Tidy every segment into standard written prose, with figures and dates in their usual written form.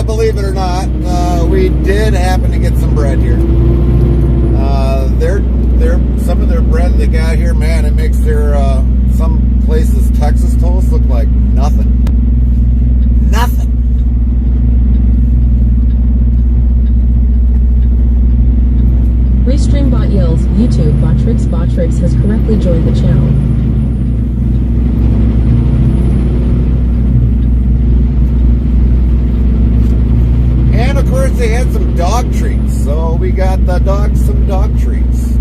Believe it or not, we did happen to get some bread here. Some of their bread they got here, man, it makes their some places Texas toast look like nothing. Nothing. Restream bot yells, YouTube Botrix has correctly joined the channel. And of course they had some dog treats, so we got the dogs some dog treats.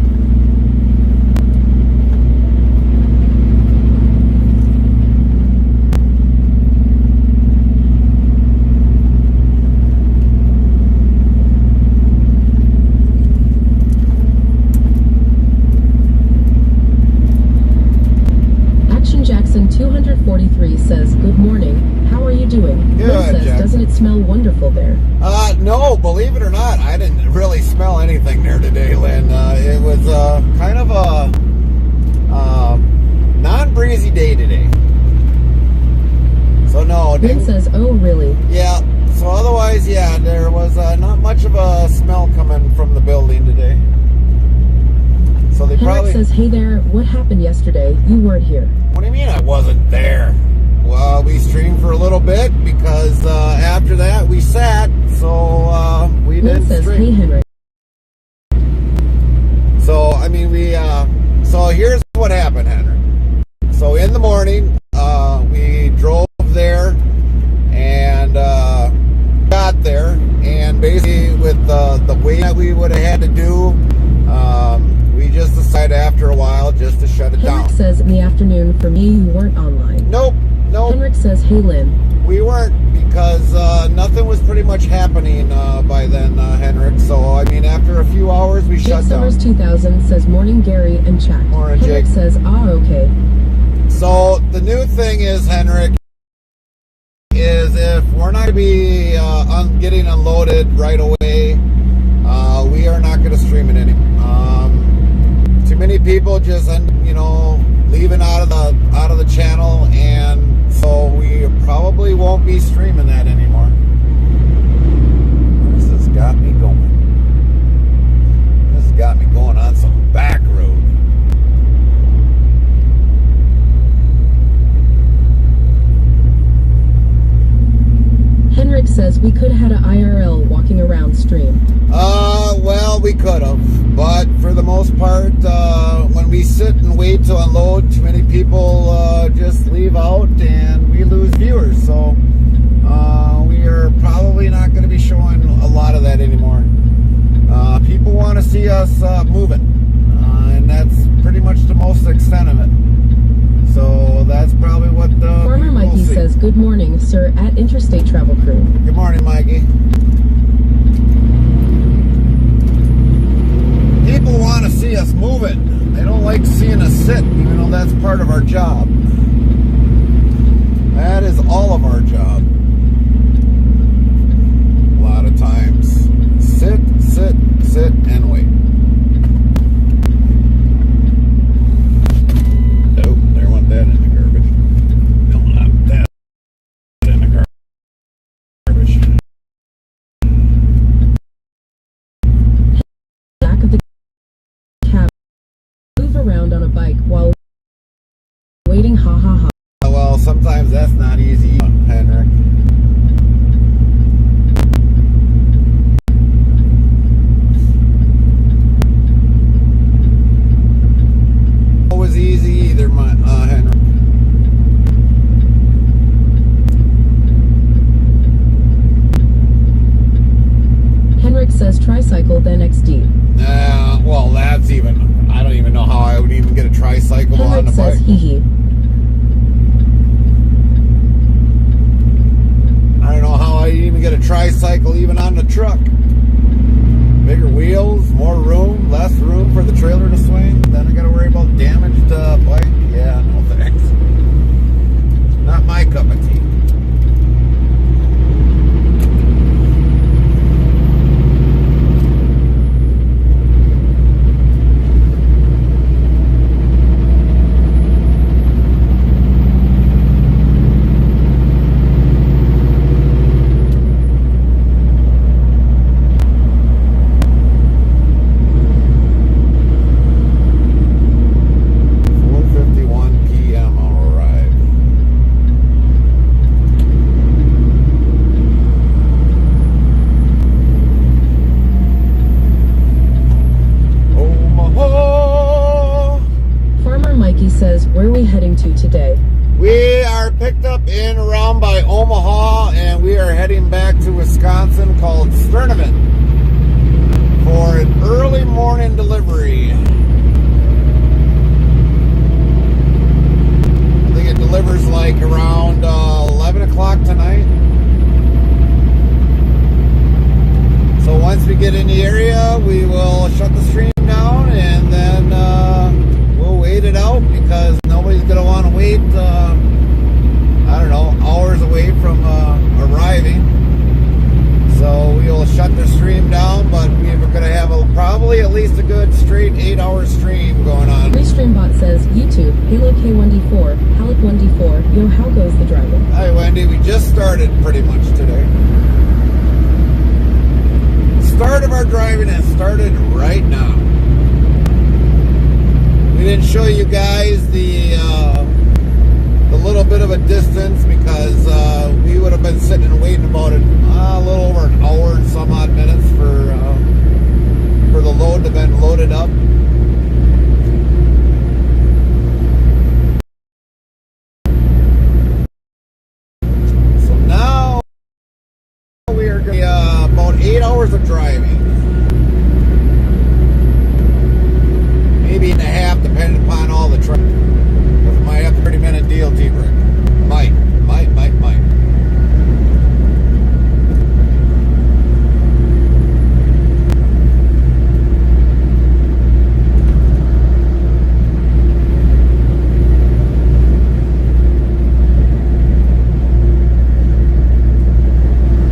Action Jackson 243 says, "Good morning. How are you doing?" Good, Will says, Jack. "Doesn't it smell wonderful there?" No, believe it or not, I didn't really smell anything there today, Lynn. It was kind of a non-breezy day today. So no. Lynn says, "Oh, really?" Yeah. So otherwise, yeah, there was not much of a smell coming from the building today. So they Henrik probably says, "Hey there, what happened yesterday? You weren't here." What do you mean I wasn't there? Well, we streamed for a little bit because after that we sat, so we Lynn didn't says, stream. "Hey Henrik." So I mean so here's what happened, Henry. So in the morning, we drove there and got there, and basically with the wait that we would have had to do, we just decided after a while just to shut it down. Henrik says, "In the afternoon, for me, you weren't online." Nope. Henrik says, "Hey Lynn." We weren't, because nothing was pretty much happening by then, Henrik. So, I mean, after a few hours, we Jake shut down. Summers 2000 says, "Morning Gary and chat." Morning, Henrik Jake. says, "Ah, okay." So, the new thing is, Henrik, is if we're not going to be getting unloaded right away, we are not going to stream it anymore. Too many people just, leaving out of the channel, and so we probably won't be streaming that anymore. This has got me going. This has got me going on some back road. Henrik says, "We could have had an IRL walking around stream." Well, we could have, but for the most part, when we sit and wait to unload, too many people just leave out and we lose viewers. So we are probably not going to be showing a lot of that anymore. People want to see us moving, and that's pretty much the most extent of it. So that's probably what Farmer Mikey we'll see. says, "Good morning, sir, at Interstate Travel Crew." Good morning, Mikey. People want to see us moving. They don't like seeing us sit, even though that's part of our job. That is all of our job. A lot of times. Sit, and wait. goof around on a bike while waiting, ha ha ha. Well, sometimes that's not easy, Henrik. Always easy either, Henrik. Henrik says tricycle then XD. Well, that's even, I don't even know how I would even get a tricycle on Henrik the says bike. hee hee. I don't know how I even get a tricycle even on the truck. Bigger wheels, more room, less room for the trailer to swing. Then I gotta worry about damaged bike. Yeah, no thanks. Not my cup of tea. Says, where are we heading to today? We are picked up in around by Omaha, and we are heading back to Wisconsin called Sturdivant for an early morning delivery. I think it delivers like around 11 o'clock tonight. So once we get in the area, we will shut the stream down, and then we'll wait it out because nobody's going to want to wait, I don't know, hours away from arriving. So we will shut the stream down, but we're going to have probably at least a good straight 8-hour stream going on. Restreambot says, YouTube, Halo K1D4, Halleck 1D4, yo, how goes the driving? Hi, Wendy. We just started pretty much today. Start of our driving has started right now. We didn't show you guys the little bit of a distance because we would have been sitting and waiting about a little over an hour and some odd minutes for the load to have been loaded up. So now we are going to about 8 hours of driving. Maybe and a half, depending upon all the traffic. Because we might have a 30-minute DLT break. Might.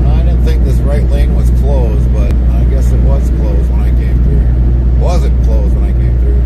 I didn't think this right lane was closed, but I guess it was closed when I came through. Wasn't closed when I came through.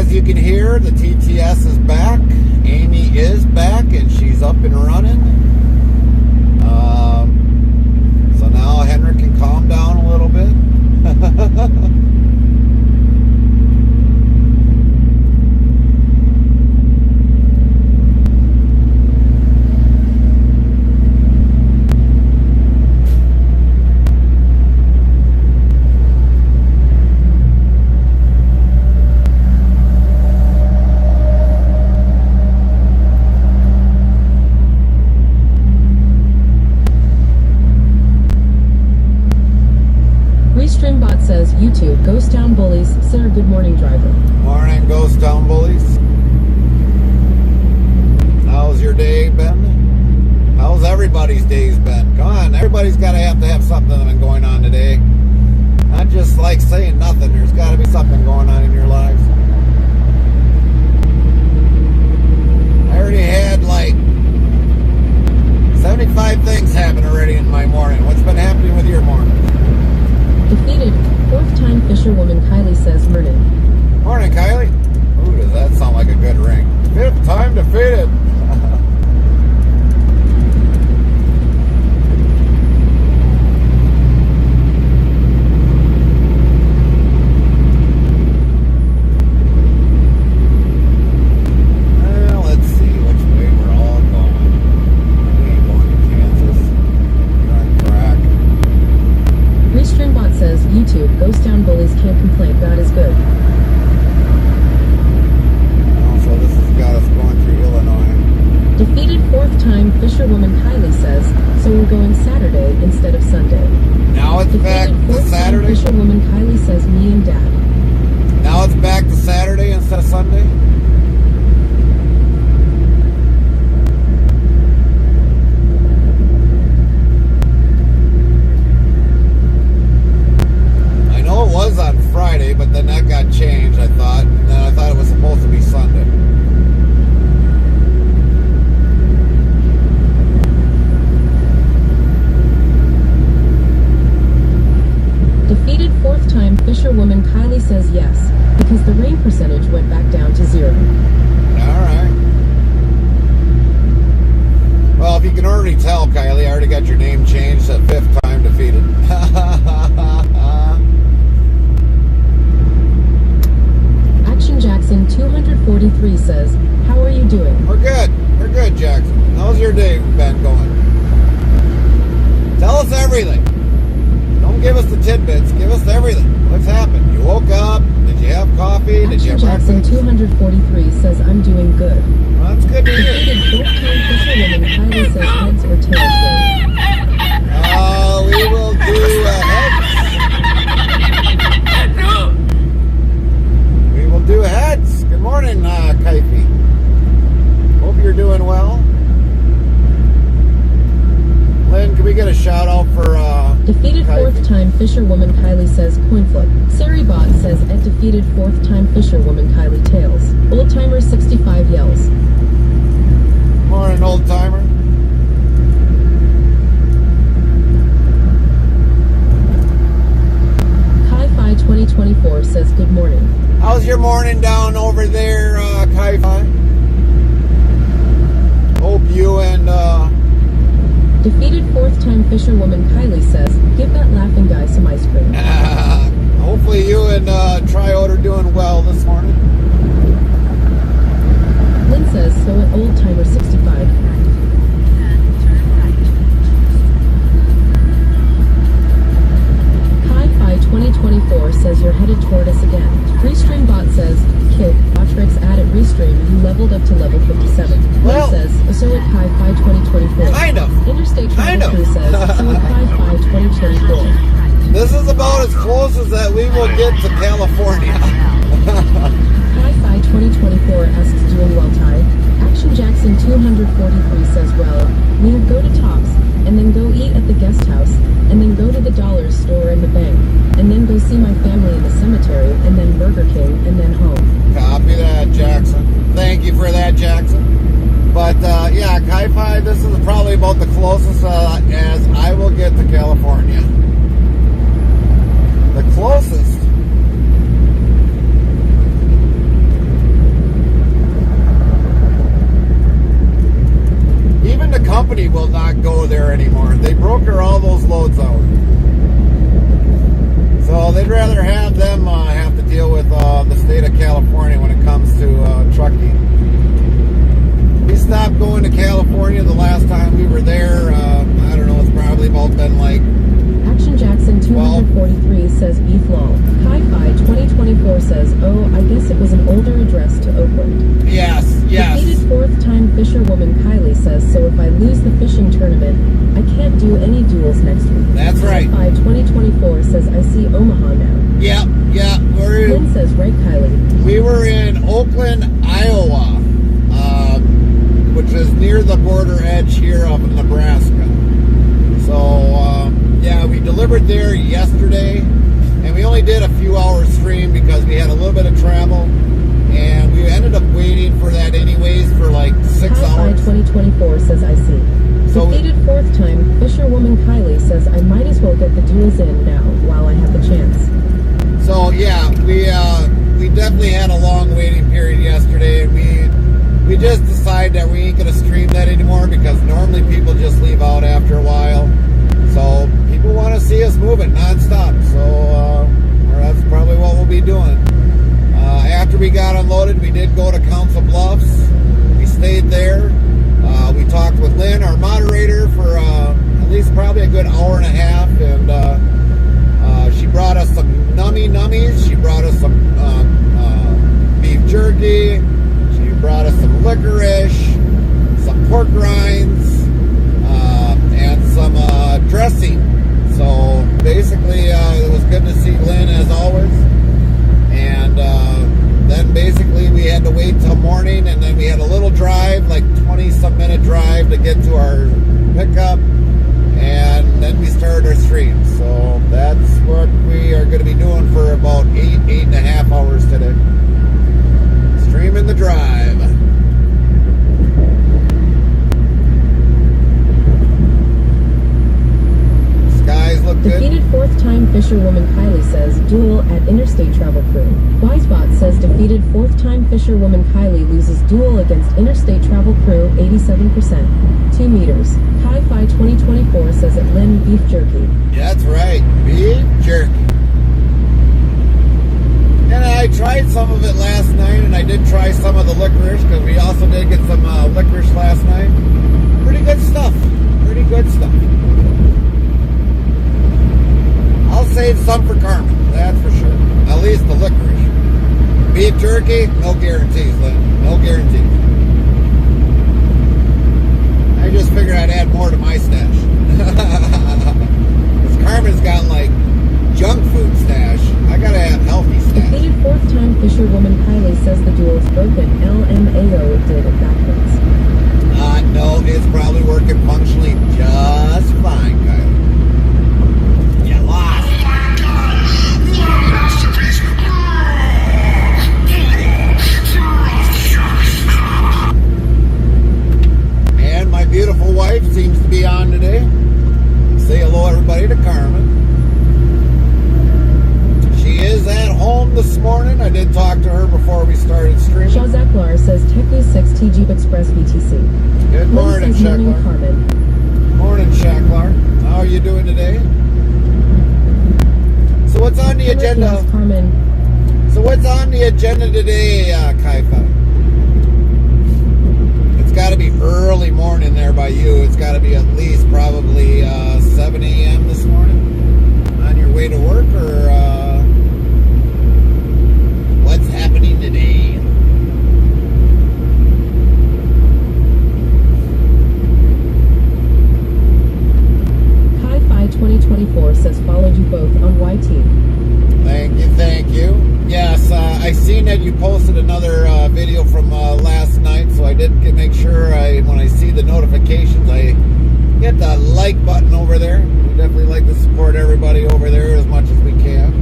You can hear the TTS is back. Amy is back and she's up and running. So now Henrik can calm down a little bit. Restreambot says, YouTube, Ghost Town Bullies, Sir, good morning, driver. Morning, Ghost Town Bullies. How's your day been? everybody's got to have something going on today. Not just like saying nothing. There's got to be something going on in your lives. I already had like 75 things happen already in my morning. What's been happening with your morning? Defeated. Fourth time fisherwoman Kylie says morning. Morning, Kylie. Ooh, does that sound like a good ring? Fifth time defeated. YouTube, ghost town bullies can't complain, God is good. Also, this has got us going through Illinois. Defeated fourth time fisherwoman Kylie says, so we're going Saturday instead of Sunday. Now it's back to Saturday? Fisherwoman Kylie says, me and Dad. Now it's back to Saturday instead of Sunday? It was on Friday, but then that got changed, I thought. And then I thought it was supposed to be Sunday. Defeated fourth time fisherwoman Kylie says yes, because the rain percentage went back down to 0. Alright. Well, if you can already tell, Kylie, I already got your name changed at fifth time defeated. Jackson 243 says, how are you doing? We're good. We're good, Jackson. How's your day been going? Tell us everything. Don't give us the tidbits. Give us everything. What's happened? You woke up. Did you have coffee? Did you have Jackson breakfast? 243 says, I'm doing good. Well, that's good to hear. Defeated fourth-time fisherwoman Kylie says heads or tails. We will do heads. Do heads. Good morning, Kaifi. Hope you're doing well. Lynn, can we get a shout out for defeated Kaifi? Fourth time fisherwoman Kylie says coin flip. Saribot says at defeated fourth time fisherwoman Kylie tails. Old timer 65 yells. Morning, old timer. Kai-Fi 2024 says good morning. How's your morning down over there, Kai-Fi? Hope you and, defeated fourth time fisherwoman Kylie says, give that laughing guy some ice cream. Hopefully you and, Triote are doing well this morning. Lynn says, so at old timer 65. Kai-Fi 2024 says you're headed toward us again. Restream bot says, kid, Otrix added Restream, you leveled up to level 57. Well, Lynn says, so at Kai-Fi 2024. Kind of. Interstate Travel Crew says, so at Kai-Fi 2024. This is about as close as that we will get to California. Kai-Fi 2024 asks, doing well, Ty? Action Jackson 243 says, well, we have go to Tops, and then go eat at the guest house, and then go to the dollar store and the bank, and then go see my family in the cemetery, and then Burger King, and then home. Copy that, Jackson. Thank you for that, Jackson. But, yeah, Kai-Fi, this is probably about the closest as I will get to California. The closest. Even the company will not go there anymore. They broker all those loads out. So they'd rather have them have to deal with the state of California when it comes to trucking. We stopped going to California the last time we were there. I don't know, it's probably about been like Action Jackson 243 says beef lol. Kai-Fi 2024 says, oh, I guess it was an older address to Oakland. Yes. Defeated fourth time fisherwoman Kylie says, so if I lose the fishing tournament, I can't do any duels next week. That's right. Kai-Fi 2024 says, I see Omaha now. Yeah, Lynn says, right, Kylie. We were in Oakland, Iowa, which is near the border edge here of Nebraska. So, only did a few hours stream because we had a little bit of travel, and we ended up waiting for that anyways for like 6 Hi-Fi hours. 2024 says I see. So Defeated fourth time, Fisherwoman Kylie says I might as well get the duels in now while I have the chance. So yeah, we definitely had a long waiting period yesterday, and we just decided that we ain't gonna stream that anymore because normally people just leave out after a while. So people want to see us moving nonstop. So that's probably what we'll be doing. After we got unloaded, we did go to Council Bluffs. We stayed there. We talked with Lynn, our moderator, for at least probably a good hour and a half, and she brought us some nummies. She brought us some beef jerky. She brought us some licorice, some pork rinds, and some dressing. So basically, it was good to see Lynn as always. And then basically we had to wait till morning, and then we had a little drive, like 20-some minute drive to get to our pickup, and then we started our stream. So that's what we are going to be doing for about 8.5 hours today. Streaming the drive. Skies look good. Defeated fourth time Fisherwoman Kylie says duel at Interstate Travel Crew. Wisebot says defeated fourth time Fisherwoman Kylie loses duel against Interstate Travel Crew 87%. 2 meters. Hi-Fi 2024 says it Lynn beef jerky. Yeah, that's right. Beef jerky. And I tried some of it last night, and I did try some of the licorice because we also did get some licorice last night. Pretty good stuff. Pretty good stuff. I'll save some for Carmen, that's for sure. At least the licorice. Beef jerky, no guarantees, Lynn. No guarantees. I just figured I'd add more to my stash. Because Carmen's got like junk food stash. I gotta have healthy stash. Defeated fourth time Fisherwoman Kylie says the duel's broken. LMAO did it backwards. No, it's probably working functionally just fine, Kylie. You lost. And my beautiful wife seems to be on today. Say hello, everybody, to Carmen. She is at home this morning. I did talk to her before we started streaming. Shazaklar says Teku 6 T Jeep Express VTC. Good morning, Lynn says morning, Shaklar. Carmen. Morning, Shaklar. How are you doing today? So what's on the Henrik agenda? asks Carmen. So what's on the agenda today, Kaifa? It's got to be early morning there by you. It's got to be at least probably 7 a.m. this morning. On your way to work, or what's happening today? Hi-Fi 2024 says followed you both on YT. Thank you. Yes, I seen that you posted another video from last night, so I did make sure when I see the notifications, I hit the like button over there. We definitely like to support everybody over there as much as we can.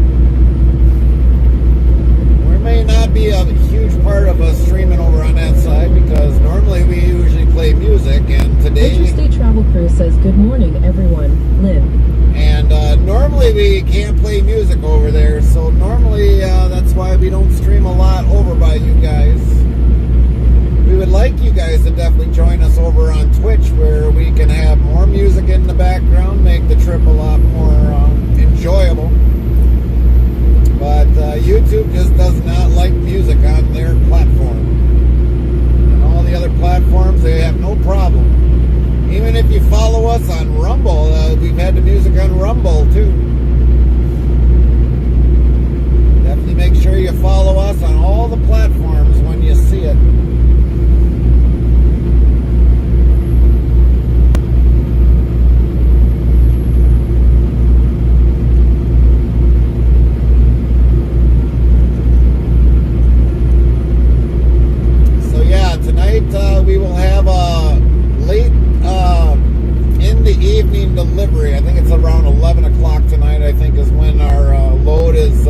We may not be a huge part of us streaming over on that side because normally we usually play music, and today... Interstate Travel Crew says good morning, everyone. Lynn. And normally we can't play music over there, so normally that's why we don't stream a lot over by you guys. We would like you guys to definitely join us over on Twitch, where we can have more music in the background, make the trip a lot more enjoyable. But YouTube just does not like music on their platform. And all the other platforms, they have no problem. Even if you follow us on Rumble, we've had the music on Rumble too. Definitely make sure you follow us on all the platforms when you see it. So yeah, tonight we will have a late in the evening delivery. I think it's around 11 o'clock tonight, I think, is when our load is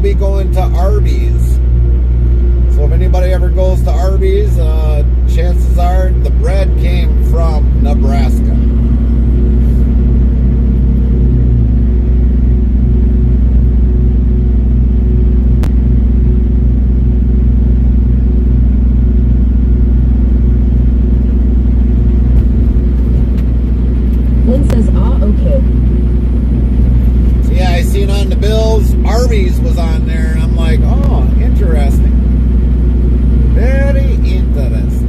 will be going to Arby's. So if anybody ever goes to Arby's, chances are the bread came from Nebraska. Lynn says, okay. So yeah, I seen on the bills, Arby's was on there, and I'm like, oh, interesting. Very interesting.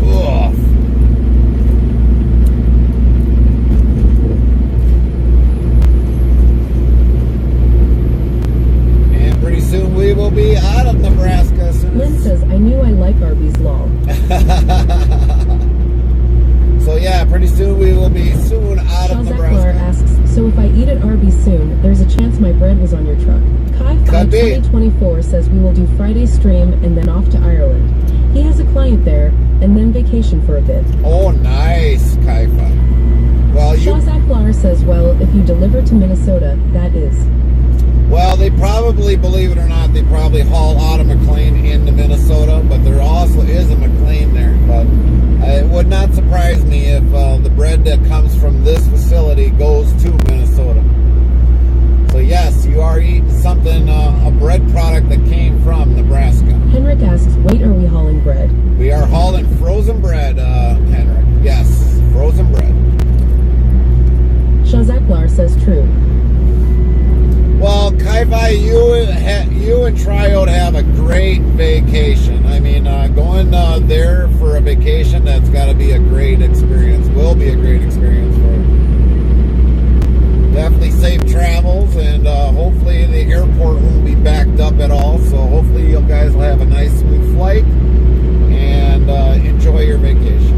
Ugh. And pretty soon we will be out of Nebraska. As soon Lynn as... says, I knew I like Arby's lol. So yeah, pretty soon we will be soon out of Shazaklar Nebraska. asks, so if I eat at Arby's soon, there's a chance my bread was on your truck. Could be. 2024 says we will do Friday stream and then off to Ireland. He has a client there, and then vacation for a bit. Oh, nice, Kaifa. Well, Shazaklar says, well, if you deliver to Minnesota, that is. Well, they probably, believe it or not, they probably haul out of McLean into Minnesota, but there also is a McLean there. But it would not surprise me if the bread that comes from this facility goes to Minnesota. So yes, you are eating something, a bread product that came from Nebraska. Henrik asks, wait, are we hauling bread? We are hauling frozen bread, Henrik. Yes, frozen bread. Shazaklar says, true. Well, Kai-Fi, you and Triode have a great vacation. I mean, going there for a vacation, that's got to be a great experience. Will be a great experience for you. Definitely safe travels, and hopefully the airport won't be backed up at all. So hopefully you guys will have a nice, smooth flight and enjoy your vacation.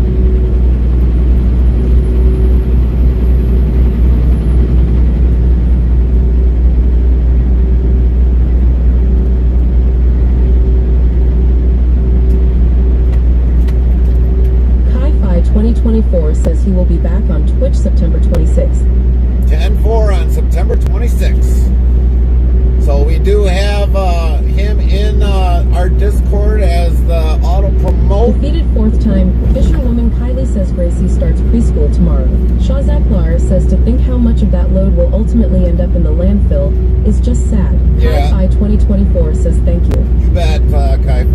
Kai-Fi 2024 says he will be back on Twitch September 26th. 10-4 on September 26th. So we do have him in our Discord as the auto promote. Defeated fourth time, fisherwoman Kylie says Gracie starts preschool tomorrow. Shazaklar says to think how much of that load will ultimately end up in the landfill is just sad. Yeah. Kai-Fi 2024 says thank you. You bet, Kai-Fi.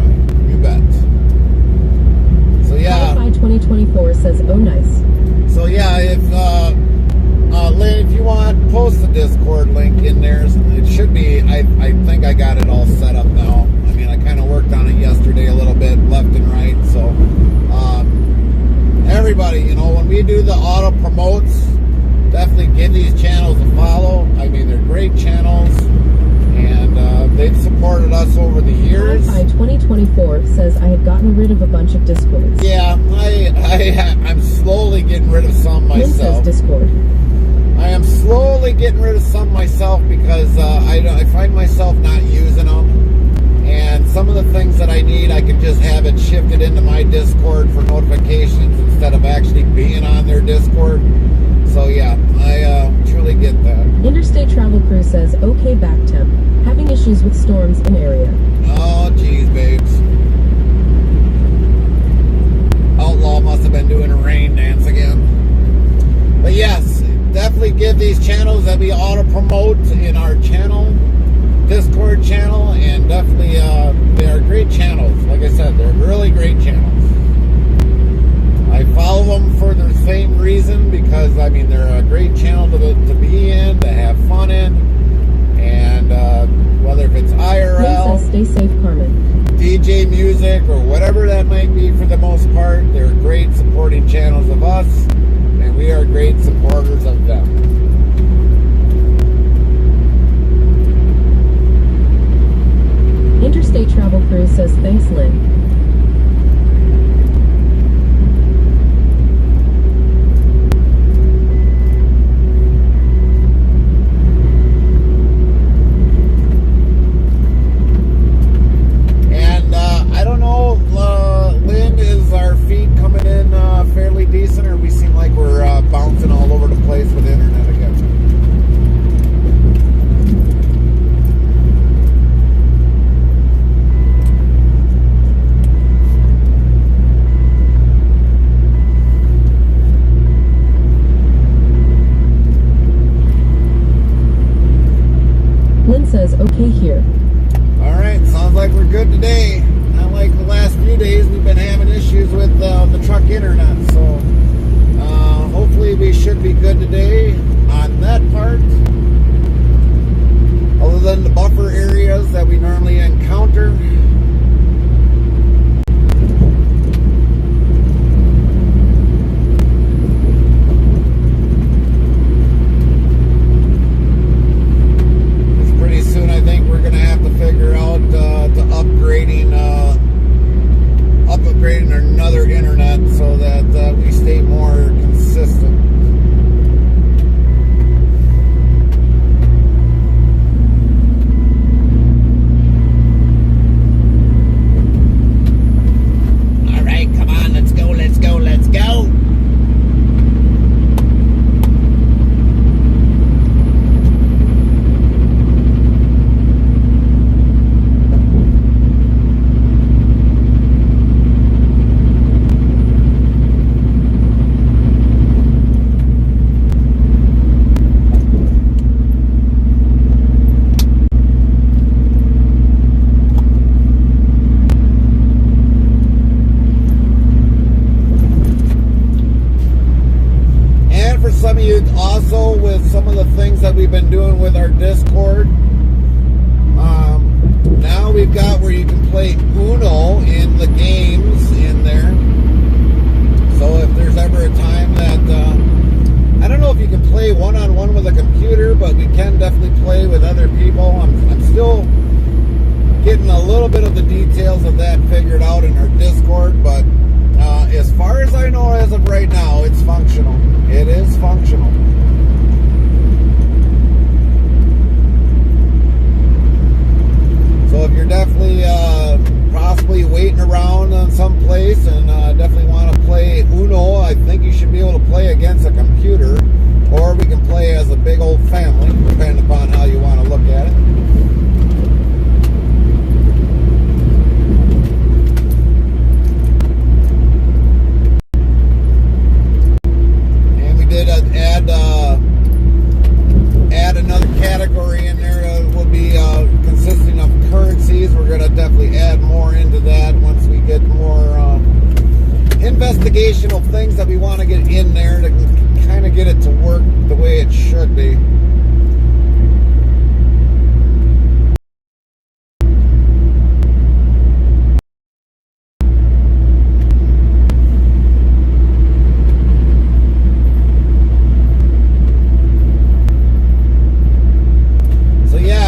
You bet. So yeah. Kai-Fi 2024 says oh nice. So yeah, if Lynn, if you want, post the Discord link in there. It should be, I think I got it all set up now. I mean, I kind of worked on it yesterday a little bit, left and right. So, everybody, you know, when we do the auto promotes, definitely give these channels a follow. I mean, they're great channels, and they've supported us over the years. Kai-Fi 2024 says I had gotten rid of a bunch of Discords. Yeah, I'm slowly getting rid of some Lynn says myself. Discord. I am slowly getting rid of some myself because I find myself not using them. And some of the things that I need, I can just have it shifted into my Discord for notifications instead of actually being on their Discord. So yeah, I truly get that. Interstate Travel Crew says okay back temp. Having issues with storms in area. Oh, geez, babes. Outlaw must have been doing a rain dance again. But yes, definitely give these channels that we auto promote in our channel, Discord channel, and definitely they are great channels. Like I said, they're really great channels. I follow them for the same reason because I mean they're a great channel to be in, to have fun in, and whether if it's Lynn IRL, says stay safe, Carmen. DJ music, or whatever that might be, for the most part, they're great supporting channels of us, and we are great supporters of them. Interstate Travel Crew says thanks, Lynn. And I don't know, Lynn, is our feed coming in fairly decent, or we seem like we're says, okay here. All right, sounds like we're good today. Not like the last few days we've been having issues with the truck internet, so hopefully we should be good today on that part. Other than the buffer areas that we normally encounter. Pretty soon I think we're going to have to figure out to upgrading another internet so that we stay more consistent. All right, come on, let's go. Some of you also with some of the things that we've been doing with our Discord. Now we've got where you can play Uno in the games in there. So if there's ever a time that I don't know if you can play one-on-one with a computer, but we can definitely play with other people. I'm still getting a little bit of the details of that figured out in our Discord, but as far as I know as of right now, it's functional. It is functional. So if you're definitely possibly waiting around on some place and definitely want to play Uno, I think you should be able to play against a computer, or we can play as a big old family, depending upon how you want to look at it. Add another category in there that will be consisting of currencies. We're going to definitely add more into that once we get more investigational things that we want to get in there to kind of get it to work the way it should be.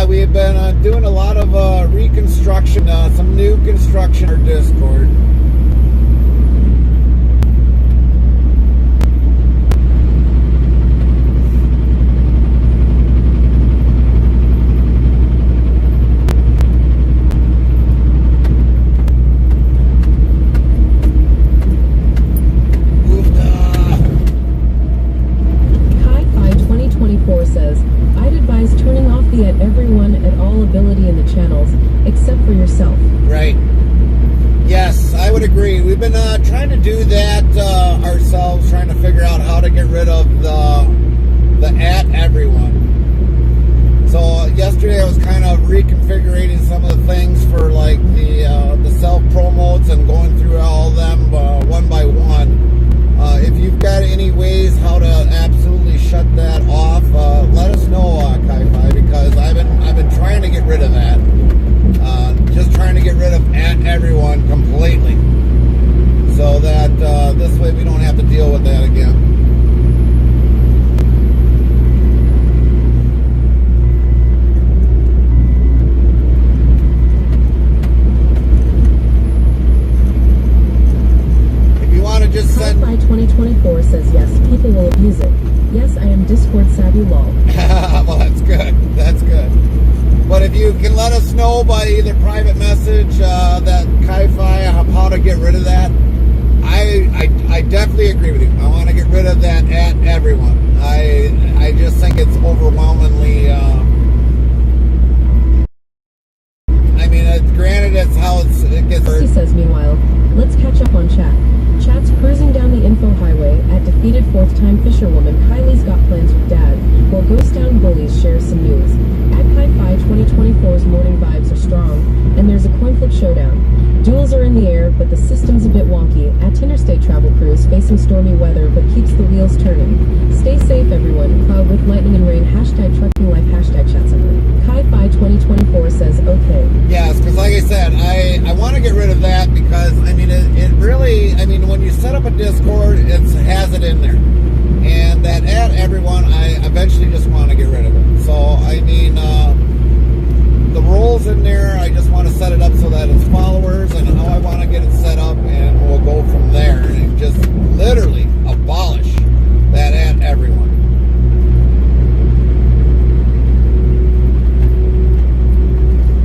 We've been doing a lot of reconstruction, some new construction in our Discord. Hi-Fi 2024 says, I'd advise turning off the at everyone at all ability in the channels, except for yourself. Right. Yes, I would agree. We've been trying to do that ourselves, trying to figure out how to get rid of the at everyone. So yesterday I was kind of reconfiguring some of the things for like the self promotes and going through all of them one by one. If you've got any ways how to absolutely shut that off, let us know, Kai-Fi, because I've been trying to get rid of that. Just trying to get rid of at everyone completely, so that this way we don't have to deal with that again. Just send... Hi-Fi 2024 says yes, people will abuse it. Yes, I am Discord savvy lol. Well, that's good. That's good. But if you can let us know by either private message that Kai-Fi how to get rid of that, I definitely agree with you. I want to get rid of that at everyone. I just think it's overwhelmingly. I mean, granted, it's how it gets. He says, meanwhile, let's catch up on chat. Chat's cruising down the info highway at Heated fourth-time fisherwoman Kylie's got plans with dad, while Ghost Town Bullies shares some news. At Ki-Fi 2024's morning vibes are strong, and there's a coin flip showdown. Duels are in the air, but the system's a bit wonky. At Interstate Travel Cruise facing stormy weather, but keeps the wheels turning. Stay safe, everyone. Cloud with lightning and rain. Hashtag trucking life. Hashtag chat center. Ki-Fi 2024 says okay. Yes, because like I said, I want to get rid of that because, I mean, it really, I mean, when you set up a Discord, it has it in there. And that at everyone, I eventually just want to get rid of it. So, I mean, the roles in there, I just want to set it up so that it's followers and how I want to get it set up, and we'll go from there. And just literally abolish that at everyone.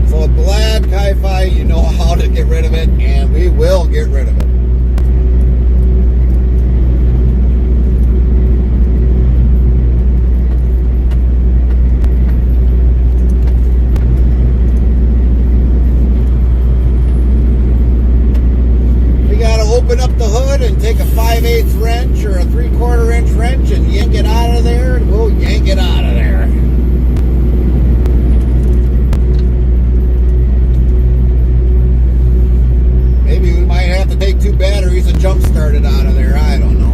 So glad, Ki-Fi, you know how to get rid of it, and we will get rid of it. We gotta open up the hood and take a 5/8 wrench or a 3/4 inch wrench and yank it out of there, and we'll yank it out of there. Maybe we might have to take 2 batteries and jump start it out of there. I don't know.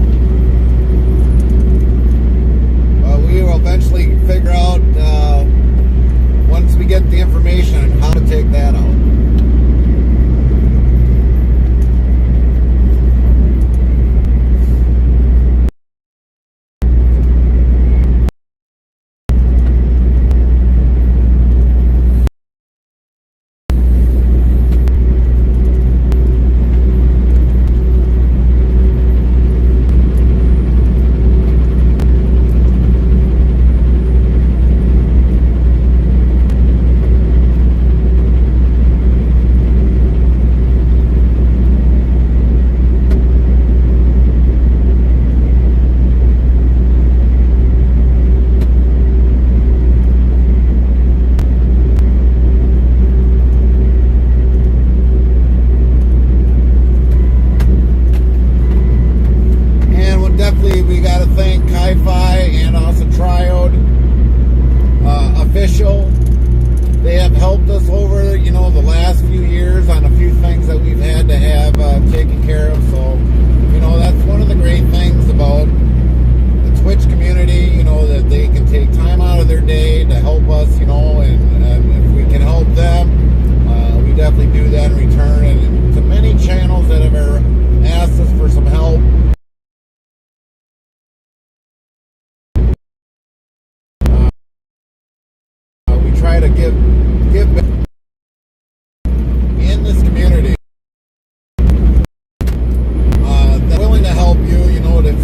But we will eventually figure out once we get the information on how to take that out. We got to thank Ki-Fi and also Triode Official. They have helped us over, you know, the last few years on a few things that we've had to have taken care of. So, you know, that's one of the great things about the Twitch community, you know, that they can take time out of their day to help us, you know, and if we can help them, we definitely do that in return. And to many channels that have ever asked us for some help, try to give back in this community. They're willing to help you, you know, if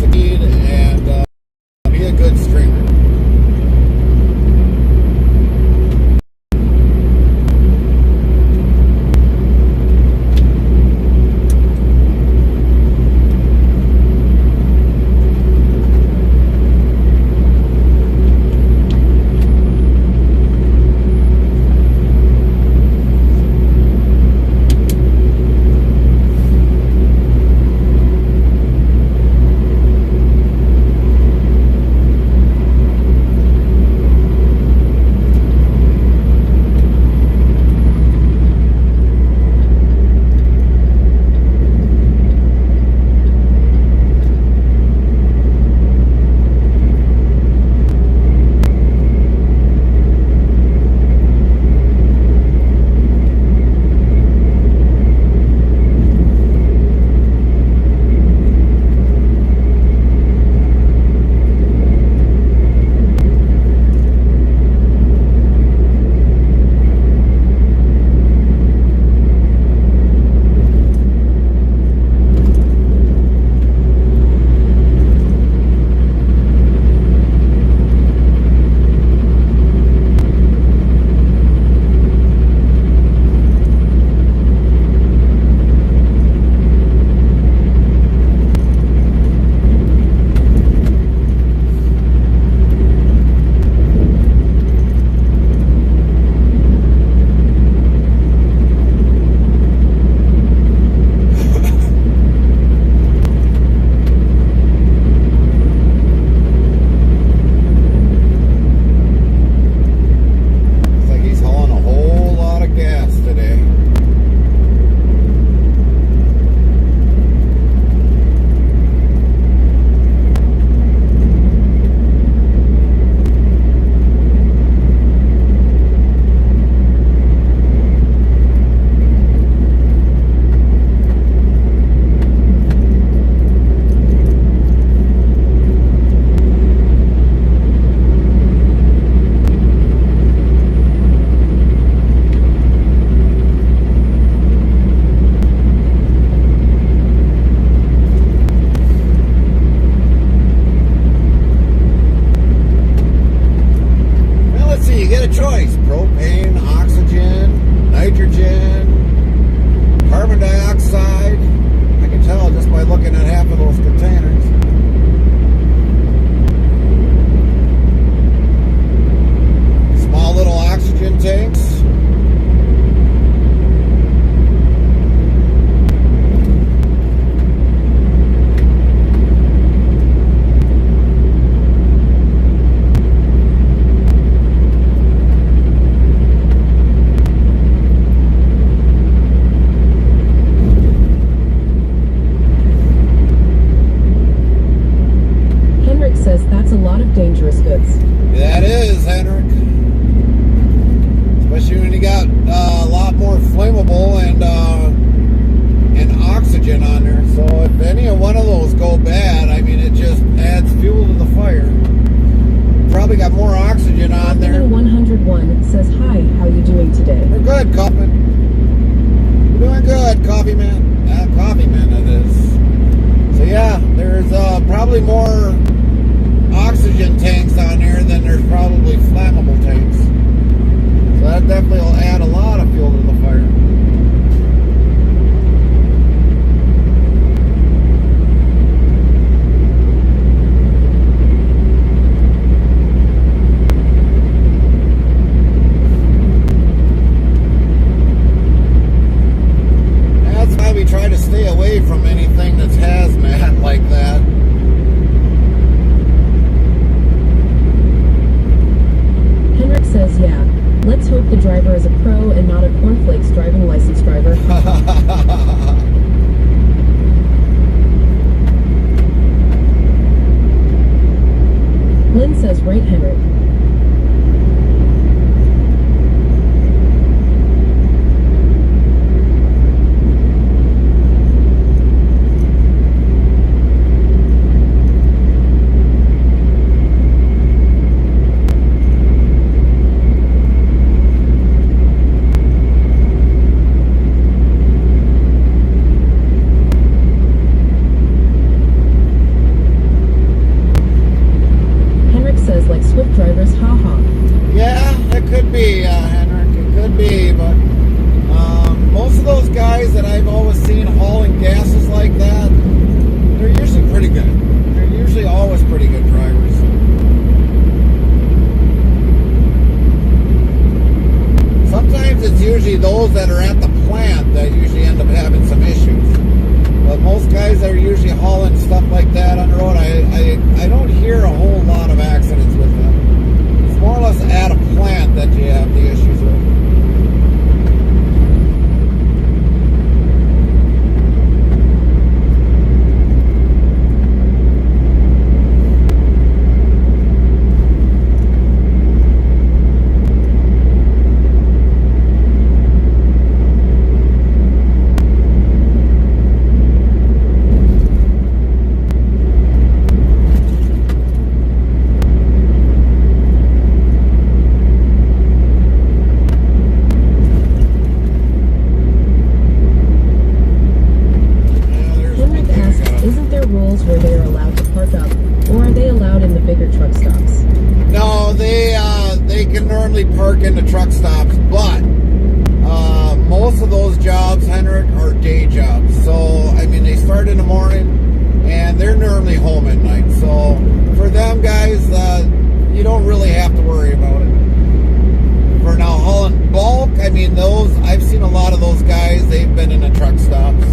says that's a lot of dangerous goods. That is, Henrik. Especially when you got a lot more flammable and oxygen on there. So if any of one of those go bad, I mean, it just adds fuel to the fire. Probably got more oxygen on there. 101 says, hi, how you doing today? We're good, Coffman. We're doing good, Coffee Man. Coffee Man, it is. So yeah, there's probably more oxygen tanks on here than there's probably flammable tanks. So that definitely will add a lot of fuel to the fire. That's why we try to stay away from anything that's hazmat like that. Henrik says, yeah. Let's hope the driver is a pro and not a cornflakes driving license driver. Lynn says, right, Henrik. Drivers, haha. Yeah, it could be, Henrik. It could be, but most of those guys that I've always seen hauling gases like that, they're usually pretty good. They're usually always pretty good drivers. Sometimes it's usually those that are at the plant that usually end up having some issues. But most guys that are usually hauling stuff like that on the road, I don't hear a whole lot of accidents with them. It's more or less at a plant that you have the issues with. Where they are allowed to park up, or are they allowed in the bigger truck stops? No, they can normally park in the truck stops, but most of those jobs, Henrik, are day jobs. So I mean, they start in the morning and they're normally home at night. So for them guys, you don't really have to worry about it. For now, hauling bulk, I mean, those I've seen a lot of those guys. They've been in the truck stops.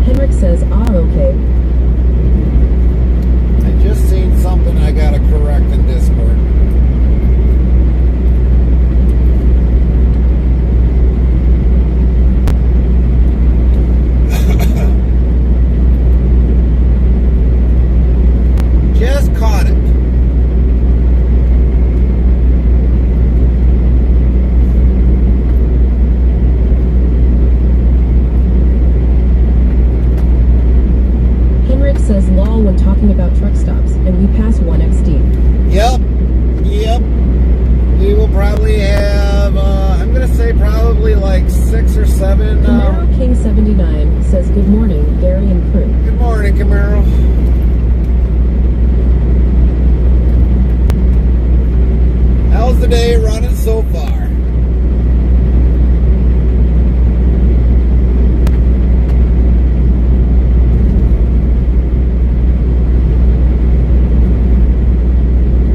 Henrik says, okay. I just seen something I gotta correct in Discord. Just caught it. Says lol when talking about truck stops, and we pass 1XD. Yep. We will probably have, I'm going to say probably like 6 or 7. Camaro King 79 says good morning, Gary and crew. Good morning, Camaro. How's the day running so far?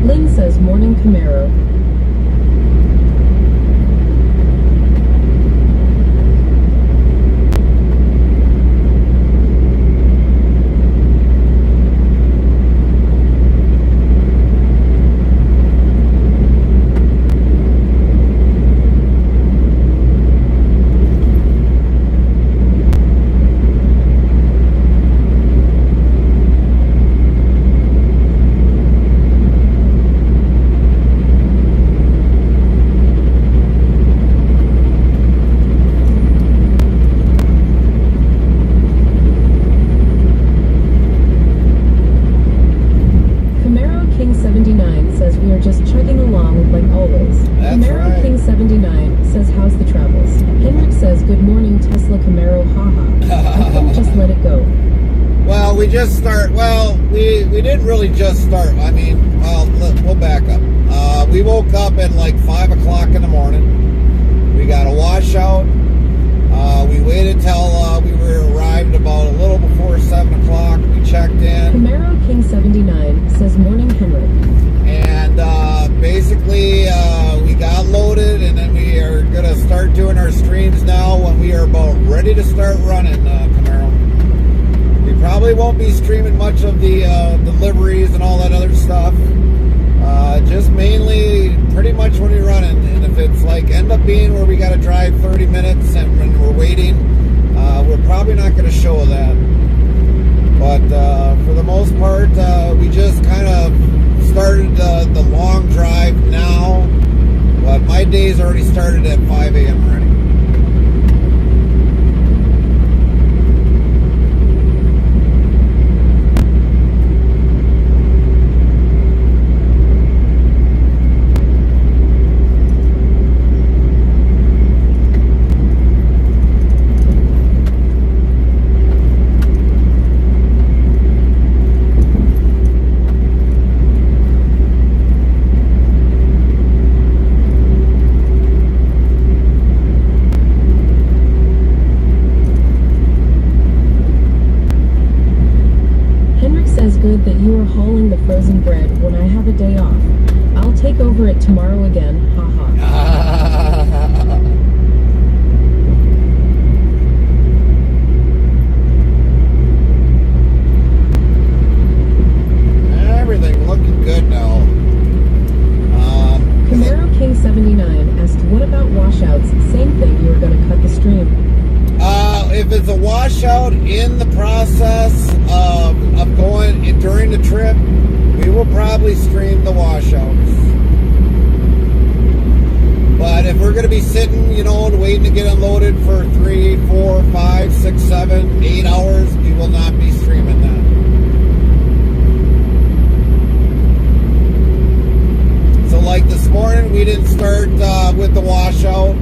Lynn says morning Camaro. just start. Well, we didn't really just start. I mean, well, we'll back up. We woke up at like 5 o'clock in the morning. We got a washout. We waited till we were arrived about a little before 7 o'clock. We checked in. Camaro King 79 says morning Henrik. And basically, we got loaded, and then we are going to start doing our streams now when we are about ready to start running, Camaro. We probably won't be streaming much of the deliveries and all that other stuff. Just mainly pretty much when we're running. And if it's like end up being where we got to drive 30 minutes and when we're waiting, we're probably not going to show that. But for the most part, we just kind of started the long drive now. But my day's already started at 5 a.m. already. Good that you are hauling the frozen bread when I have a day off. I'll take over it tomorrow again. Haha. Everything looking good now. Camaro King 79 asked, what about washouts? Same thing, you were going to cut the stream. If it's a washout in the process of going during the trip, we will probably stream the washouts. But if we're going to be sitting, you know, waiting to get unloaded for 3, 4, 5, 6, 7, 8 hours, we will not be streaming that. So like this morning, we didn't start with the washout.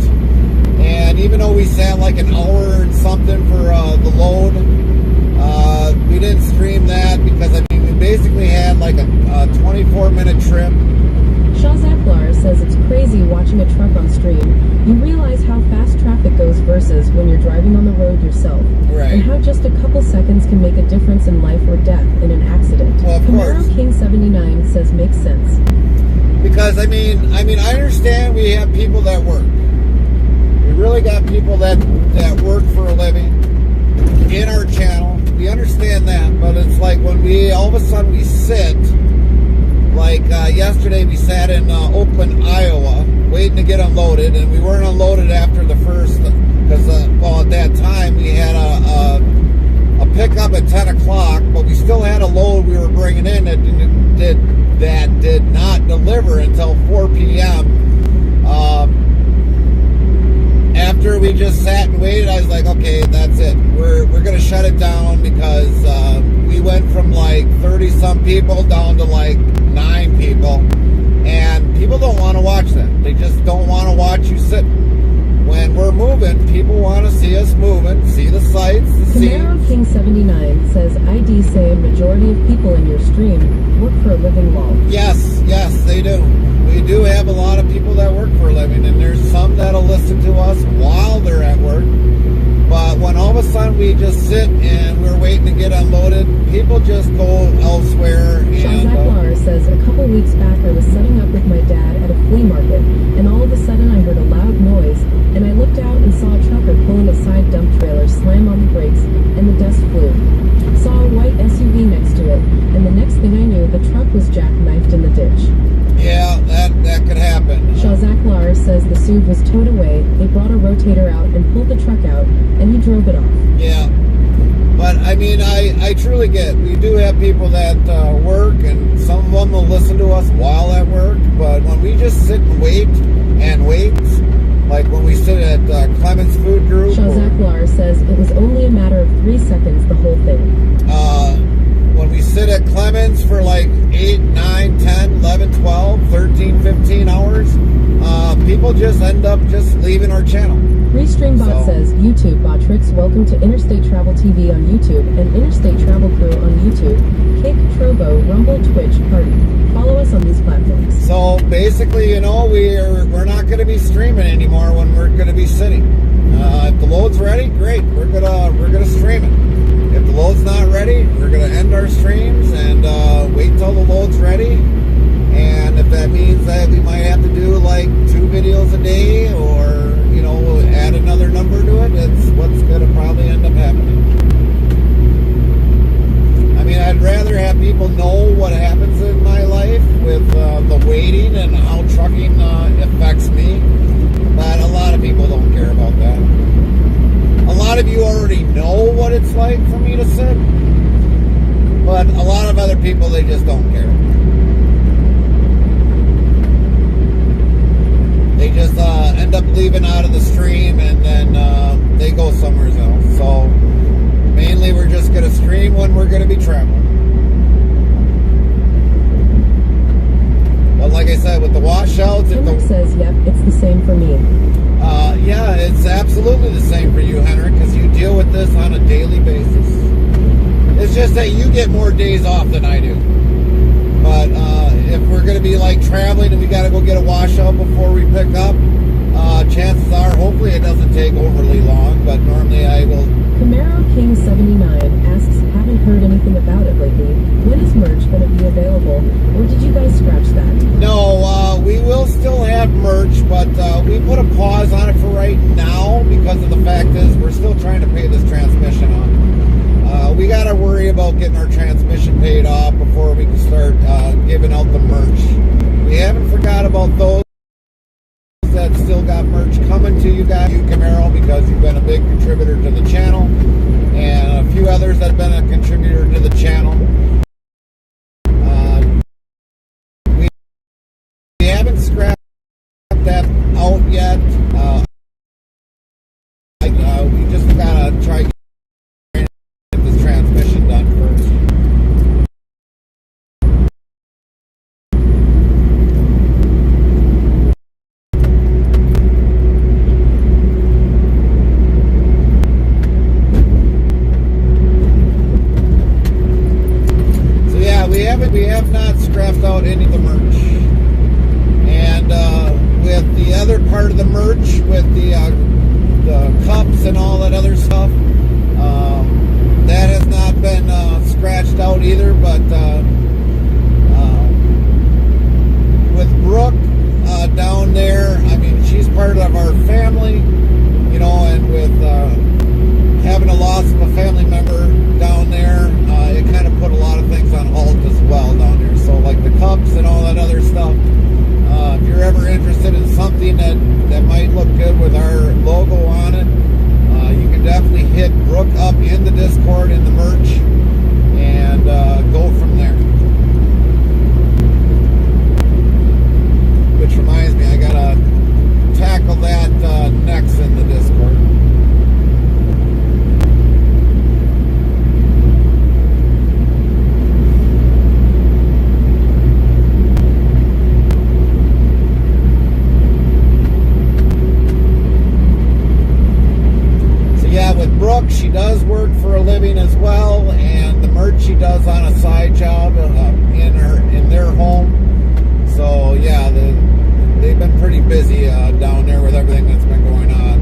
And even though we sat like an hour and something for the load, we didn't stream that because, I mean, we basically had like a 24-minute trip. Shaw Zaklar says it's crazy watching a truck on stream. You realize how fast traffic goes versus when you're driving on the road yourself. Right. And how just a couple seconds can make a difference in life or death in an accident. Well, of Camaro course. King 79 says makes sense. Because, I mean, I understand we have people that work. We really got people that work for a living in our channel. We understand that, but it's like when we all of a sudden we sit, like yesterday we sat in Oakland, Iowa, waiting to get unloaded, and we weren't unloaded after the first, because well, at that time we had a pickup at 10 o'clock, but we still had a load we were bringing in that did not deliver until 4 p.m. After we just sat and waited, I was like, okay, that's it. We're going to shut it down because we went from like 30-some people down to like 9 people. And people don't want to watch that. They just don't want to watch you sit. When we're moving, people want to see us moving, see the sights. Camaro King 79 says, ID say majority of people in your stream work for a living law. Yes, they do. We do have a lot of people that work for a living, and there's some that'll listen to us while they're at work. But when all of a sudden we just sit and we're waiting to get unloaded, people just go elsewhere. Shaw Zaklar says, a couple weeks back I was setting up with my dad at a flea market, and all of a sudden I heard a loud noise, and I looked out and saw a trucker pulling a side dump trailer slam on the brakes, and the dust flew. Saw a white SUV next to it, and the next thing I knew, the truck was jackknifed in the ditch. Yeah, that could happen. Shaw Zaklar says the SUV was towed away, they brought a rotator out and pulled the truck out, and he drove it off. Yeah. But, I mean, I truly get it. We do have people that work, and some of them will listen to us while at work. But when we just sit and wait, like when we sit at Clement's Food Group. Shaw Zaklar says it was only a matter of 3 seconds, the whole thing. When we we sit at Clemens for like 8, 9, 10, 11, 12, 13, 15 hours. People just end up just leaving our channel. Restreambot says, YouTube Botrix, welcome to Interstate Travel TV on YouTube and Interstate Travel Crew on YouTube. Kick, Trovo, Rumble, Twitch, Party. Follow us on these platforms. So basically, you know, we're not going to be streaming anymore when we're going to be sitting. If the load's ready, great. We're gonna stream it. If the load's not ready, we're gonna end our streams and wait till the load's ready. And if that means that we might have to do like 2 videos a day, or you know, add another number to it, that's what's gonna probably end up happening. I mean, I'd rather have people know what happens in my life with the waiting and how trucking affects me. But a lot of people don't care about that. A lot of you already know what it's like for me to sit. But a lot of other people, they just don't care. They just end up leaving out of the stream and then they go somewhere else. So mainly we're just going to stream when we're going to be traveling. But like I said, with the washouts... Henrik says, yep, it's the same for me. Yeah, it's absolutely the same for you, Henrik, because you deal with this on a daily basis. It's just that you get more days off than I do. But if we're going to be like traveling and we got to go get a washout before we pick up, chances are, hopefully it doesn't take overly long, but normally I will... Camaro King 79 asks, haven't heard anything about it lately. When is merch going to be available? Or did you guys scratch that? No, we will still have merch, but we put a pause on it for right now because of the fact is we're still trying to pay this transmission off. We got to worry about getting our transmission paid off before we can start giving out the merch. We haven't forgot about those that still got merch coming to you guys, you Camaro, because you've been a big contributor to the channel, and a few others that have been a contributor to the channel. We haven't scrapped that out yet. We just gotta try to get this transmission done first. We have not scrapped out any of the merch, and with the other part of the merch, with the cups and all that other stuff, that has not been scratched out either. But with Brooke down there, I mean, she's part of our family, you know, and with having a loss of a family member down there, it kind of put a lot of things on hold as well down there. So like the cups and all that other stuff, if you're ever interested in something that might look good with our logo on it, you can definitely hit Brooke up in the Discord in the merch and go from there. Which reminds me, I gotta tackle that next in the Discord. With Brooke, she does work for a living as well, and the merch she does on a side job in their home. So yeah, they've been pretty busy down there with everything that's been going on.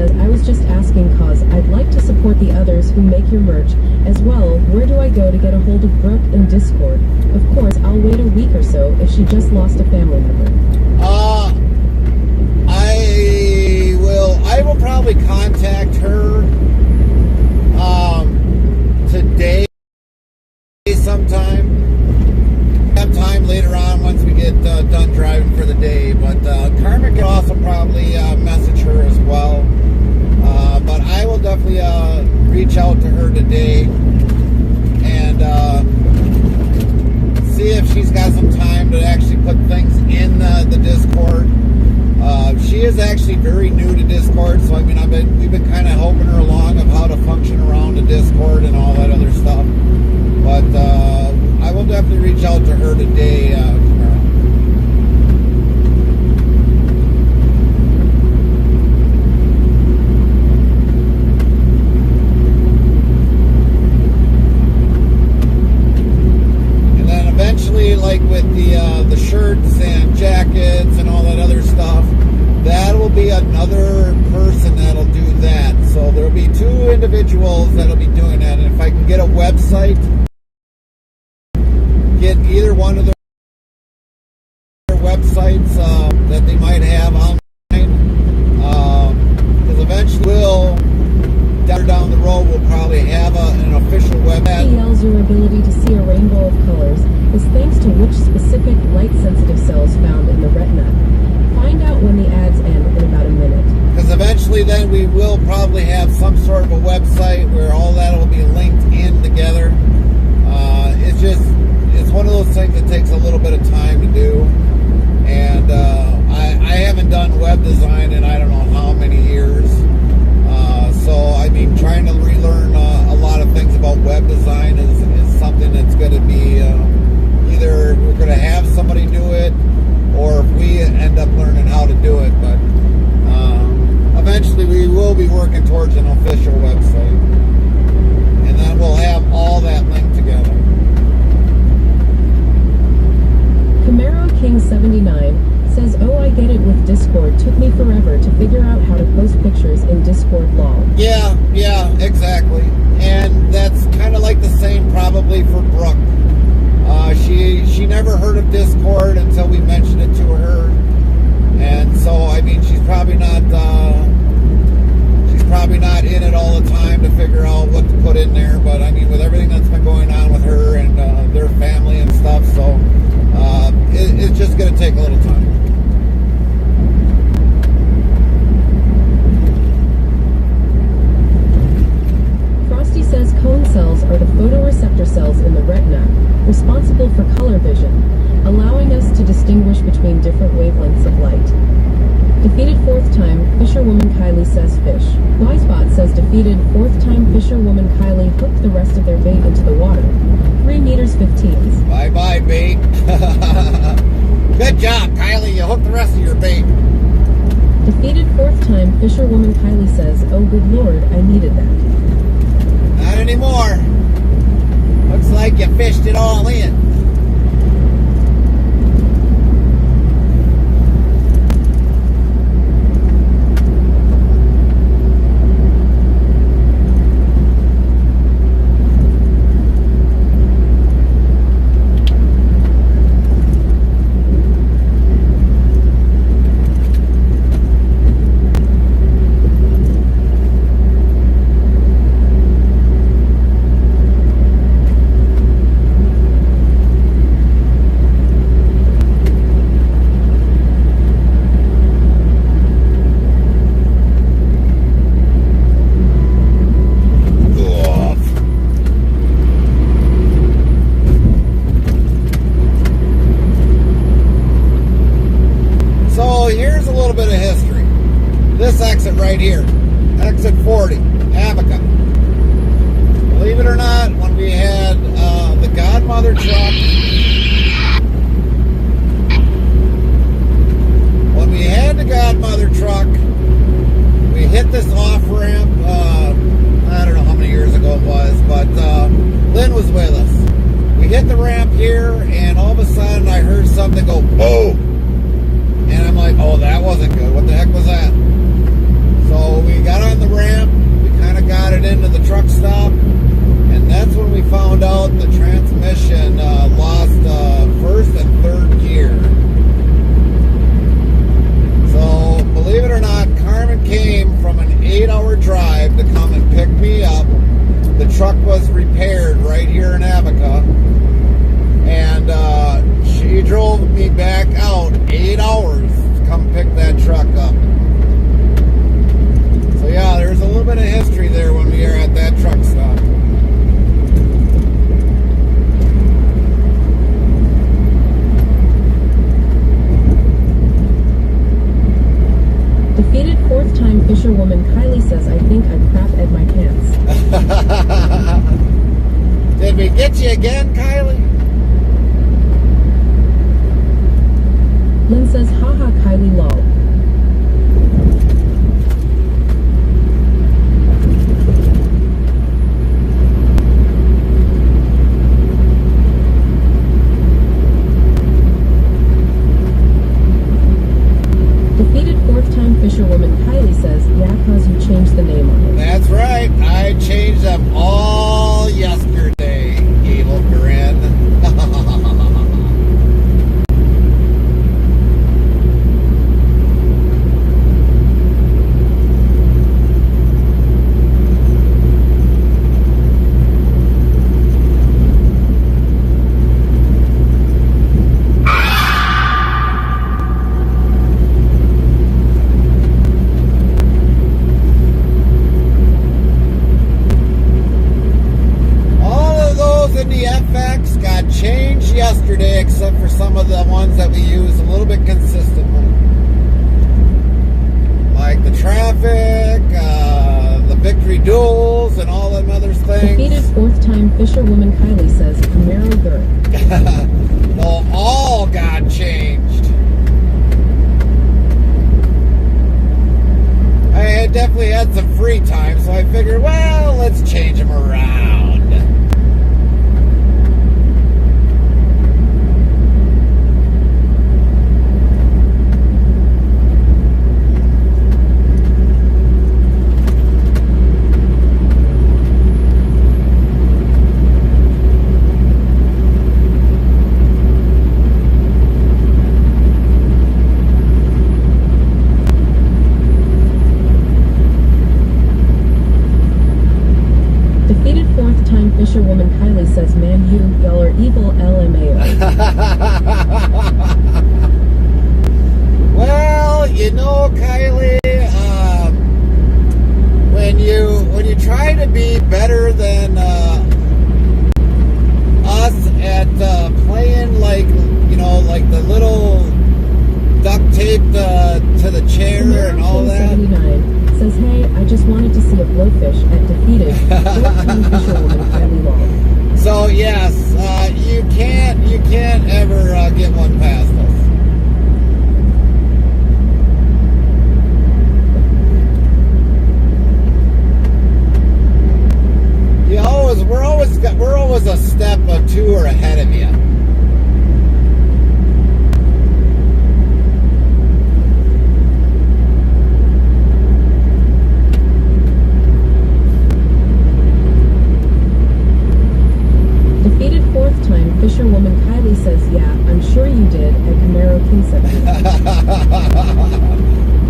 says, I was just asking cause I'd like to support the others who make your merch as well. Where do I go to get a hold of Brooke in Discord? Of course, I'll wait a week or so if she just lost a family member. I will probably contact her today sometime. Have time later on once we get done driving for the day, but Carmen can also probably message her as well. But I will definitely reach out to her today and see if she's got some time to actually put things in the Discord. She is actually very new to Discord, so I mean we've been kind of helping her along of how to function around the Discord and all that other stuff. But I will definitely reach out to her today, tomorrow. And then eventually, like with the shirts and jackets and all that other stuff, that will be another person that'll do that. So there'll be two individuals that'll be doing that. And if I can get a website, get either one of their websites that they might have online, because eventually down the road we'll probably have an official website. EL's your ability to see a rainbow of colors is thanks to which specific light-sensitive cells found in the retina. Find out when the ads end in about a minute. Because eventually then we will probably have some sort of a website where all that will be linked in together. It's one of those things that takes a little bit of time to do. And I haven't done web design in I don't know how many years. So, I mean, trying to relearn a lot of things about web design is something that's going to be either we're going to have somebody do it, or if we end up learning how to do it. But eventually we will be working towards an official website. And then we'll have all that linked together. Camaro King 79 says, oh, I get it with Discord. Took me forever to figure out how to post pictures in Discord lol. Yeah, exactly. And that's kind of like the same probably for Brooke. She never heard of Discord until we mentioned it to her. And so, I mean, she's probably not in it all the time to figure out what to put in there. But, I mean, with everything that's been going on with her and their family and stuff, so it's just going to take a little time. Frosty says cone cells are the photoreceptor cells in the retina, responsible for color vision, allowing us to distinguish between different wavelengths of light. Defeated fourth time, fisherwoman Kylie says fish. Wisebot says defeated fourth time, fisherwoman Kylie hooked the rest of their bait into the water. 3 meters 15. Bye-bye, bait. Good job, Kylie. You hooked the rest of your bait. Defeated fourth time, fisherwoman Kylie says, oh good lord, I needed that. Not anymore. Looks like you fished it all in. Right here, exit 40, Abaca. Believe it or not, when we had the Godmother truck, we hit this off ramp. I don't know how many years ago it was, but Lynn was with us. We hit the ramp here, and all of a sudden I heard something go boom, and I'm like, oh, that wasn't good. What the heck was that? So we got 8-hour drive to come and pick me up. The truck was repaired right here in Abaca. And she drove me back out 8 hours to come pick that truck up. So yeah, there's a little bit of history there when we were at that truck stop. Defeated fourth-time fisherwoman Kylie says, I think I crap at my pants. Did we get you again, Kylie? Lynn says, haha, Kylie lol. Defeated fourth-time fisherwoman Kylie says, yeah, cause you changed the name on it. That's right. I changed them all yesterday. Evil grin. Changed yesterday, except for some of the ones that we use a little bit consistently, like the traffic, the victory duels, and all them other things. Defeated fourth-time fisherwoman Kylie says, Camaro Gert. Well, all got changed. I had definitely had some free time, so I figured, well, let's change them around. Fisherwoman Kylie says, man, y'all are evil LMAO. Well, you know, Kylie, when you try to be better than us at playing like the little duct tape to the chair and all that. 79 says, hey, I just wanted to see a blowfish at defeated fourth-time fisherwoman Kylie Law. So yes, you can't ever get one past us. We're always a step or two or ahead of you. Fisherwoman Kylie says, yeah, I'm sure you did at Camaro King 79.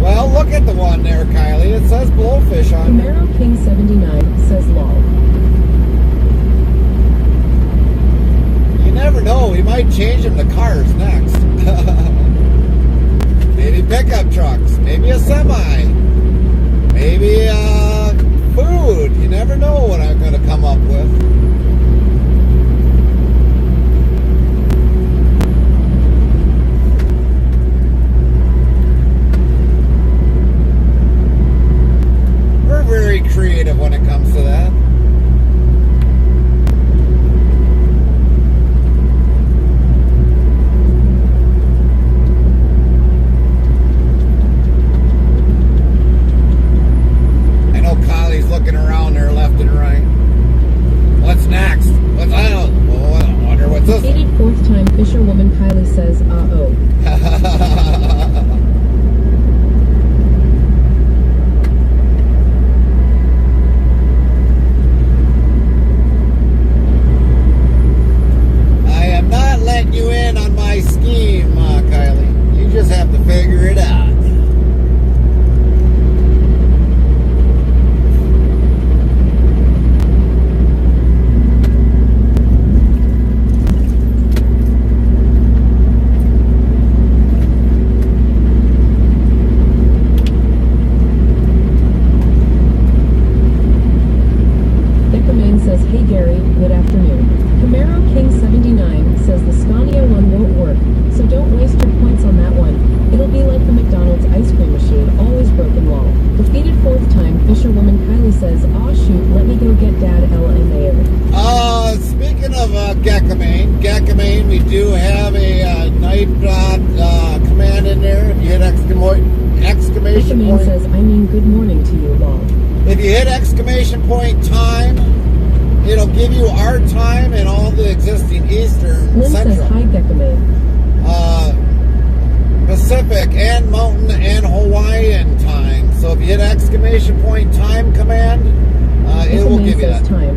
Well, look at the one there, Kylie. It says blowfish on there. Camaro King 79 says lol. You never know. We might change them to cars next. Maybe pickup trucks. Maybe a semi. Maybe food. You never know what I'm going to come up with. Very creative when it comes to that. I know Kylie's looking around there left and right. What's next? like the McDonald's ice cream machine, always broken wall. Defeated fourth time, fisherwoman Kylie says, aw shoot, let me go get dad LMAO. Speaking of Gacamane, we do have a night command in there. If you hit exclamation Gacamane point, says, I mean good morning to you, lol. if you hit exclamation point time, it'll give you our time and all the existing Eastern, Lynn Central, says, hi Gacamane. Pacific and Mountain and Hawaiian time. So if you hit exclamation point time command, it will give you that time.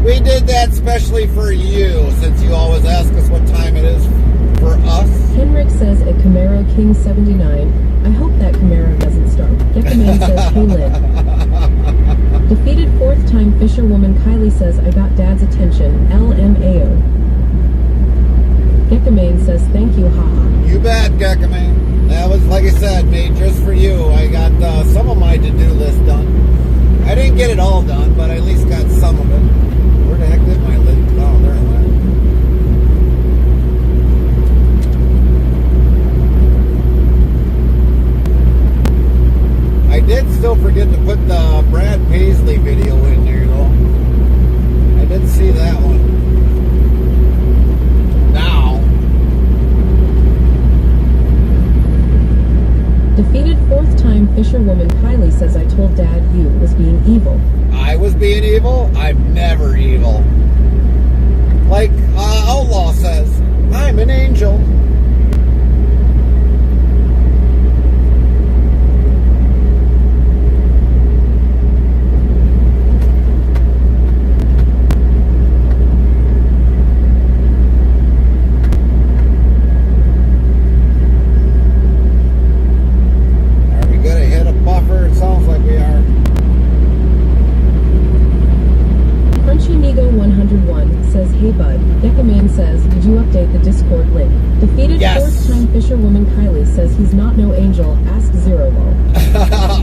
We did that specially for you, since you always ask us what time it is for us. Henrik says a Camaro King 79. I hope that Camaro doesn't start. Geckamane says, hey Lynn. Defeated fourth time fisherwoman Kylie says, I got dad's attention. LMAO. Geckamane says, thank you, haha. You bet, Geckamane. That was, like I said, made just for you. I got some of my to-do list done. I didn't get it all done, but I at least got some of it. Where the heck did my list? Oh, there it went. I did still forget to put the Brad Paisley video in there, though. I did see that one. Now. Defeated fourth time fisherwoman Kylie says, I told dad you was being evil. I was being evil? I'm never evil. Like Outlaw says, I'm an angel. Are we gonna hit a buffer? It sounds like we are. Crunchy Nego 101 says, hey bud. Geckaman says, did you update the Discord link? Defeated Yes. fourth time fisherwoman Kylie says, he's not no angel. Ask Zero lol.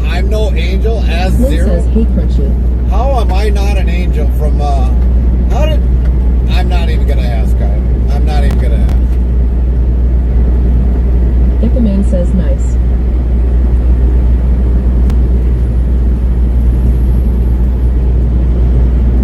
I'm no angel, as Lynn zero. says, hey Crunchy. How am I not an angel from, I'm not even gonna ask, guys. I'm not even gonna ask. Geckaman says, nice.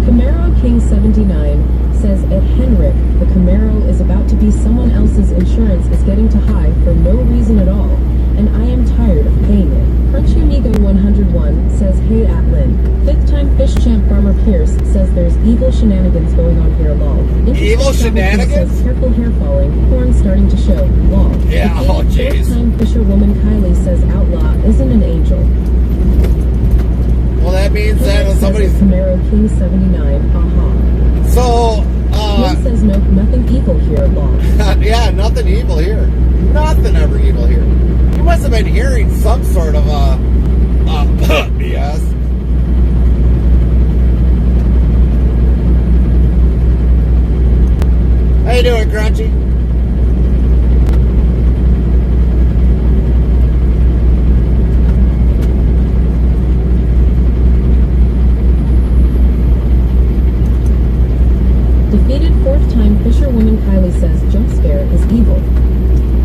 Camaro King 79 says, Ed Henrik, the Camaro is about to be someone else's. Insurance is getting too high for no reason at all, and I am tired of paying it. Crunchy Amigo 101 says, hey Atlin. Fifth time fish champ Farmer Pierce says there's evil shenanigans going on here, lol. Evil shenanigans? Says, careful hair falling, horn starting to show, lol. Yeah, oh jeez. Fourth time fisherwoman Kylie says outlaw isn't an angel. Well, that means that Henrik somebody's... says Camaro King 79, haha. So, Lynn says nope, nothing evil here, lol. yeah, nothing evil here. Nothing ever evil here. You must have been hearing some sort of, BS. How you doing, Crunchy? Defeated fourth time fisherwoman Kylie says jump scare is evil.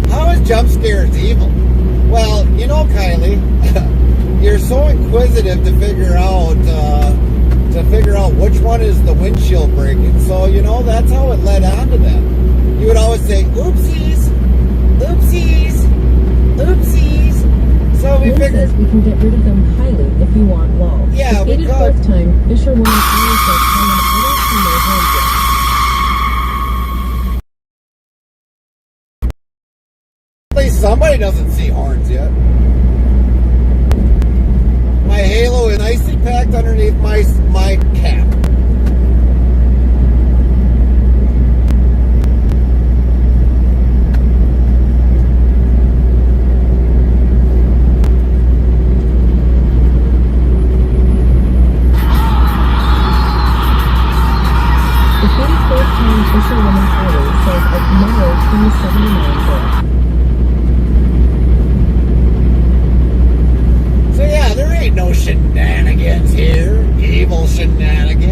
How is jump scares evil? Well, you know, Kylie, you're so inquisitive to figure out which one is the windshield breaking. So, you know, that's how it led on to that. You would always say, oopsies, oopsies, oopsies. So we Lynn figured, says we can get rid of them, Kylie, if you want, lol. Yeah, we Defeated could. fourth time fisherwoman Kylie says Carmen, I don't see no horns yet. at least somebody doesn't see horns yet. My halo is nicely packed underneath my cap. Defeated fourth time fisherwoman Kylie says a Camaro King 79 girl. So yeah, there ain't no shenanigans here. Evil shenanigans.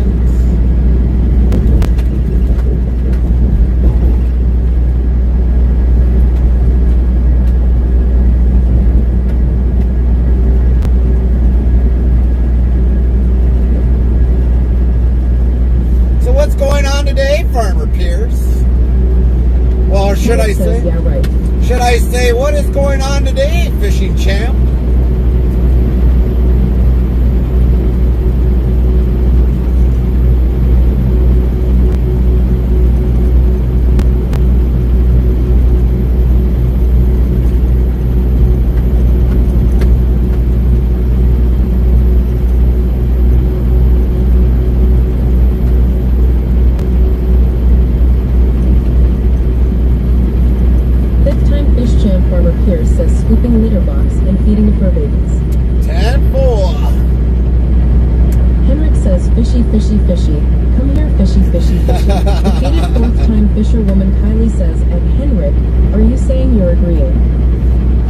yeah, right. Should I say, what is going on today, fishing champ? Farmer Pierce says scooping litter box and feeding the fur babies. 10-4. Henrik says fishy, fishy, fishy. Come here, fishy, fishy, fishy. Defeated fourth-time fisherwoman Kylie says, at Henrik, are you saying you're agreeing?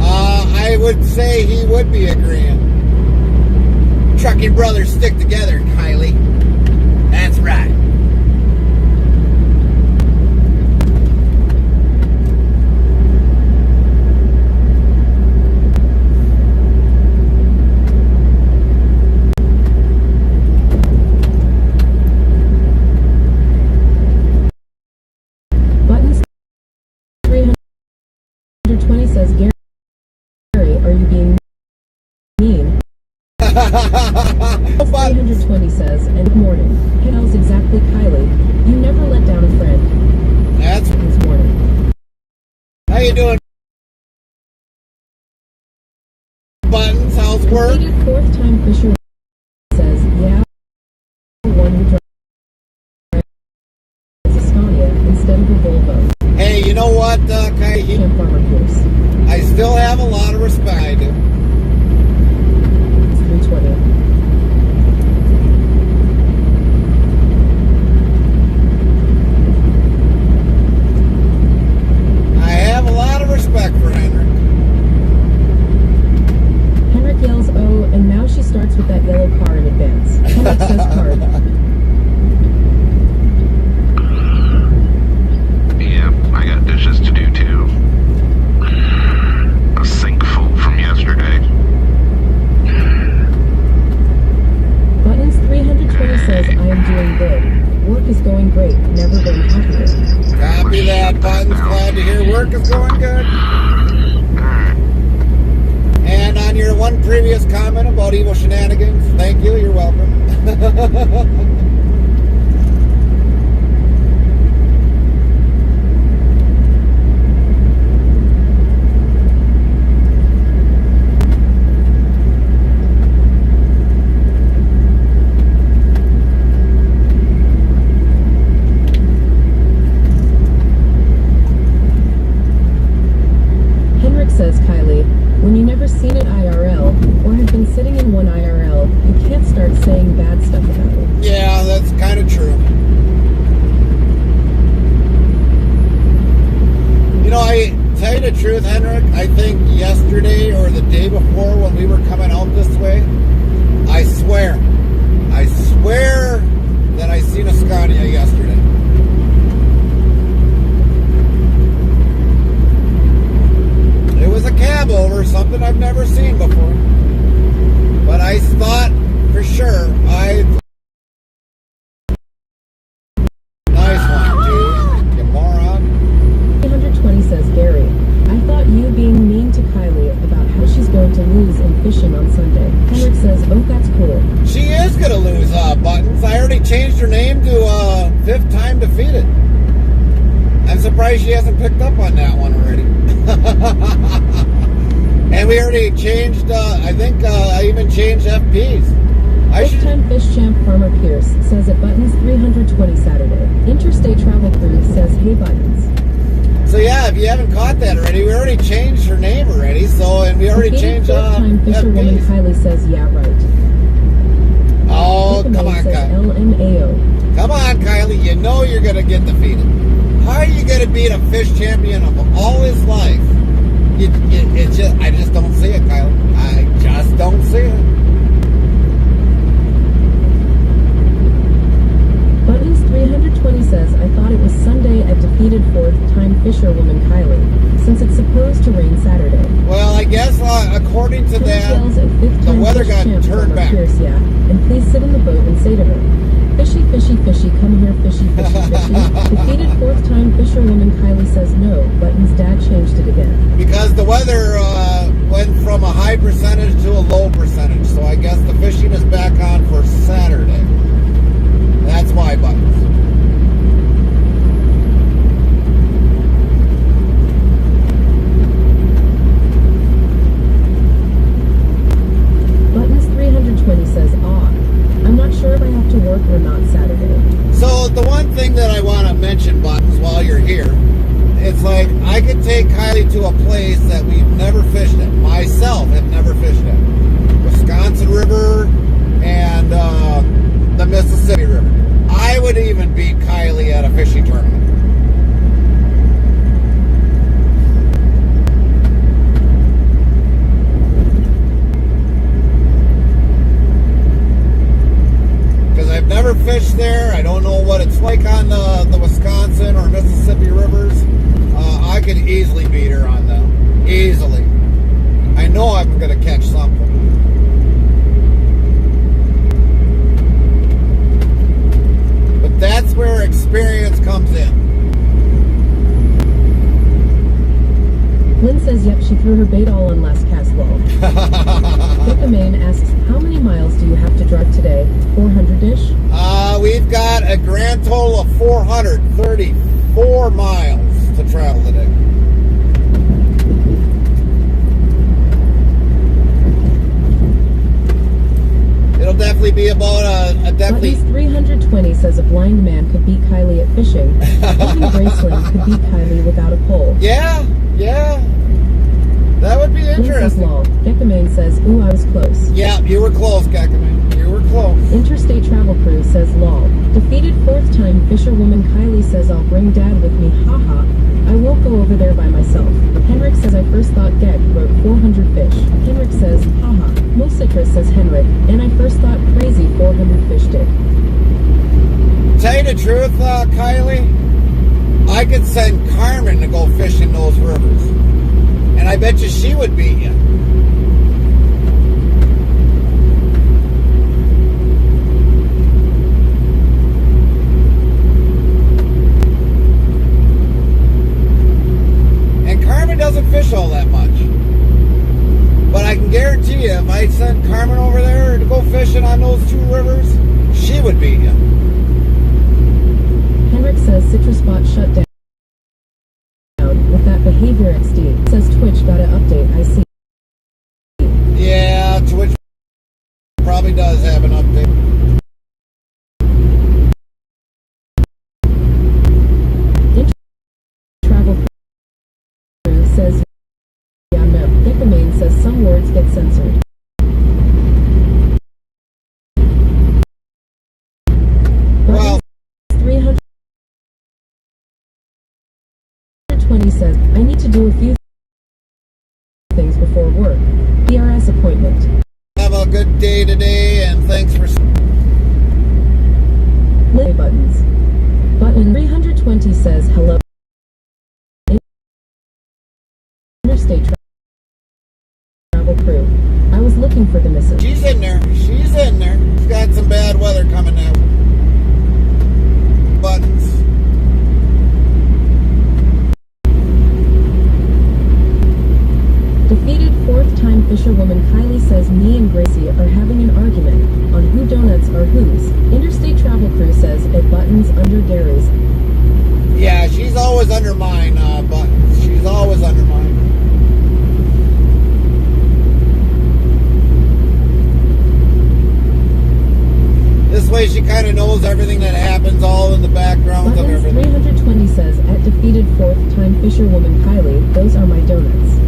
I would say he would be agreeing. Trucking brothers stick together, Kylie. That's right. Says Gary, are you being mean? 320 says, and good morning. Hell's exactly Kylie. You never let down a friend. That's this morning. How you doing? Buttons, how's work? Completed fourth-time fisher says, yeah, one who drives a Scania instead of a Volvo. Hey, you know what, Kylie? Farmer Pierce. I still have a lot of respect. I do. 320. I have a lot of respect for Henrik. Henrik yells, oh, and now she starts with that yellow car in advance. Henrik says card. Yeah, I got dishes to do too. A sink full from yesterday. Buttons 320 says, I am doing good. Work is going great. Never been happier. Copy that, Buttons. Glad to hear work is going good. And on your one previous comment about evil shenanigans, thank you. You're welcome. Says Kylie, when you never seen an IRL or have been sitting in one IRL, you can't start saying bad stuff about it. Yeah, that's kind of true. You know, I tell you the truth, Henrik, I think yesterday or the day before when we were coming out this way, I swear that I seen a Scania yesterday. It was a cab over, something I've never seen before. But I thought for sure Nice one, dude. You moron. 320 says Gary, I thought you being mean to Kylie about how she's going to lose in fishing on Sunday. Henrik says, oh, that's cool. She is gonna lose Buttons. I already changed her name to fifth time defeated. I'm surprised she hasn't picked up on that one already. And we already changed, I think I even changed FPs. Fifth-time fish champ Farmer Pierce says at Buttons 320 Saturday. Interstate Travel Crew says, hey Buttons. So yeah, if you haven't caught that already, we already changed her name already, and we already changed Fifth-time fisherwoman FPs. Kylie says, yeah, right. Oh, come on, Kylie. LMAO. Come on, Kylie, you know you're gonna get defeated. How are you gonna beat a fish champion of all his life? I just don't see it, Kylie. I just don't see it. Buttons 320 says, I thought it was Sunday at defeated fourth-time fisherwoman Kylie, since it's supposed to rain Saturday. Well, I guess according to Thomas that, yells at fifth the time weather fish got champ turned Farmer back. Pierce, yeah. And please sit in the boat and say to her, fishy, fishy, fishy, come here, fishy, fishy, fishy. Defeated fourth time fisherwoman Kylie says no. Button's dad changed it again. Because the weather went from a high percentage to a low percentage. So I guess the fishing is back on for Saturday. That's why, Buttons. Buttons 320 says, I'm not sure if I have to work or not Saturday. So the one thing that I want to mention, Buttons, while you're here, it's like I could take Kylie to a place that we've never fished at. Myself have never fished at. Wisconsin River and the Mississippi River. I would even beat Kylie at a fishing tournament. I've never fished there. I don't know what it's like on the Wisconsin or Mississippi rivers. I could easily beat her on them. Easily. I know I'm going to catch something. But that's where experience comes in. Lynn says, yep, she threw her bait all on last cast lol. Maine asks, how many miles do you have to drive today? 400-ish? We've got a grand total of 434 miles to travel today. It'll definitely be about a definitely... Buttons 320 says a blind man could beat Kylie at fishing. Even Graceland could beat Kylie without a pole. Yeah. That would be interesting. Gekkamane says, ooh, I was close. Yeah, you were close, Gekkamane. You were close. Interstate Travel Crew says, lol. Defeated fourth time fisherwoman Kylie says, I'll bring dad with me, haha. I won't go over there by myself. Henrik says, I first thought Gek wrote 400 fish. Henrik says, haha. Most citrus says Henrik, and I first thought crazy 400 fish did. Tell you the truth, Kylie, I could send Carmen to go fish in those rivers. And I bet you she would beat you. And Carmen doesn't fish all that much. But I can guarantee you, if I sent Carmen over there to go fishing on those two rivers, she would beat you. Henrik says Citrus Bot shut down. With that behavior XD. Says Twitch got an update, I see. Yeah, Twitch probably does have an update. Travel Crew says, yeah, no. Gekkamane says some words get censored. Well, 320 says, I need to do a few things before work. PRS appointment. have a good day today, and thanks for... Play buttons. Button 320 says, hello. Interstate Travel Crew. I was looking for the missus. She's in there. She's in there. She's got some bad weather coming out. Buttons. Defeated fourth-time fisherwoman Kylie says me and Gracie are having an argument on who donuts are whose. Interstate Travel Crew says at Buttons under Gary's. Yeah, she's always under mine, Buttons. She's always under mine. This way she kind of knows everything that happens all in the background of Buttons everything. 320 says at defeated fourth-time fisherwoman Kylie, those are my donuts.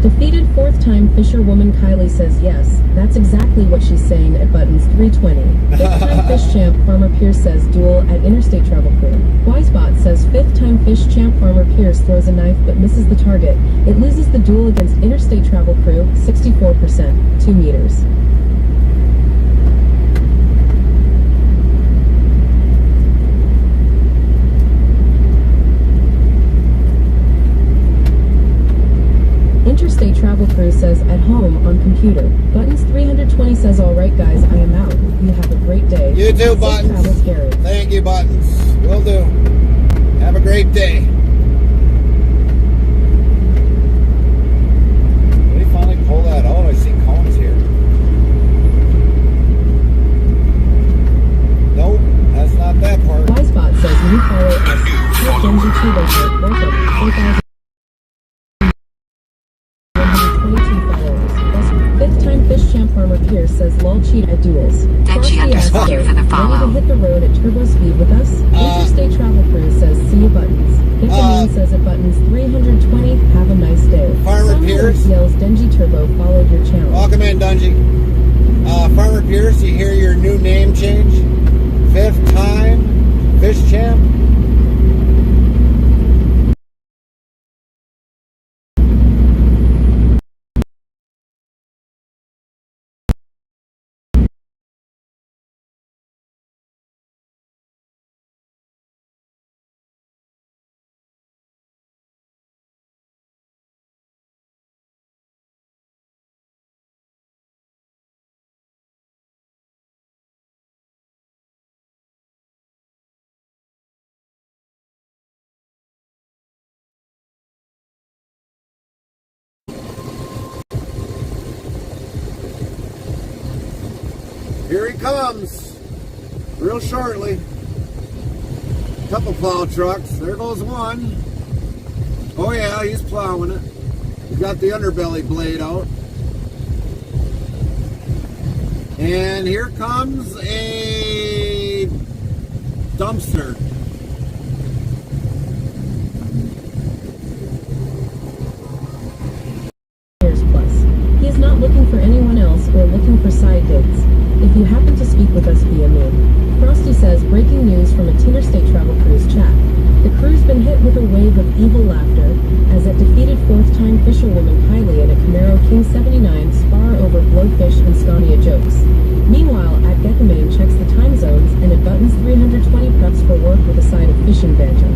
Defeated fourth-time fisherwoman Kylie says yes, that's exactly what she's saying at Buttons 320. Fifth-time fish champ Farmer Pierce says duel at Interstate Travel Crew. Wisebot says fifth-time fish champ Farmer Pierce throws a knife but misses the target. It loses the duel against Interstate Travel Crew, 64%, 2 meters. on computer. Buttons 320 says, alright guys, I am out. You have a great day. You too, Safe Buttons. travels, Gary. Thank you, Buttons. Will do. Have a great day. Did he finally pull that out? I see cones here. Nope, that's not that part. Wisebot says, you follow us. Hit Genji Turbo Heart. Welcome. 4,122 followers. Best fifth time Fish Champ Farmer Pierce says, lol cheat at duels. Denji underscore you for the follow. Ready to hit the road at turbo speed with us? Interstate Travel Crew says, see you Buttons. Get the man says at Buttons 320, have a nice day. Farmer Someone Pierce? yells, Denji Turbo followed your channel. Welcome in, Dungy. Farmer Pierce, you hear your new name change? Fifth time Fish Champ? Here he comes, real shortly. Couple plow trucks. There goes one. Oh yeah, he's plowing it. He's got the underbelly blade out. And here comes a dumpster. Plus. He is not looking for anyone else or looking for side gigs. If you happen to speak with us via me. Frosty says, breaking news from a Interstate Travel Cruise chat. The crew's been hit with a wave of evil laughter as it defeated fourth-time fisherwoman Kylie in a Camaro King 79 spar over blowfish and Scania jokes. Meanwhile, at Gekamane checks the time zones and at Buttons 320 preps for work with a side of fishing banter.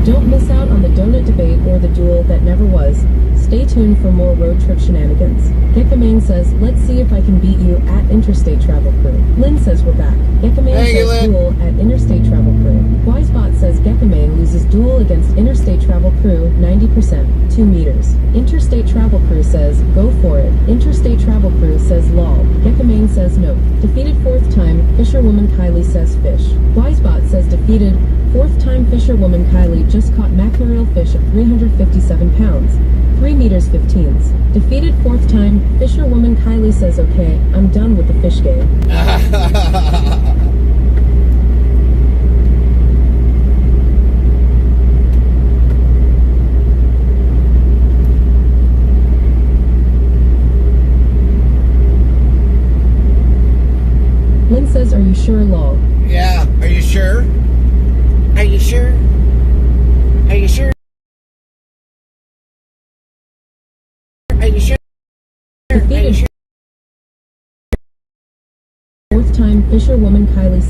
Don't miss out on the donut debate or the duel that never was. Stay tuned for more road trip shenanigans. Gekamane says, let's see if I can beat you at Interstate Travel Crew. Lynn says we're back. Gekamane says duel at Interstate Travel Crew. Wisebot says Gekamane loses duel against Interstate Travel Crew 90%, 2 meters. Interstate Travel Crew says, go for it. Interstate Travel Crew says lol. Gekamane says nope. Defeated fourth time, fisherwoman Kylie says fish. Wisebot says defeated fourth time fisherwoman Kylie just caught mackerel fish at 357 pounds. 3 meters 15s. Defeated fourth time, fisherwoman Kylie says okay, I'm done with the fish game. Lynn says, are you sure, lol? Yeah, are you sure? Are you sure? Are you sure? Are you sure? Defeated fourth time, fisherwoman Kylie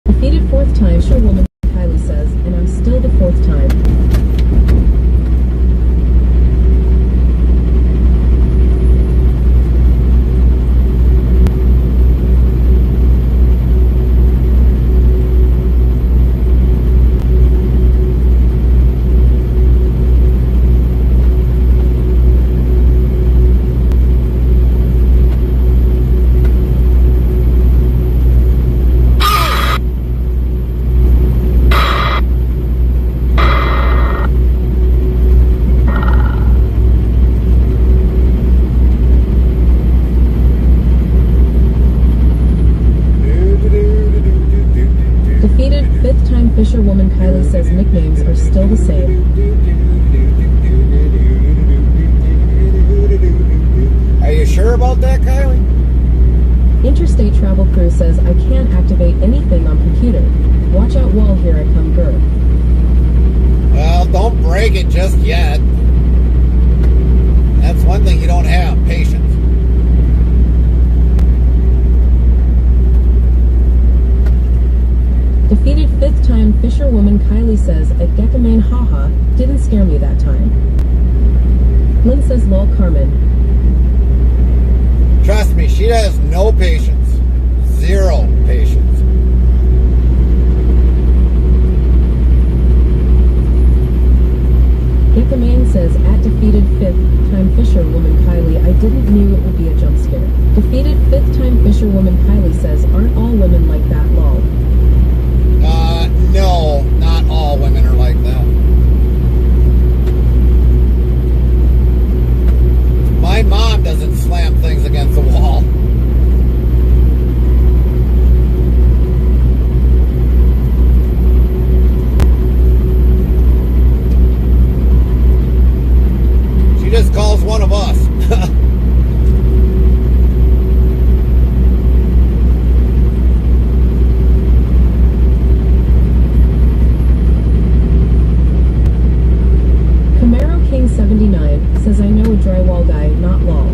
defeated fourth time, fisherwoman Kylie says, and I'm still the fourth time. Fisherwoman Kylie says nicknames are still the same. Are you sure about that, Kylie? Interstate Travel Crew says I can't activate anything on computer. Watch out wall, here I come, grr. Well, don't break it just yet. That's one thing you don't have, patience. Defeated fifth time, fisherwoman Kylie says at Gekamane haha, didn't scare me that time. Lynn says lol Carmen. Trust me, she has no patience. Zero patience. Geckamane says, at defeated fifth time fisherwoman Kylie, I didn't knew it would be a jump scare. Defeated fifth time fisherwoman Kylie says, aren't all women like that, lol. No, not all women are like that. My mom doesn't slam things against the wall. She just calls one of us. Camaro King 79 says, I know a drywall guy, not lol.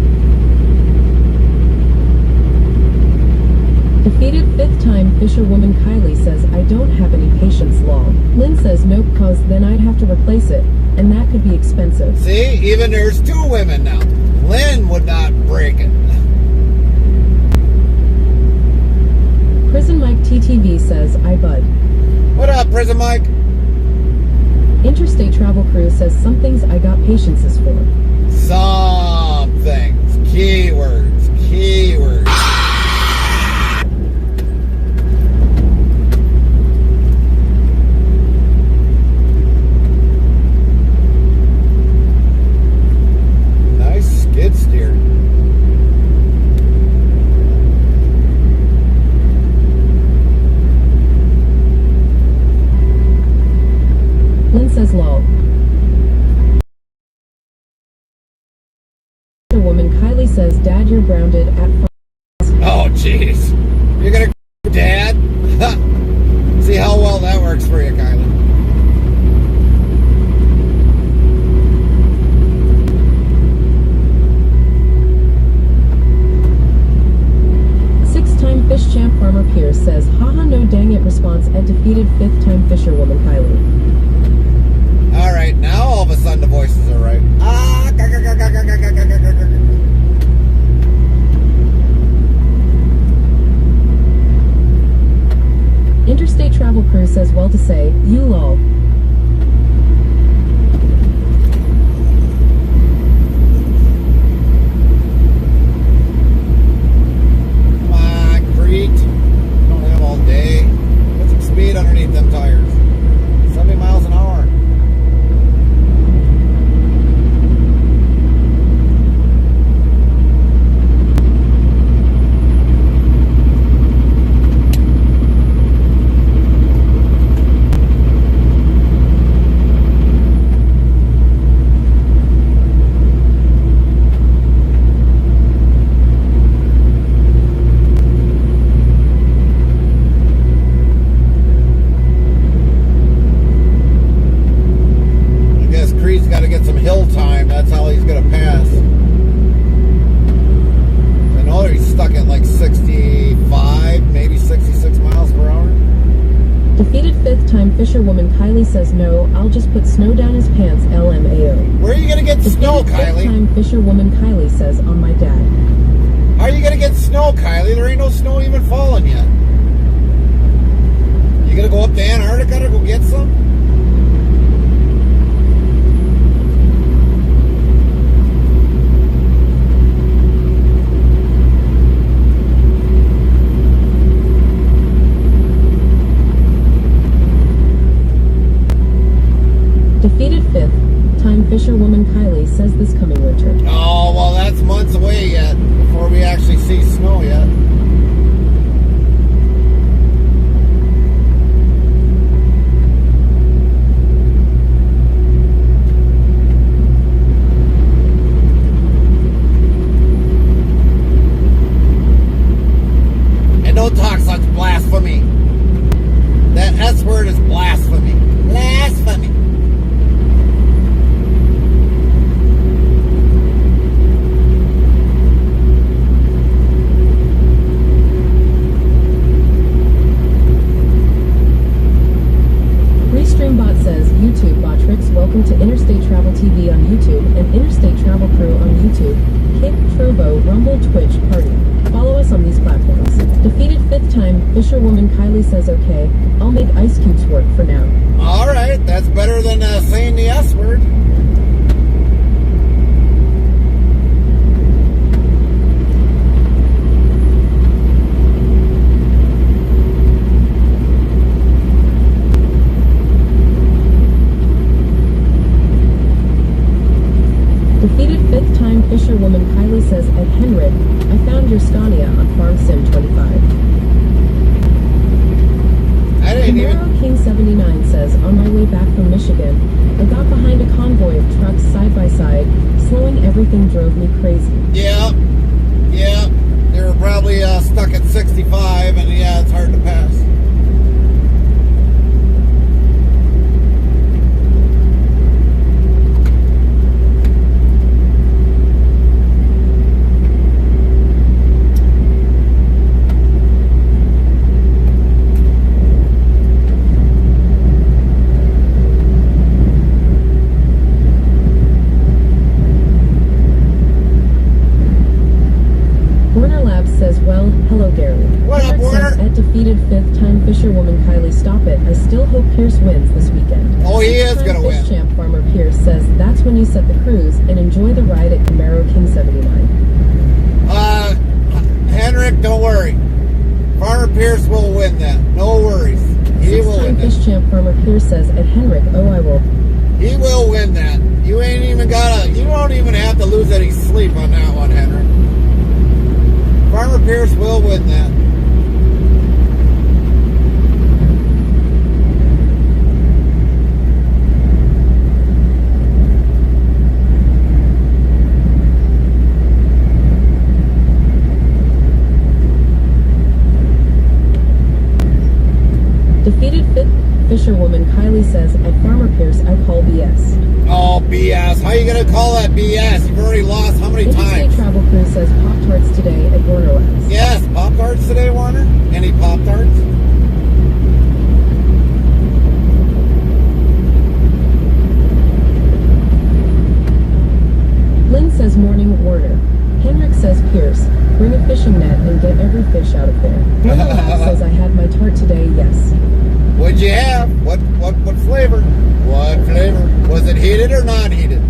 Defeated fifth time fisherwoman Kylie says, I don't have any patience, lol. Lynn says, nope, cause then I'd have to replace it, and that could be expensive. See, even there's two women now. Lynn would not break it. Prison Mike TTV says, I bud. What up, Prison Mike? Interstate Travel Crew says, some things I got patiences for. Some things. Keywords. Keywords. Nice skid steer. Lynn says, lol. The woman Kylie says, Dad, you're grounded at Oh, jeez. You're gonna Dad? See how well that works for you, Kylie. Six-time fish champ Farmer Pierce says, haha, no dang it response at defeated fifth-time fisherwoman Kylie. All right, now all of a sudden the voices are right. Interstate Travel Crew says, well to say, you lol. Come on, Crete. Don't have all day. Put some speed underneath them tires. 70 miles an hour. Creed's got to get some hill time. That's how he's going to pass. I know he's stuck at like 65, maybe 66 miles per hour. Defeated fifth-time fisherwoman Kylie says, no, I'll just put snow down his pants, LMAO. Where are you going to get Defeated snow, Kylie? fifth-time fisherwoman Kylie says, on my dad. How are you going to get snow, Kylie? There ain't no snow even falling yet. You going to go up to Antarctica to go get some? Defeated fifth-time fisherwoman Kylie says this coming winter. Oh, well, that's months away yet before we actually see snow yet. And don't talk such blasphemy. That S word is blasphemy. Blasphemy. Rumble, Twitch, Party. Follow us on these platforms. Defeated fifth time, Fisherwoman Kylie says okay, I'll make ice cubes work for now. All right, that's better than saying the S word. Defeated fifth time, Fisherwoman Kylie says Ed Henrik, I found your Scania on Farm Sim 25. I didn't even. Camaro King 79 says, on my way back from Michigan, I got behind a convoy of trucks side by side. Slowing everything drove me crazy. Yeah. They were probably stuck at 65, and yeah, it's hard to pass. Hello, Gary. What up, Warner? At defeated fifth time, Fisherwoman Kylie, stop it. I still hope Pierce wins this weekend. Oh, he is going to win. Fish champ Farmer Pierce says that's when you set the cruise and enjoy the ride at Camaro King 79. Henrik, don't worry. Farmer Pierce will win that. No worries. He will win that. Fish champ Farmer Pierce says at Henrik, oh, I will. He will win that. You ain't even you don't even have to lose any sleep on that one, Henrik. Farmer Pierce will win that. Defeated fifth Fisherwoman Kylie says at Farmer Pierce, I call BS. Oh, BS. How are you going to call that BS? You've already lost how many Interstate times? Travel Crew says Pop-Tarts today at Warner Labs. Yes, Pop-Tarts today, Warner? Any Pop-Tarts? Lynn says morning, Warner. Henrik says Pierce, bring a fishing net and get every fish out of there. Warner Labs says I had my tart today, yes. What'd you have? What flavor? What flavor? Was it heated or not heated?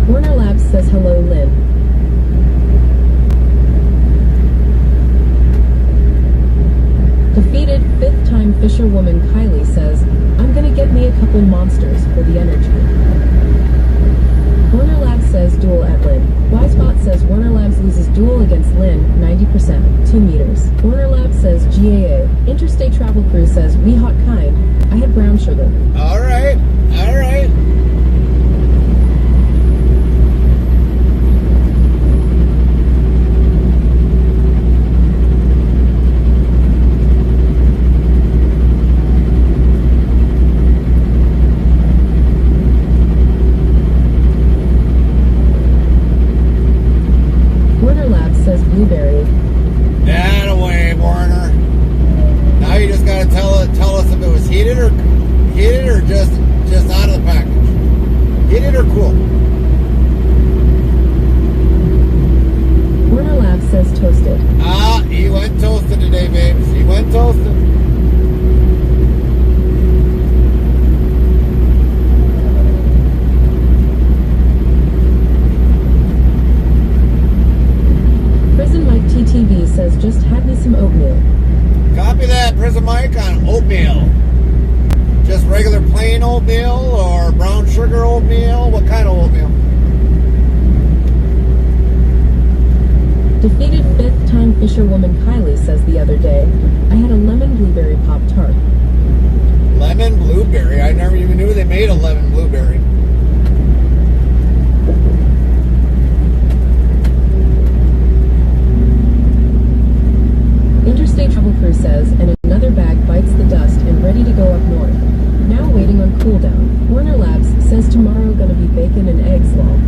Warner Labs says hello, Lynn. Defeated fifth time Fisherwoman Kylie says, I'm gonna get me a couple monsters for the energy. Warner Labs says duel at Lynn. Wisebot says Warner Labs loses duel against Lynn, 90%, 2 meters. Warner Labs says GAA. Interstate Travel Crew says we hot kind. I had brown sugar. All right. Says blueberry. That away, Warner. Now you just gotta tell us if it was heated or just out of the package. Heated or cool? Warner Labs says toasted. Ah, he went toasted today, babes. He went toasted. TTV says just had me some oatmeal. Copy that, Prison Mike, on oatmeal. Just regular plain oatmeal or brown sugar oatmeal? What kind of oatmeal? Defeated fifth time Fisherwoman Kylie says the other day, I had a lemon blueberry Pop-Tart. Lemon blueberry? I never even knew they made a lemon blueberry. Interstate Travel Crew says, and another bag bites the dust and ready to go up north. Now waiting on cool down. Warner Labs says tomorrow gonna be bacon and eggs, lol.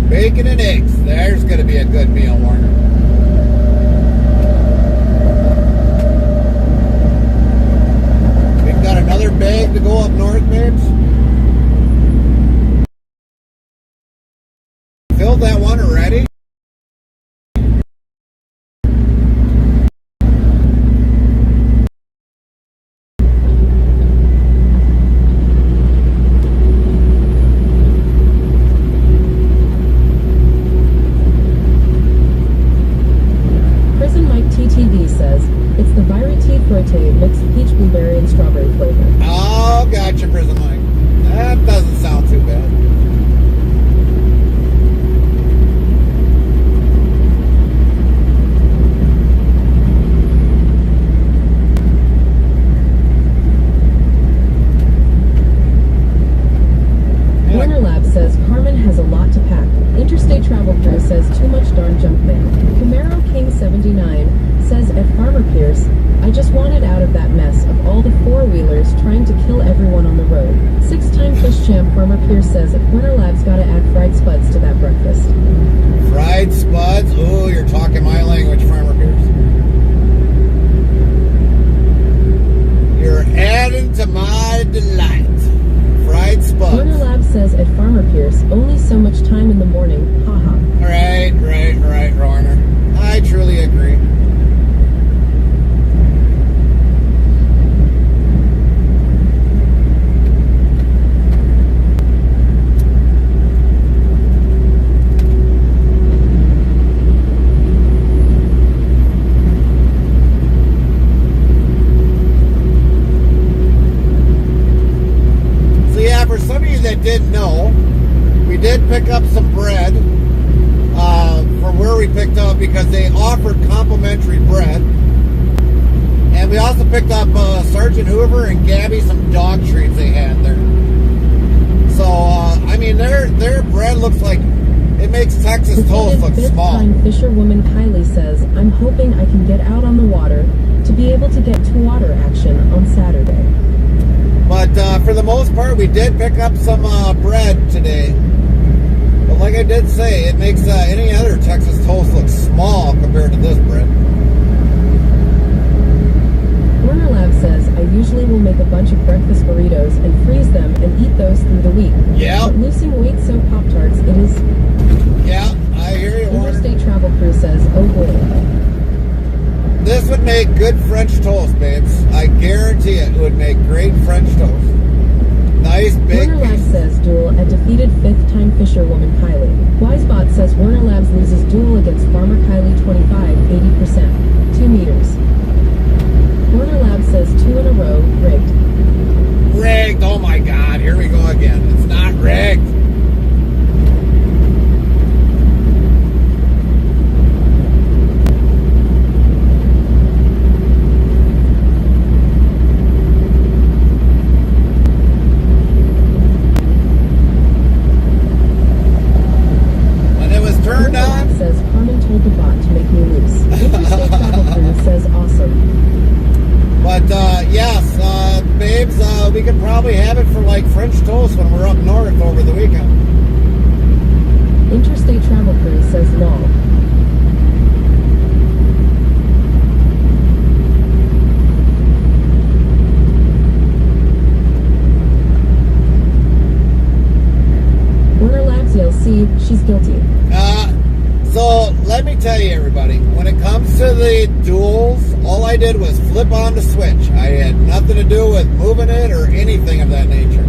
Bacon and eggs. There's gonna be a good meal, Warner. Tutti Frutti mixed peach blueberry and strawberry flavor. Oh, gotcha, Prison Mike. That doesn't sound too bad. Warner Lab says Carmen has a lot to pack. Interstate Travel Crew says too much darn junk man. Camaro King 79 says at Farmer Pierce, I just wanted out of that mess of all the four-wheelers trying to kill everyone on the road. Six-time fish champ Farmer Pierce says at Warner Lab's gotta add fried spuds to that breakfast. Fried spuds? Ooh, you're talking my language, Farmer Pierce. You're adding to my delight. Fried spuds. Warner Lab says at Farmer Pierce, only so much time in the morning, haha. Right, Warner. I truly agree. For some of you that didn't know, we did pick up some bread from where we picked up because they offered complimentary bread. And we also picked up Sergeant Hoover and Gabby some dog treats they had there. So, I mean, their bread looks like it makes Texas toast look small. Fisherwoman Kylie says, I'm hoping I can get out on the water to be able to get to water action on Saturday. But for the most part, we did pick up some bread today. But like I did say, it makes any other Texas toast look small compared to this bread. Warner Lab says, I usually will make a bunch of breakfast burritos and freeze them and eat those through the week. Yeah. But losing weight so Pop-Tarts, it is... Yeah, I hear you, Warner. Interstate Travel Crew says, oh boy. This would make good French toast, babes. I guarantee it would make great French toast. Nice big Warner Labs piece. says duel at defeated fifth-time fisherwoman Kylie. Wisebot says Warner Labs loses duel against Farmer Kylie 25, 80%. 2 meters. Warner Labs says 2 in a row, rigged. Rigged, oh my God, here we go again. It's not rigged. Turned on. Says Carmen told the bot to make me loose. Interstate Travel Crew says awesome. But yes, babes, we could probably have it for like French toast when we're up north over the weekend. Interstate Travel Crew says lol. Warner Labs yells, see, she's guilty. So let me tell you, everybody, when it comes to the duels, all I did was flip on the switch. I had nothing to do with moving it or anything of that nature.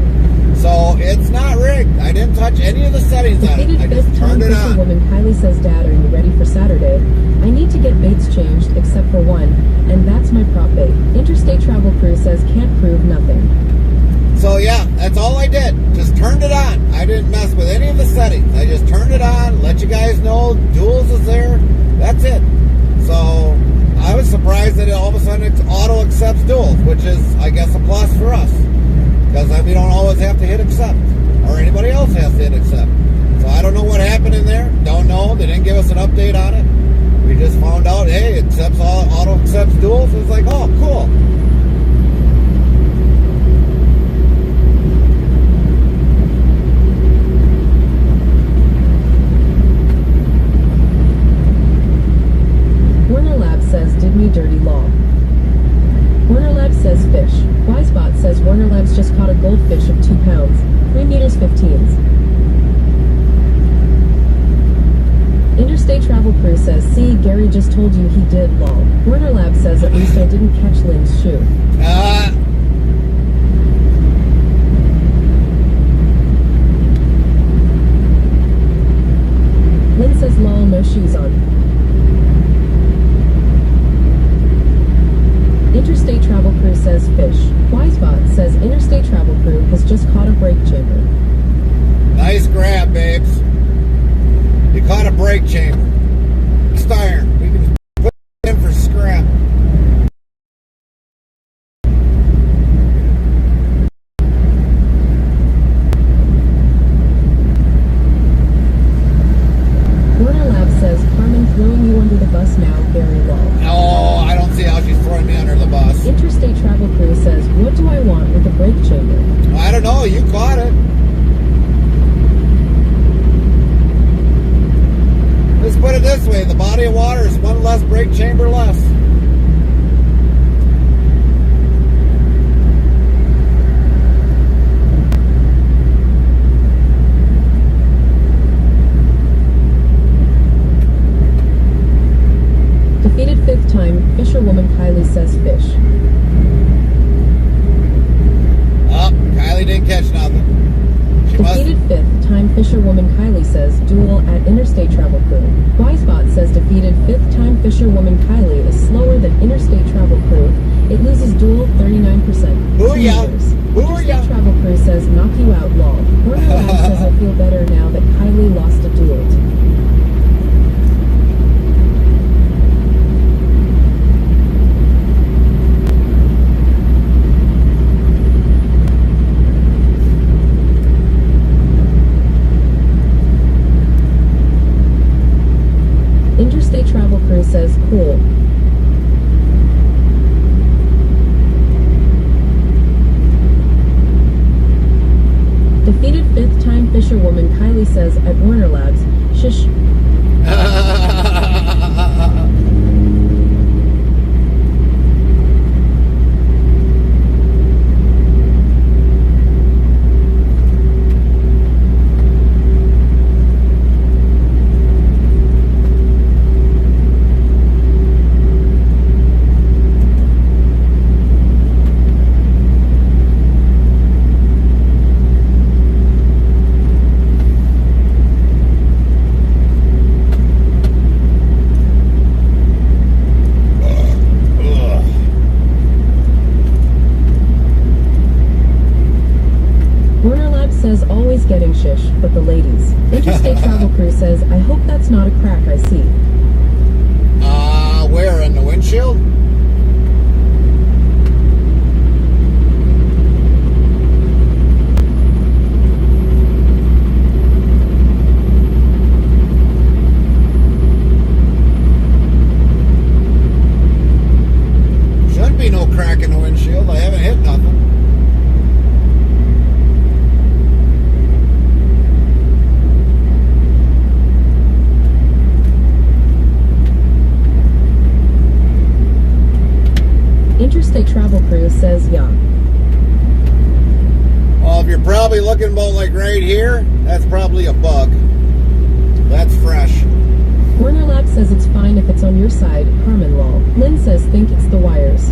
So it's not rigged. I didn't touch any of the settings on it. I just turned it on. Woman Kylie says, Dad, are you ready for Saturday? I need to get baits changed except for one, and that's my prop bait. Interstate Travel Crew says can't prove nothing. So yeah, that's all I did. Just turned it on. I didn't mess with any of the settings. I just turned it on, let you guys know duels is there. That's it. So I was surprised that all of a sudden it auto accepts duels, which is, I guess, a plus for us. Because we don't always have to hit accept. Or anybody else has to hit accept. So I don't know what happened in there. Don't know. They didn't give us an update on it. We just found out, hey, it accepts auto accepts duels. It's like, oh, cool. Did me dirty law. Warner Labs says fish. Wisebot says Warner Labs just caught a goldfish of 2 pounds, 3 meters 15s. Interstate Travel Crew says, see, Gary just told you he did lol. Warner Labs says at least I didn't catch Lynn's shoe. Lynn says lol, no shoes on. Interstate fish. Wisebot says interstate travel crew has just caught a brake chamber. Nice grab, babes. You caught a brake chamber. Cast iron. We can put it in for scrap. Warner Lab says Carmen throwing you under the bus now, very low. No, I don't see how she's throwing me under the bus. Interstate travel crew says, what do I want with a brake chamber? I don't know. You caught it. Let's put it this way. The body of water is one less brake chamber less. Defeated fifth time, fisherwoman Kylie says fish. Oh, Kylie didn't catch nothing. She Defeated fifth time, fisherwoman Kylie says duel at interstate travel crew. Wisebot says defeated fifth time, fisherwoman Kylie is slower than interstate travel crew. It loses duel 39%. Booyah! Booyah! Interstate travel crew says knock you out, lol. Warner Lab says I feel better now that Kylie lost a duel. Interstate travel crew says cool. Defeated fifth time, fisherwoman Kylie says at Warner Labs, shush. Says always getting shish, but the ladies. Interstate travel crew says, I hope that's not a crack I see. Where? In the windshield? Shouldn't be no crack in the windshield. I haven't hit nothing. Interstate travel crew says yeah. Well, if you're probably looking about like right here, that's probably a bug. That's fresh. Warner Lab says it's fine if it's on your side, Carmen lol. Lynn says think it's the wires.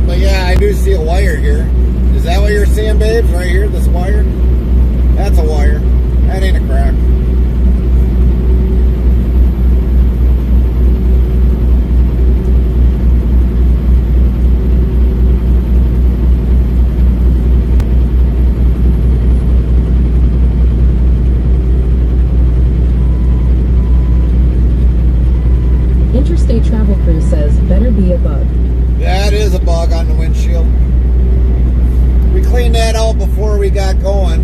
But yeah, I do see a wire here. Is that what you're seeing, babes? Right here, this wire? That's a wire. That ain't a crack. Interstate travel crew says better be a bug. That is a bug on the windshield. We cleaned that out before we got going.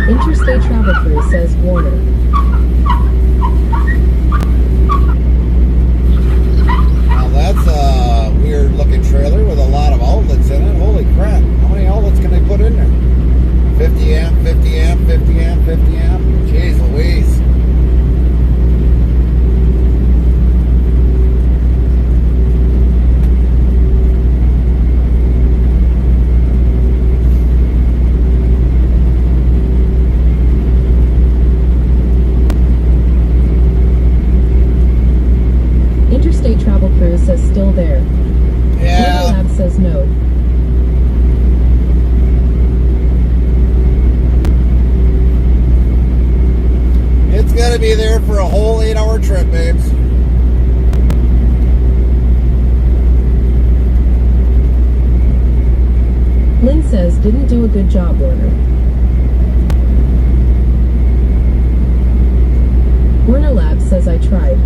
Interstate travel crew says Warner. Now that's a weird looking trailer with a lot of outlets in it. Holy crap. How many outlets can they put in there? 50 amp, 50 amp, 50 amp, 50 amp. Jeez Louise. Interstate Travel Crew says still there. Yeah. Weather Lab says no. It's gonna be there for a whole 8-hour trip, babes. Lynn says didn't do a good job, Warner. Warner Lab says I tried.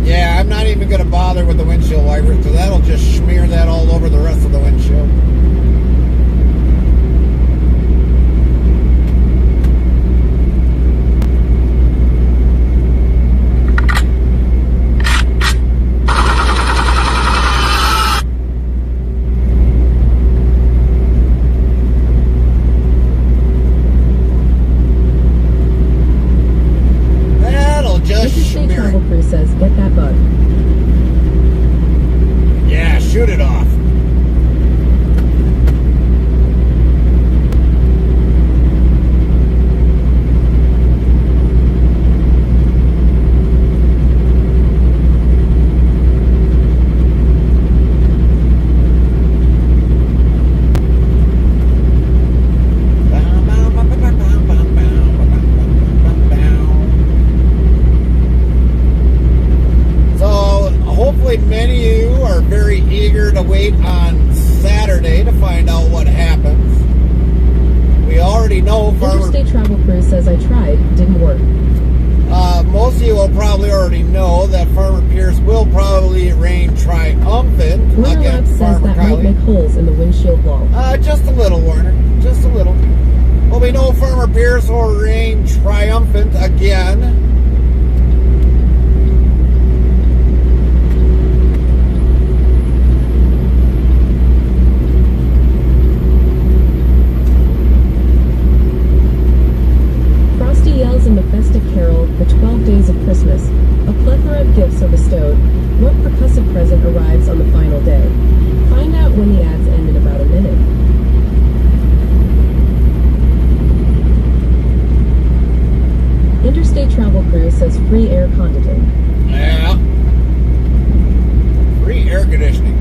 Yeah, I'm not even gonna bother with the windshield wipers because that'll just smear that all over the rest of the windshield. Interstate Travel Crew says get that bug. Yeah, shoot it off. Many of you are very eager to wait on Saturday to find out what happens. We already know Interstate Travel Crew says I tried, didn't work. Most of you will probably already know that Farmer Pierce will probably reign triumphant Warner Lab against says Farmer that might Kylie. make holes in the windshield wall. Just a little, Warner. Just a little. Well, we know Farmer Pierce will reign triumphant again. In the festive carol, the 12 days of Christmas, a plethora of gifts are bestowed. What percussive present arrives on the final day? Find out when the ads end in about a minute. Interstate Travel Crew says free air conditioning. Yeah. Free air conditioning.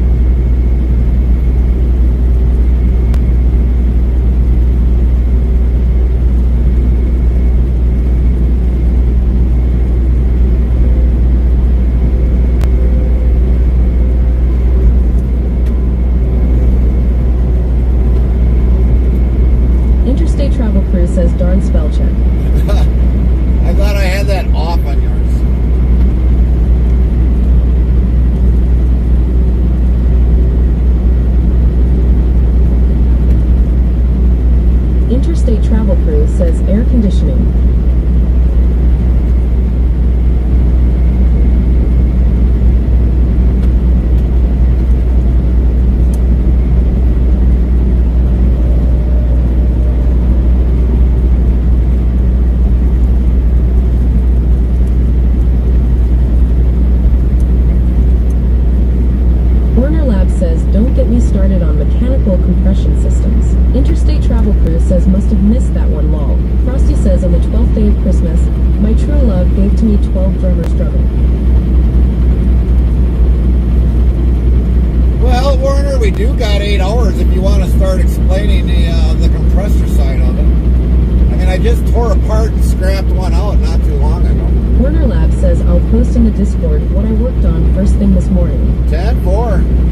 Interstate Travel Crew says darn spell check. I thought I had that off on yours. Interstate Travel Crew says air conditioning. Don't get me started on mechanical compression systems. Interstate Travel Crew says must have missed that one lol. Frosty says on the 12th day of Christmas, my true love gave to me 12 drummers drumming. Well, Warner, we do got 8 hours if you want to start explaining the compressor side of it. I mean, I just tore apart and scrapped one out not too long ago. Warner Lab says I'll post in the Discord what I worked on first thing this morning. 10-4.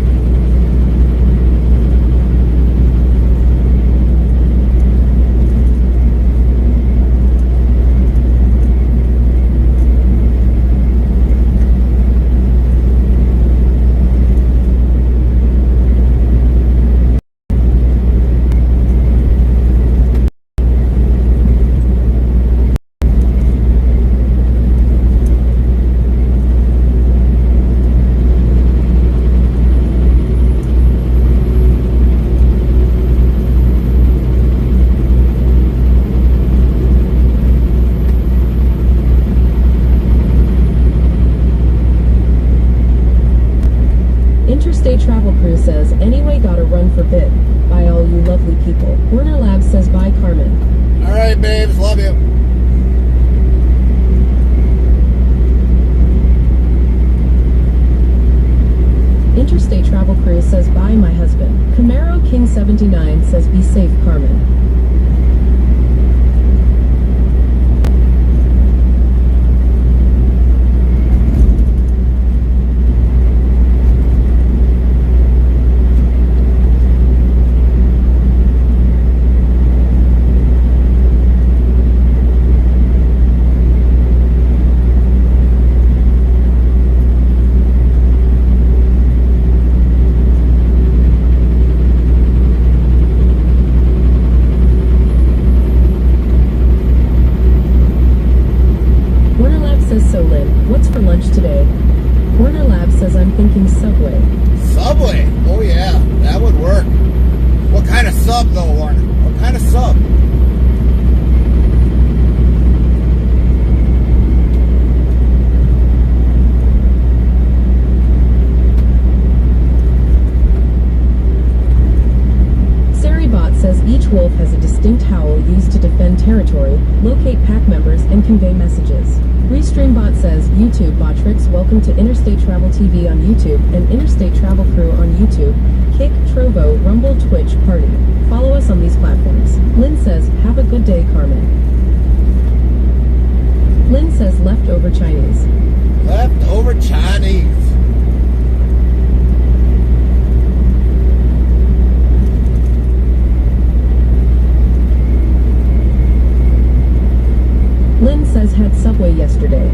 Interstate Travel Crew says, anyway, gotta run for bid. Bye all you lovely people. Warner Labs says, bye Carmen. All right, babes, love you. says, so Lynn, what's for lunch today? Warner Lab says, I'm thinking Subway. Subway. Oh yeah, that would work. What kind of sub though, Warner? What kind of sub? Saribot says each wolf has a distinct howl used to defend territory, locate pack members, and convey messages. Restreambot says, YouTube Botrix, welcome to Interstate Travel TV on YouTube and Interstate Travel Crew on YouTube, Kick, Trovo, Rumble, Twitch, Party. Follow us on these platforms. Lynn says, have a good day, Carmen. Lynn says, leftover Chinese. Leftover Chinese. Lynn says, had Subway yesterday.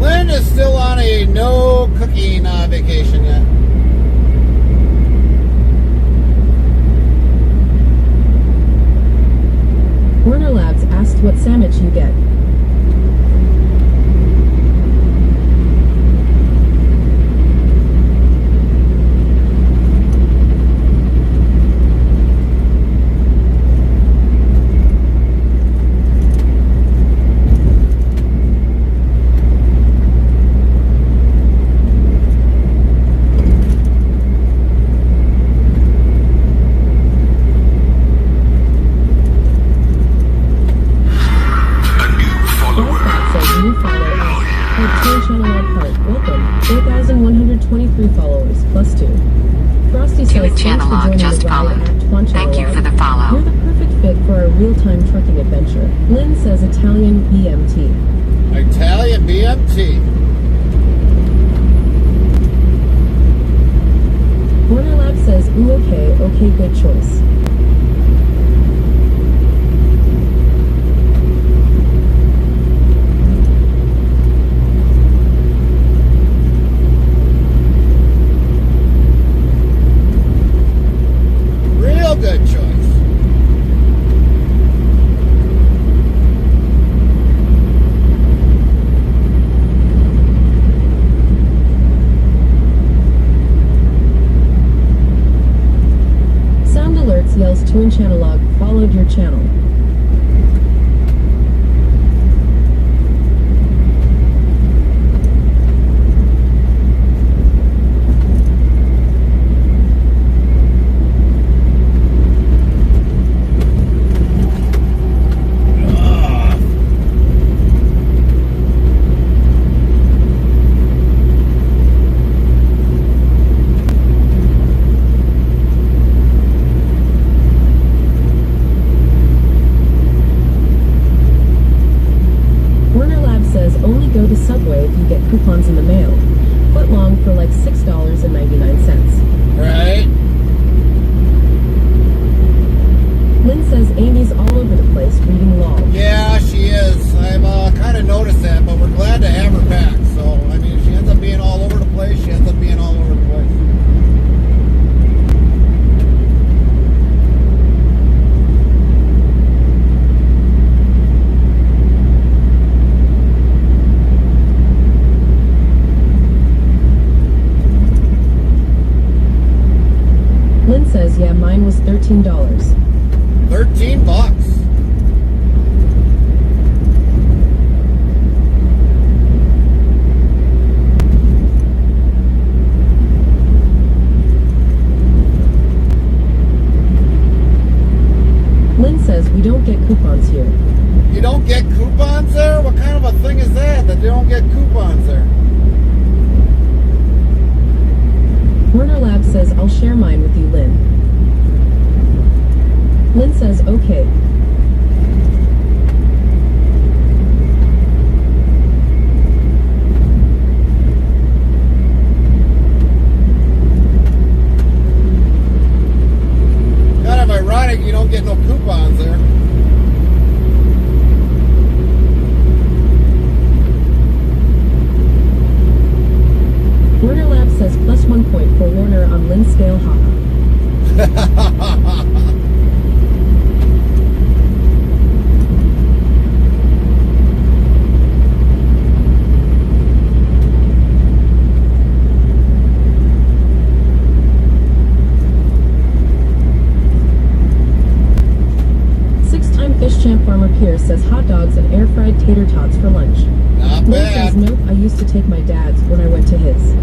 Lynn is still on a no cooking vacation yet. Warner Labs asked what sandwich you get. Followers, +2. Frosty says, thanks for Channelog joining just the ride followed. at Twanchallawag. Thank you for the follow. You're the perfect fit for a real-time trucking adventure. Lynn says Italian BMT. Italian BMT. Warner Lab says, ooh, okay, good choice. Good choice. Sound Alerts yells to in Channelog, followed your channel. Go to Subway if you get coupons in the mail. Foot long for like $6.99. Right. Lynn says Amy's all over the place reading law. Yeah, she is. I've kind of noticed that, but we're glad to have her back. So, I mean, if she ends up being all over the place, she ends up being all over the place. Lynn says, yeah, mine was $13. 13 bucks. Lynn says, we don't get coupons here. You don't get coupons there? What kind of a thing is that they don't get coupons there? Warner Lab says, I'll share mine with you, Lynn. Lynn says, okay. Kind of ironic you don't get no coupons there. Warner Lab says +1 point for Warner on Lynn's scale, haha. here says hot dogs and air fried tater tots for lunch. Not Lynn bad. says nope, I used to take my dad's when I went to his.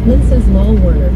Lynn says lol Werner.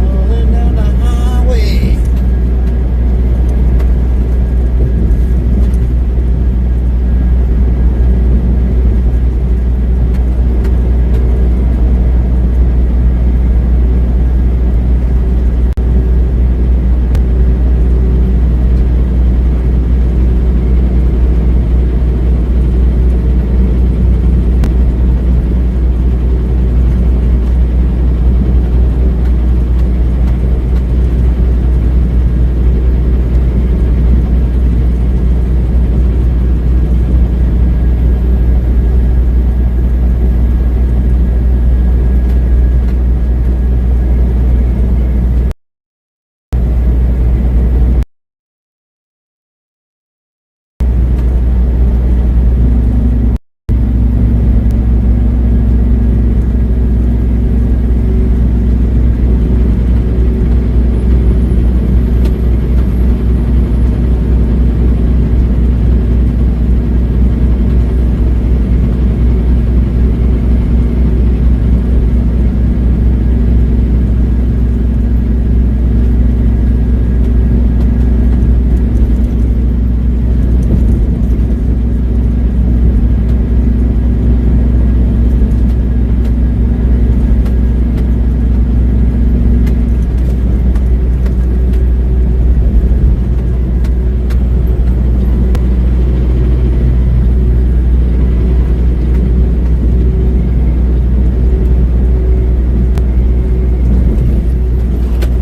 Rolling down the highway.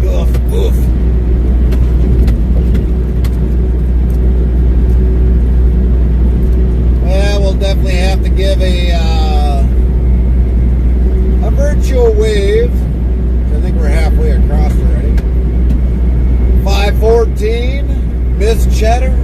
Oof, oof. Well, we'll definitely have to give a virtual wave. I think we're halfway across already. 514, Miss Cheddar.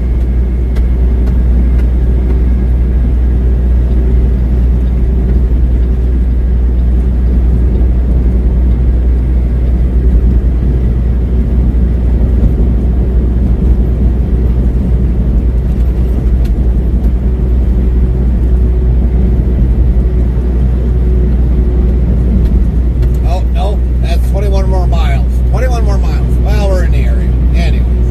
Oh, no, that's 21 more miles. 21 more miles. Well, we're in the area. Anyways.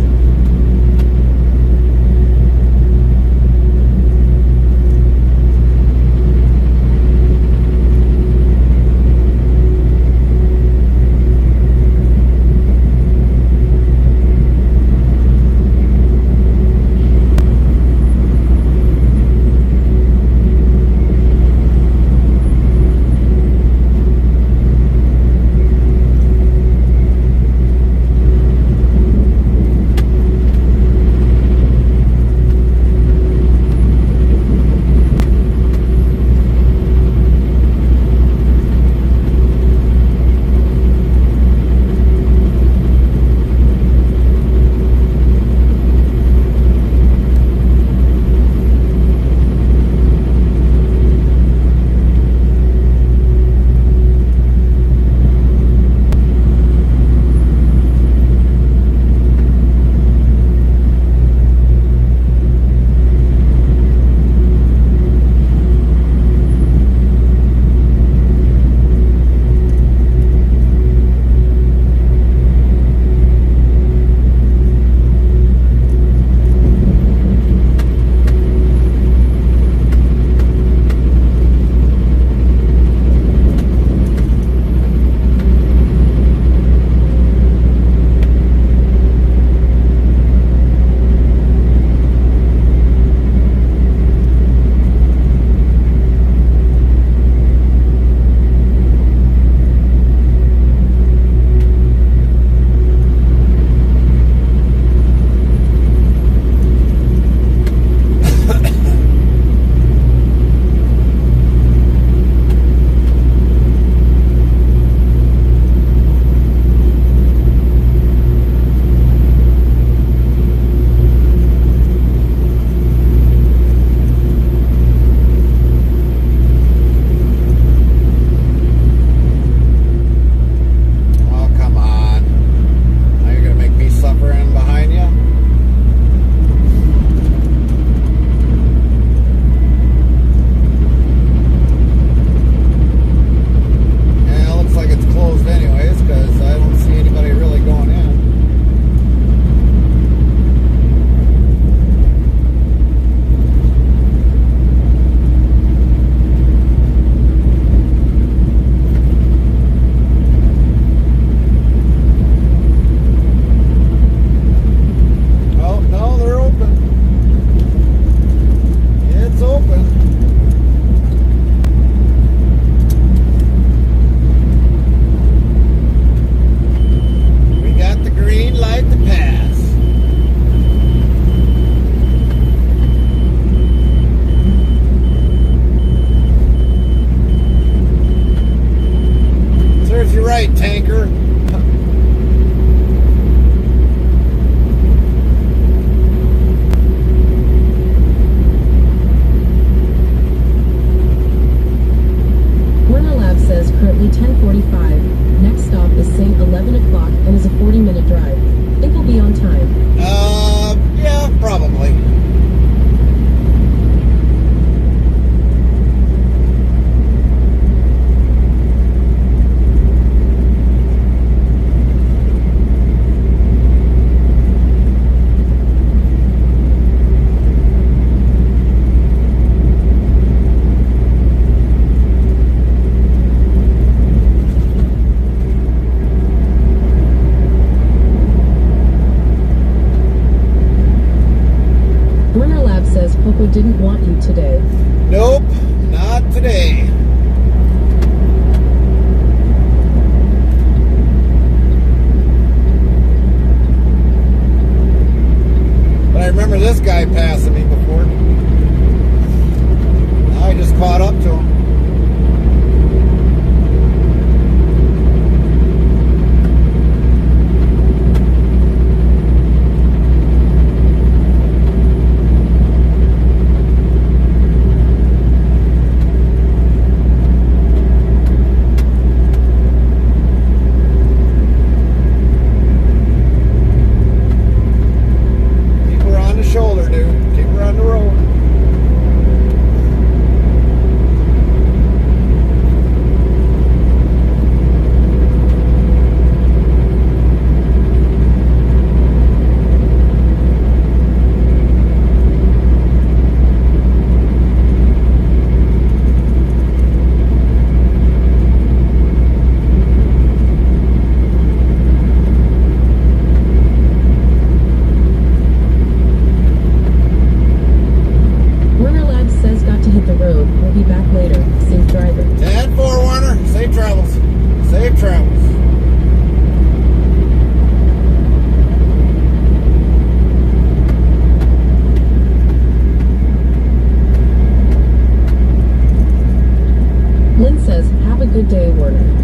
Uncle didn't want you today. Nope, not today. But I remember this guy passing me before. I just caught up to him. Shoulder, dude. Keep her on the road. Be back later. Safe driving. 10-4, Warner. Safe travels. Safe travels. Lynn says, have a good day, Warner.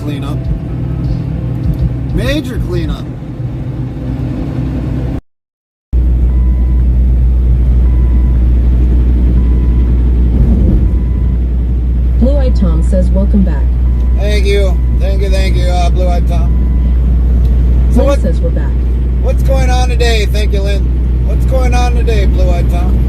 cleanup. Major cleanup. Blue-Eyed Tom says, welcome back. Thank you. Thank you, Blue-Eyed Tom. So Lynn says we're back. What's going on today? Thank you, Lynn. What's going on today, Blue-Eyed Tom?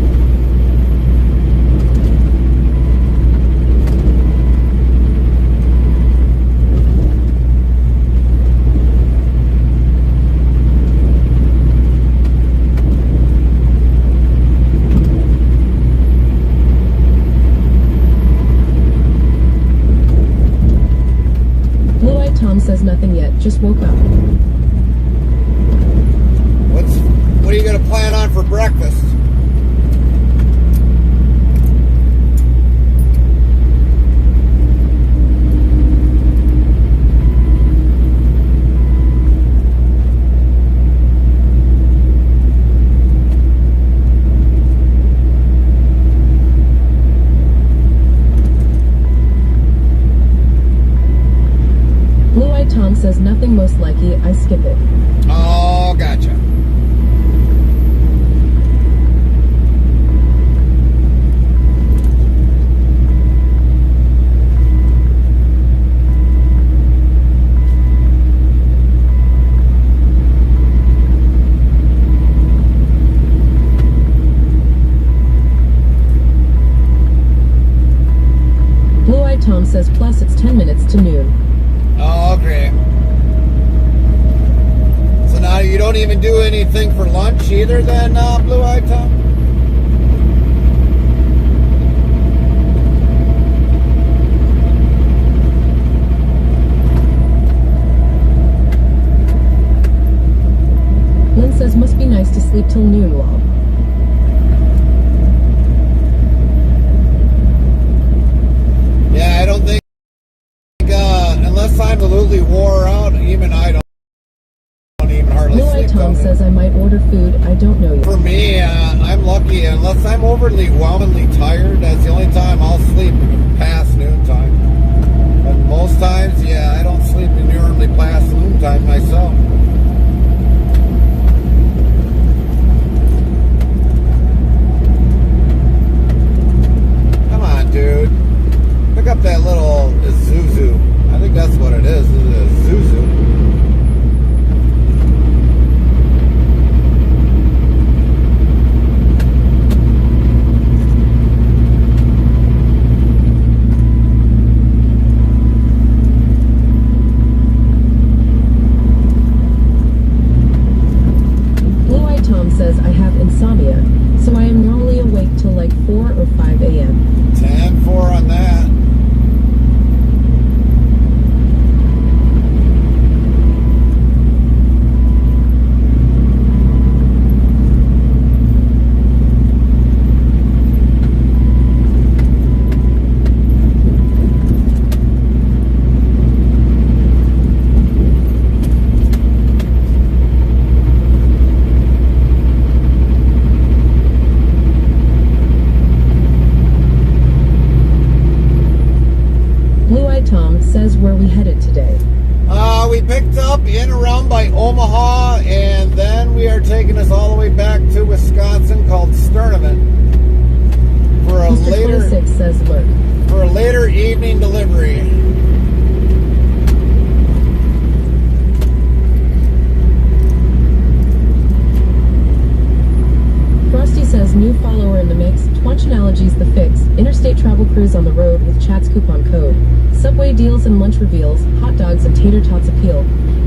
says nothing yet, just woke up. What are you going to plan on for breakfast? Blue-eyed Tom says nothing, most likely, I skip it. Oh, gotcha. Blue-eyed Tom says plus it's 10 minutes to noon. Oh, okay. So now you don't even do anything for lunch either then, Blue-eyed Tom? Lynn says must be nice to sleep till noon, lol. Yeah, I don't think, unless I'm absolutely wore out, even I don't even hardly Blue-eyed sleep. Tom says I might order food, I don't know yet. For me, I'm lucky. Unless I'm overwhelmingly tired, that's the only time I'll sleep past noontime. But most times, yeah, I don't sleep nearly past noontime myself. Come on, dude. Pick up that little Isuzu. I think that's what it is. It's a Isuzu. Blue-eyed Tom says I have insomnia, so I am normally awake till like 4 or 5 a.m. 10-4 on that. Blue-eyed Tom says where we headed today. We picked up in around by Omaha, and then we are taking us all the way back to Wisconsin, called Sturdivant, for a Mr. later 26 says lurk. for a later evening delivery. Frosty says new follower in the mix, Twunchnology's the fix, interstate travel cruise on the road with Chat's coupon code, Subway deals and lunch reveals, hot dogs and tater tots appeal,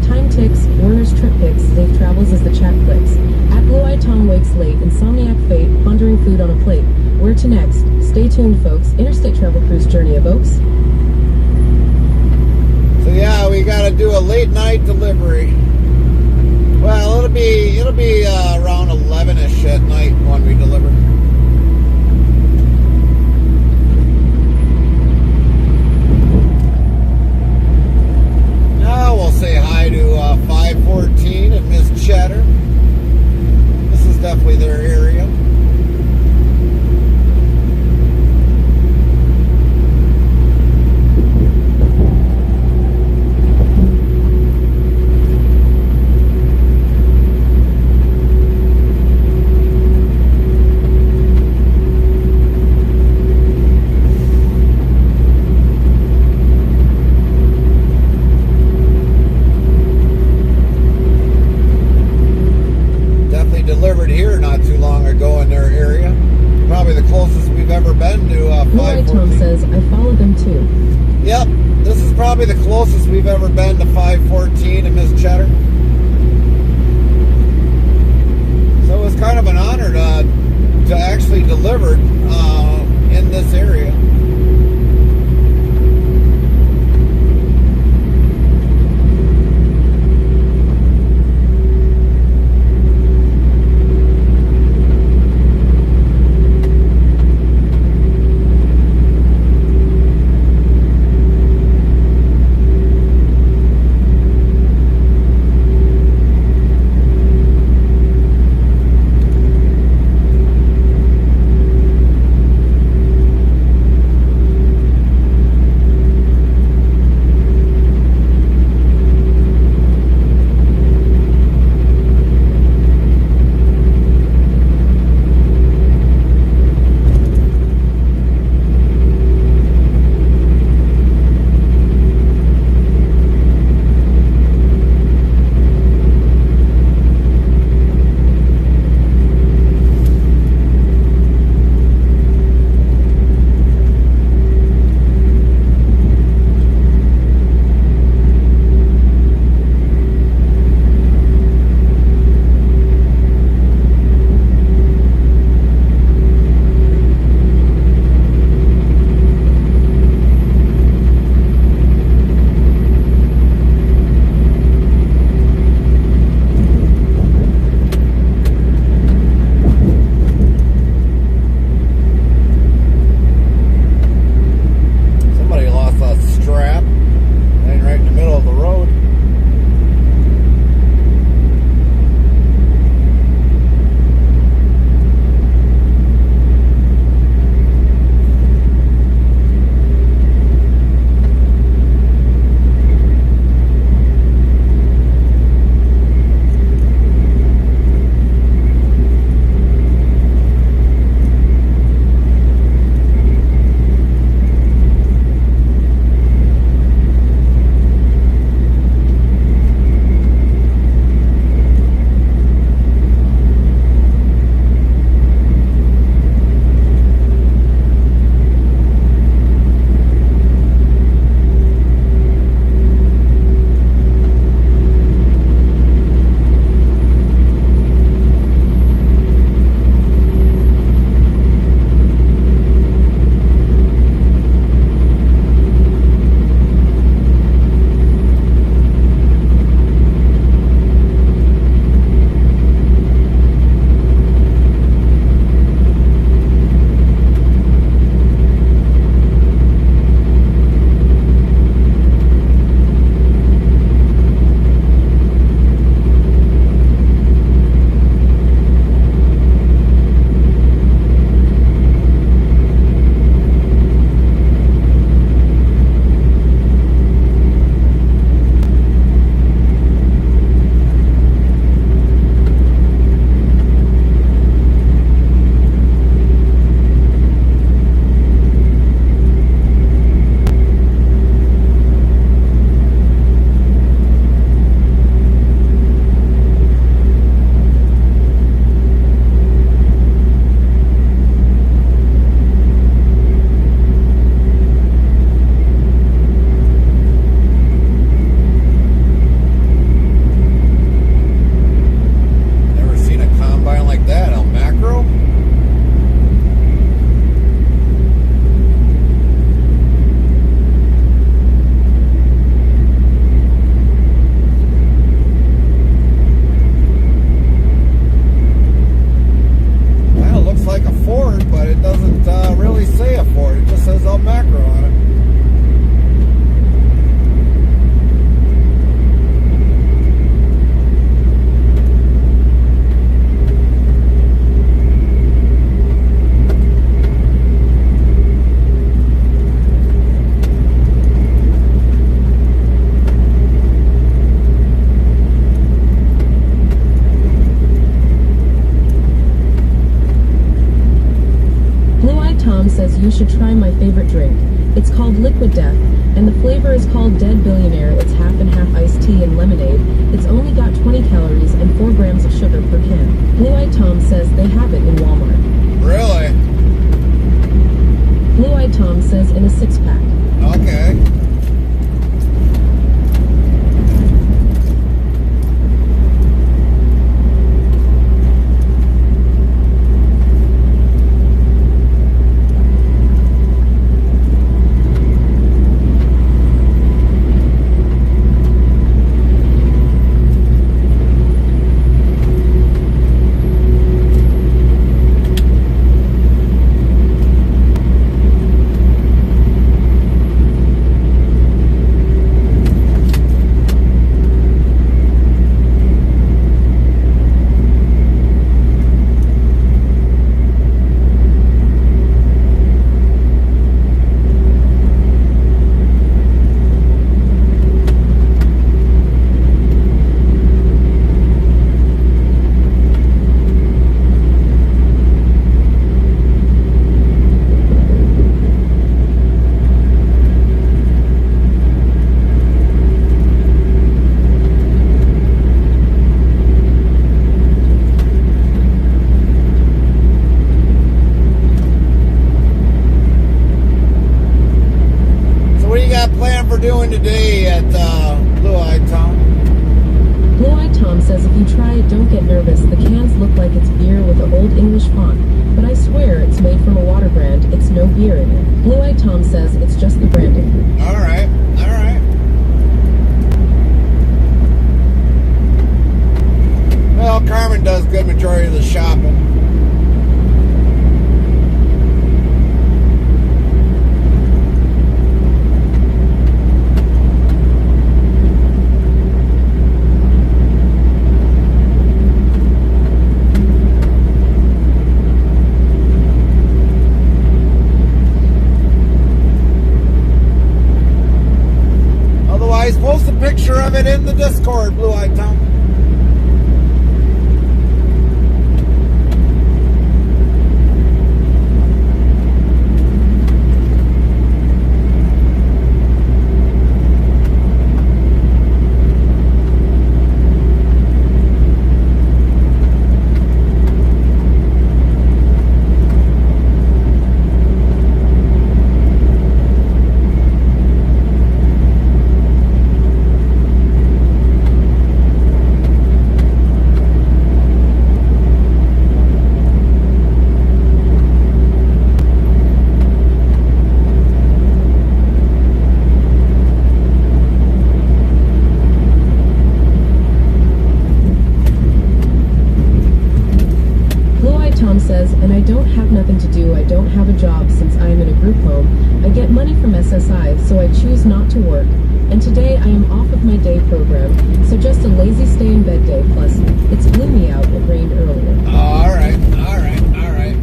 time ticks, Werner's trip picks, safe travels as the chat clicks, at Blue-eyed Tom wakes late, insomniac fate, pondering food on a plate, where to next? Stay tuned folks, interstate travel cruise journey evokes. So yeah, we got to do a late night delivery. Well, it'll be around 11ish at night when we deliver. Now we'll say hi to 514 and Miss Cheddar. This is definitely their area. Delivered here not too long ago in their area. Probably the closest we've ever been to Blue-eyed Tom 514. says I follow them too. Yep, this is probably the closest we've ever been to 514 and Miss Cheddar. So it was kind of an honor to actually deliver in this area. says you should try my favorite drink. It's called Liquid Death, and the flavor is called Dead Billionaire. It's half and half iced tea and lemonade. It's only got 20 calories and 4 grams of sugar per can. Blue-Eyed Tom says they have it in Walmart. Really? Blue-Eyed Tom says in a 6-pack. Okay. Doing today at Blue-Eyed Tom? Blue-Eyed Tom says if you try it, don't get nervous. The cans look like it's beer with an old English font, but I swear it's made from a water brand. It's no beer in it. Blue-Eyed Tom says it's just the branding. All right, all right. Well, Carmen does good majority of the shopping. Post a picture of it in the Discord, Blue-Eyed Tom. And I don't have nothing to do. I don't have a job since I am in a group home. I get money from SSI, so I choose not to work. And today I am off of my day program, so just a lazy stay in bed day. Plus, it's gloomy out. It rained earlier. All right, all right, all right.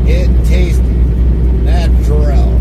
It tasty, natural.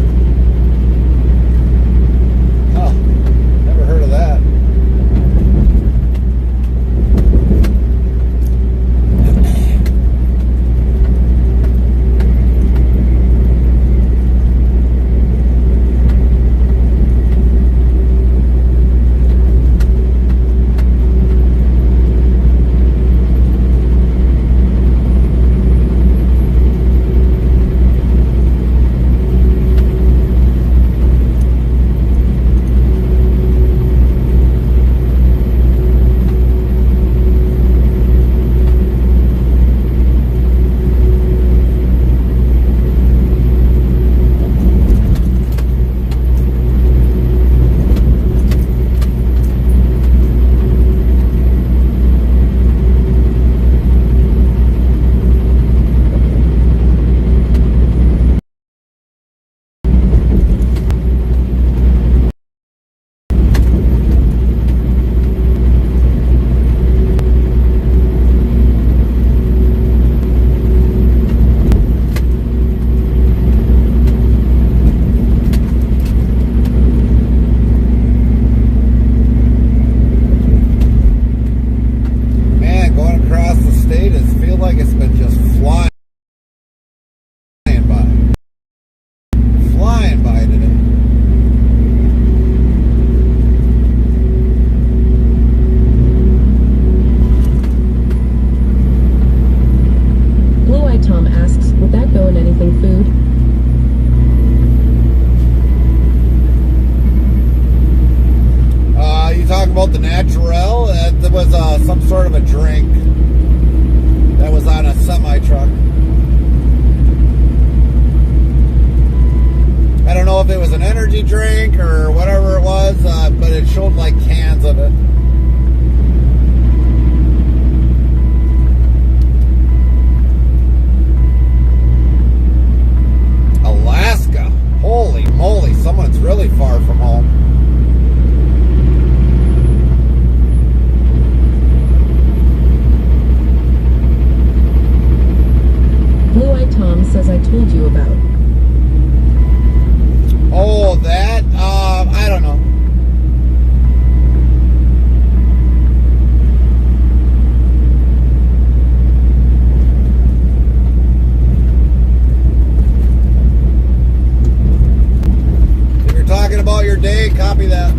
about the Natural. There was some sort of a drink that was on a semi-truck. I don't know if it was an energy drink or whatever it was, but it showed like cans of it. Alaska. Holy moly, someone's really far from home. Blue-Eyed Tom says I told you about. Oh, that? I don't know. If you're talking about your day, copy that.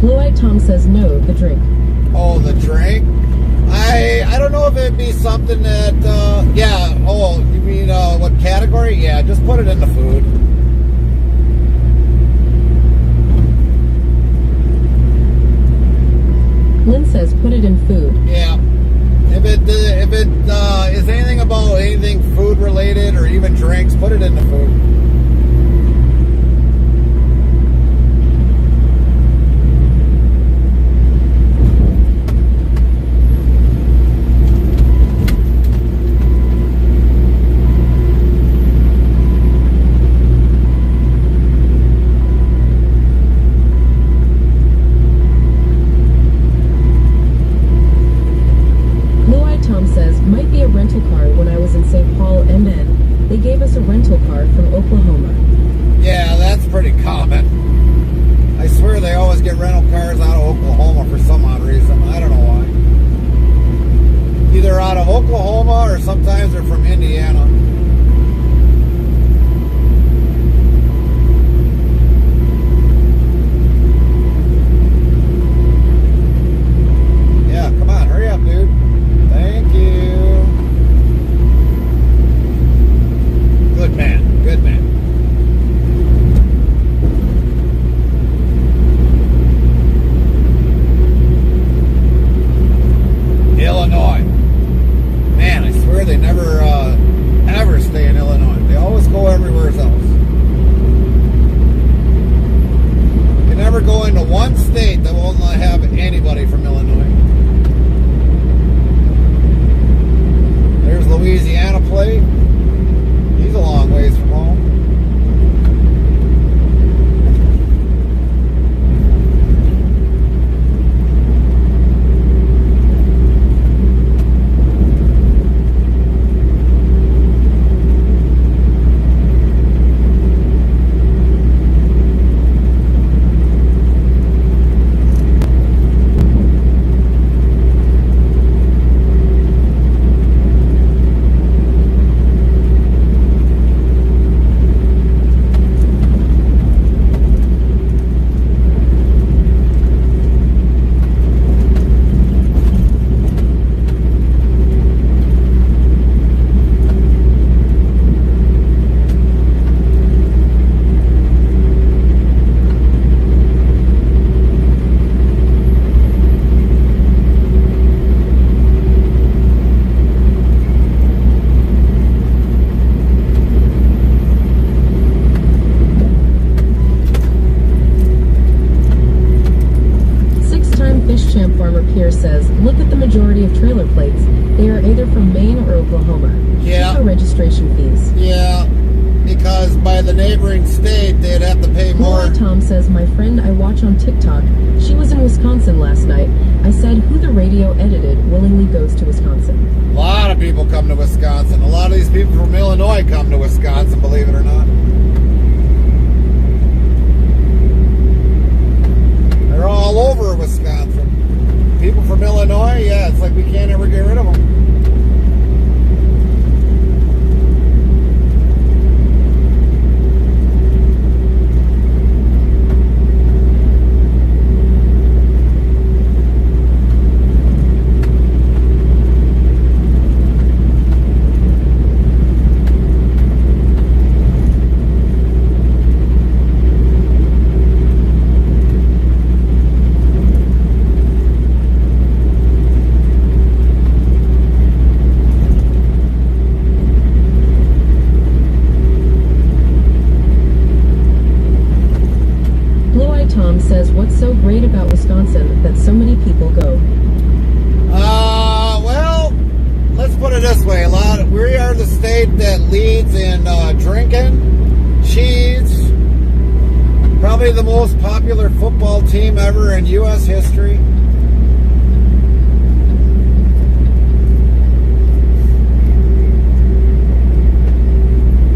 Blue-Eyed Tom says no, the drink. Oh, the drink? I don't know if it'd be something that, yeah, oh, you mean, what category? Yeah, just put it in the food. Lynn says put it in food. Yeah. If it is anything about anything food related or even drinks, put it in the food. Might be a rental car. When I was in St. Paul, MN, they gave us a rental car from Oklahoma. Yeah, that's pretty common. I swear they always get rental cars out of Oklahoma for some odd reason. I don't know why. Either out of Oklahoma or sometimes they're from Indiana. Yeah, come on, hurry up, dude. Thank you. Good man, good man. Illinois. Man, I swear they never ever stay in Illinois. They always go everywhere else. They never go into one state that will not have anybody from Illinois. There's Louisiana plate. He's a long ways from home. Says, look at the majority of trailer plates. They are either from Maine or Oklahoma. Yeah. Cheaper registration fees. Yeah, because by the neighboring state, they'd have to pay more. Blue-Eyed Tom says, my friend I watch on TikTok, she was in Wisconsin last night. I said, who the radio edited willingly goes to Wisconsin. A lot of people come to Wisconsin. A lot of these people from Illinois come to Wisconsin, believe it or not. They're all over Wisconsin. People from Illinois, yeah, it's like we can't ever get rid of them. leads in drinking, cheese, probably the most popular football team ever in U.S. history.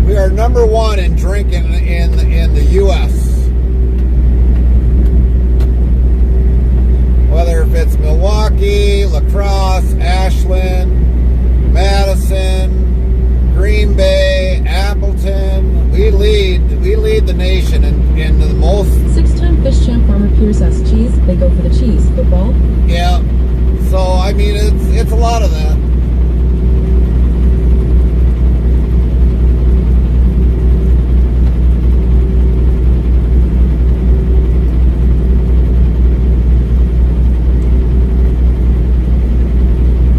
We are number one in drinking in the U.S. Whether if it's Milwaukee, La Crosse, Ashland, Madison, Green Bay, Appleton, we lead the nation in the most. 6-time fish champ Farmer Pierce asks cheese. They go for the cheese. Football? Yeah. So I mean, it's a lot of that.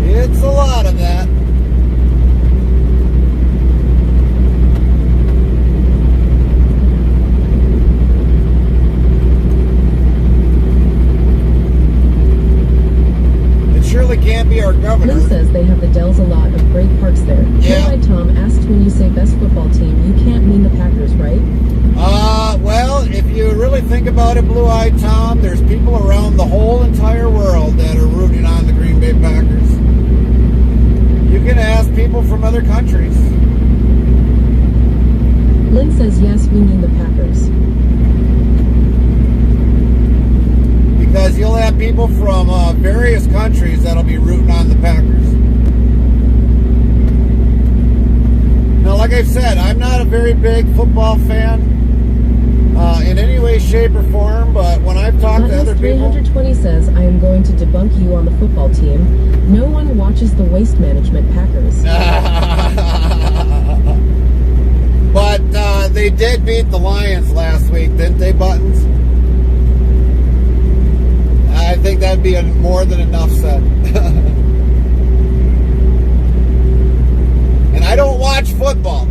It's a lot of that. It surely can't be our governor. Lynn says they have the Dells a lot of great parks there. Yeah. Blue-eyed Tom asks when you say best football team, you can't mean the Packers, right? Well, if you really think about it, Blue-eyed Tom, there's people around the whole entire world that are rooting on the Green Bay Packers. You can ask people from other countries. Lynn says yes, we mean the Packers. Because you'll have people from various countries that'll be rooting on the Packers. Now, like I've said, I'm not a very big football fan in any way, shape, or form, but when I've talked to other people... 320 says, I am going to debunk you on the football team. No one watches the Waste Management Packers. But they did beat the Lions last week, didn't they, Buttons? I think that'd be more than enough said. And I don't watch football.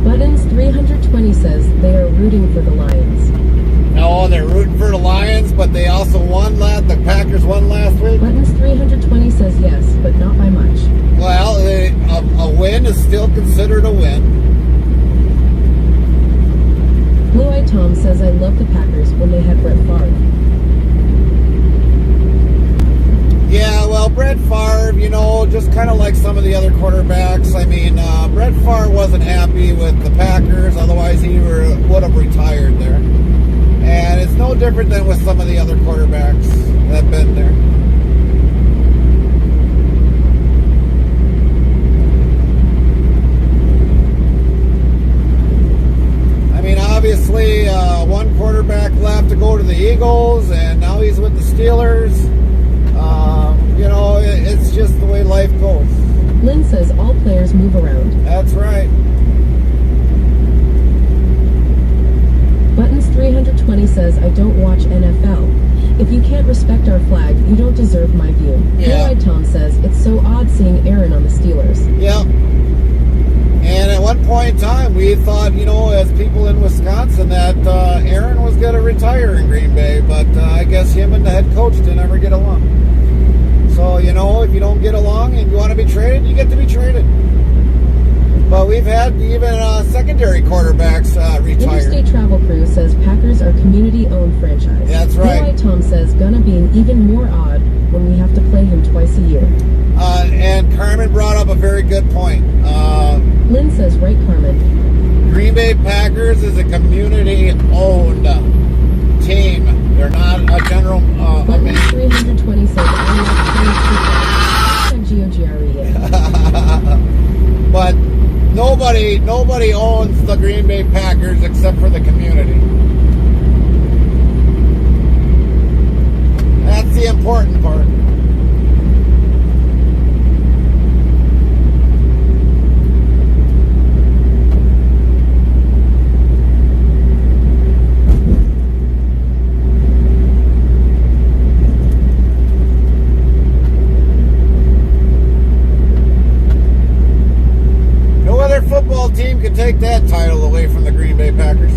Buttons 320 says they are rooting for the Lions. No, they're rooting for the Lions, but they also won the Packers won last week. Buttons 320 says yes, but not by much. Well, a win is still considered a win. Blue-eyed Tom says I love the Packers when they had Brett Favre. Yeah, well, Brett Favre, just kind of like some of the other quarterbacks. I mean, Brett Favre wasn't happy with the Packers, otherwise he would have retired there. And it's no different than with some of the other quarterbacks that have been there. I mean, obviously, one quarterback left to go to the Eagles, and now he's with the Steelers. It's just the way life goes. Lynn says all players move around. That's right. Buttons 320 says I don't watch NFL. If you can't respect our flag, you don't deserve my view. Yeah. Blue-eyed Tom says it's so odd seeing Aaron on the Steelers. Yeah. And at one point in time, we thought, as people in Wisconsin, that Aaron was going to retire in Green Bay, but I guess him and the head coach didn't ever get along. So, if you don't get along and you want to be traded, you get to be traded. But we've had even secondary quarterbacks retire. Interstate Travel Crew says Packers are community-owned franchise. That's right. Blue-eyed Tom says gonna be even more odd when we have to play him twice a year. And Carmen brought up a very good point. Lynn says right, Carmen. Green Bay Packers is a community-owned team. They're not a general... Buttons 320 says I love G-O-G-R-E. But nobody owns the Green Bay Packers except for the community. That's the important part. Football team could take that title away from the Green Bay Packers.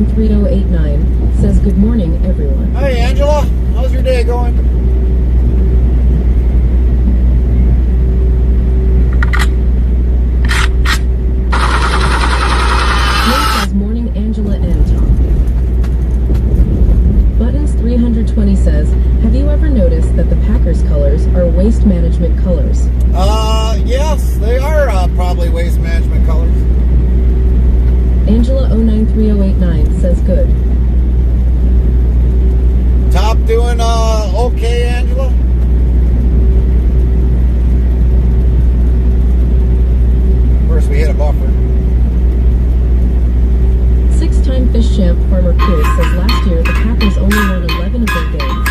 093089 says good morning, everyone. Hi, Angela. How's your day going? Lynn says morning, Angela and Tom. Buttons 320 says, have you ever noticed that the Packers colors are waste management colors? Yes, they are probably waste management colors. Angela 093089 says good. Top doing okay, Angela? Of course, we hit a buffer. Six-time fish champ Farmer Pierce says last year the Packers only won 11 of their games.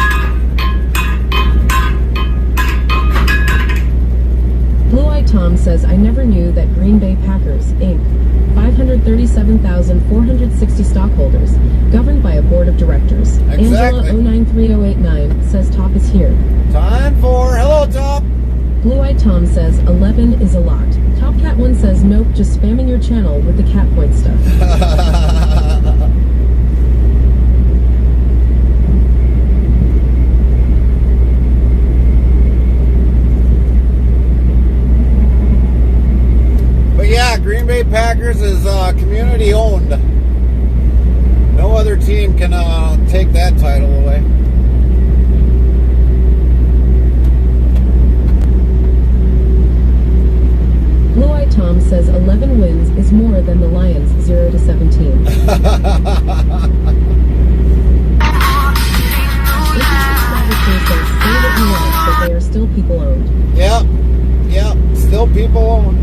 Blue-Eyed Tom says, I never knew that Green Bay Packers, Inc., 537,460 stockholders, governed by a board of directors. Exactly. Angela 093089 says Top is here. Time for hello, Top. Blue-Eyed Tom says 11 is a lot. Top Cat 1 says nope, just spamming your channel with the cat point stuff. But yeah, Green Bay Packers is community owned. No other team can take that title away. Blue-Eyed Tom says 11 wins is more than the Lions 0-17. Says say what you want, but they are still people owned. Yep, still people owned.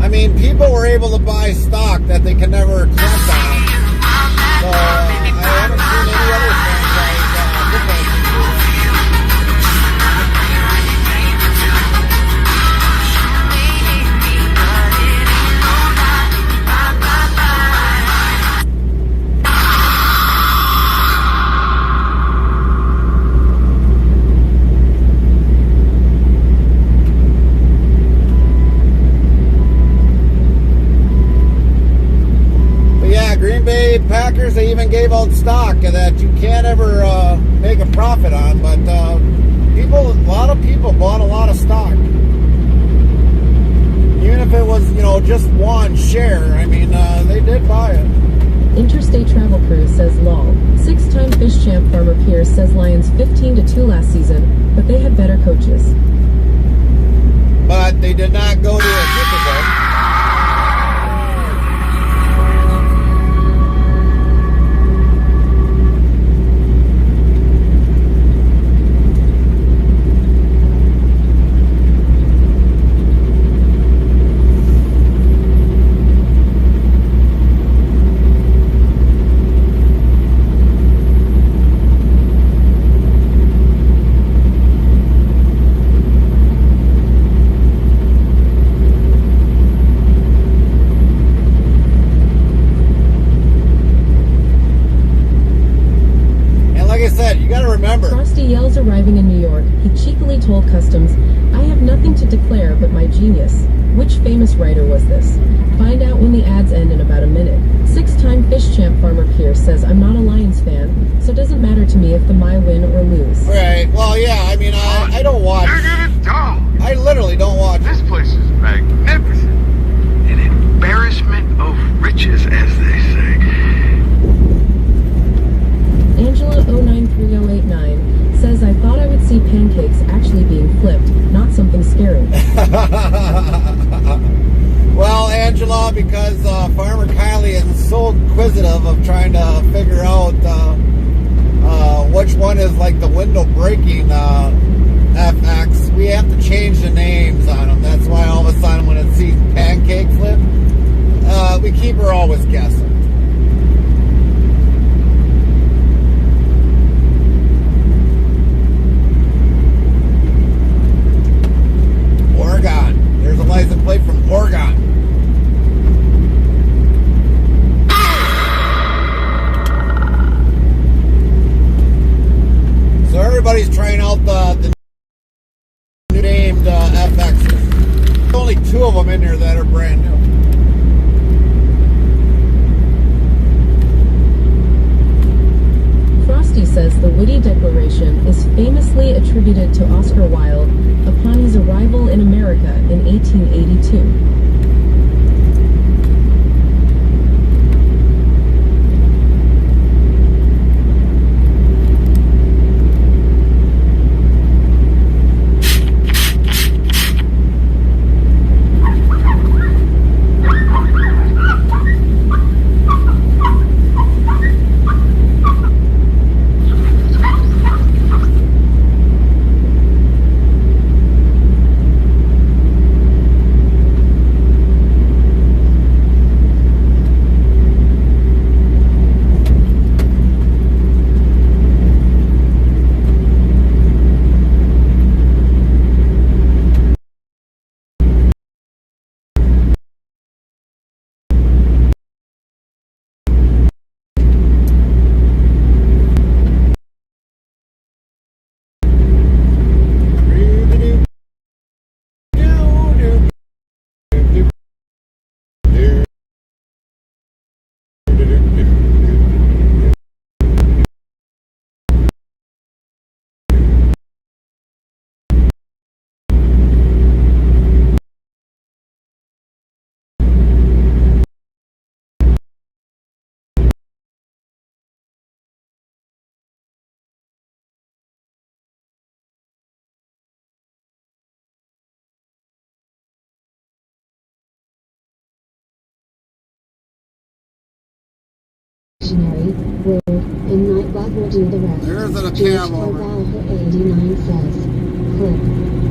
I mean, people were able to buy stock that they can never count on. So I haven't seen any other franchise football team do that. Green Bay Packers, they even gave out stock that you can't ever make a profit on, but a lot of people bought a lot of stock. Even if it was, just one share, I mean, they did buy it. Interstate Travel Crew says lol. Six-time fish champ Farmer Pierce says Lions 15-2 last season, but they had better coaches. But they did not go to a Super Bowl. Frosty yells arriving in New York. He cheekily told Customs, I have nothing to declare but my genius. Which famous writer was this? Find out when the ads end in about a minute. Six-time fish champ Farmer Pierce says, I'm not a Lions fan, so it doesn't matter to me if the my win or lose. Right. Well, yeah, I mean, I don't watch. I literally don't watch. This place is magnificent. An embarrassment of riches, as they say. Angela 093089 says, I thought I would see pancakes actually being flipped, not something scary. Well, Angela, because Farmer Kylie is so inquisitive of trying to figure out which one is like the window breaking FX, we have to change the names on them. That's why all of a sudden when it sees pancake flip, we keep her always guessing. Oregon. There's a license plate from Oregon. So everybody's trying out the new named FXs. There's only two of them in there that are brand new. famously attributed to Oscar Wilde upon his arrival in America in 1882. Word and Nightbot will do the rest. There's a George cam over. Carvalho 89 says. Clip.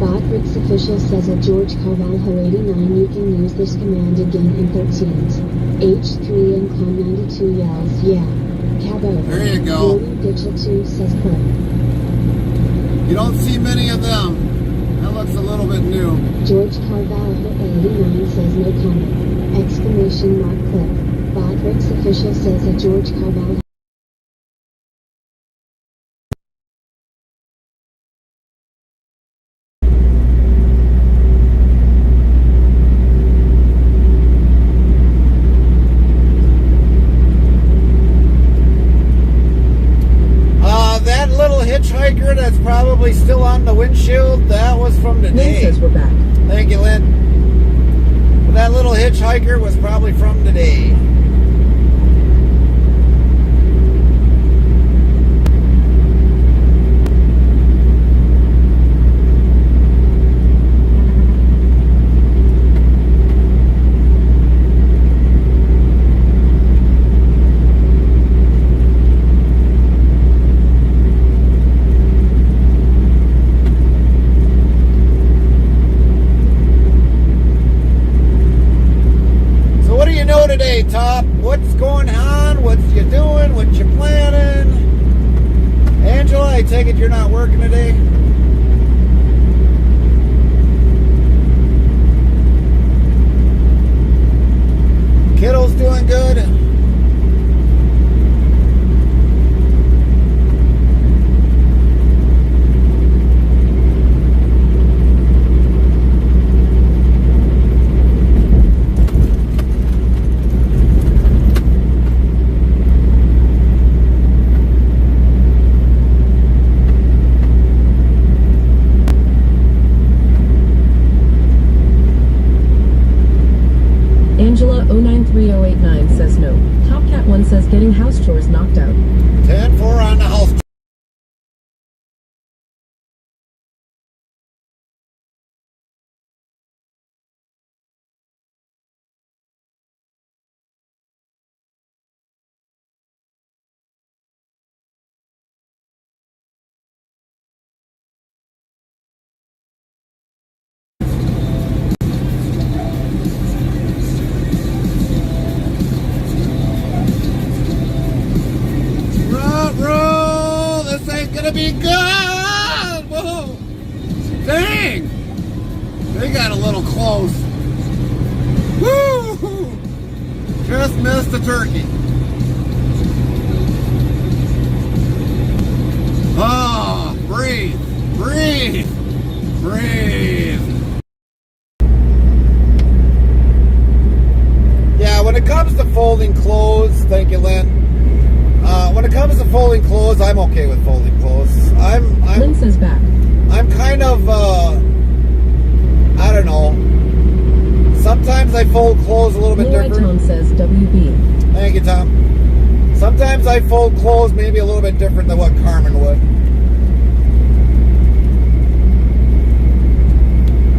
Botbricks official says at George Carvalho 89 you can use this command again in 13s. H3 and Con 92 yells, yeah. Cab over. There you go. Digital 2 says clip. You don't see many of them. That looks a little bit new. George Carvalho 89 says no comment. Exclamation mark clip. Botbricks official says that George Carvalho. That little hitchhiker that's probably still on the windshield, that was from Lynn today. says we're back. Thank you, Lynn. That little hitchhiker was probably from today. Today, Top. What's going on? What you doing? What you planning? Angela, I take it you're not working today? Kiddo's doing good? Angela 093089 says no. Topcat1 says getting house chores knocked out. 10-4 on the house. Gonna be good. Whoa. Dang. They got a little close. Woo. Just missed the turkey. Oh, breathe. Breathe. Breathe. Yeah, when it comes to folding clothes, thank you, Lynn. When it comes to folding clothes, I'm okay with folding clothes. Lynn says back. I'm kind of, I don't know. Sometimes I fold clothes a little bit Blue Eye different. Tom says WB. Thank you, Tom. Sometimes I fold clothes maybe a little bit different than what Carmen would.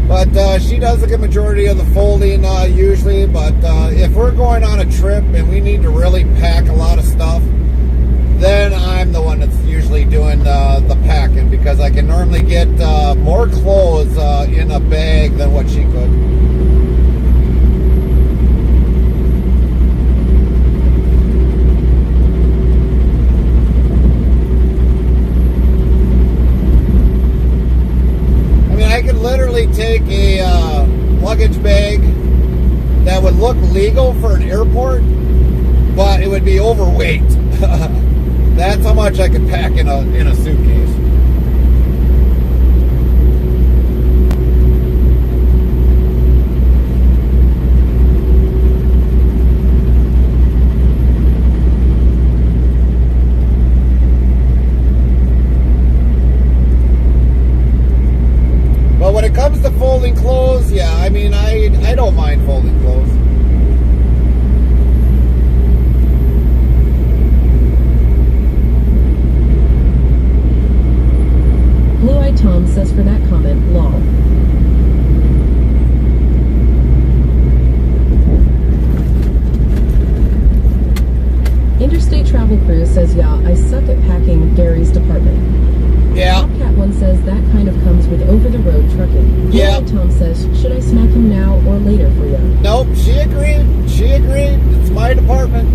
But she does a good majority of the folding usually. But if we're going on a trip and we need to really pack a lot of stuff, then I'm the one that's usually doing the packing, because I can normally get more clothes in a bag than what she could. I could literally take a luggage bag that would look legal for an airport, but it would be overweight. That's how much I could pack in a suitcase. But when it comes to folding clothes, yeah, I mean, I don't mind folding clothes. Blue Eye Tom says for that comment, lol. Interstate Travel Crew says, yeah, I suck at packing Gary's department. Yeah. Bobcat One says that kind of comes with over-the-road trucking. Yeah. Blue Eye Tom says, should I smack him now or later for you? Nope, she agreed. She agreed. It's my department.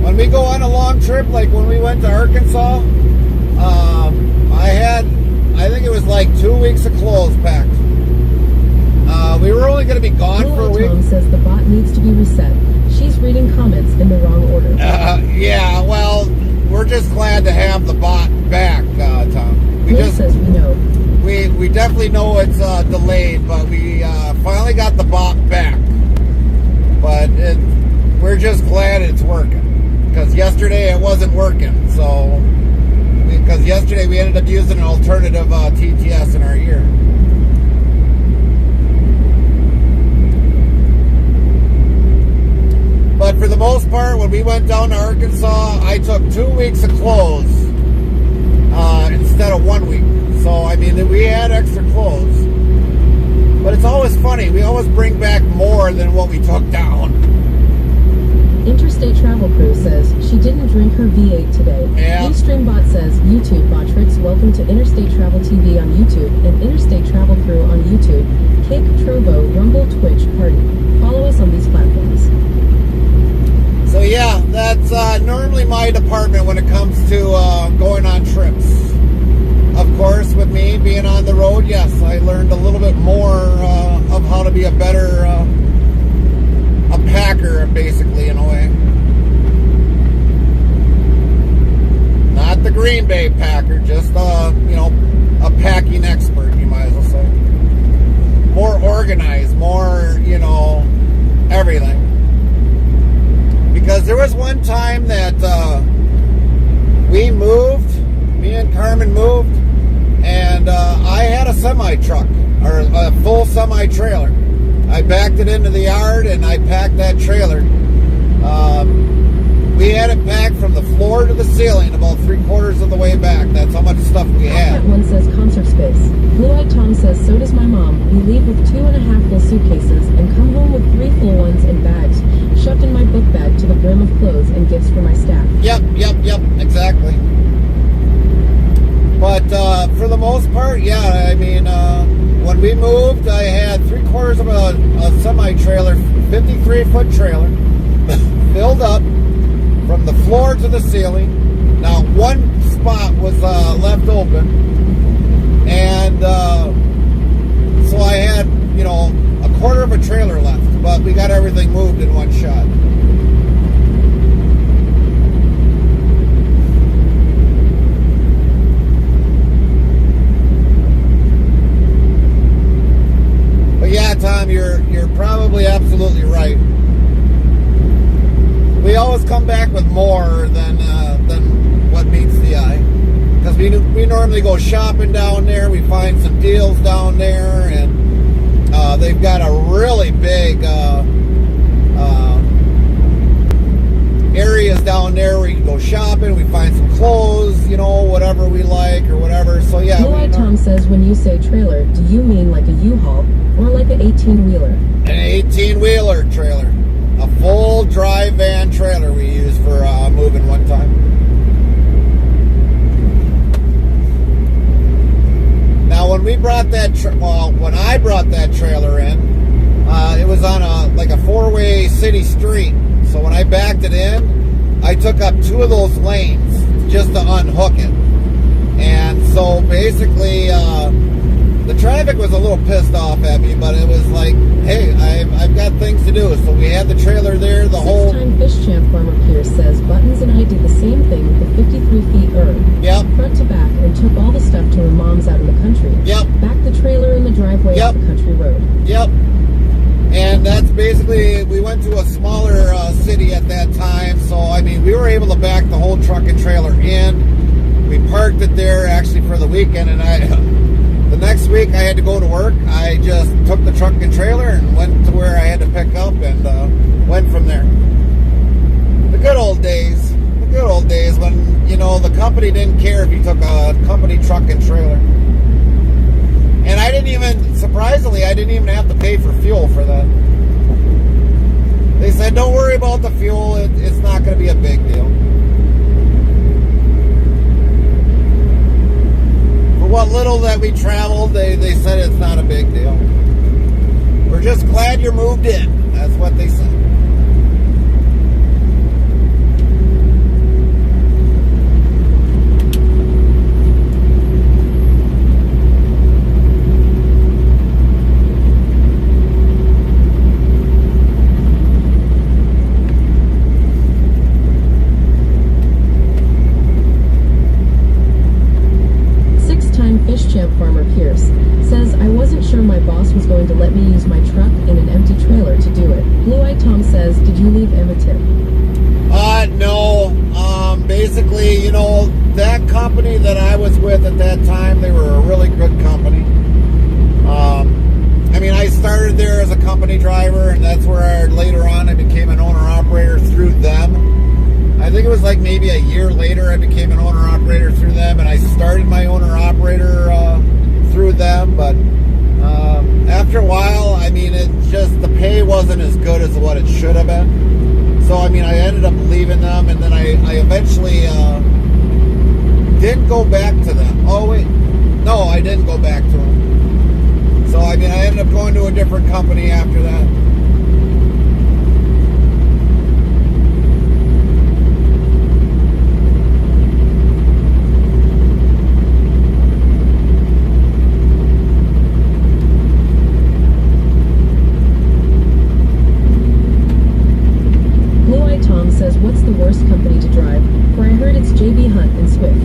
When we go on a long trip, like when we went to Arkansas, I think it was like 2 weeks of clothes packed. We were only going to be gone for a Blue Eye week. Tom says the bot needs to be reset. She's reading comments in the wrong order. Yeah, well, we're just glad to have the bot back, Tom. Blue says we know. We definitely know it's delayed, but we finally got the bot back. But we're just glad it's working, because yesterday it wasn't working. So, because yesterday we ended up using an alternative TTS in our ear. But for the most part, when we went down to Arkansas, I took 2 weeks of clothes instead of 1 week. So, I mean, we had extra clothes. But it's always funny. We always bring back more than what we took down. Interstate Travel Crew says she didn't drink her V8 today. Yeah. Streambot says, YouTube Botrix, welcome to Interstate Travel TV on YouTube and Interstate Travel Crew on YouTube. Cake, Trovo, Rumble, Twitch, Party. Follow us on these platforms. So yeah, that's normally my department when it comes to going on trips. Of course, with me being on the road, yes, I learned a little bit more of how to be a better a packer, basically, in a way. Not the Green Bay packer, just a packing expert, you might as well say. More organized, more, everything. Because there was one time that me and Carmen moved, and I had a semi-truck, or a full semi-trailer. I backed it into the yard, and I packed that trailer. We had it packed from the floor to the ceiling, about 3/4 of the way back. That's how much stuff we had. Bobcat One says concert space. Blue Eyed Tom says, so does my mom. We leave with 2.5 full suitcases and come home with 3 full ones in bags, shoved in my book bag to the brim of clothes and gifts for my staff. Yep, exactly. But for the most part, yeah, I mean, when we moved, I had 3/4 of a semi-trailer, 53-foot trailer, filled up from the floor to the ceiling. Now, one spot was left open, and so I had, 1/4 of a trailer left, but we got everything moved in one shot. But yeah, Tom, you're probably absolutely right. we always come back with more than what meets the eye. Because we normally go shopping down there. We find some deals down there, and they've got a really big areas down there where you can go shopping. We find some clothes, you know, whatever we like or whatever. So yeah. Blue Eye Tom says, when you say trailer, do you mean like a U-Haul or like an 18-wheeler? An 18-wheeler trailer. A full dry van trailer we used for moving one time. Now, when we brought that, when I brought that trailer in, it was on a 4-way city street. So when I backed it in, I took up 2 of those lanes just to unhook it. And so basically, the traffic was a little pissed off at me, but it was like, hey, I've got things to do. So we had the trailer there, the whole... Six-time fish champ Farmer Pierce says, Buttons and I did the same thing with the 53 feet Yep. front to back, and took all the stuff to her mom's out in the country. Yep. Backed the trailer in the driveway Yep. off the country road. Yep. And that's basically, we went to a smaller city at that time. So, I mean, we were able to back the whole truck and trailer in. We parked it there actually for the weekend, and the next week I had to go to work. I just took the truck and trailer and went to where I had to pick up and went from there. The good old days. The good old days when, you know, the company didn't care if you took a company truck and trailer. And I didn't even, surprisingly, I didn't even have to pay for fuel for that. They said, don't worry about the fuel. It's not going to be a big deal. For what little that we traveled, they said it's not a big deal. We're just glad you're moved in. That's what they said. Fish champ Farmer Pierce says, I wasn't sure my boss was going to let me use my truck in an empty trailer to do it. Blue Eye Tom says, did you leave him a tip? No. Basically, you know, that company that I was with at that time, they were a really good company. I mean, I started there as a company driver, and that's where later on I became an owner-operator through them. I think it was like maybe a year later I became an owner-operator through them, and I started my owner-operator through them, but after a while, I mean, it just, the pay wasn't as good as what it should have been. So, I mean, I ended up leaving them, and then I eventually didn't go back to them. Oh, wait. No, I didn't go back to them. So, I mean, I ended up going to a different company after that. Says, what's the worst company to drive? For I heard it's JB Hunt and Swift.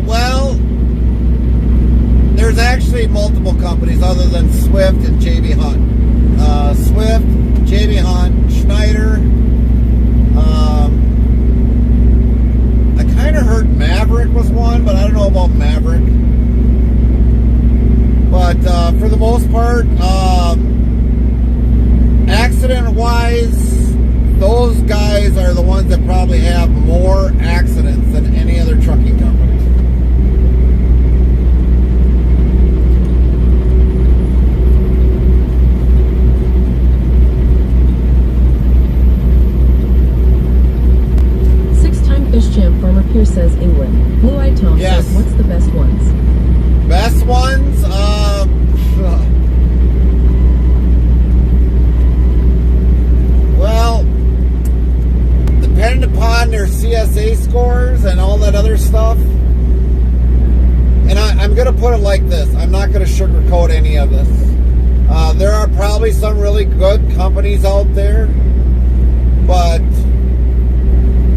Well, there's actually multiple companies other than Swift and JB Hunt. Swift, JB Hunt, Schneider. I kind of heard Maverick was one, but I don't know about Maverick. But for the most part, accident-wise, those guys are the ones that probably have more accidents than any other trucking company. Six-time fish champ Farmer Pierce says England. Blue Eye Tom Yes. says, what's the best ones? Best ones? Well, depending upon their CSA scores and all that other stuff, and I'm going to put it like this. I'm not going to sugarcoat any of this. There are probably some really good companies out there, but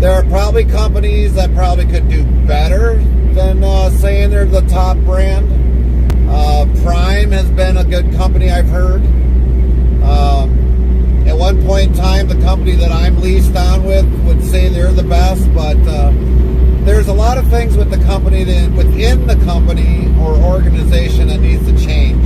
there are probably companies that probably could do better than saying they're the top brand. Prime has been a good company, I've heard. at one point in time, the company that I'm leased on with would say they're the best, but there's a lot of things with the company within the company or organization that needs to change.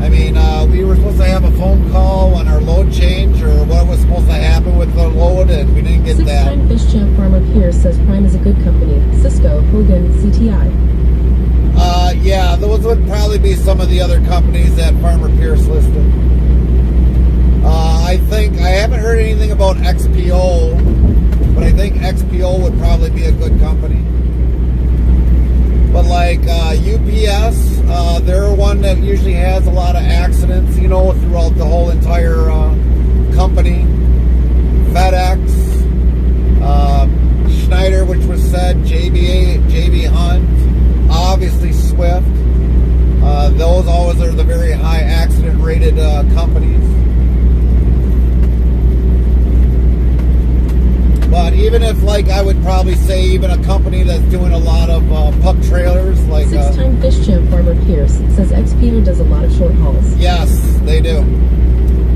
I mean, we were supposed to have a phone call when our load changed or what was supposed to happen with the load, and we didn't get that. Six-time fish champ Farmer Pierce says Prime is a good company. Cisco, Hogan, CTI. Yeah, those would probably be some of the other companies that Farmer Pierce listed. I haven't heard anything about XPO, but I think XPO would probably be a good company. But like UPS, they're one that usually has a lot of accidents, throughout the whole entire company. FedEx, Schneider, which was said, JB Hunt, obviously Swift. Those always are the very high accident rated companies. But even if, I would probably say even a company that's doing a lot of pup trailers, like... Six-time fish champ Farmer Pierce says XPO does a lot of short hauls. Yes, they do.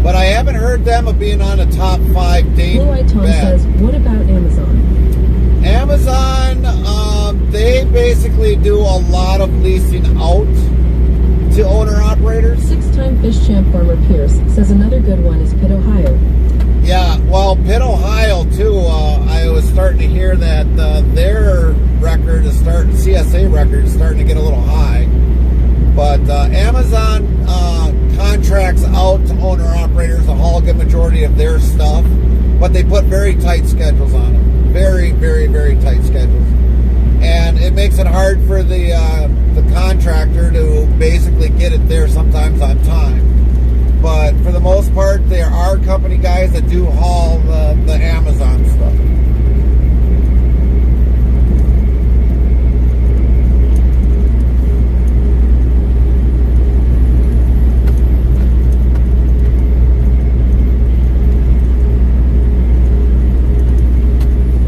But I haven't heard them of being on a top 5 date. Blue Eyed Tom says, what about Amazon? Amazon, they basically do a lot of leasing out to owner-operators. Six-time fish champ Farmer Pierce says another good one is Pitt, Ohio. Yeah, well, Pitt, Ohio, too, I was starting to hear that their record CSA record is starting to get a little high. But Amazon contracts out to owner-operators to haul a good majority of their stuff, but they put very tight schedules on it. Very, very, very tight schedules. And it makes it hard for the contractor to basically get it there sometimes on time. But for the most part, there are company guys that do haul the Amazon stuff.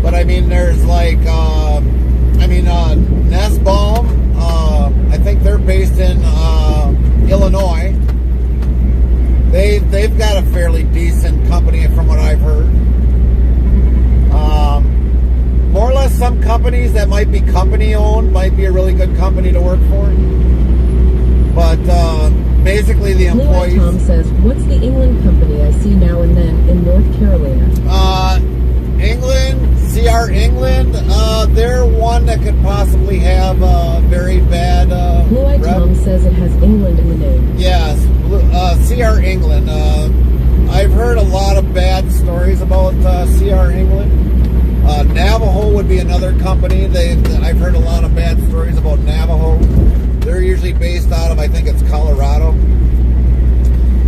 But I mean, there's Nussbaum. I think they're based in Illinois. They've got a fairly decent company from what I've heard. More or less some companies that might be company owned might be a really good company to work for. But basically the employees... Blue Eyed Tom says, what's the England company I see now and then in North Carolina? England, CR England, they're one that could possibly have a very bad... Blue Eyed Tom says it has England in the name. Yes, CR England. I've heard a lot of bad stories about CR England. Navajo would be another company. I've heard a lot of bad stories about Navajo. They're usually based out of, I think it's Colorado.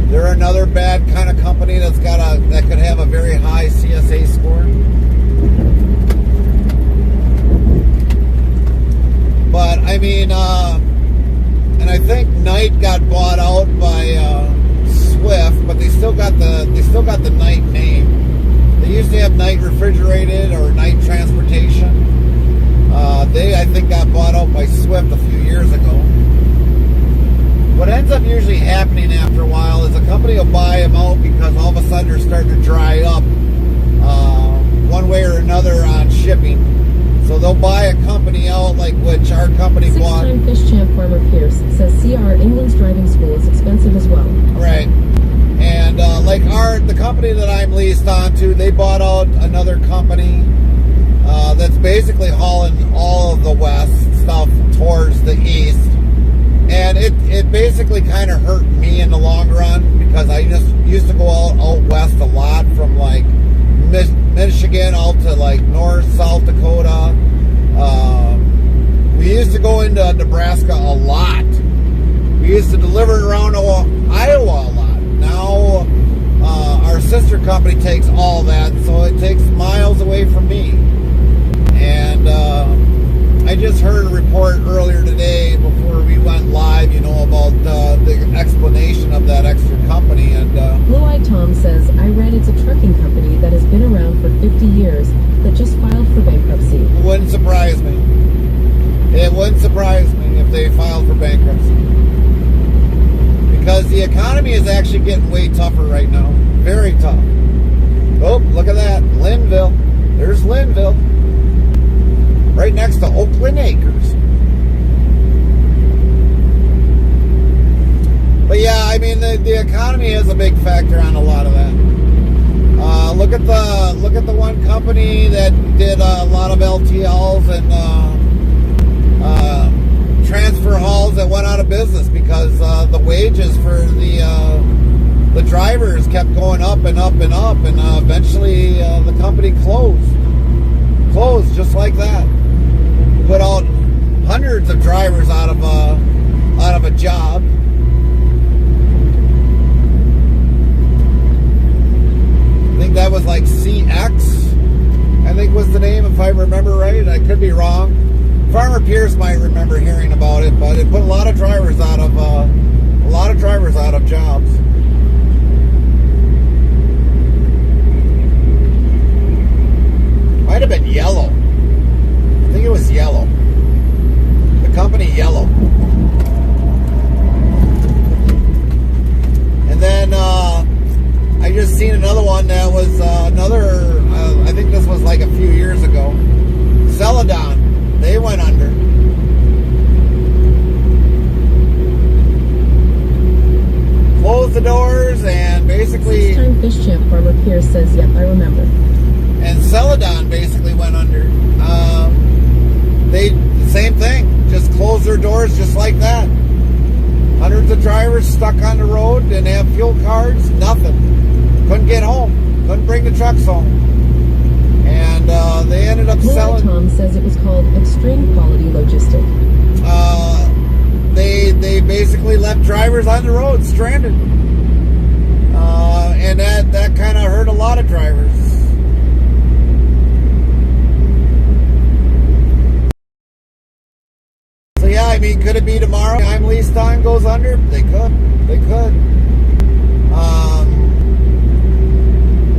They're another bad kind of company that could have a very high CSA score. But I mean, and I think Knight got bought out by Swift, but they still got the Knight name. They used to have Knight Refrigerated or Knight Transportation. They, I think, got bought out by Swift a few years ago. What ends up usually happening after a while is a company will buy them out because all of a sudden they're starting to dry up one way or another on shipping. So they'll buy a company out, like which our company bought. Six-time fish champ Farmer Pierce says CR England's driving school is expensive as well. Right. And the company that I'm leased onto, they bought out another company that's basically hauling all of the west stuff towards the east. And it basically kind of hurt me in the long run because I just used to go out west a lot from like Michigan out to like North, South Dakota. We used to go into Nebraska a lot. We used to deliver around Iowa a lot. Now our sister company takes all that, so it takes miles away from me. And I just heard a report earlier today before we went live, about the explanation of that extra company. And Blue Eyed Tom says, I read it's a trucking company that has been around for 50 years that just filed for bankruptcy. It wouldn't surprise me. It wouldn't surprise me if they filed for bankruptcy. Because the economy is actually getting way tougher right now. Very tough. Oh, look at that. Linville. There's Linville. Right next to Oakland Acres. But yeah, I mean, the economy is a big factor on a lot of that. Look at the one company that did a lot of LTLs and transfer hauls that went out of business because the wages for the drivers kept going up and up and up, and eventually the company closed just like that. Put out hundreds of drivers out of a job. I think that was like CX, I think was the name, if I remember right. I could be wrong. Farmer Pierce might remember hearing about it, but it put a lot of drivers out of jobs. Might have been Yellow. I think it was Yellow. The company Yellow. And then I just seen another one that was I think this was like a few years ago. Celadon. They went under. Closed the doors and basically... Six-time fish champ Farmer Pierce says, yep, I remember. And Celadon basically went under. They, the same thing, just closed their doors just like that. Hundreds of drivers stuck on the road, didn't have fuel cards, nothing. Couldn't get home, couldn't bring the trucks home. And they ended up selling... Tom says it was called Extreme Quality Logistic. They basically left drivers on the road, stranded. And that kind of hurt a lot of drivers. So yeah, I mean, could it be tomorrow? I'm leased on goes under? They could.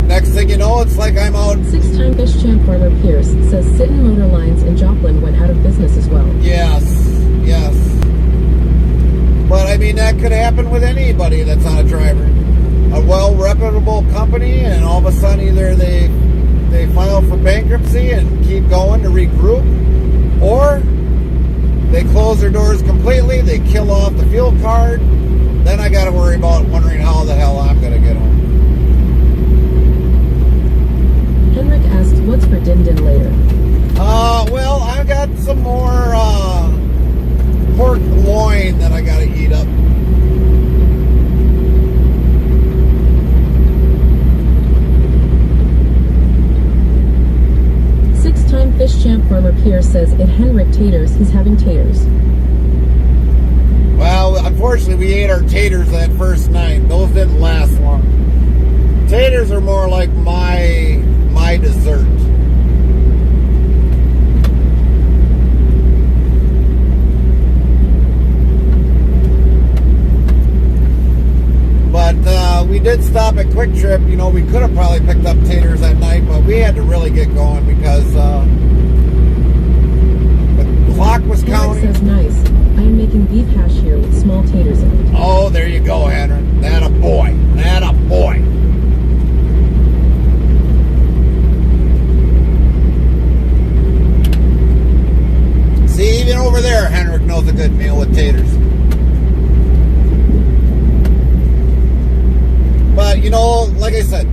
Next thing you know, it's like I'm out. Six-time fish champ Farmer Pierce says Sitton Motor Lines in Joplin went out of business as well. Yes. But I mean, that could happen with anybody that's on a driver. A well-reputable company, and all of a sudden either they file for bankruptcy and keep going to regroup, or they close their doors completely, they kill off the fuel card, then I got to worry about wondering how the hell I'm going to get home. Henrik asks, what's for Din Din later? Well, I've got some more pork loin that I got to eat up. Six-time fish champ Farmer Pierce says at Henrik Taters, he's having taters. Well, unfortunately, we ate our taters that first night. Those didn't last long. Taters are more like my dessert. But we did stop at Quick Trip. You know, we could have probably picked up taters that night, but we had to really get going because the clock was counting. Henrik says, nice. I am making beef hash here with small taters in it. Oh, there you go, Henry. That a boy. See, even over there, Henrik knows a good meal with taters. But, you know, like I said,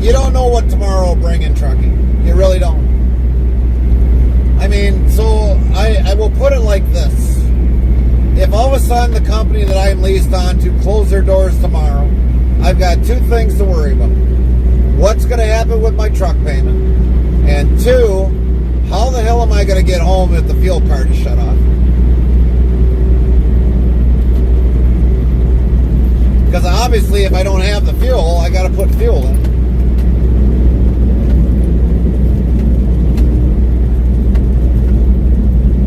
you don't know what tomorrow will bring in trucking. You really don't. I mean, so I will put it like this. If all of a sudden the company that I'm leased on to close their doors tomorrow, I've got two things to worry about. What's going to happen with my truck payment? And two, how the hell am I going to get home if the fuel card is shut off? Because obviously if I don't have the fuel, I got to put fuel in.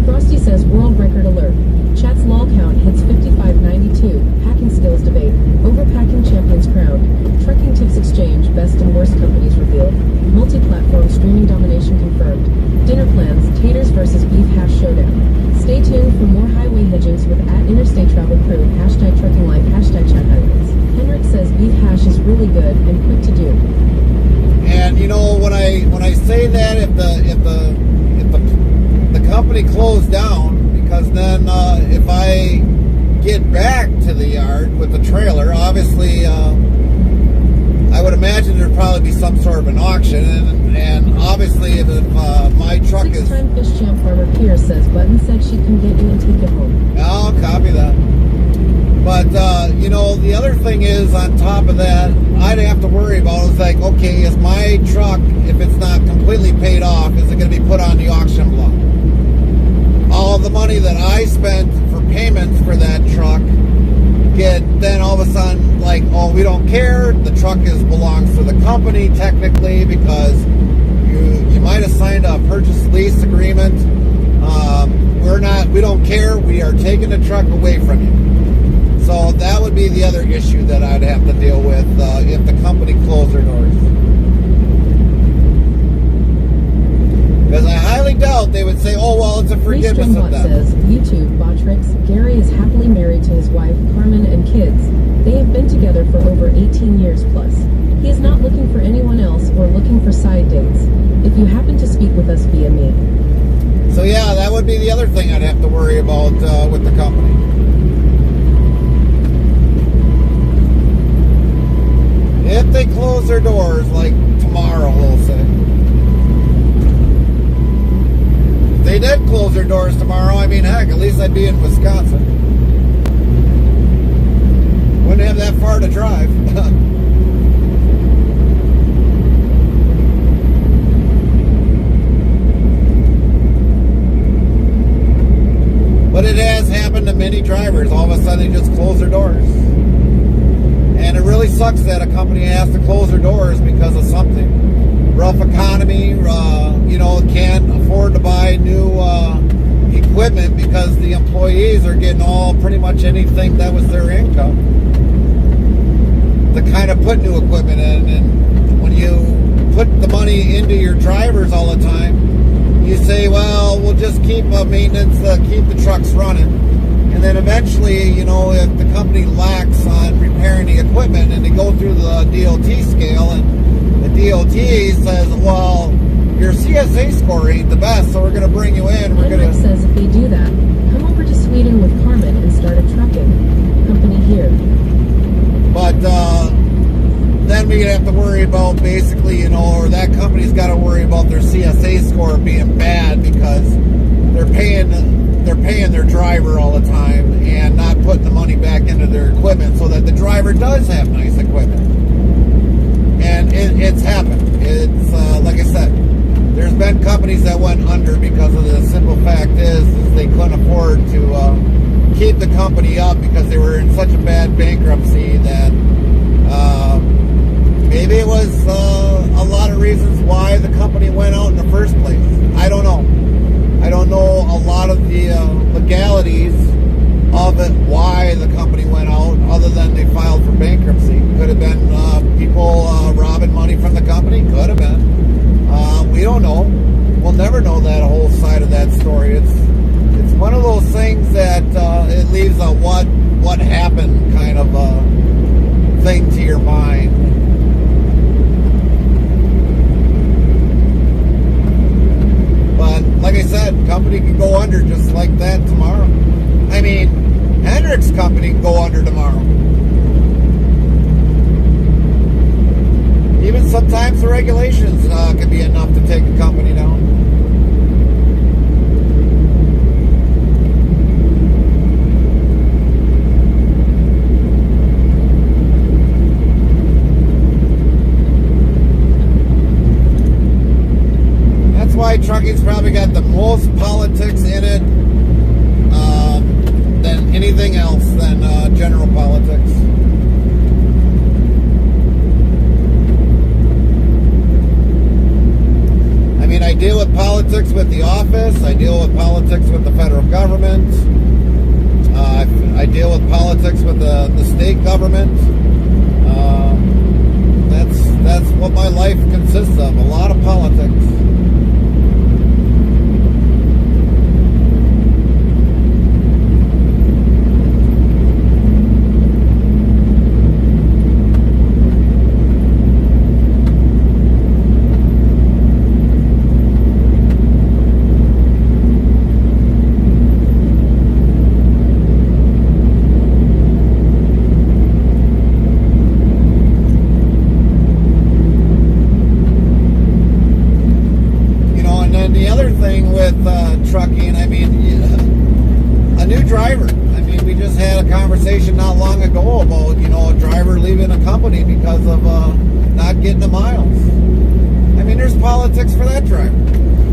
Frosty says world record alert. Chat's lol count hits 5592. Packing skills debate. Overpacking champions crowned. Trucking tips exchange. Best and worst companies revealed. Multi-platform streaming domination confirmed. Dinner plans. Taters versus beef hash showdown. Stay tuned for more highway hitchings with @Interstate travel crew, hashtag trucking life, hashtag chat highlights. Henrik says beef hash is really good and quick to do. And you know, when I say that, if the company closed down, because then if I get back to the yard with the trailer, obviously I would imagine there'd probably be some sort of an auction, and obviously if my truck is... Six-time fish champ Farmer Pierce says Button said she'd come get you and take it home. I'll copy that. But, you know, the other thing is, on top of that, I'd have to worry about is like, okay, is my truck, if it's not completely paid off, is it going to be put on the auction block? All the money that I spent for payments for that truck get then all of a sudden like, oh, we don't care. The truck belongs to the company technically because you might have signed a purchase lease agreement. We don't care. We are taking the truck away from you. So that would be the other issue that I'd have to deal with if the company closed their doors. Because I highly doubt they would say, oh, well, it's a forgiveness of that. Says, YouTube, Botrix, Gary is happily married to his wife, Carmen, and kids. They have been together for over 18 years plus. He is not looking for anyone else or looking for side dates. If you happen to speak with us via me. So yeah, that would be the other thing I'd have to worry about with the company. If they close their doors, like tomorrow, we'll say. If they did close their doors tomorrow, I mean, heck, at least I'd be in Wisconsin. Wouldn't have that far to drive. But it has happened to many drivers. All of a sudden, they just close their doors. And it really sucks that a company has to close their doors because of something. Rough economy, you know, can't afford to buy new equipment because the employees are getting all pretty much anything that was their income to kind of put new equipment in. And when you put the money into your drivers all the time, you say, well, we'll just keep maintenance, keep the trucks running. And then eventually, you know, if the company lacks on repairing the equipment and they go through the DOT scale and the DOT says, well, your CSA score ain't the best, so we're going to bring you in. Henrik says if they do that, come over to Sweden with Carmen and start a trucking company here. But then we have to worry about basically, you know, or that company's got to worry about their CSA score being bad because they're paying their driver all the time and not putting the money back into their equipment so that the driver does have nice equipment. And it's happened. It's like I said, there's been companies that went under because of the simple fact is they couldn't afford to keep the company up because they were in such a bad bankruptcy that maybe it was a lot of reasons why the company went out in the first place. I don't know. I don't know a lot of the legalities of it, why the company went out, other than they filed for bankruptcy. Could have been people robbing money from the company. Could have been. We don't know. We'll never know that whole side of that story. It's one of those things that it leaves a what happened kind of thing to your mind. But like I said, company can go under just like that tomorrow. I mean, Hendrick's company can go under tomorrow. Even sometimes the regulations can be enough to take a company down. That's why trucking's probably got the most politics in it than anything else than general politics. I mean, I deal with politics with the office. I deal with politics with the federal government. I deal with politics with the state government. That's what my life consists of. A lot of politics. driver. I mean, we just had a conversation not long ago about, a driver leaving a company because of not getting the miles. I mean, there's politics for that driver.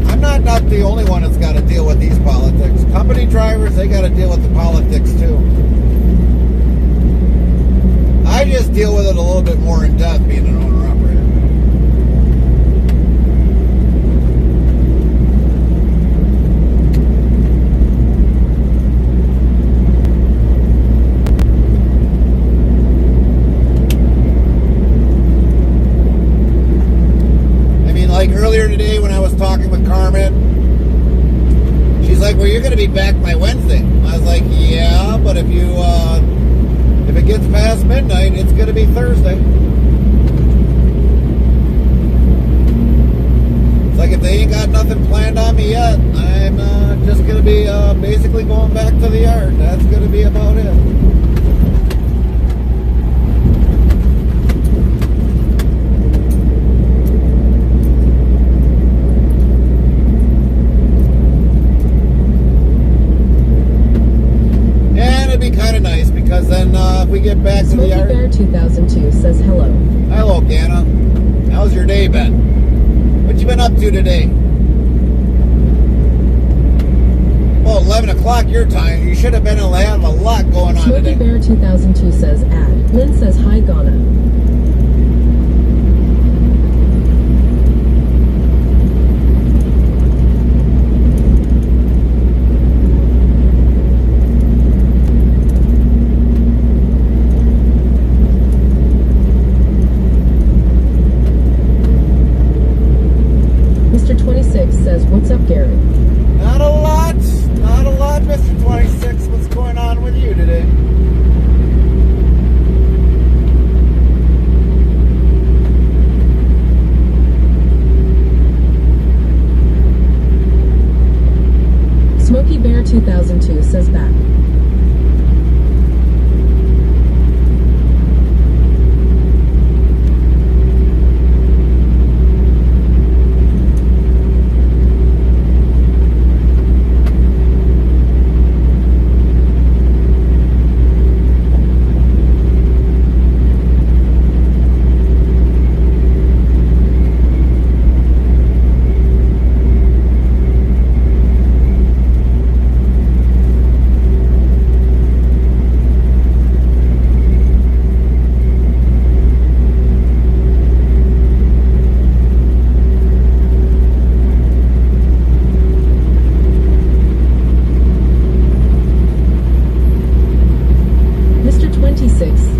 I'm not the only one that's got to deal with these politics. Company drivers, they got to deal with the politics too. I just deal with it a little bit more in depth being an owner-operator. Like earlier today when I was talking with Carmen, she's like, well, you're going to be back by Wednesday. I was like, yeah, but if it gets past midnight, it's going to be Thursday. It's like if they ain't got nothing planned on me yet, I'm just going to be basically going back to the yard. That's going to be about it. Kind of nice because then if we get back to the yard. Bear 2002 says hello. Hello, Ganna. How's your day been? What you been up to today? Well, 11 o'clock your time. You should have been able to have a lot going on today. Bear 2002 says add. Lynn says hi, Ganna. Says, what's up, Gary? Not a lot, Mr. 26. What's going on with you today? Smokey Bear 2002 says back.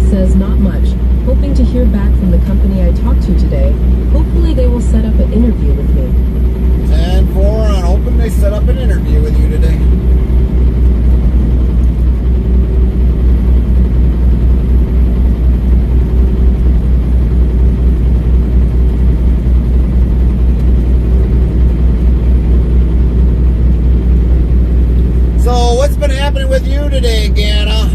Says not much. Hoping to hear back from the company I talked to today. Hopefully they will set up an interview with me. 10-4 on hoping they set up an interview with you today. So what's been happening with you today, Ganna?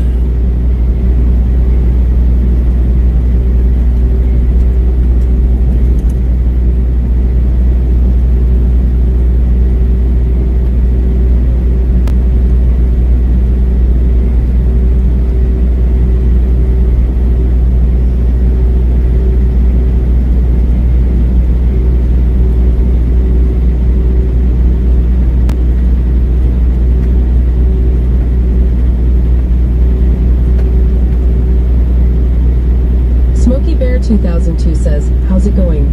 Bear 2002 says, how's it going?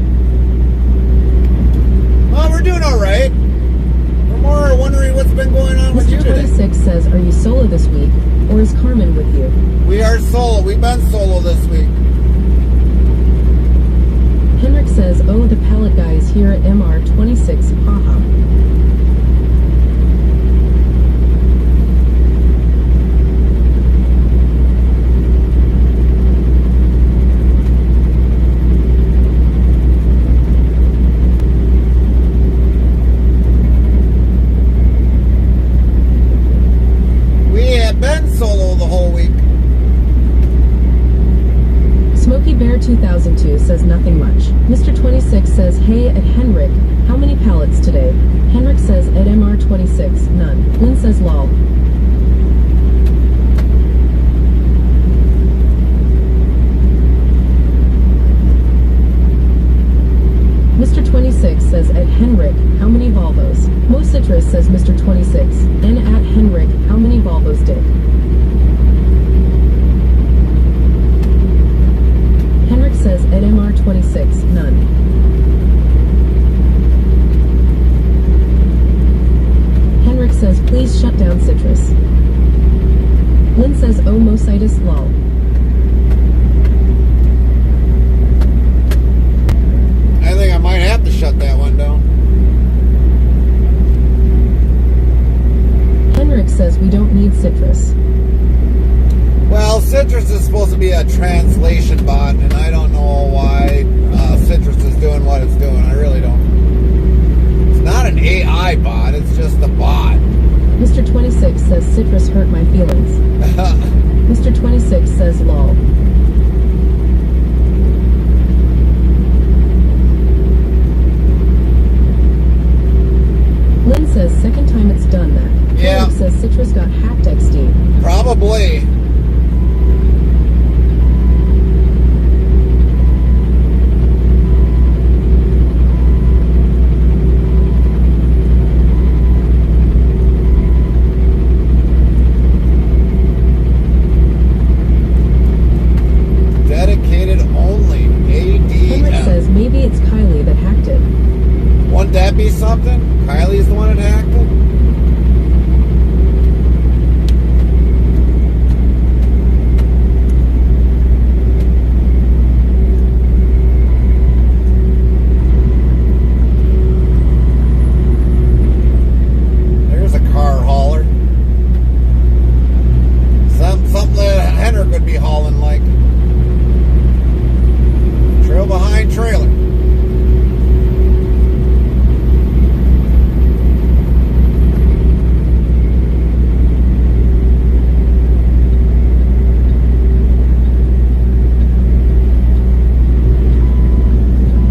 Well, we're doing all right. We're more wondering what's been going on with you today. Mr. 26 says, are you solo this week, or is Carmen with you? We are solo. We've been solo this week. Henrik says, oh, the pallet guy is here at MR26, haha. Solo the whole week. Smokey Bear 2002 says nothing much. Mr. 26 says, hey, at Henrik, how many pallets today? Henrik says, at MR26, none. Lynn says, lol. Henrik, how many Volvos? Mo Citrus says Mr. 26. N at Henrik, how many Volvos Dick? Henrik says at MR 26, none. Henrik says please shut down Citrus. Lynn says oh Mositis lol. I think I might have to shut that one down. Henrik says we don't need Citrus. Well, Citrus is supposed to be a translation bot, and I don't know why Citrus is doing what it's doing. I really don't. It's not an AI bot, it's just a bot. Mr. 26 says Citrus hurt my feelings. Mr. 26 says lol. Lynn says second time it's done that. Yeah. Henrik says Citrus got hacked XD. Probably. Dedicated only. Henrik ADM. says maybe it's Kylie that hacked it. Wouldn't that be something? Kylie's the one that hacked it? There's a car hauler. Something that Henrik would be hauling like. Trail behind trailer.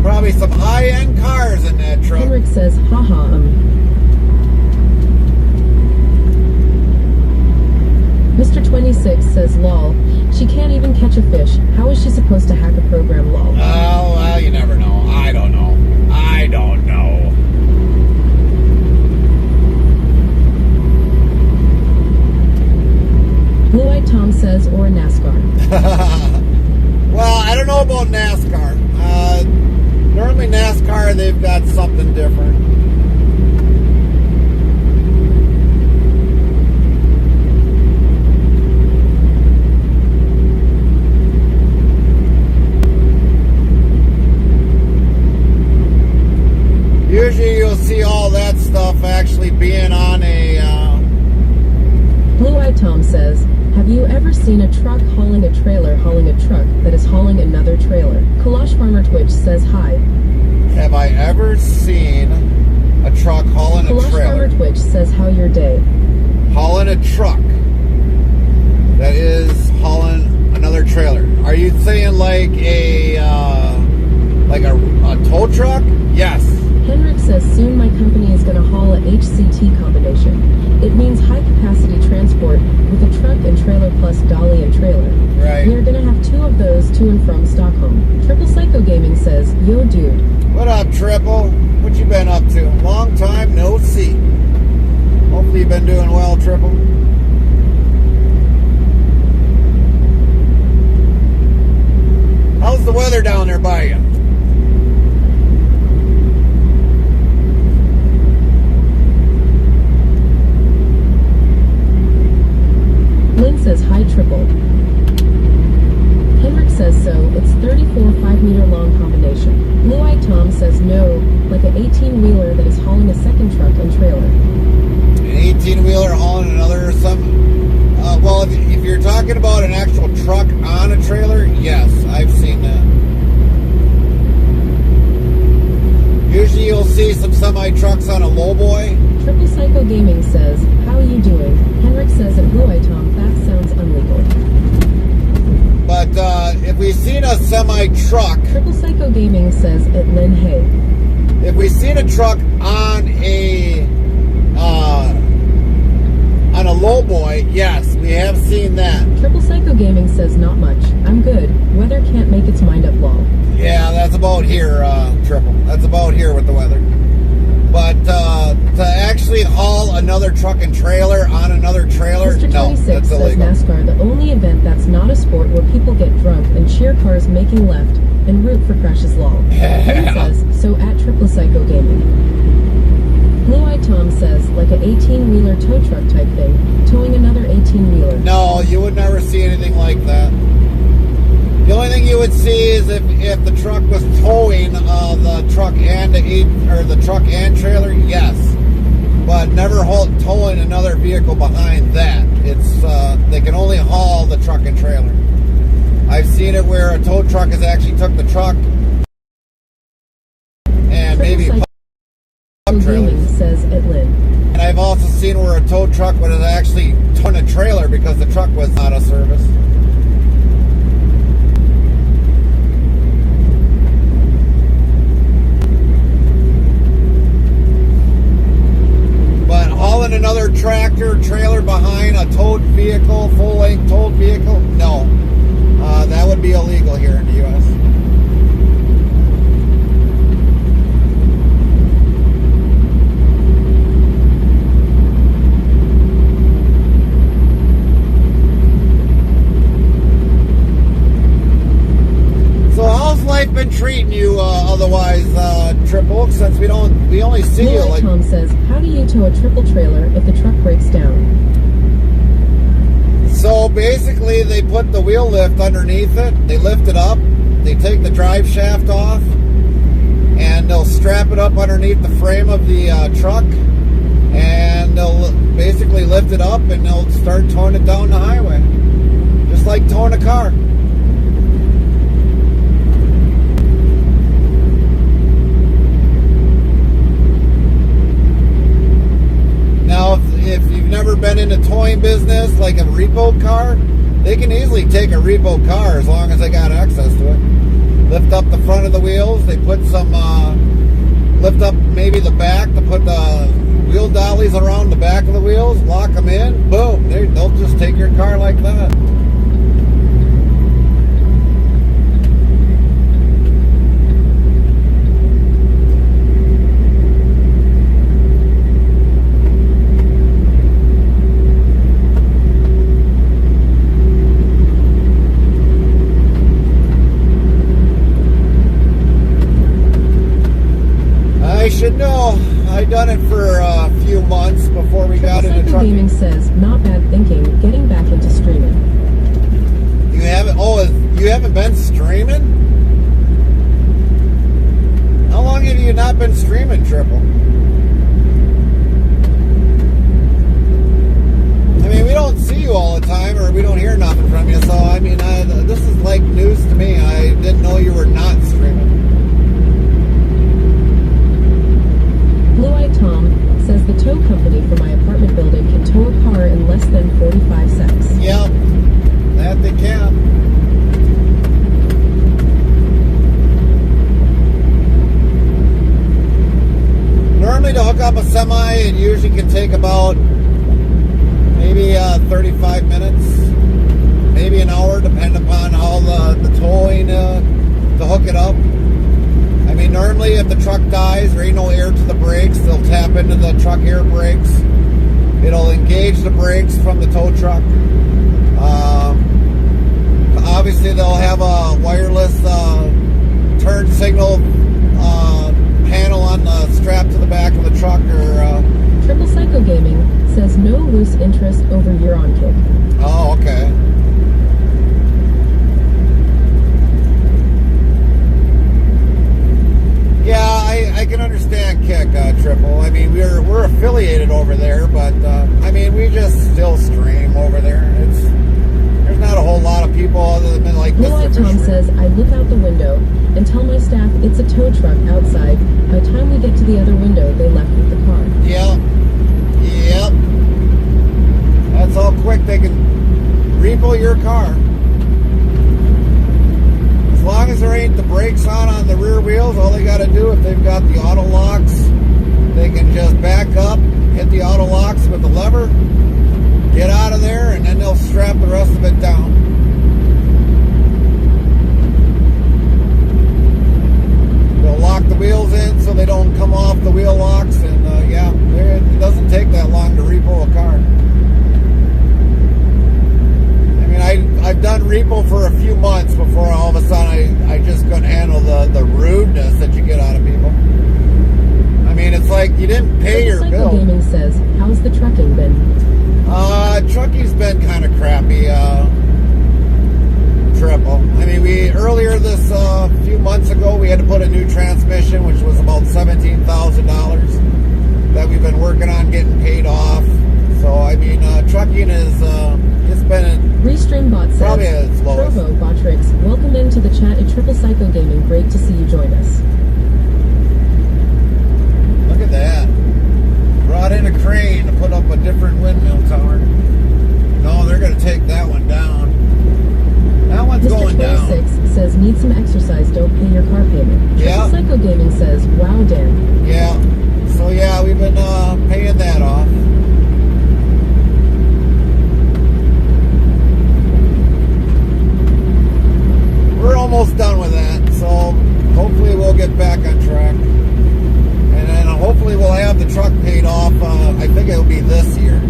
Probably some high-end cars in that truck. Henrik says haha Mr. 26 says lol. She can't even catch a fish. How is she supposed to hack a program lol? Oh, well, you never know. I don't know. I don't know. Blue-eyed Tom says or a NASCAR. Well, I don't know about NASCAR. Normally NASCAR, they've got something different. Usually you'll see all that stuff actually being on a... Blue-eyed Tom says, have you ever seen a truck hauling a trailer hauling a truck that is hauling another trailer? Kalash Farmer Twitch says hi. Have I ever seen a truck hauling a Kalash trailer? Farmer Twitch says how your day? Hauling a truck that is hauling another trailer. Are you saying like a tow truck? Yes. Henrik says soon my company is going to haul a HCT combination. It means high capacity transport with a truck and trailer plus dolly and trailer. Right. We are going to have 2 of those to and from Stockholm. Triple Psycho Gaming says, yo dude. What up, Triple? What you been up to? Long time no see. Hopefully you've been doing well, Triple. How's the weather down there by you? Lynn says hi triple. Henrik says so, it's 34 5-meter long combination. Blue-eyed Tom says no, like an 18-wheeler that is hauling a second truck and trailer. An 18-wheeler hauling another or something? Well, if you're talking about an actual truck on a trailer, yes, I've seen that. Usually you'll see some semi-trucks on a lowboy. Triple Psycho Gaming says, how are you doing? Henrik says at Blue-eyed Tom, that sounds illegal. But if we've seen a semi-truck, Triple Psycho Gaming says at Lynn Hay. if we've seen a truck on a lowboy, yes, we have seen that. Triple Psycho Gaming says not much. I'm good. Weather can't make its mind up lol. Yeah, that's about here, Triple. That's about here with the weather. But to actually haul another truck and trailer on another trailer, Mr. no, 26 that's says illegal. NASCAR, the only event that's not a sport where people get drunk and cheer cars making left and root for crashes lol. Lynn says, so at Triple Psycho Gaming. Blue Eye Tom says, like an 18-wheeler tow truck type thing, towing another 18-wheeler. No, you would never see anything like that. The only thing you would see is if the truck was towing the truck and the truck and trailer, yes, but never towing another vehicle behind that. It's they can only haul the truck and trailer. I've seen it where a tow truck has actually took the truck and maybe up trailers. Says Edlin. And I've also seen where a tow truck would have actually towed a trailer because the truck was out of service. Hauling another tractor trailer behind a towed vehicle, full-length towed vehicle, no. That would be illegal here in the U.S. So how's life been treating you otherwise, Triple? Since we only see you like... Tom says, how do you tow a triple trailer if the truck breaks down? So basically they put the wheel lift underneath it, they lift it up, they take the drive shaft off, and they'll strap it up underneath the frame of the truck, and they'll basically lift it up and they'll start towing it down the highway. Just like towing a car. Now, if you've never been in a towing business, like a repo car, they can easily take a repo car as long as they got access to it. Lift up the front of the wheels, they put some, lift up maybe the back to put the wheel dollies around the back of the wheels, lock them in, boom, they'll just take your car like that. I should know. I done it for a few months before we got into Psycho trucking. Gaming says, not bad thinking, getting back into streaming. You haven't? Oh, you haven't been streaming? How long have you not been streaming, Triple? I mean, we don't see you all the time, or we don't hear nothing from you. So, I mean, this is like news to me. I didn't know you were not streaming. Blue Eye Tom says the tow company for my apartment building can tow a car in less than 45 seconds. Yep, that they can. Normally to hook up a semi, it usually can take about maybe 35 minutes, maybe an hour, depending upon how the towing to hook it up. I mean, normally if the truck dies, there ain't no air to the brakes, they'll tap into the truck air brakes. It'll engage the brakes from the tow truck. Obviously, they'll have a wireless turn signal panel on the strap to the back of the truck. Or Triple Psycho Gaming says no loose interest over Euron kick. oh, okay. Yeah, I can understand Kick, Triple. I mean, we're affiliated over there, but I mean, we just still stream over there. There's not a whole lot of people other than like Blue Eye Mr. Tom Fisher. says, I look out the window and tell my staff it's a tow truck outside. By the time we get to the other window, they left with the car. Yep. That's how quick they can repo your car. As long as there ain't the brakes on the rear wheels, all they got to do, if they've got the auto locks, they can just back up, hit the auto locks with the lever, get out of there, and then they'll strap the rest of it down. They'll lock the wheels in so they don't come off the wheel locks, repo for a few months before all of a sudden I just couldn't handle the rudeness that you get out of people. I mean, it's like you didn't pay your Cycle bill. Gaming says, how's the trucking been? Trucking's been kind of crappy. Triple. I mean, earlier this few months ago, we had to put a new transmission, which was about $17,000 that we've been working on getting paid off. So, I mean, trucking is, it's been Restreambot probably says, at its lowest. Trovo Botrix, welcome into the chat at Triple Psycho Gaming. Great to see you join us. Look at that. Brought in a crane to put up a different windmill tower. No, they're going to take that one down. That one's going down. Mr. 26 says, need some exercise, don't pay your car payment. Yeah. Triple Psycho Gaming says, wow, Dan. Yeah. So, yeah, we've been paying that off. We're almost done with that, so hopefully we'll get back on track. And then hopefully we'll have the truck paid off. I think it'll be this year.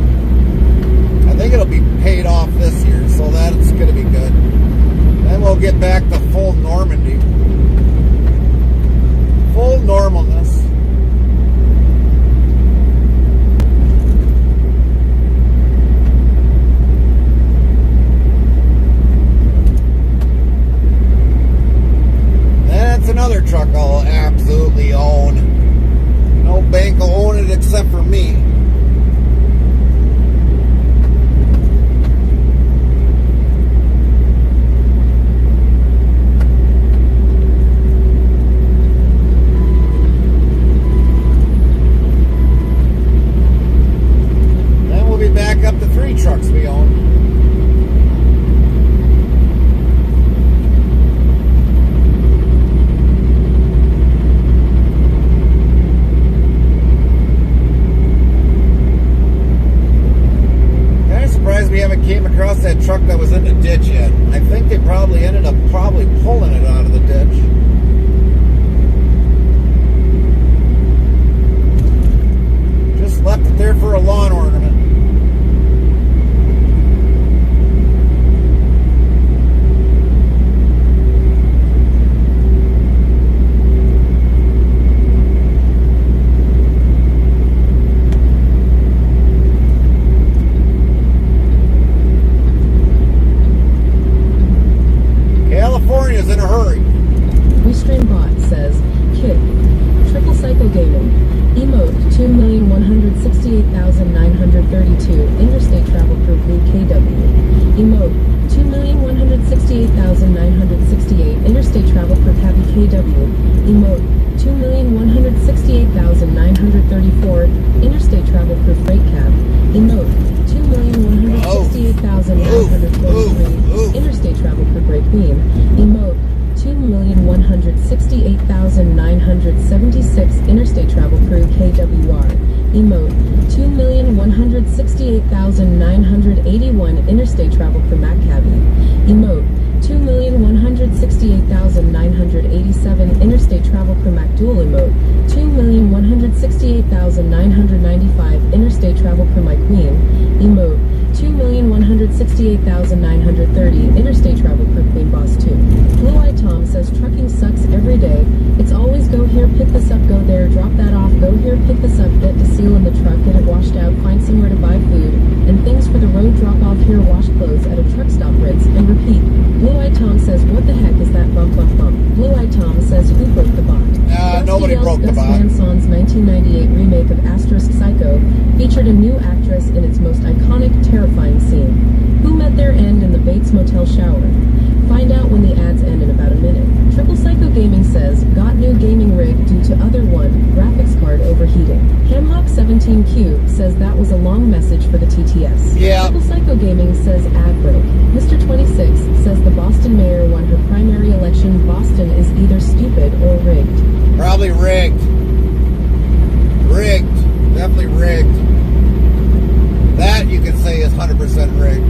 I think it'll be paid off this year, so that's going to be good. Then we'll get back to full Normandy. Full normalness. That's another truck I'll absolutely own. No bank will own it except for me. Then we'll be back up to 3 trucks we own. We haven't came across that truck that was in the ditch yet. I think they probably ended up pulling it out of the ditch. Just left it there for a lawn ornament. California's in a hurry. Restreambot says, Kid, Triple Psycho Gaming, emote 2,168,932, interstate travel per blue KW, emote 2,168,968, interstate travel per Happy KW, emote 2,168,934, interstate travel per freight cab, emote 2,168,943, interstate travel per Great Queen, emote 2,168,976, interstate travel per KWR, emote 2,168,981, interstate travel per Maccabi, emote 2,168,987, interstate travel per MacDool, emote 2,168,995, interstate travel per My Queen, emote 2,168,930, interstate travel per Queen Boss 2. Blue Eye Tom says trucking sucks every day. It's always go here, pick this up, go there, drop that off, go here, pick this up, get the seal in the truck, get it washed out, find somewhere to buy food, and things for the road, drop off here, wash clothes at a truck stop, rinse, and repeat. Blue Eye Tom says, what the heck is that bump, bump, bump? Blue Eye Tom says, who broke the bot? Nobody broke the Gus bot. Van Sant's 1998 remake of Asterisk Psycho featured a new actress in its most iconic, terrifying scene. Who met their end in the Bates Motel shower? Find out when the ads end in about a minute. Triple Psycho Gaming says, got new gaming rig due to other one, graphics card overheating. Hamlock 17Q says that was a long message for the TTS. Yeah. Triple Psycho Gaming says ad break. Mr. 26 says the Boston mayor won her primary election. Boston is either stupid or rigged. Probably rigged. Rigged. Definitely rigged. That you can say is 100% rigged.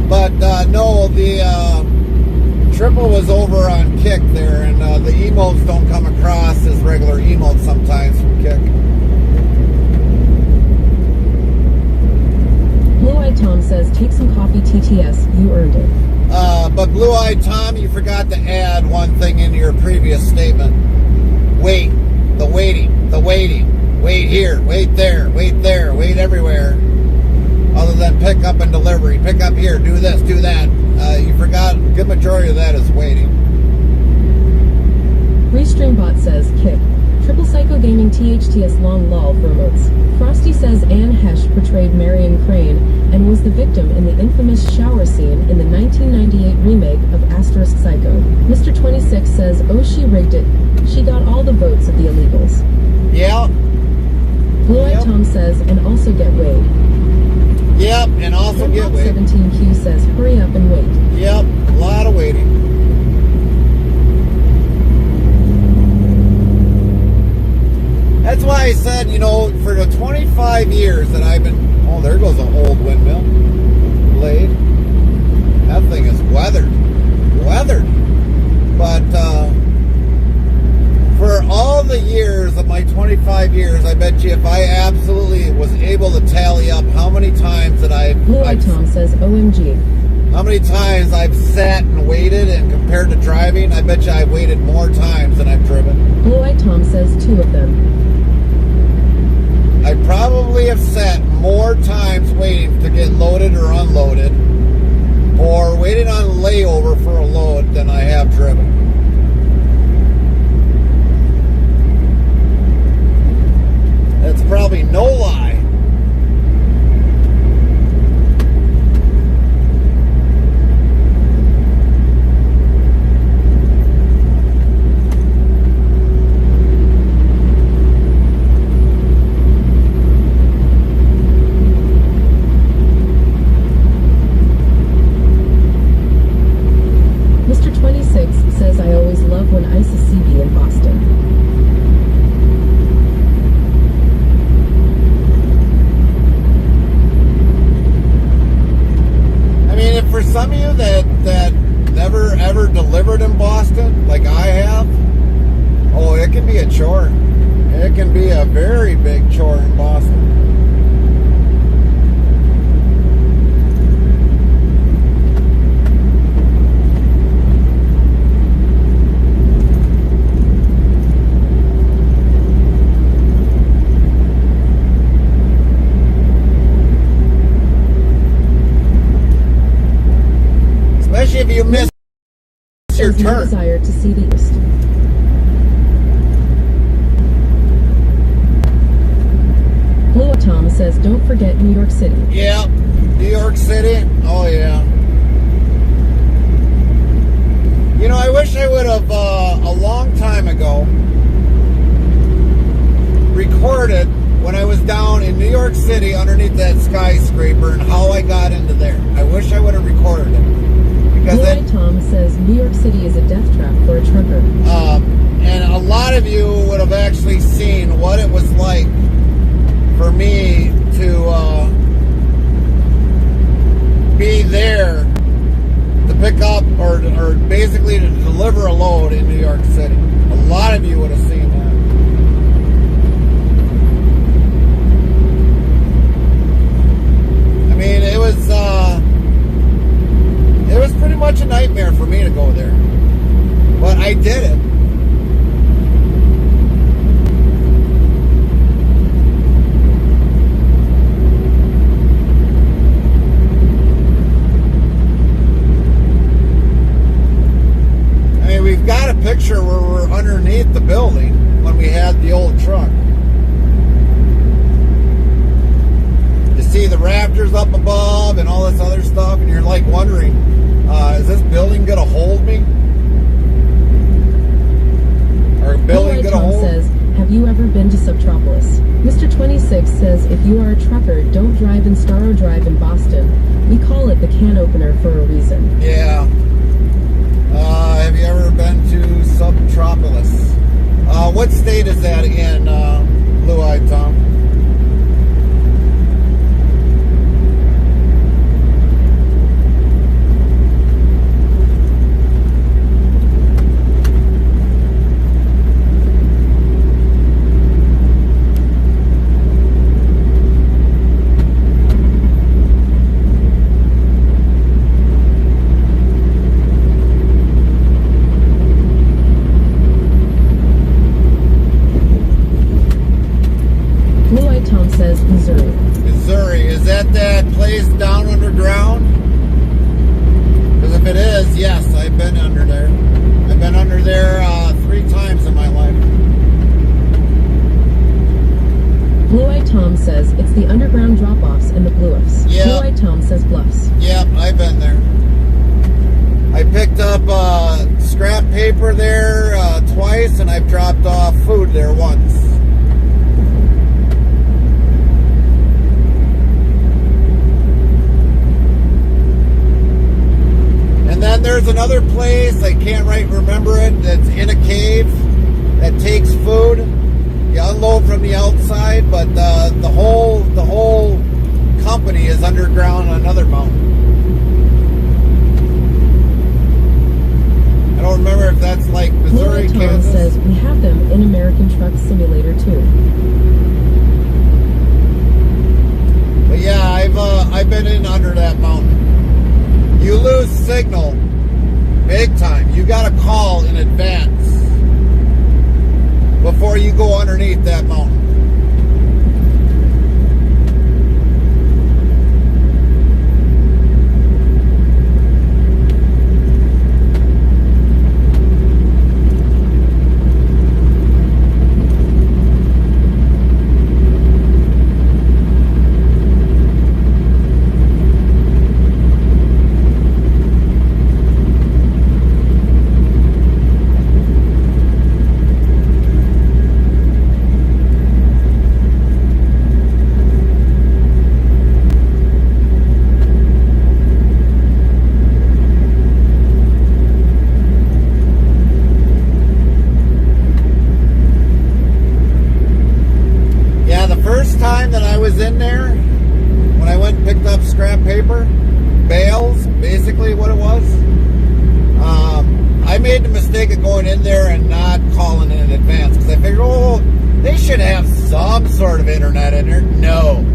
But no, the triple was over on Kick there, and the emotes don't come across as regular emotes sometimes from Kick. Blue Blue-Eyed Tom says, take some coffee, TTS. You earned it. But Blue-Eyed Tom, you forgot to add one thing into your previous statement. Wait. The waiting. Wait here, wait there, wait everywhere. Other than pick up and delivery. Pick up here, do this, do that. You forgot a good majority of that is waiting. Restreambot says, kick. Triple Psycho Gaming THTS long lol promotes. Frosty says Anne Hesh portrayed Marion Crane and was the victim in the infamous shower scene in the 1998 remake of Asterisk Psycho. Mr. 26 says, oh, she rigged it. She got all the votes of the illegals. Yeah. Blue-Eyed Tom says, and also get weighed. Yep, and also get weighed. 17Q says, hurry up and wait. Yep, a lot of waiting. That's why I said, for the 25 years that I've been... Oh, there goes an old windmill blade. That thing is weathered. But for all the years of my 25 years, I bet you if I absolutely was able to tally up how many times that Blue-Eyed Tom says, OMG. How many times I've sat and waited, and compared to driving, I bet you I've waited more times than I've driven. Blue-Eyed Tom says 2 of them. I probably have sat more times waiting to get loaded or unloaded, or waited on layover for a load than I have driven. That's probably no lie. Says I always love when ice is CB in Boston. I mean, if for some of you that never ever delivered in Boston, like I have, oh, it can be a chore. It can be a very big chore in Boston. If you miss your There's no turn. desire to see the east. Blue Tom says, don't forget New York City. Yeah, New York City. Oh yeah. I wish I would have a long time ago recorded when I was down in New York City underneath that skyscraper and how I got into there. I wish I would have recorded it. Blue-Eyed Tom says New York City is a death trap for a trucker. And a lot of you would have actually seen what it was like for me to be there to pick up or basically to deliver a load in New York City. A lot of you would have seen that. I mean, it was pretty much a nightmare for me to go there. But I did it. I mean, we've got a picture where we're underneath the building when we had the old truck. You see the rafters up above and all this other stuff, and you're like wondering, is this building gonna hold me? Or a building gonna hold me? Says, have you ever been to Subtropolis? Mr. 26 says, if you are a trucker, don't drive in Starro Drive in Boston. We call it the can opener for a reason. Yeah. Have you ever been to Subtropolis? What state is that in, Blue-Eyed Tom? up scrap paper there twice, and I've dropped off food there once. And then there's another place, I can't right remember it, that's in a cave that takes food. You unload from the outside, but the whole company is underground on another mountain. I don't remember if that's like Missouri, Tom Kansas. says we have them in American Truck Simulator too. But yeah, I've been in under that mountain. You lose signal big time. You got to call in advance before you go underneath that mountain. In there, when I went and picked up scrap paper, bales, basically what it was, I made the mistake of going in there and not calling in advance, because I figured, oh, they should have some sort of internet in there. No,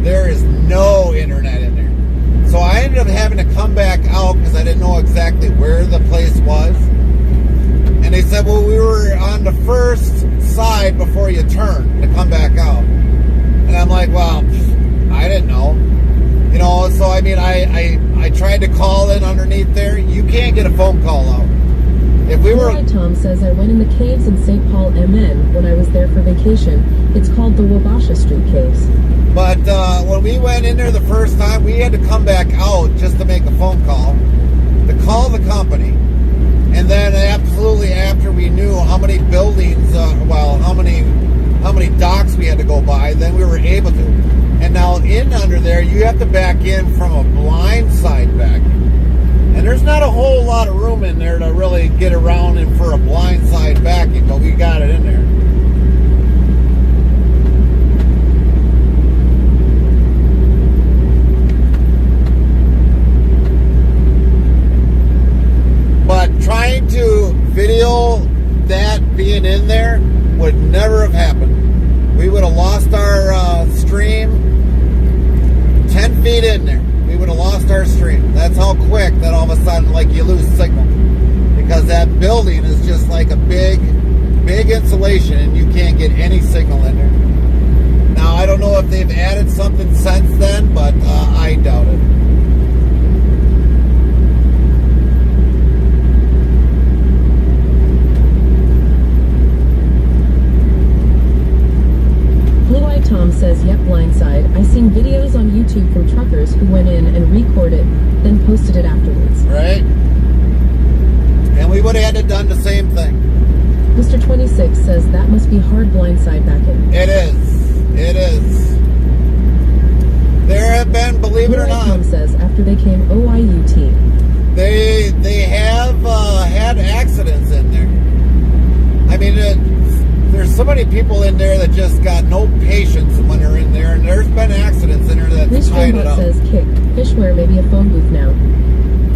there is no internet in there. So I ended up having to come back out because I didn't know exactly where the place was. And they said, well, we were on the first side before you turn to come back out. And I'm like, well, I didn't know. You know, so I mean, I tried to call in underneath there. You can't get a phone call out. If we were... Tom says I went in the caves in St. Paul, MN when I was there for vacation. It's called the Wabasha Street Caves. But when we went in there the first time, we had to come back out just to make a phone call, to call the company. And then absolutely after we knew how many buildings, how many docks we had to go by, then we were able to. And now in under there, you have to back in from a blind side back. And there's not a whole lot of room in there to really get around in for a blind side backing, but we got it in there. But trying to video that being in there would never have happened. We would have lost our stream 10 feet in there. We would have lost our stream. That's how quick that all of a sudden, like, you lose signal. Because that building is just like a big insulation, and you can't get any signal in there. Now, I don't know if they've added something since then, but I doubt it. Tom says, yep, blindside. I seen videos on YouTube from truckers who went in and recorded, then posted it afterwards. Right? And we would have had to done the same thing. Mr. 26 says that must be hard blindside backing. It is. It is. There have been, believe it or not, Tom says after they came OIUT. They have had accidents in there. I mean, there's so many people in there that just got no patience when they're in there, and there's been accidents in there that's tied it up. says kick. Fishware may be a phone booth now.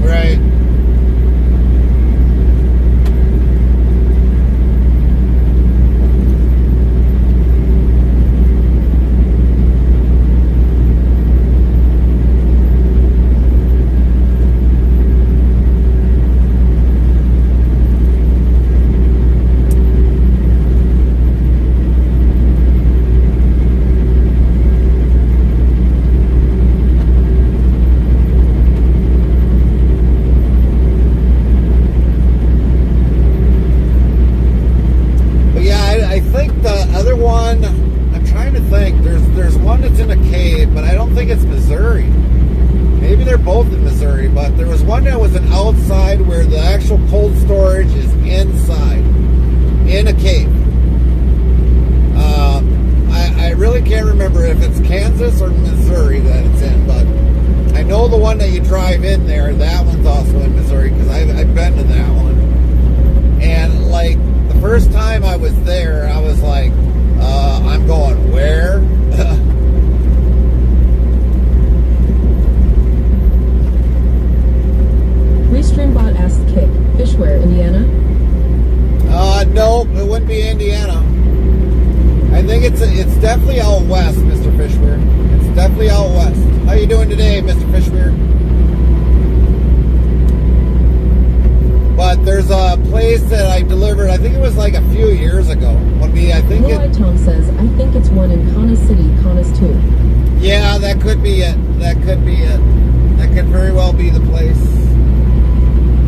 Right. There's one that's in a cave, but I don't think it's Missouri. Maybe they're both in Missouri, but there was one that was an outside where the actual cold storage is inside, in a cave. I really can't remember if it's Kansas or Missouri that it's in, but I know the one that you drive in there, that one's also in Missouri, because I've been to that one. And like the first time I was there, I was like, I'm going where? Restreambot asked Kick, Fishware, Indiana? Nope, it wouldn't be Indiana. I think it's definitely out west, Mr. Fishware. It's definitely out west. How you doing today, Mr. Fishware? But there's a place that I delivered, I think it was like a few years ago. Blue-Eyed Tom says, I think it's one in Kaunas City, Kaunas 2. Yeah, that could be it. That could be it. That could very well be the place.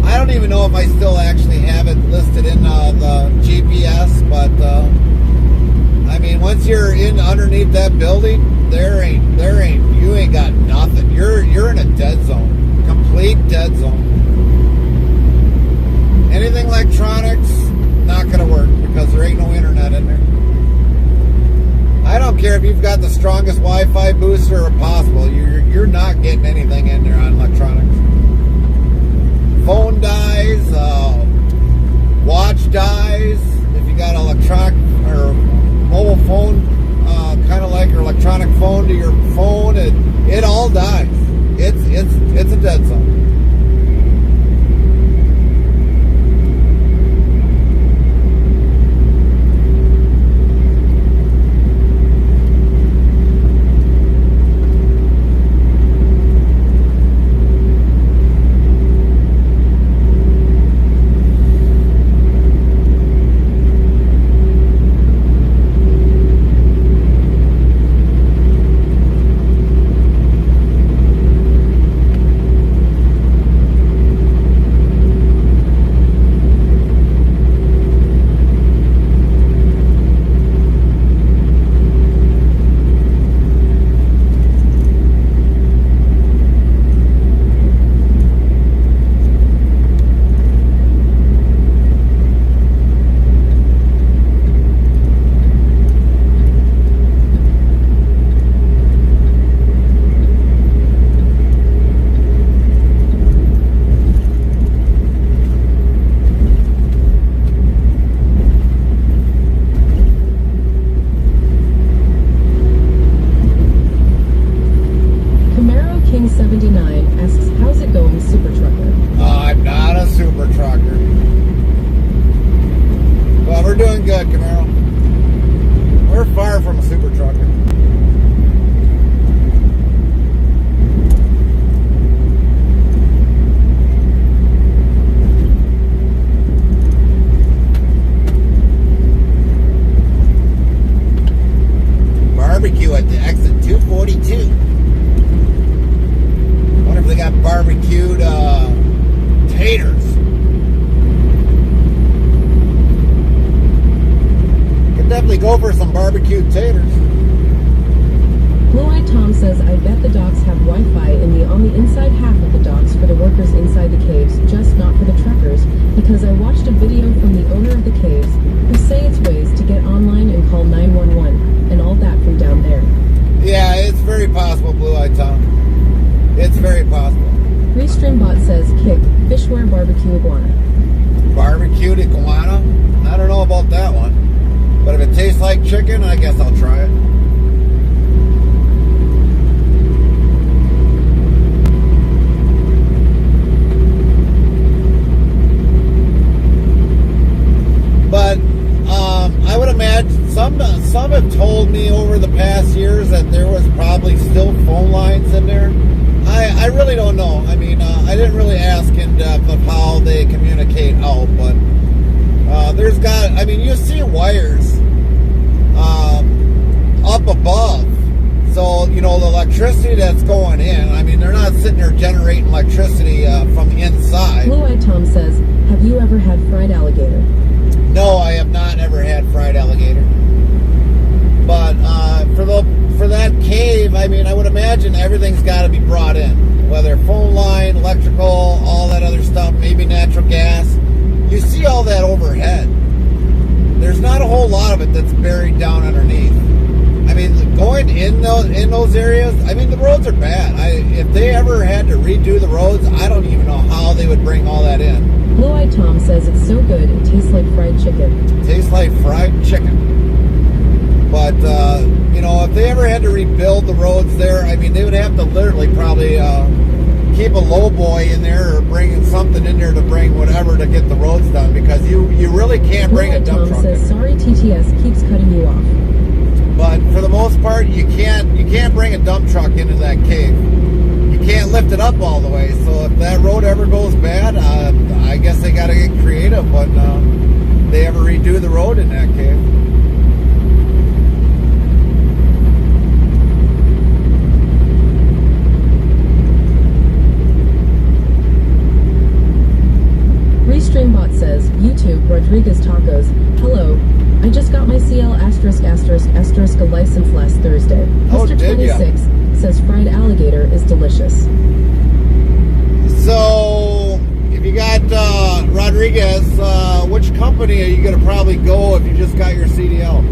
I don't even know if I still actually have it listed in the GPS, but I mean, once you're in underneath that building, you ain't got nothing. You're in a dead zone, complete dead zone. Anything electronics, not gonna work because there ain't no internet in there. I don't care if you've got the strongest Wi-Fi booster possible. You're not getting anything in there on electronics. Phone dies, watch dies. If you got electronic or mobile phone, kind of like your electronic phone to your phone, it all dies. It's a dead zone. Barbecued taters. Could definitely go for some barbecued taters. Blue-Eyed Tom says, I bet the docks have Wi-Fi on the inside half of the docks for the workers inside the caves, just not for the truckers, because I watched a video from the owner of the caves who say it's ways to get online and call 911 and all that from down there. Yeah, it's very possible, Blue-Eyed Tom. It's very possible. Restreambot says, Kick, Fishware Barbecue Iguana. Barbecued iguana? I don't know about that one. But if it tastes like chicken, I guess I'll try it. But I would imagine some have told me over the past years that there was probably still phone lines in there. I really don't know. I mean, I didn't really ask in depth of how they communicate out, but there's got, I mean, you see wires up above. So, you know, the electricity that's going in, I mean, they're not sitting there generating electricity from inside. Blue-Eyed Tom says, have you ever had fried alligator? No, I have not ever had fried alligator. But for that cave, I mean, I would imagine everything's got to be brought in. Whether phone line, electrical, all that other stuff, maybe natural gas. that's buried down underneath. I mean, going in those areas, I mean, the roads are bad. If they ever had to redo the roads, I don't even know how they would bring all that in. Blue Eyed Tom says it's so good it tastes like fried chicken. Tastes like fried chicken. But, you know, if they ever had to rebuild the roads there, I mean, they would have to literally probably keep a low boy in there or bring something in there to bring whatever to get the roads done, because you really can't bring a dump truck in. Tom says, sorry TTS keeps cutting you off. But for the most part, you can't bring a dump truck into that cave. You can't lift it up all the way. So if that road ever goes bad, I guess they got to get creative when they ever redo the road in that cave. Restreambot says, YouTube, Rodriguez Tacos. Hello. I just got my CL **** license last Thursday. Oh, Mr. did ya? 26 says fried alligator is delicious. So, if you got Rodriguez, which company are you going to probably go if you just got your CDL?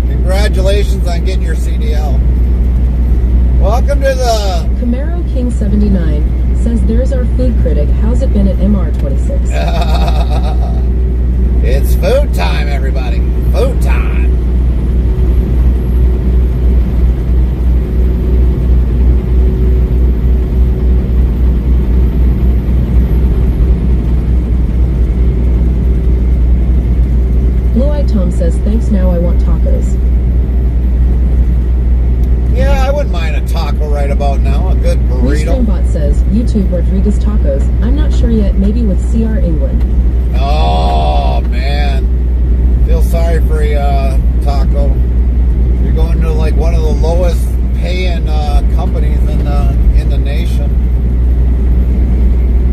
Congratulations on getting your CDL. Welcome to the... Camaro King 79 says there's our food critic. How's it been at MR 26? It's food time, everybody. Food time. Blue Eyed Tom says, thanks, now I want tacos. Yeah, I wouldn't mind a taco right about now. A good burrito. Restreambot says, YouTube, Rodriguez Tacos. I'm not sure yet, maybe with CR England. Oh, man. Feel sorry for you, Taco. You're going to like one of the lowest paying companies in the nation.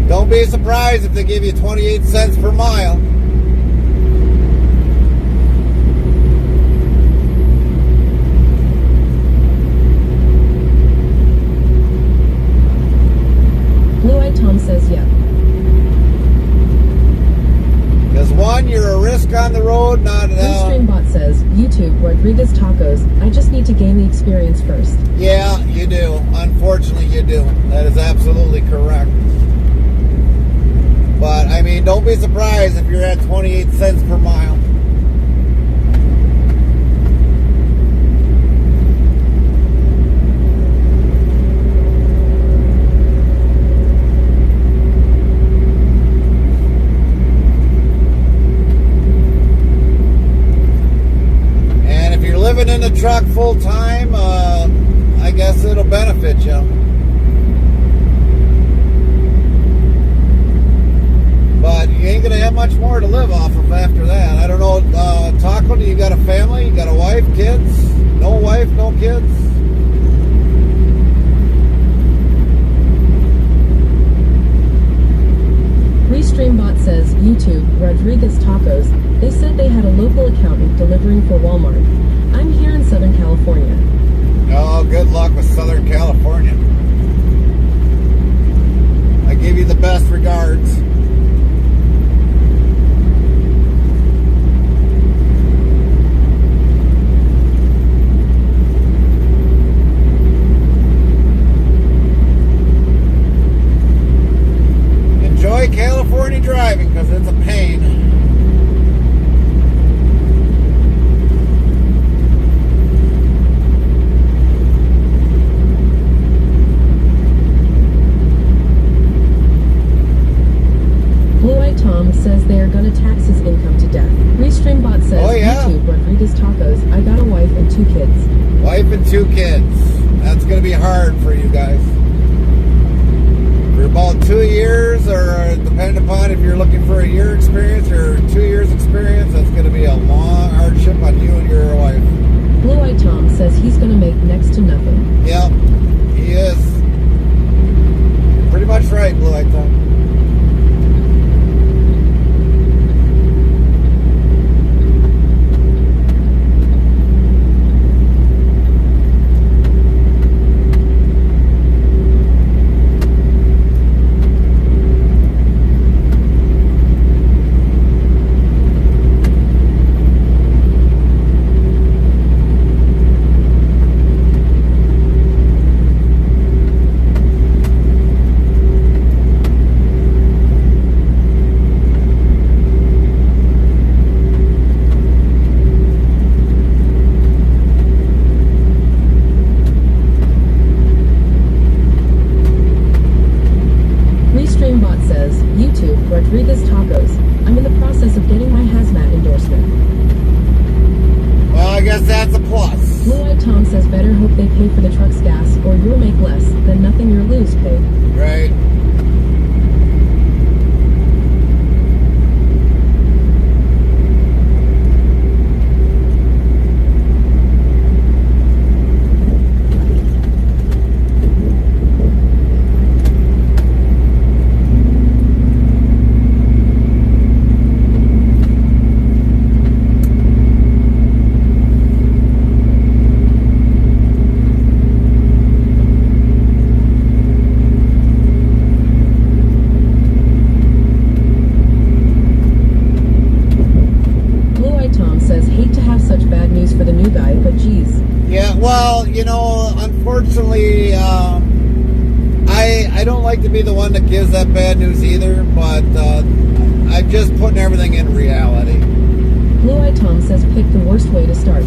Don't be surprised if they give you 28 cents per mile. Blue Eyed Tom says, yeah. Because one, you're a risk on the road, not... Restreambot says, YouTube, Rodriguez Tacos. I just need to gain the experience first. Yeah, you do. Unfortunately, you do. That is absolutely correct. But, I mean, don't be surprised if you're at 28 cents per mile. And if you're living in the truck full time, I guess it'll benefit you. But you ain't going to have much more to live off of after that. I don't know, Taco, do you got a family? You got a wife, kids? No wife, no kids? Restreambot says, YouTube, Rodriguez Tacos. They said they had a local accountant delivering for Walmart. I'm here in Southern California. Oh, good luck with Southern California. I give you the best regards. Enjoy California driving, because it's a pain. Blue Eyed Tom says they are going to tax his income to death. Restreambot says, Oh, yeah. YouTube, Rodriguez Tacos. I got a wife and 2 kids. Wife and 2 kids. That's going to be hard for you guys. For about 2 years, or depending upon if you're looking for a year experience or 2 years experience, that's going to be a long hardship on you and your wife. Blue Eyed Tom says he's going to make next to nothing. Yep, he is. Pretty much right, Blue Eyed Tom. Well, unfortunately, I don't like to be the one that gives that bad news either, but I'm just putting everything in reality. Blue Eye Tom says pick the worst way to start.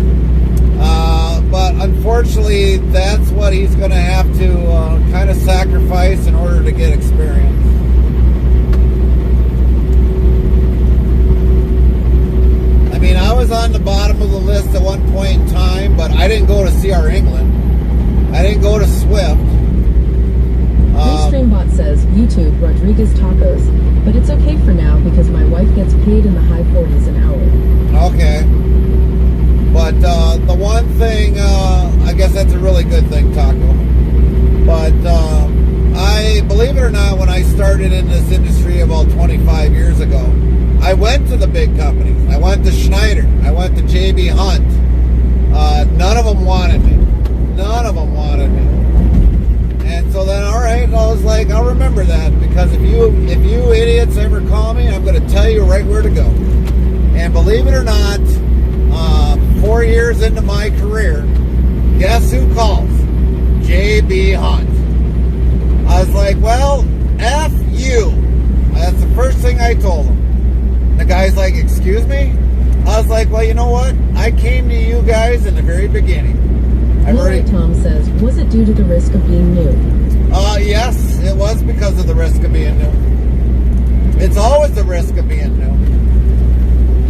But unfortunately, that's what he's going to have to kind of sacrifice in order to get experience. I mean, I was on the bottom of the list at one point in time, but I didn't go to CR England. I didn't go to Swift. Streambot says, YouTube, Rodriguez Tacos. But it's okay for now because my wife gets paid in the high 40s an hour. Okay. But the one thing, I guess that's a really good thing, Taco. But I, believe it or not, when I started in this industry about 25 years ago, I went to the big companies. I went to Schneider. I went to JB Hunt. None of them wanted me. None of them wanted me. And so then, all right, I was like, I'll remember that, because if you idiots ever call me, I'm going to tell you right where to go. And believe it or not, 4 years into my career, guess who calls? JB Hunt. I was like, well, F you. That's the first thing I told him. The guy's like, excuse me? I was like, well, you know what? I came to you guys in the very beginning. Tom says, was it due to the risk of being new? Yes, it was because of the risk of being new. It's always the risk of being new.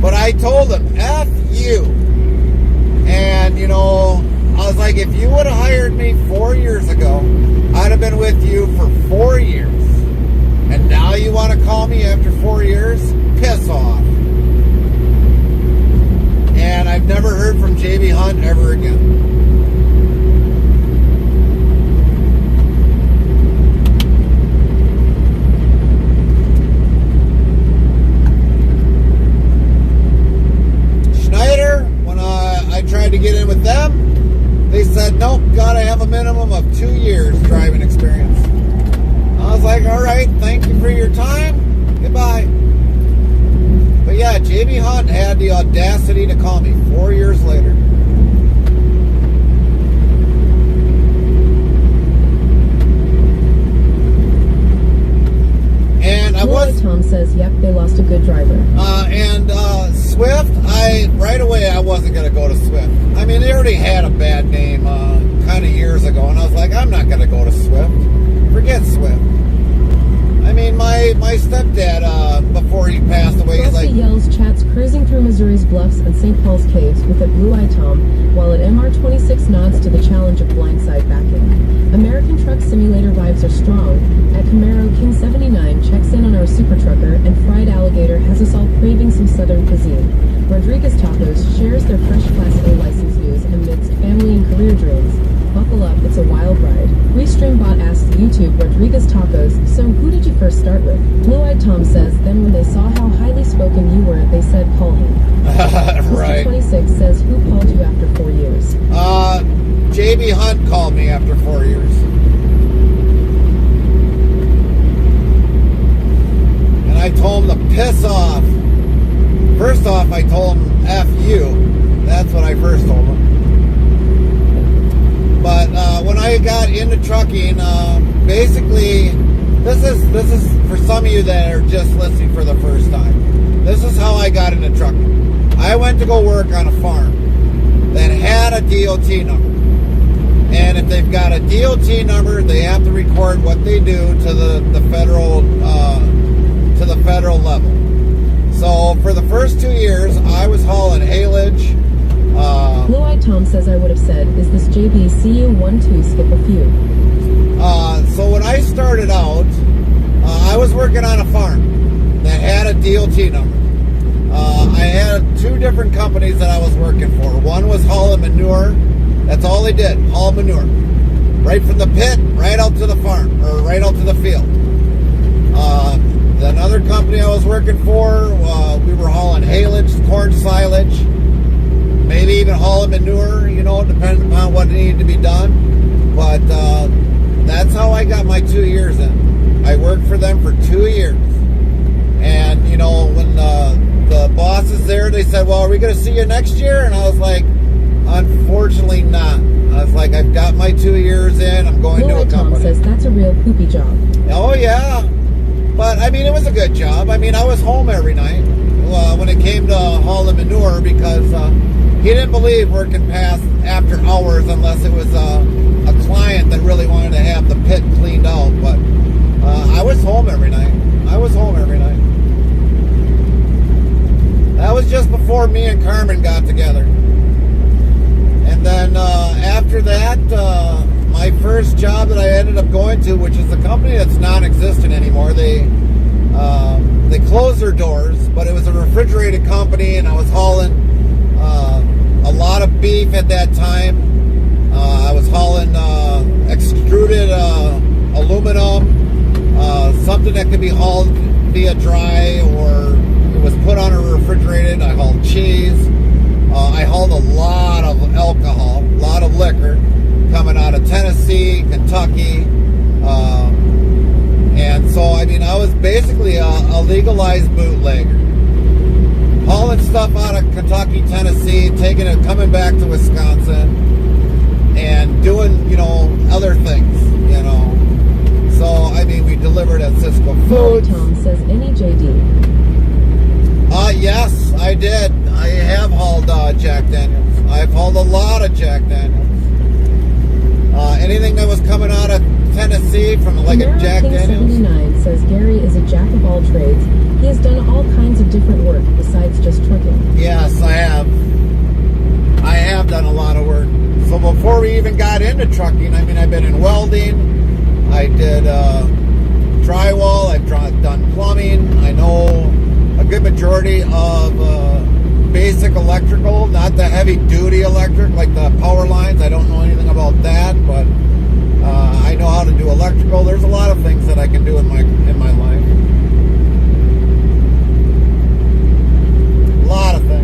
But I told him, F you. And, I was like, if you would have hired me 4 years ago, I'd have been with you for 4 years. And now you want to call me after 4 years? Piss off. And I've never heard from JB Hunt ever again. Tried to get in with them. They said, nope, gotta have a minimum of 2 years driving experience. I was like, all right, thank you for your time. Goodbye. But yeah, JB Hunt had the audacity to call me 4 years later. And I was... Tom says, yep, they lost a good driver. Swift, right away I wasn't going to go to Swift. I mean, they already had a bad name kind of years ago, and I was like, I'm not going to go to Swift. Forget Swift. I mean, my stepdad, before he passed away, he's like... yells chats cruising through Missouri's bluffs and St. Paul's caves with a Blue Eye Tom, while at MR26 nods to the challenge of blindside backing. American Truck Simulator vibes are strong. At Camaro, King 79 checks in on our super trucker, and Fried Alligator has us all craving some southern cuisine. Rodriguez Tacos shares their fresh Class A license news amidst family and career dreams. Buckle up, it's a wild ride. Restreambot asks YouTube Rodriguez Tacos, so who did you first start with? Blue Eyed Tom says, then when they saw how highly spoken you were, they said call him. Right. Mr. 26 says, who called you after 4 years? JB Hunt called me after 4 years. And I told him to piss off. First off, I told him F you. That's what I first told him. But when I got into trucking, basically, this is for some of you that are just listening for the first time. This is how I got into trucking. I went to go work on a farm that had a DOT number. And if they've got a DOT number, they have to record what they do to the federal level. So for the first 2 years, I was hauling haylage. Blue Eyed Tom says I would have said, is this JB CU12 skip a few? So when I started out, I was working on a farm that had a DOT number. I had 2 different companies that I was working for. One was hauling manure. That's all they did, haul manure. Right from the pit, right out to the farm, or right out to the field. Another company I was working for, we were hauling haylage, corn silage, maybe even hauling manure, depending upon what needed to be done. But that's how I got my 2 years in. I worked for them for 2 years. And, when the bosses there, they said, well, are we going to see you next year? And I was like, unfortunately not. I was like, I've got my 2 years in. I'm going to a Tom company. says that's a real poopy job. Oh, yeah. But, I mean, it was a good job. I mean, I was home every night when it came to hauling manure because he didn't believe working past after hours unless it was a client that really wanted to have the pit cleaned out. But I was home every night. I was home every night. That was just before me and Carmen got together. And then after that, my first job that I ended up going to, which is a company that's non-existent anymore, they closed their doors, but it was a refrigerated company, and I was hauling a lot of beef at that time. I was hauling extruded aluminum, something that could be hauled via dry or it was put on a refrigerated. I hauled cheese. I hauled a lot of alcohol, a lot of liquor coming out of Tennessee, Kentucky. And so, I mean, I was basically a legalized bootlegger. Hauling stuff out of Kentucky, Tennessee, taking it, coming back to Wisconsin, and doing, you know, other things, you know. So, I mean, we delivered at Cisco Foods. Tom says NEJD. Yes, I did. I have hauled Jack Daniels. I've hauled a lot of Jack Daniels. Anything that was coming out of Tennessee from like a Jack Daniels. 79 says Gary is a jack of all trades. He has done all kinds of different work besides just trucking. Yes, I have. I have done a lot of work. So before we even got into trucking, I mean, I've been in welding. I did drywall. I've done plumbing. I know a good majority of basic electrical, not the heavy duty electric like the power lines. I don't know anything about that, but I know how to do electrical. There's a lot of things that I can do in my life. A lot of things.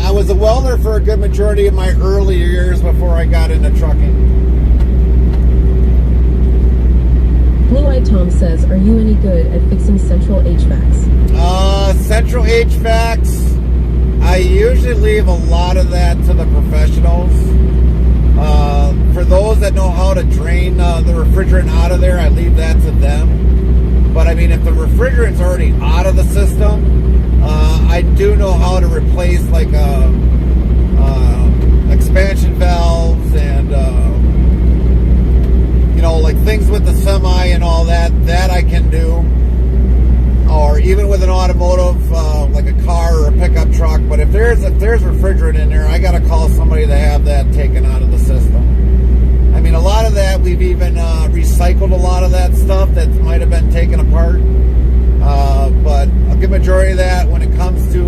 I was a welder for a good majority of my early years before I got into trucking. Blue Eyed Tom says, are you any good at fixing central HVACs? Central HVACs, I usually leave a lot of that to the professionals. For those that know how to drain the refrigerant out of there, I leave that to them. But I mean, if the refrigerant's already out of the system, I do know how to replace like expansion valves and you know, like things with the semi and all that I can do, or even with an automotive like a car or a pickup truck. But if there's refrigerant in there, I got to call somebody to have that taken out of the system. I mean, a lot of that we've even recycled a lot of that stuff that might have been taken apart. But a good majority of that, when it comes to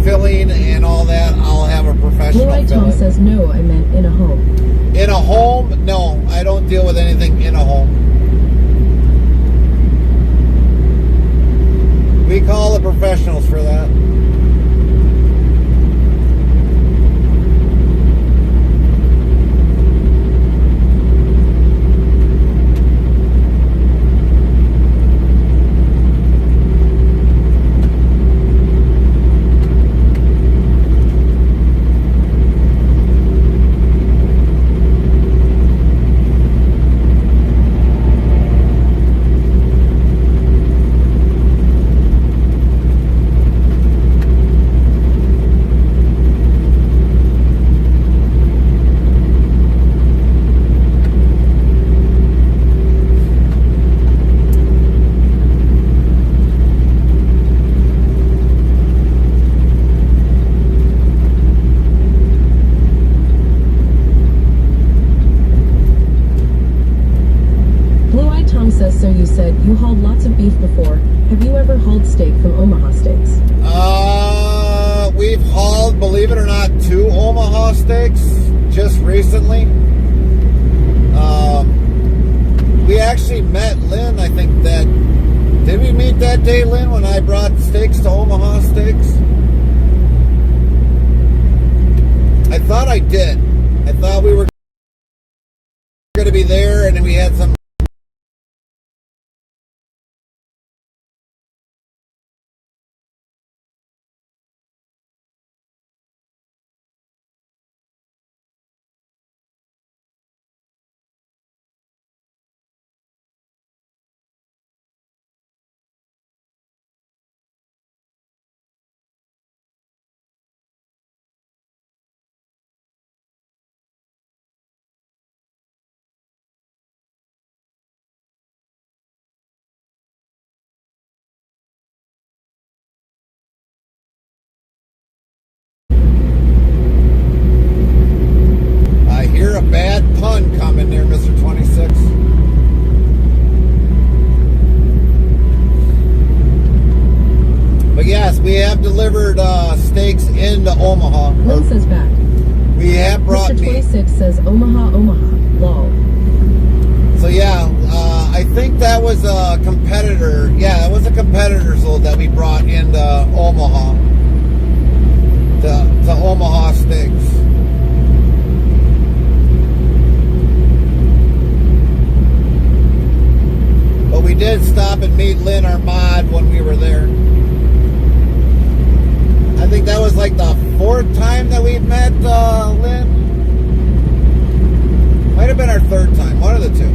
filling and all that, I'll have a professional Blue Eyed fill Tom it. says no, I meant in a home. In a home? No, I don't deal with anything in a home. We call the professionals for that. So you said you hauled lots of beef before. Have you ever hauled steak from Omaha Steaks? We've hauled, believe it or not, 2 Omaha Steaks just recently. We actually met Lynn, I think that... Did we meet that day, Lynn, when I brought steaks to Omaha Steaks? I thought I did. I thought we were going to be there, and then we had some. I hear a bad pun coming there, Mr. 26. But yes, we have delivered steaks into Omaha. Lynn says back. We have brought Mr. meat. 26 says Omaha, lol. So yeah, I think that was a competitor. Yeah, that was a competitor's load that we brought into Omaha. To Omaha Steaks. But we did stop and meet Lynn, our mod, when we were there. I think that was like the 4th time that we've met Lynn. Might have been our 3rd time, one of the two.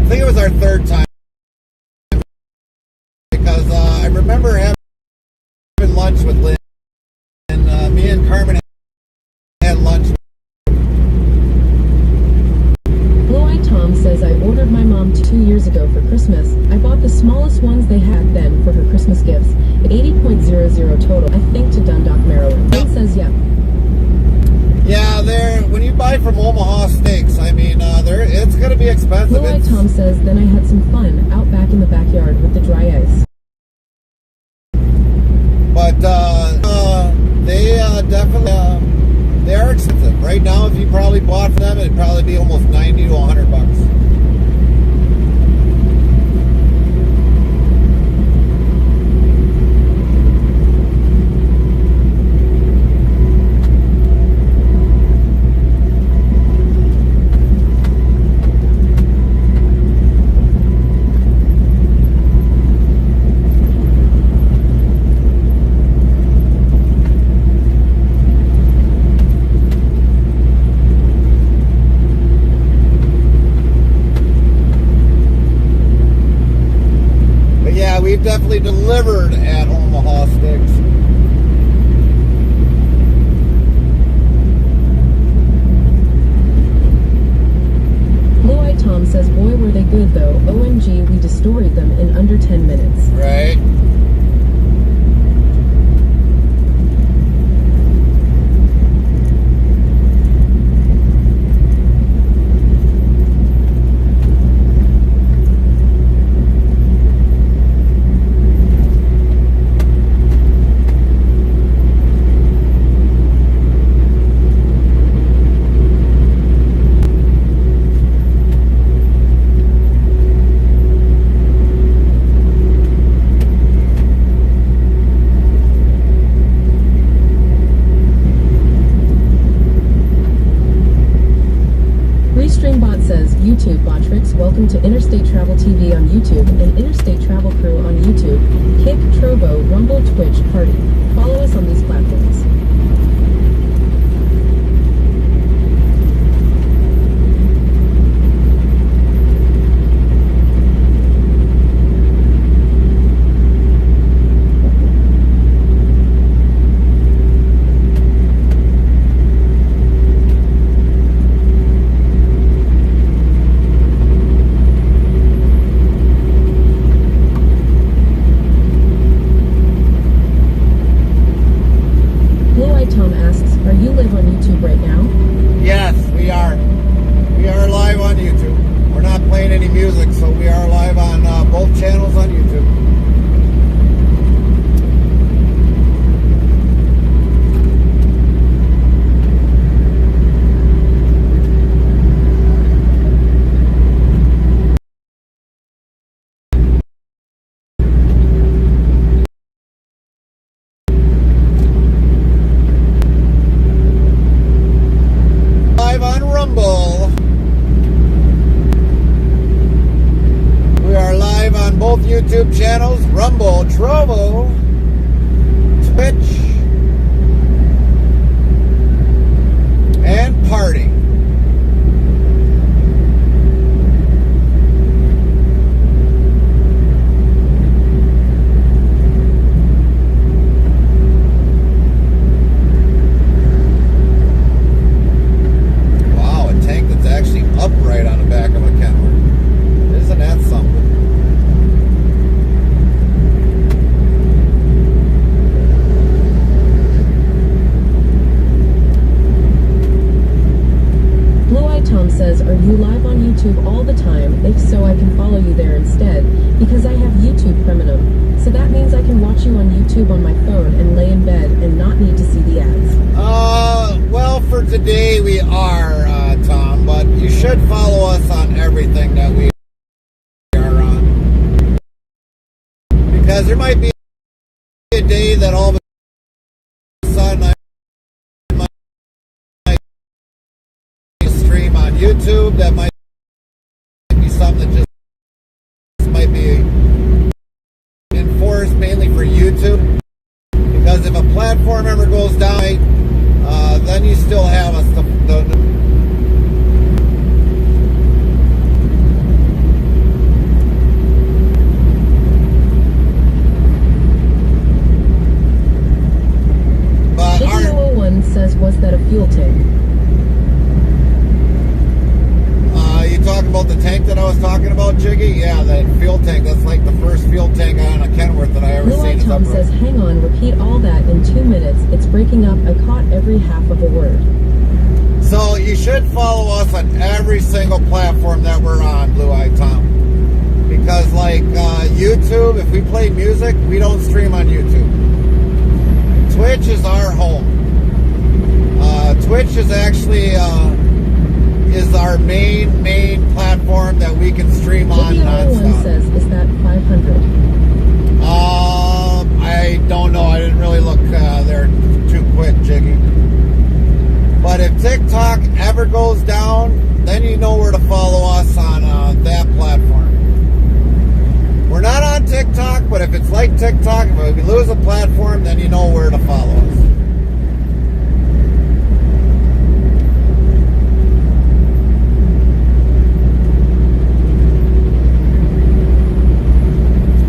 I think it was our 3rd time. Because I remember having lunch with Lynn, and me and Carmen had lunch. Blue-Eyed Tom says I ordered my mom 2 years ago for Christmas. I bought the smallest ones they had then for her Christmas gifts. 80.00 total, I think, to Dundalk, Maryland. Lynn says yeah. Yeah, when you buy from Omaha Steaks, I mean, it's going to be expensive. Blue-Eyed Tom says then I had some fun out back in the backyard with the dry ice. But they definitely they are expensive. Right now, if you probably bought from them, it'd probably be almost 90 to 100 bucks. We've definitely delivered at Omaha Steaks. Blue-Eyed Tom says, boy, were they good, though. OMG, we destoried them in under 10 minutes. Right. YouTube Botrix, welcome to Interstate Travel TV on YouTube and Interstate Travel Crew on YouTube, Kick, Trovo, Rumble, Twitch, Party. Follow us on these platforms. YouTube channels: Rumble, Trovo, Twitch, and Party. Wow, a tank that's actually upright on the back of a Kenworth. Isn't that something? Tom says, are you live on YouTube all the time? If so, I can follow you there instead, because I have YouTube Premium. So that means I can watch you on YouTube on my phone and lay in bed and not need to see the ads. Well, for today we are, Tom, but you should follow us on everything that we are on. Because there might be a day that all of a sudden I might stream on YouTube. That might be something that just might be enforced mainly for YouTube. Because if a platform ever goes down, then you still have us. But J001 says, was that a fuel tank? You talking about the tank that I was talking about, Jiggy? Yeah, that fuel tank. That's like the first fuel tank on a Kenworth that I ever seen. Tom says, hang on, repeat all that in 2 minutes. It's breaking up. I caught every half of a word. So you should follow us on every single platform that we're on, Blue Eye Tom. Because like YouTube, if we play music, we don't stream on YouTube. Twitch is our home. Twitch is actually is our main platform that we can stream on nonstop. One says, is that 500? I don't know. I didn't really look there too quick, Jiggy. But if TikTok ever goes down, then you know where to follow us on that platform. We're not on TikTok, but if it's like TikTok, if we lose a platform, then you know where to follow us.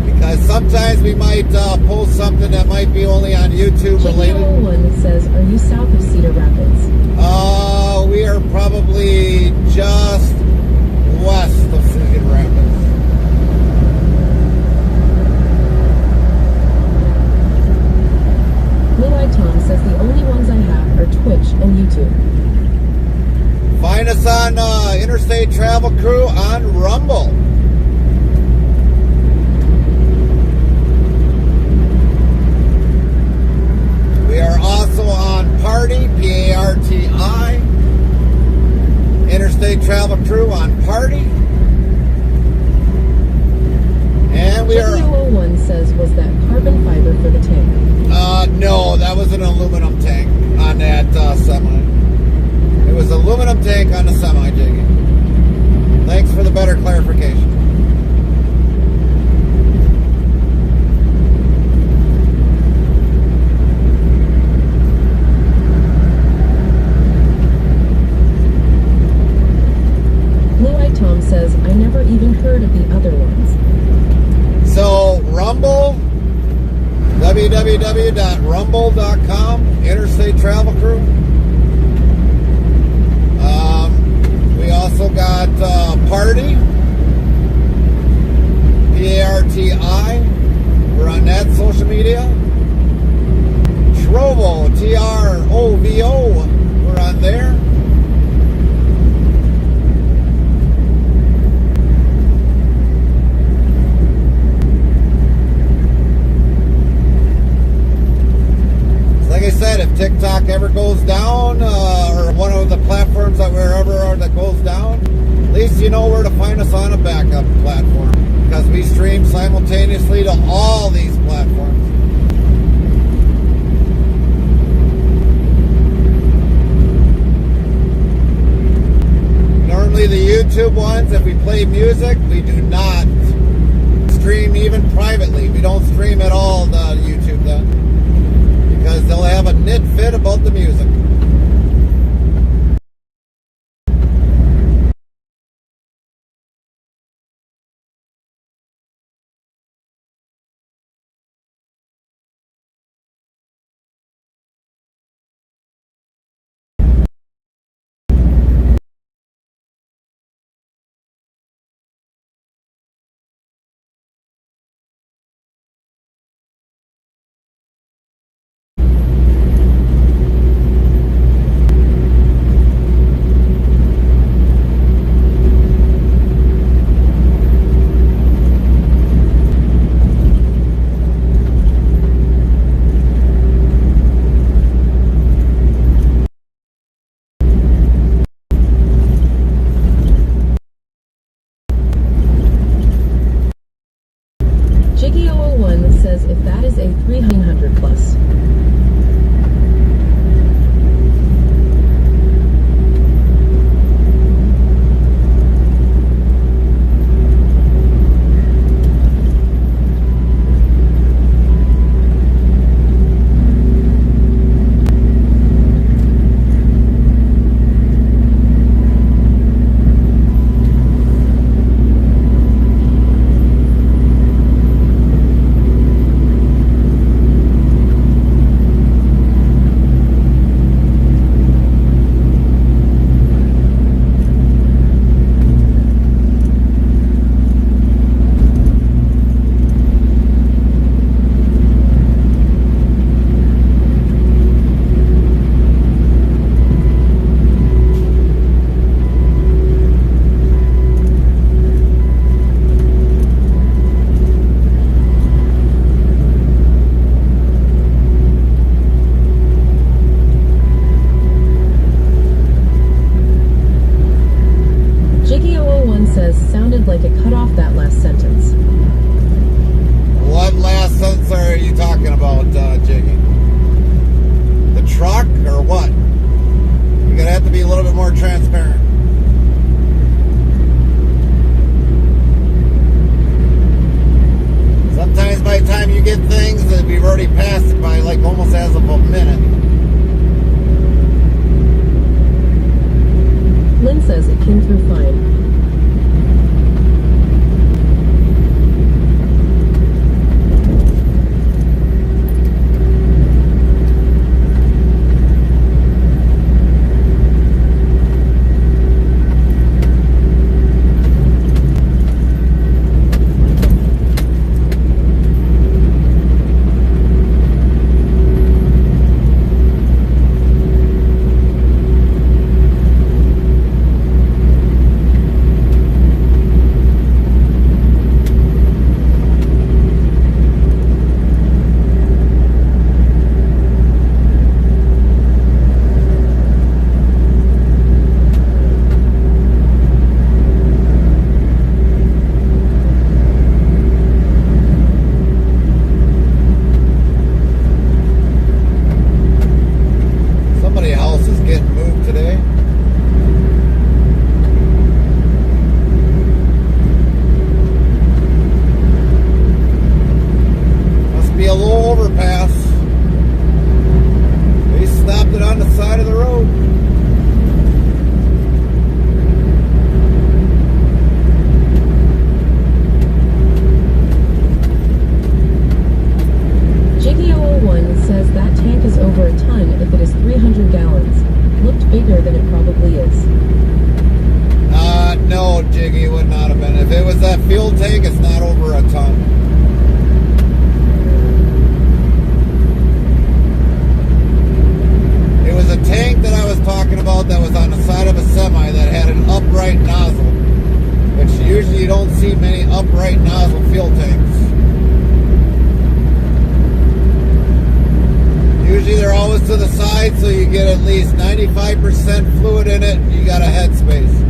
Because sometimes we might post something that might be only on YouTube related. J01 says, are you south of Cedar Rapids? We are probably just west of Cedar Rapids. Blue Eye Tom says the only ones I have are Twitch and YouTube. Find us on Interstate Travel Crew on Rumble. We are also on Party, P-A-R-T-I. Interstate Travel Crew on Party. And we are... J001 says, was that carbon fiber for the tank? No, that was an aluminum tank on that semi. It was an aluminum tank on the semi, Jiggy. Thanks for the better clarification. Tom says, I never even heard of the other ones. So, Rumble, www.rumble.com, Interstate Travel Crew. We also got Party, P-A-R-T-I. We're on that social media. Trovo, T-R-O-V-O. We're on there. Like I said, if TikTok ever goes down, or one of the platforms that wherever are that goes down, at least you know where to find us on a backup platform, because we stream simultaneously to all these platforms. Normally the YouTube ones, if we play music, we do not stream even privately. We don't stream at all to YouTube then, because they'll have a nit fit about the music. Jiggy001 says if that is a 300 plus. Jiggy001 says sounded like it cut off that last sentence. What last sentence are you talking about, Jiggy? The truck or what? You're gonna have to be a little bit more transparent. Sometimes by the time you get things, we've already passed it by like almost as of a minute. Lynn says it came through fine. To the side so you get at least 95% fluid in it. You got a headspace.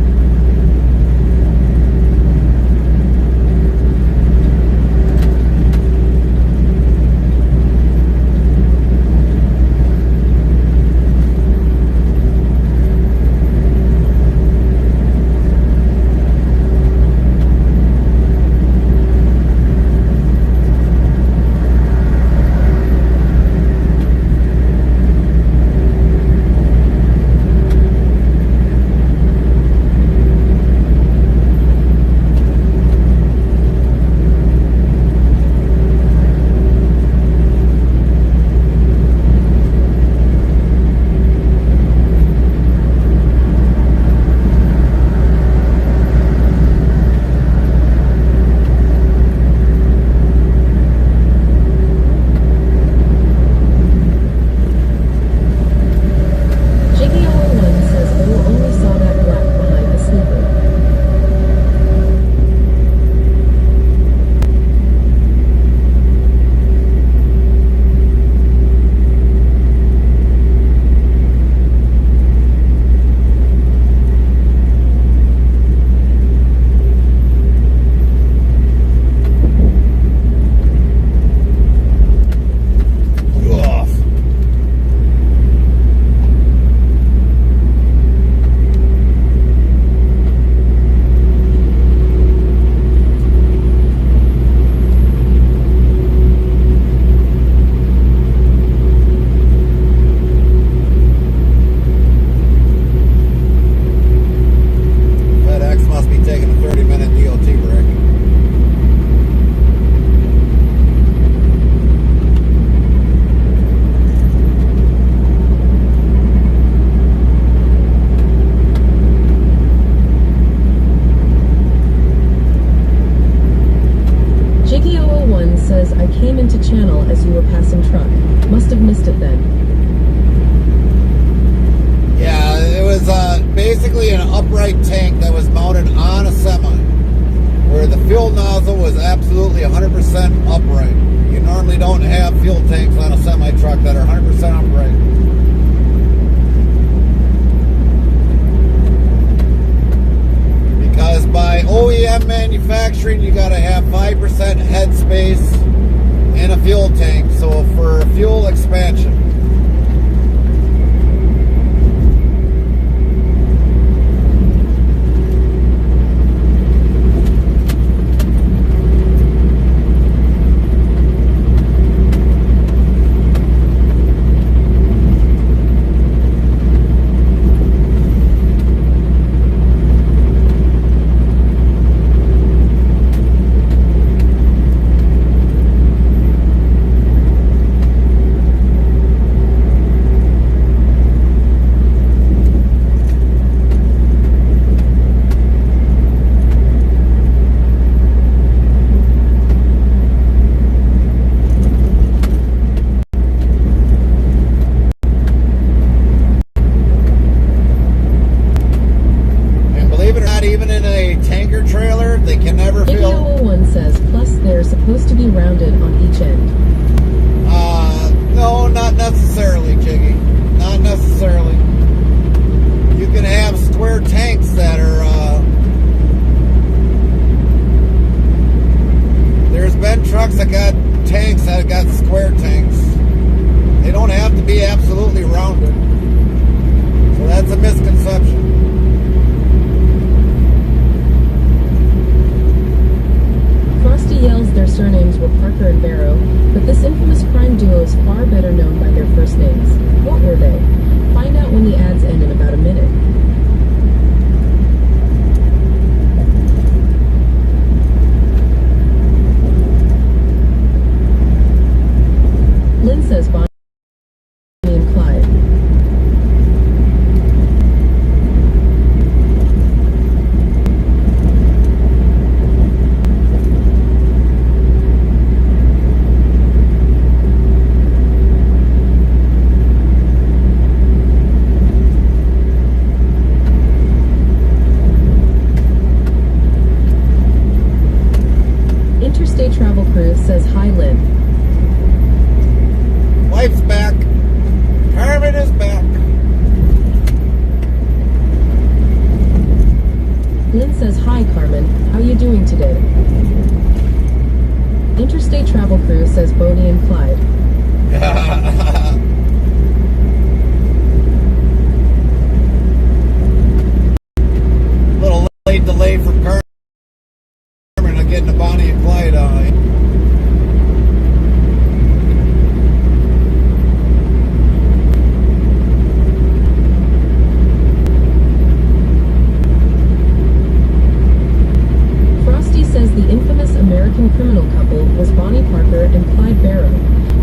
301 says, I came into channel as you were passing truck. Must have missed it then. Yeah, it was basically an upright tank that was mounted on a semi, where the fuel nozzle was absolutely 100% upright. You normally don't have fuel tanks on a semi truck that are 100% upright. Because by OEM manufacturing, you got to have 5% head space in a fuel tank, so for fuel expansion. Even in a tanker trailer, they can never fill. 8001 says, plus they're supposed to be rounded on each end. No, not necessarily, Jiggy. Not necessarily. You can have square tanks that are, there's been trucks that got tanks that got square tanks. They don't have to be absolutely rounded. So that's a misconception. Frosty yells their surnames were Parker and Barrow, but this infamous crime duo is far better known by their first names. What were they? Find out when the ads end in about a minute. Lynn says Bonnie and Clyde. Interstate Travel Cruise says, hi, Lynn. Wife's back. Carmen is back. Lynn says, hi, Carmen. How you doing today? Interstate Travel Cruise says, Bonnie and Clyde. Little late delay from Carmen getting to Bonnie and Clyde. Frosty says the infamous American criminal couple was Bonnie Parker and Clyde Barrow,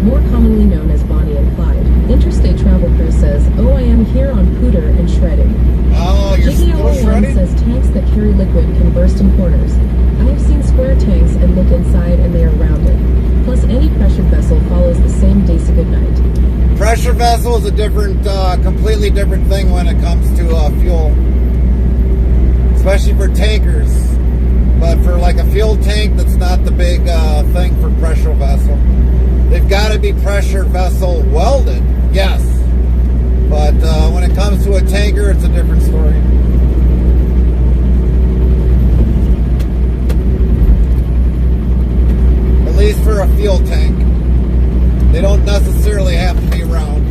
more commonly known as Bonnie and Clyde. Interstate Travel Cruise says, oh, I am here on Pooter and shredding. Oh, you're still GDO01 shredding? says tanks that carry liquid can burst in corners. I have seen square tanks and look inside and they are rounded. Plus, any pressured vessel follows the same Daisy Goodnight. Pressure vessel is a different, completely different thing when it comes to fuel. Especially for tankers. But for like a fuel tank, that's not the big thing for pressure vessel. They've got to be pressure vessel welded, yes. But when it comes to a tanker, it's a different story. At least for a fuel tank. They don't necessarily have to be round.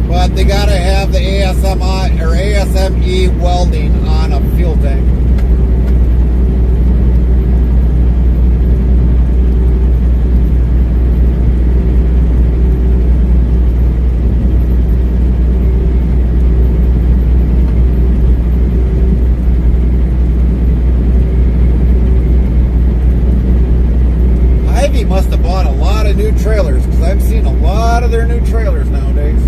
But they gotta have the ASMI or ASME welding on a fuel tank. Hy-Vee must have bought a lot of new trailers, because I've seen a lot of their new trailers nowadays.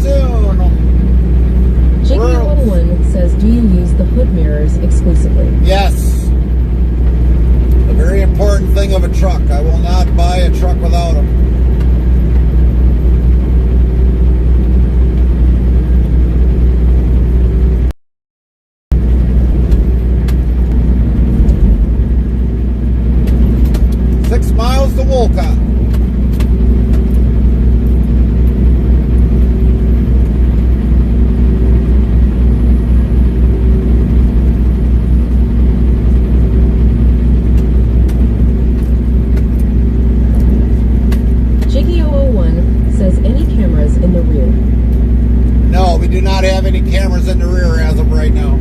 soon. Jiggy01 says, do you use the hood mirrors exclusively? Yes. A very important thing of a truck. I will not buy a truck without them. To Wolcott. Jiggy001 says, any cameras in the rear? No, we do not have any cameras in the rear as of right now.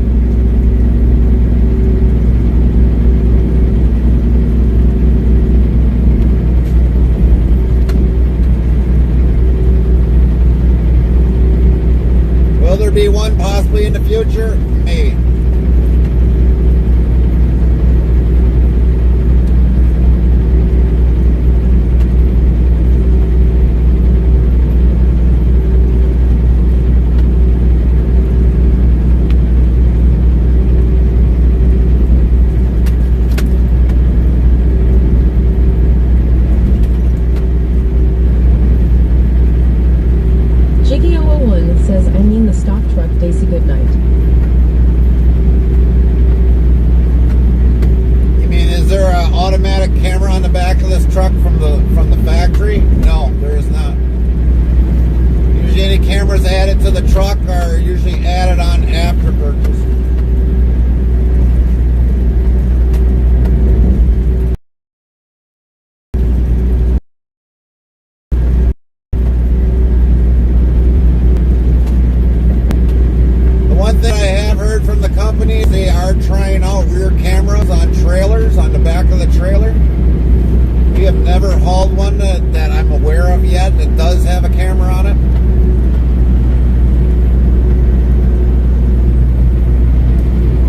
Will there be one possibly in the future? Maybe. Jiggy001 says, I mean the stock truck Daisy Goodnight. You mean, is there an automatic camera on the back of this truck from the factory? No, there is not. Usually any cameras added to the truck are usually added on after purchase. One thing I have heard from the company, they are trying out rear cameras on trailers, on the back of the trailer. We have never hauled one that I'm aware of yet that does have a camera on it.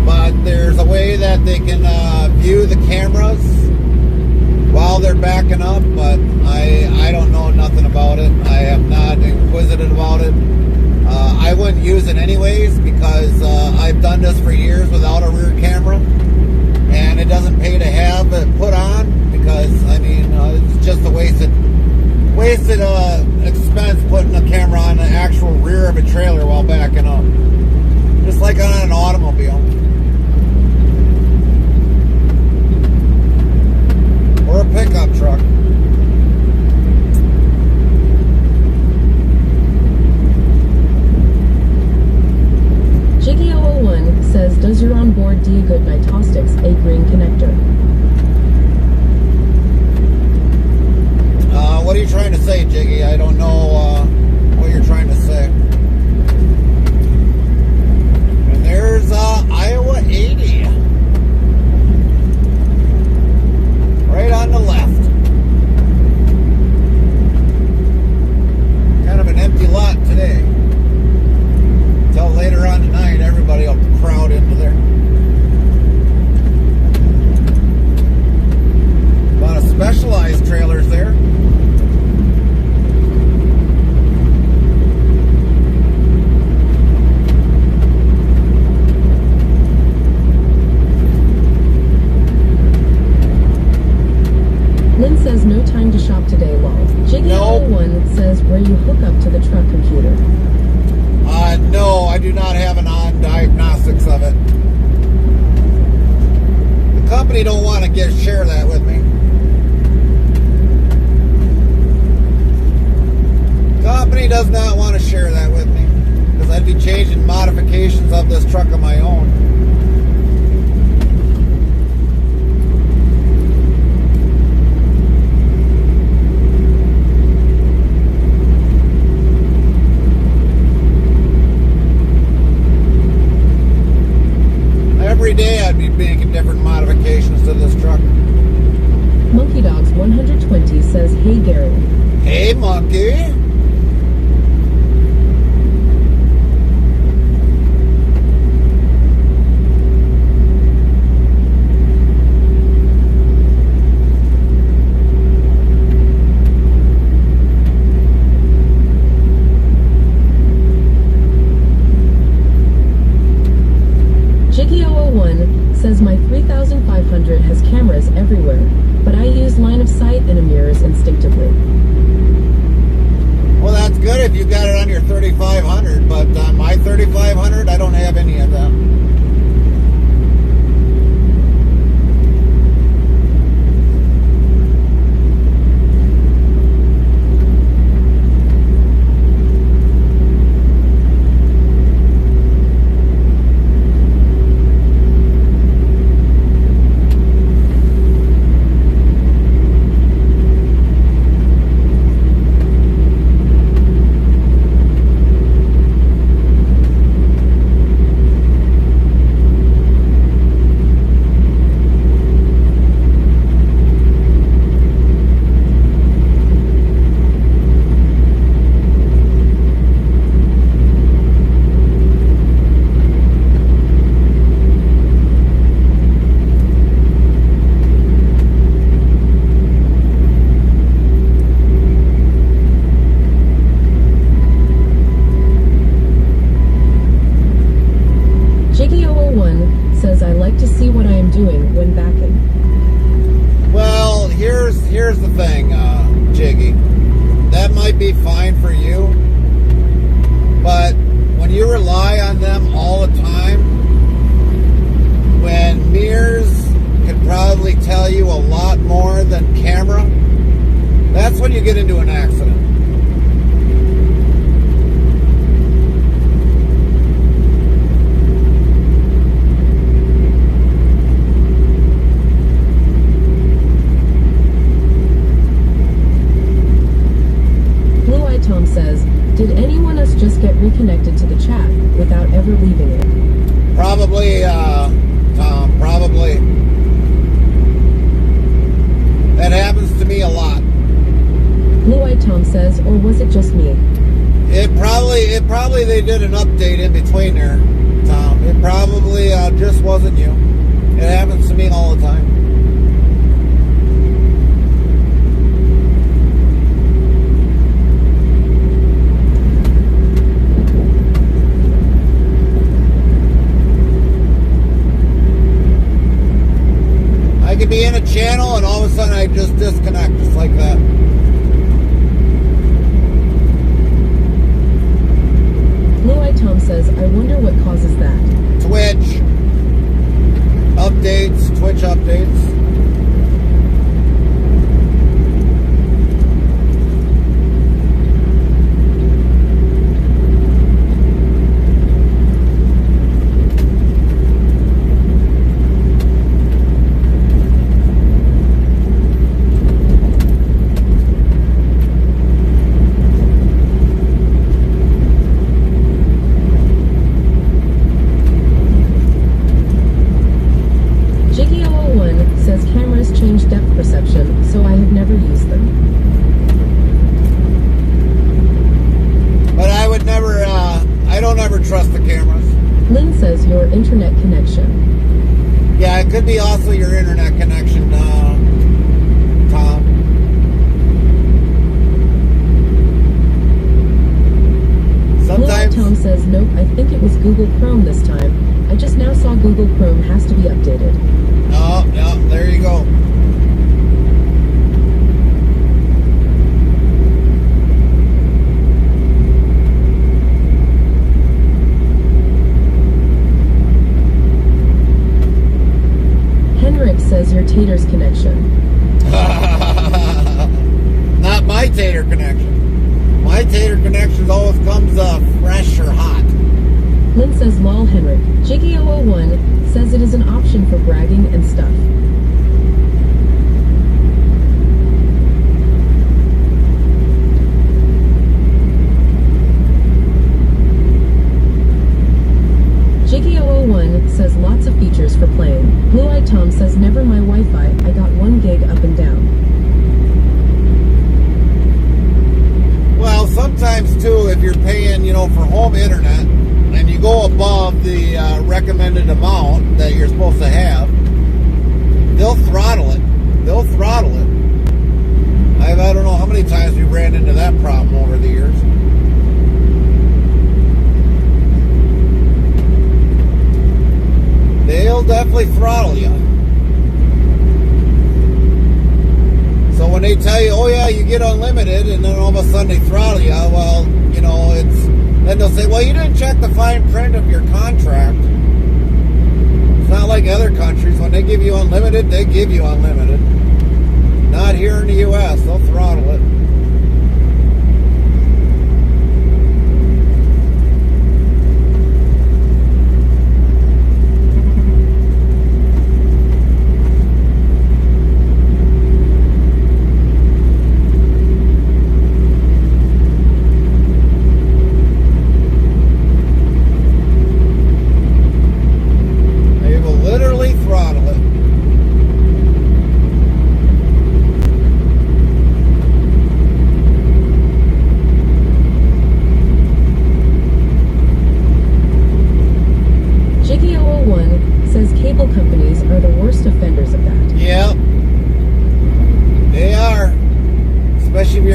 But there's a way that they can view the cameras while they're backing up, but I don't know nothing about it. I have not inquisited about it. I wouldn't use it anyways because I've done this for years without a rear camera, and it doesn't pay to have it put on because I mean it's just a wasted expense putting a camera on the actual rear of a trailer while backing up, just like on an automobile or a pickup truck. Jiggy001 says, does your onboard D Goodnight Taustix a green connector? What are you trying to say, Jiggy? I don't know what you're trying to say. And there's Iowa 80. Right on the left. Kind of an empty lot today. Until later on tonight, everybody will crowd into there. A lot of specialized trailers there. Lynn says, no time to shop today, lol. Jiggy01 says, where you hook up to the truck computer? No, I do not have an on diagnostics of it. The company don't want to share that with me. The company does not want to share that with me because I'd be changing modifications of this truck on my own. Every day I'd be making different modifications to this truck. Monkey Dogs 120 says, hey Gary. Hey monkey. says my 3500 has cameras everywhere, but I use line of sight and a mirrors instinctively. Well, that's good if you got it on your 3500, but on my 3500, I don't have any of that. Here's the thing, Jiggy. That might be fine for you, but when you rely on them all the time, when mirrors can probably tell you a lot more than camera, that's when you get into an accident. Tom says, did any one of us just get reconnected to the chat without ever leaving it? Probably, Tom, probably. That happens to me a lot. Blue-eyed Tom says, or was it just me? It probably they did an update in between there, Tom. It probably just wasn't you. It happens to me all the time. I could be in a channel and all of a sudden I just disconnect just like that. Blue-eyed Tom says, I wonder what causes that. Twitch updates. So I have never used them. But I would never, I don't ever trust the cameras. Lynn says your internet connection. Yeah, it could be also your internet connection, Tom. Sometimes. Tom says, nope, I think it was Google Chrome this time. I just now saw Google Chrome has to be updated. Oh, yeah, there you go. Says your tater's connection. Not my tater connection. My tater connection always comes fresh or hot. Lynn says lol Henrik. Jiggy001 says it is an option for bragging and stuff. Jiggy001 says lots of features for playing. Blue-eyed Tom says never my Wi-Fi, I got 1 gig up and down. Well, sometimes too, if you're paying, for home internet, and you go above the recommended amount that you're supposed to have, they'll throttle it. I don't know how many times we ran into that problem over the years. They'll definitely basically throttle you. So when they tell you, oh yeah, you get unlimited, and then all of a sudden they throttle you, well, you know, then they'll say, well, you didn't check the fine print of your contract. It's not like other countries. When they give you unlimited, they give you unlimited. Not here in the U.S. They'll throttle it.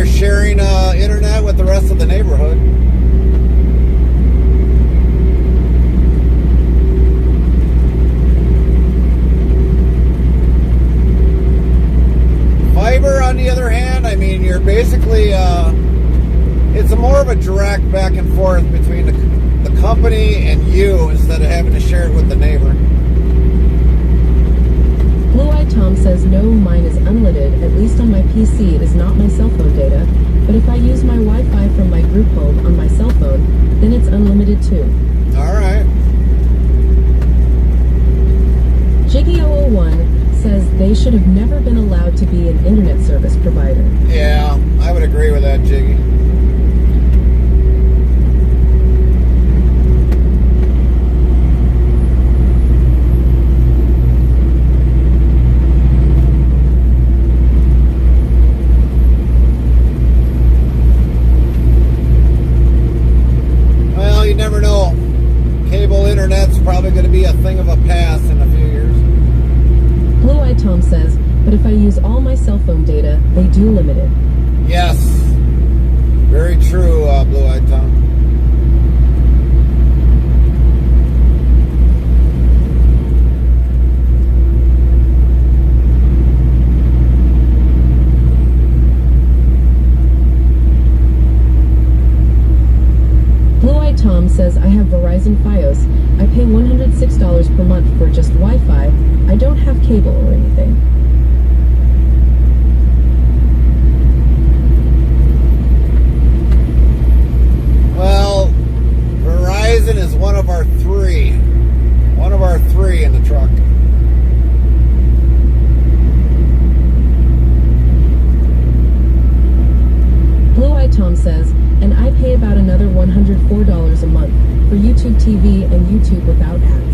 Sharing internet with the rest of the neighborhood. Fiber, on the other hand, I mean, you're basically it's more of a direct back and forth between the company and you instead of having to share it with the neighbor. Blue-Eyed Tom says, no, mine is unlimited. At least on my PC, it is not my cell phone data. But if I use my Wi-Fi from my group home on my cell phone, then it's unlimited too. All right. Jiggy001 says they should have never been allowed to be an internet service provider. Yeah, I would agree with that, Jiggy. You never know. Cable internet's probably going to be a thing of a past in a few years. Blue-Eyed Tom says, but if I use all my cell phone data, they do limit it. Yes. Very true, Blue-Eyed Tom. Tom says, I have Verizon Fios. I pay $106 per month for just Wi-Fi. I don't have cable or anything. Well, Verizon is one of our three. One of our three in the truck. Blue-Eyed Tom says, and I pay about another $104 a month for YouTube TV and YouTube without ads.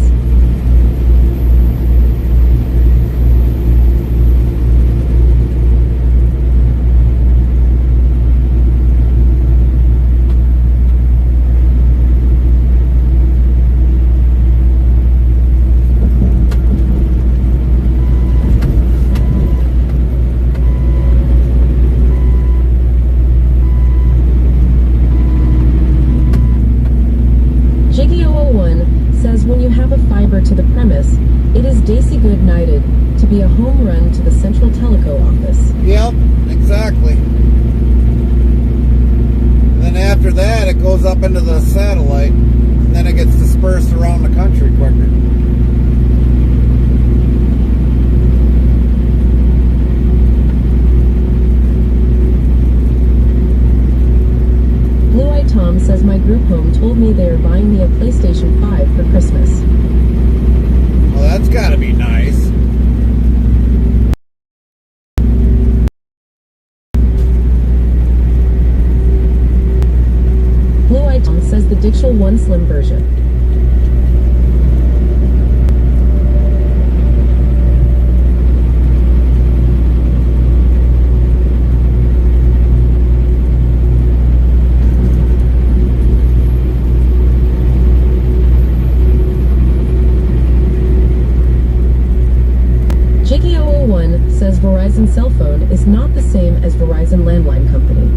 To the premise, it is Daisy Good nighted to be a home run to the Central Teleco office. Yep, exactly. And then after that, it goes up into the satellite, and then it gets dispersed around the country quicker. Blue-Eyed Tom says my group home told me they are buying me a PlayStation 5 for Christmas. Well, that's gotta be nice. Blue-Eyed Tom says the Dixel 1 Slim version. Jiggy001 says Verizon cell phone is not the same as Verizon landline company.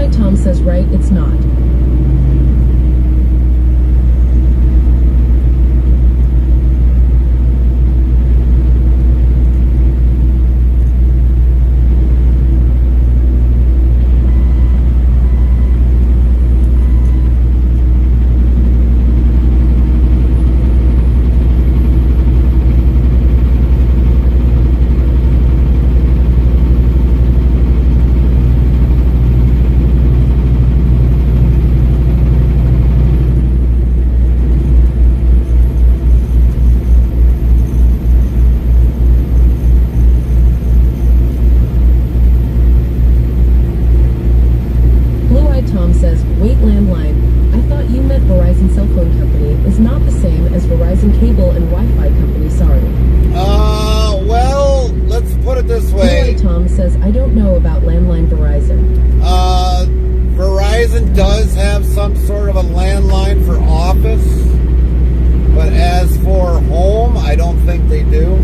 Blue-Eyed Tom says, right, it's not. Tom says, wait, landline. I thought you meant Verizon cell phone company is not the same as Verizon cable and Wi-Fi company, sorry. Well, let's put it this way. Blue-Eyed Tom says, I don't know about landline Verizon. Verizon does have some sort of a landline for office, but as for home, I don't think they do.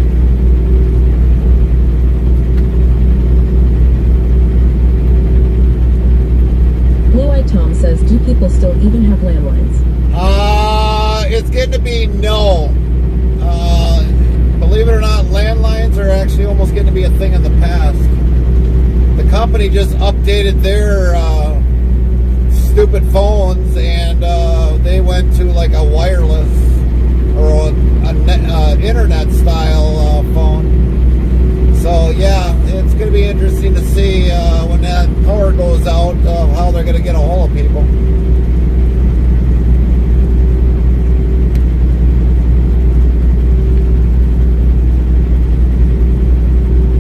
Blue-Eyed Tom says, do people still even have landlines? It's getting to be no. Believe it or not, landlines are actually almost getting to be a thing in the past. The company just updated their stupid phones, and they went to like a wireless or a internet style phone. So yeah, it's going to be interesting to see when that power goes out, how they're going to get a hold of people.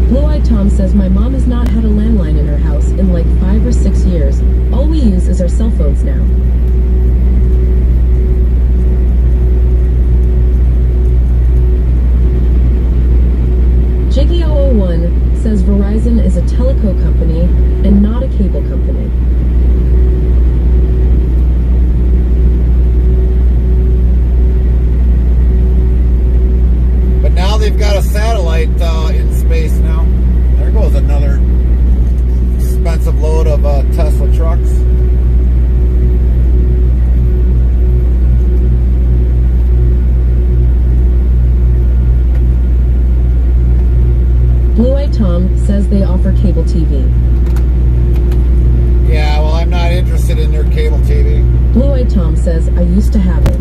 Blue-Eyed Tom says, my mom has not had a landline in her house in like 5 or 6 years. All we use is our cell phones now. Jiggy001 says Verizon is a teleco company and not a cable company. But now they've got a satellite in space now. There goes another expensive load of Tesla trucks. Blue-Eyed Tom says they offer cable TV. Yeah, well, I'm not interested in their cable TV. Blue-Eyed Tom says, I used to have it.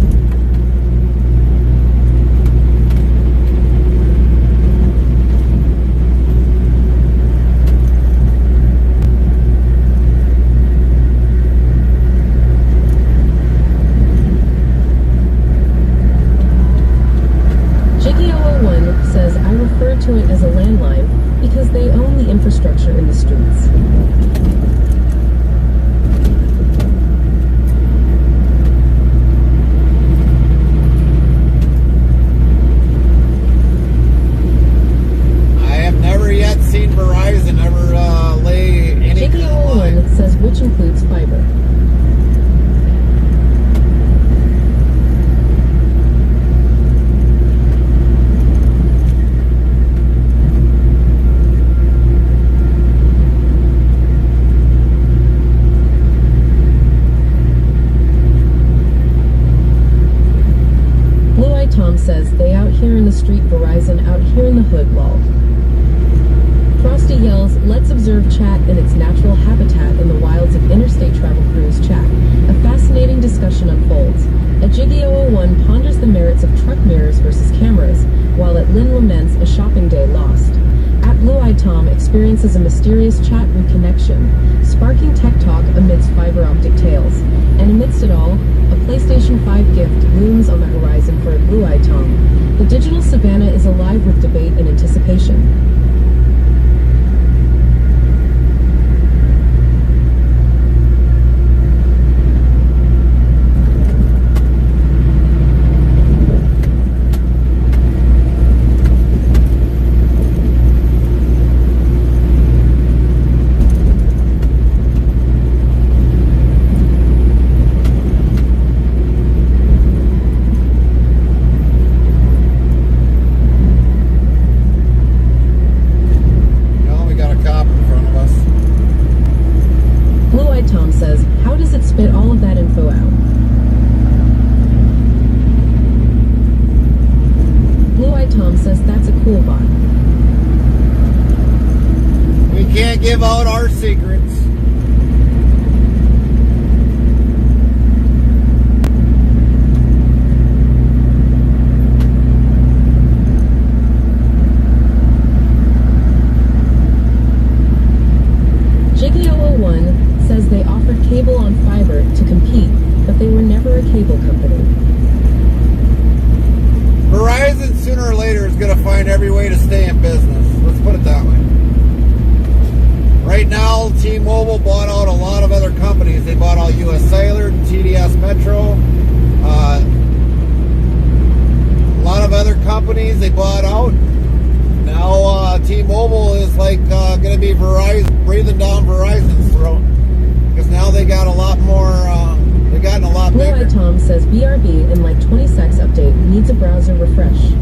Jiggy001 says, I refer to it as a landline because they own the infrastructure in the streets. I have never yet seen Verizon ever lay any kind of line. Jiggy001 says, which includes fiber. Blue-Eyed Tom says, they out here in the street, Verizon out here in the hood, lol. Frosty yells, let's observe chat in its natural habitat in the wilds of Interstate Travel Cruise chat. A fascinating discussion unfolds. A Jiggy001 ponders the merits of truck mirrors versus cameras, while at Lynn laments a shopping day lost. At Blue-Eyed Tom experiences a mysterious chat reconnection, sparking tech talk amidst fiber optic tales. And amidst it all, a PlayStation 5 gift looms on the horizon for a Blue-Eyed Tom. The digital savannah is alive with debate and anticipation. give out our secrets. Jiggy001 says they offered cable on fiber to compete, but they were never a cable company. Verizon sooner or later is going to find every way to stay in business. Let's put it that way. Right now, T-Mobile bought out a lot of other companies. They bought out U.S. Cellular, TDS Metro, a lot of other companies they bought out. Now T-Mobile is like going to be Verizon, breathing down Verizon's throat, because now they got a lot more. They've gotten a lot Blue bigger. Eye Tom says BRB in like 20 secs update needs a browser refresh.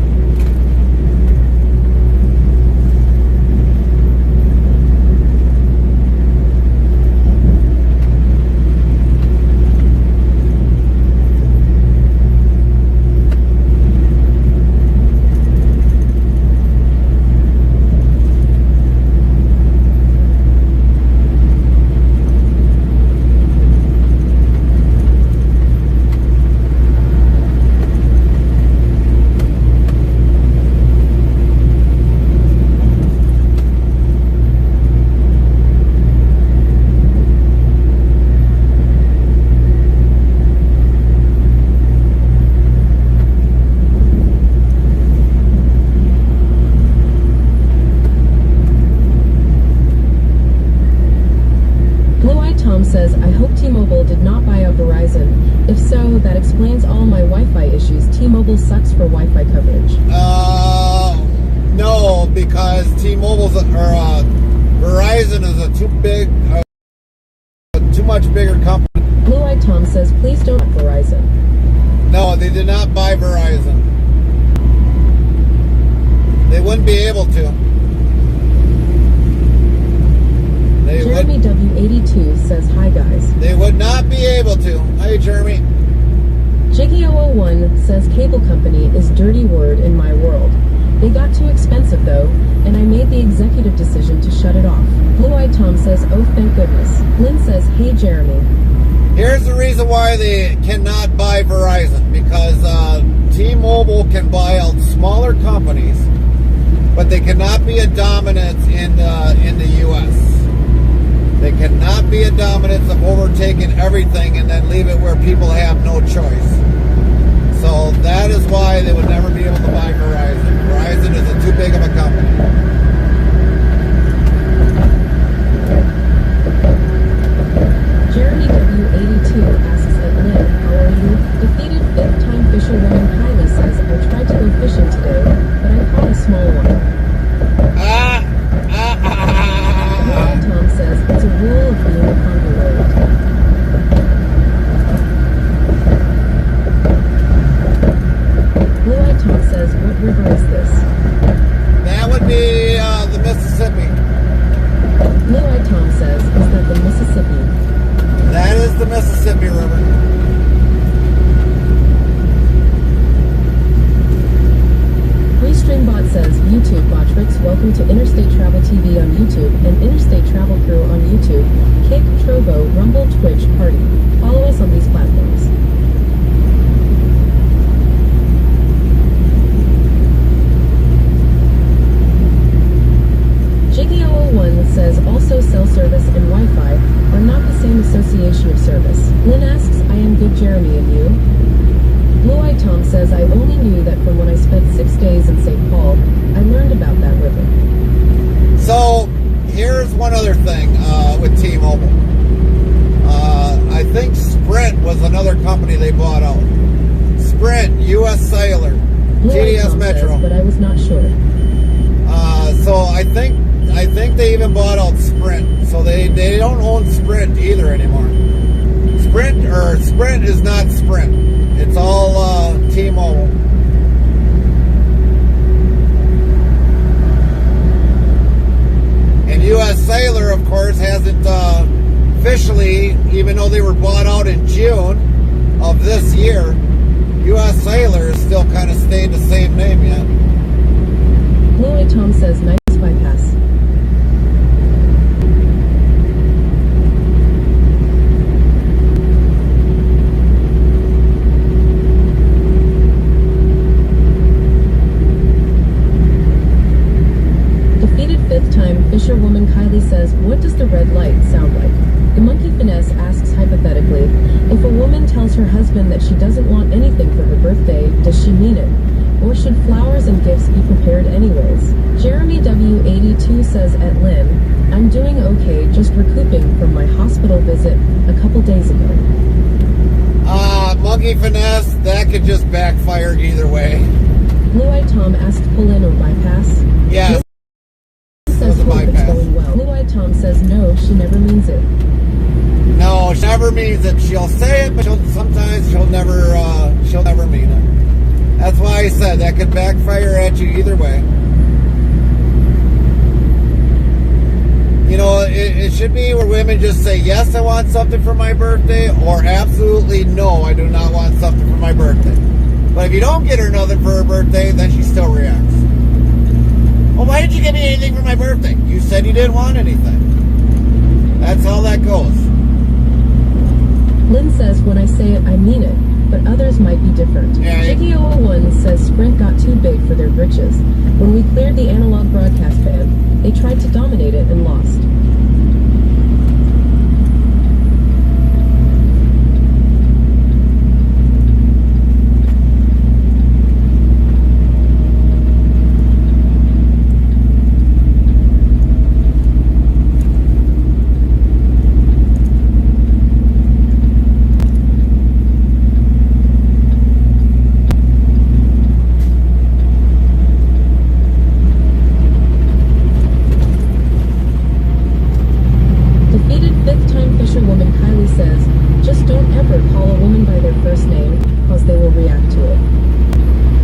Says, I hope T-Mobile did not buy out Verizon. If so, that explains all my Wi-Fi issues. T-Mobile sucks for Wi-Fi coverage. No, because T-Mobile's or Verizon is a too much bigger company. Blue Eye Tom says, please don't buy Verizon. No, they did not buy Verizon. They wouldn't be able to. Jeremy W82 says, hi guys. They would not be able to. Hi, Jeremy. Jiggy001 says, cable company is dirty word in my world. They got too expensive though, and I made the executive decision to shut it off. Blue Eye Tom says, oh thank goodness. Lynn says, hey Jeremy. Here's the reason why they cannot buy Verizon, because T-Mobile can buy out smaller companies, but they cannot be a dominant in the U.S. They cannot be a dominance of overtaking everything and then leave it where people have no choice. So that is why they would never be able to buy Verizon. Verizon is too big of a company. Jeremy W82 asks at Lynn, how are you? Defeated fifth-time fisherwoman Kylie says, I tried to go fishing today, but I caught a small one. Tom says, it's a rule of being a conglomerate. Blue Eye Tom says, what river is this? That would be the Mississippi. Blue Eye Tom says, is that the Mississippi? That is the Mississippi River. Restreambot says, YouTube Botrix, welcome to Interstate Travel TV on YouTube and Interstate Travel Crew on YouTube, Kick, Trovo, Rumble, Twitch, Party. Follow us on these platforms. Jiggy001 says, also cell service and Wi-Fi are not the same association of service. Lynn asks, I am good Jeremy and you? Blue Eye Tom says, I only knew that from when I spent 6 days in St. Paul, I learned about that river. So, here's one other thing with T-Mobile. I think Sprint was another company they bought out. Sprint, U.S. Cellular, Blue Eye TDS Tom Metro. says, but I was not sure. So I think they even bought out Sprint. So they don't own Sprint either anymore. Sprint is not Sprint. It's all T-Mobile. And U.S. Cellular, of course, hasn't officially, even though they were bought out in June of this year, U.S. Cellular has still kind of stayed the same name yet. Blue Eye Tom says, nice bypass. time, fisherwoman Kylie says, what does the red light sound like? The monkey finesse asks hypothetically, if a woman tells her husband that she doesn't want anything for her birthday, does she mean it? Or should flowers and gifts be prepared anyways? Jeremy W82 says at Lynn, I'm doing okay, just recouping from my hospital visit a couple days ago. Monkey finesse, that could just backfire either way. Blue-Eyed Tom asked pull in or bypass? Yes. Says It was a hope it's bypass. going well. Blue-Eyed Tom says no, she never means it. No, she never means it. She'll say it, but sometimes she'll never mean it. That's why I said that could backfire at you either way. You know, it should be where women just say, yes, I want something for my birthday, or absolutely no, I do not want something for my birthday. But if you don't get her nothing for her birthday, then she still reacts. Well, why didn't you give me anything for my birthday? You said you didn't want anything. That's how that goes. Lynn says, when I say it, I mean it, but others might be different. Yeah. Jiggy001 says Sprint got too big for their britches. When we cleared the analog broadcast ban, they tried to dominate it and lost. Fisherwoman Kylie says, just don't ever call a woman by their first name, cause they will react to it.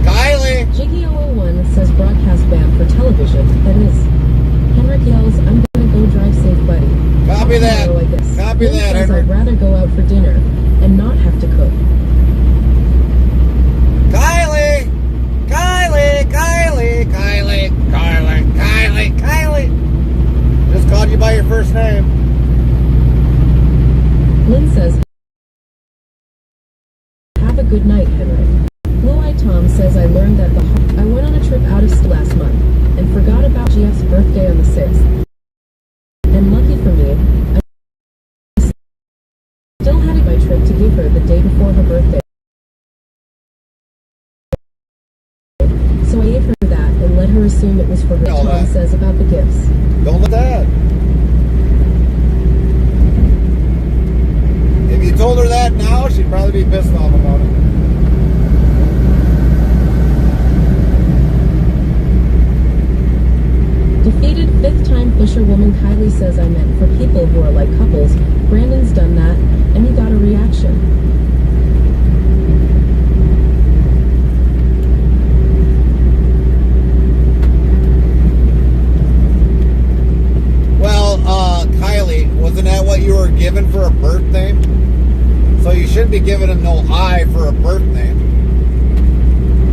Kylie! Jiggy001 says broadcast ban for television, that is. Henrik yells, I'm gonna go drive safe, buddy. Copy that. I guess. Copy Lynn that, says Henrik. I'd rather go out for dinner and not have to cook. Kylie! Kylie! Kylie! Kylie! Kylie! Kylie! Kylie! Just called you by your first name. Lynn says, have a good night, Henrik. Blue-Eyed Tom says, I learned that I went on a trip out of state last month and forgot about GF's birthday on the 6th. And lucky for me, I still had my trip to give her the day before her birthday. So I gave her that and let her assume it was for her. Tom says about the gifts. Don't let that. If you told her that now, she'd probably be pissed off about it. Defeated fifth-time fisherwoman Kylie says I meant for people who are like couples. Brandon's done that, and he got a reaction. Well, Kylie, wasn't that what you were given for a birthday? So you shouldn't be giving him no I for a birthday.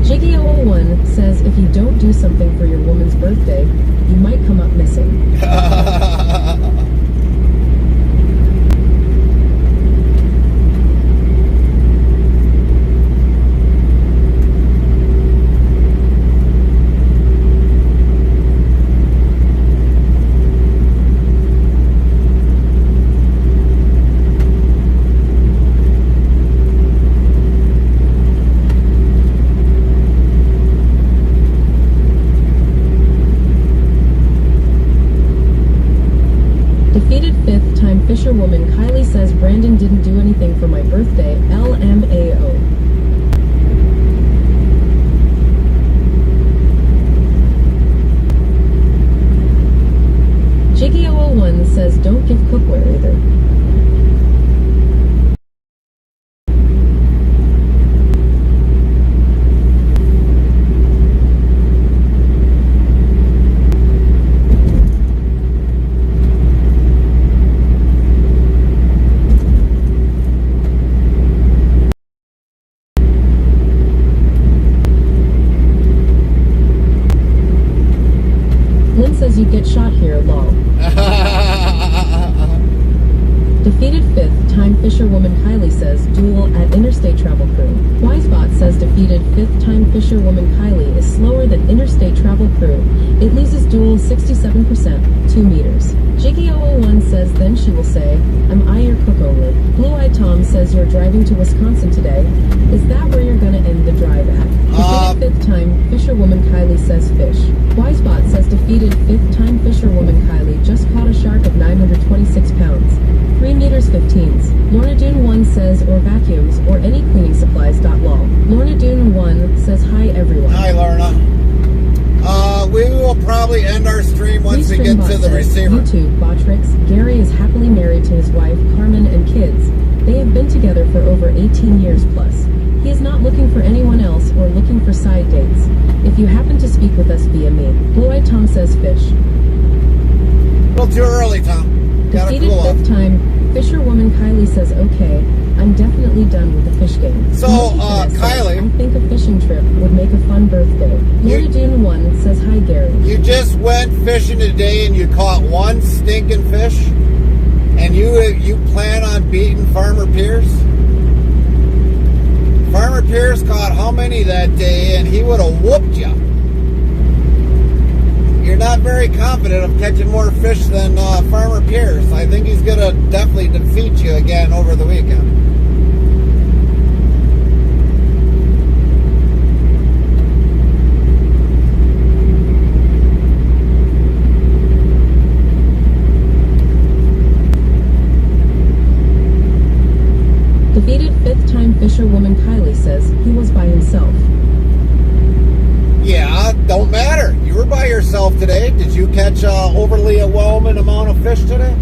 Jiggy001 says if you don't do something for your woman's birthday, you might come up missing. Defeated fifth-time fisherwoman Kylie says Brandon didn't do anything for my birthday. LMAO. Jiggy001 says don't give cookware either. Lynn says you get shot here, lol. Defeated fifth time fisherwoman Kylie says duel at interstate travel crew. Wisebot says defeated fifth time fisherwoman Kylie is slower than interstate travel crew. It loses duel 67%, 2 meters. Jiggy001 says then she will say, am I your cook only? Blue-Eyed Tom says you're driving to Wisconsin today. Is that where you're gonna end the drive at? Defeated fifth time fisherwoman Kylie says fish. Wisebot says defeated fifth time fisherwoman Kylie just caught a shark of 926 pounds. 3 meters 15s. Lorna Dune 1 says or vacuums or any cleaning supplies. Lol. Lorna Dune 1 says hi everyone. Hi, Lorna. We will probably end our stream once we get to the receiver. YouTube Botrix. Gary is happily married to his wife Carmen and kids. They have been together for over 18 years plus. He is not looking for anyone else or looking for side dates. If you happen to speak with us via me. Blue-Eyed Tom says fish. A little too early, Tom. Gotta Defeated cool off. fifth time, fisherwoman Kylie says, okay, I'm definitely done with the fish game. So, Kylie, I think a fishing trip would make a fun birthday. Lorna Dune 1 says, hi, Gary. you just went fishing today and you caught one stinking fish, and you plan on beating Farmer Pierce? Farmer Pierce caught how many that day, and he would have whooped you. You're not very confident of catching more fish than Farmer Pierce. I think he's going to definitely defeat you again over the weekend. Defeated fifth time fisherwoman Kylie says he was by himself. Yeah, don't matter. You were by yourself today. Did you catch overly overwhelming amount of fish today?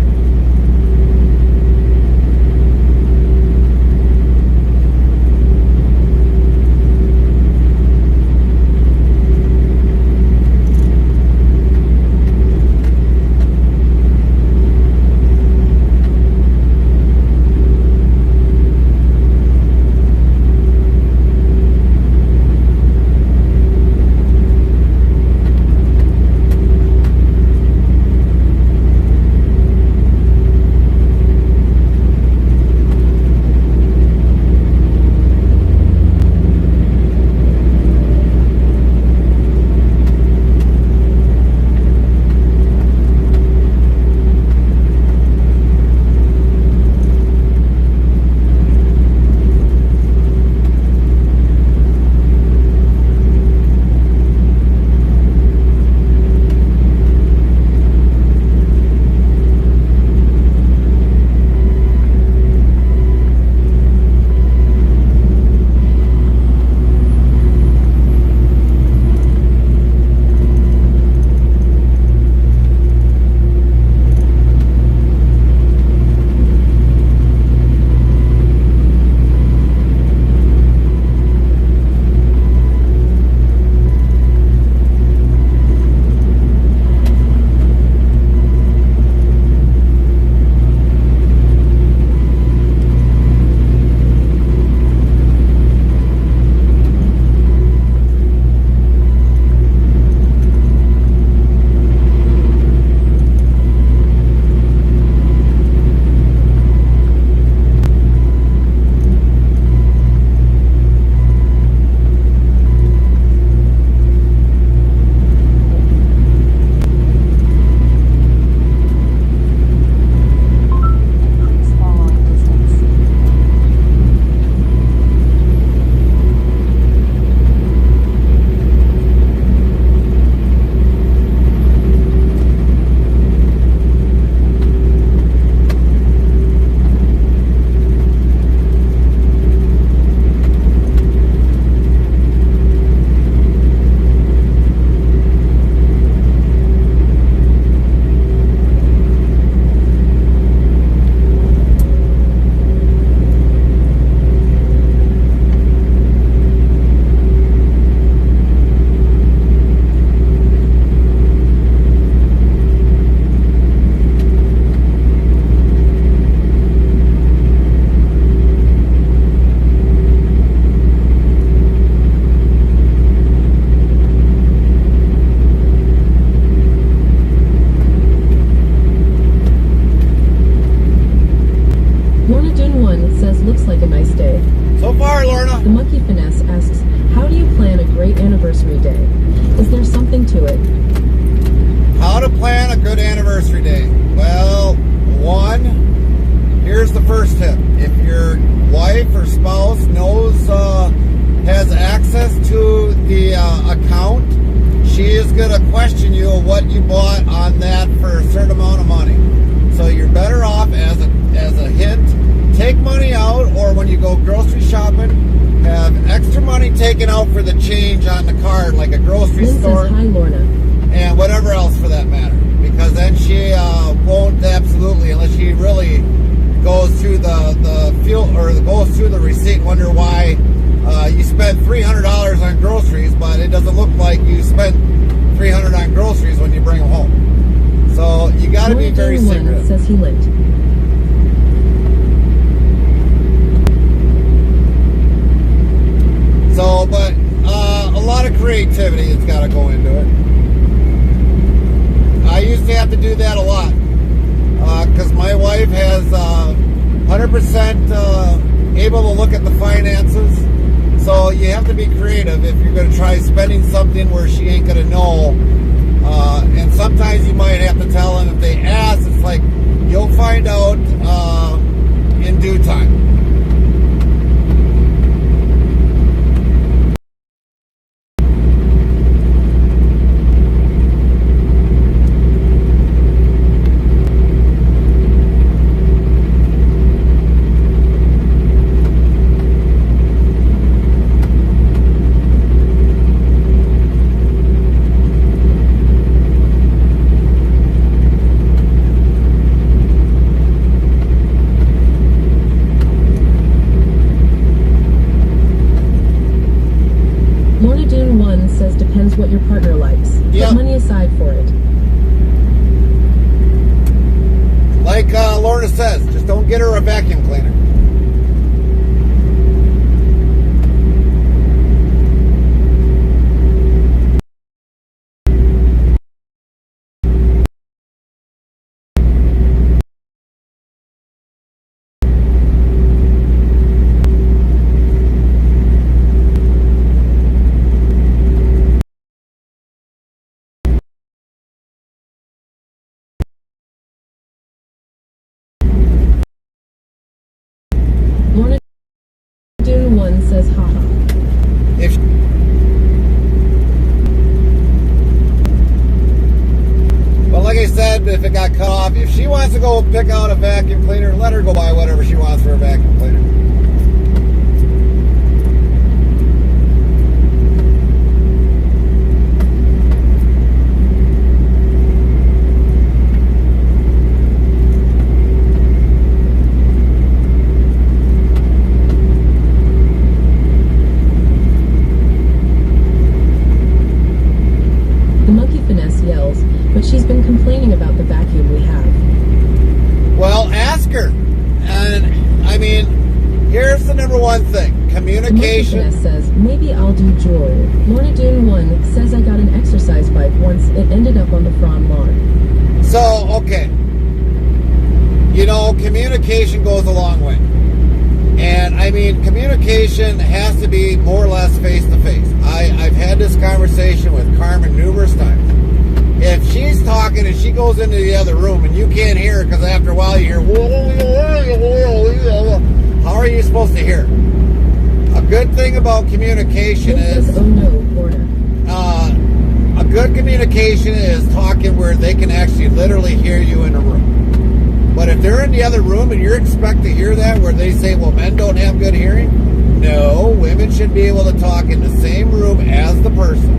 says, looks like a nice day. So far, Lorna. The Monkey Finesse asks, how do you plan a great anniversary day? Is there something to it? How to plan a good anniversary day? Well, one, here's the first tip. If your wife or spouse has access to the account, she is going to question you of what you bought on that for a certain amount of money. So you're better off, as a hint, take money out, or when you go grocery shopping, have extra money taken out for the change on the card, like a grocery Lynn store. says, hi, Lorna. And whatever else for that matter. Because then she won't absolutely, unless she really goes through the fuel or goes through the receipt and wonder why you spent $300 on groceries, but it doesn't look like you spent $300 on groceries when you bring them home. So you got to be very secretive. Says he lit. So, but a lot of creativity has got to go into it. I used to have to do that a lot because my wife has 100% able to look at the finances. So you have to be creative if you're going to try spending something where she ain't going to know. And sometimes you might have to tell them if they ask. It's like you'll find out in due time. Depends what your partner likes. Yep. Put money aside for it. Like Lorna says, just don't get her a vacuum cleaner. Lorna Dune 1 says, haha. If well, like I said, if it got cut off, if she wants to go pick out a vacuum cleaner, let her go buy whatever she wants for a vacuum cleaner. Yells, but she's been complaining about the vacuum we have. Well, ask her. And I mean, here's the number one thing: communication. Says maybe I'll do jewelry. Lorna Dune 1 says I got an exercise bike once. It ended up on the front lawn. So okay, you know, communication goes a long way. And I mean, communication has to be more or less face to face. I've had this conversation with Carmen numerous times. If she's talking and she goes into the other room and you can't hear her because after a while you hear, how are you supposed to hear? A good thing about communication is, oh no, Lorna. A good communication is talking where they can actually literally hear you in a room. But if they're in the other room and you're expected to hear that, where they say, well, men don't have good hearing, no, women should be able to talk in the same room as the person.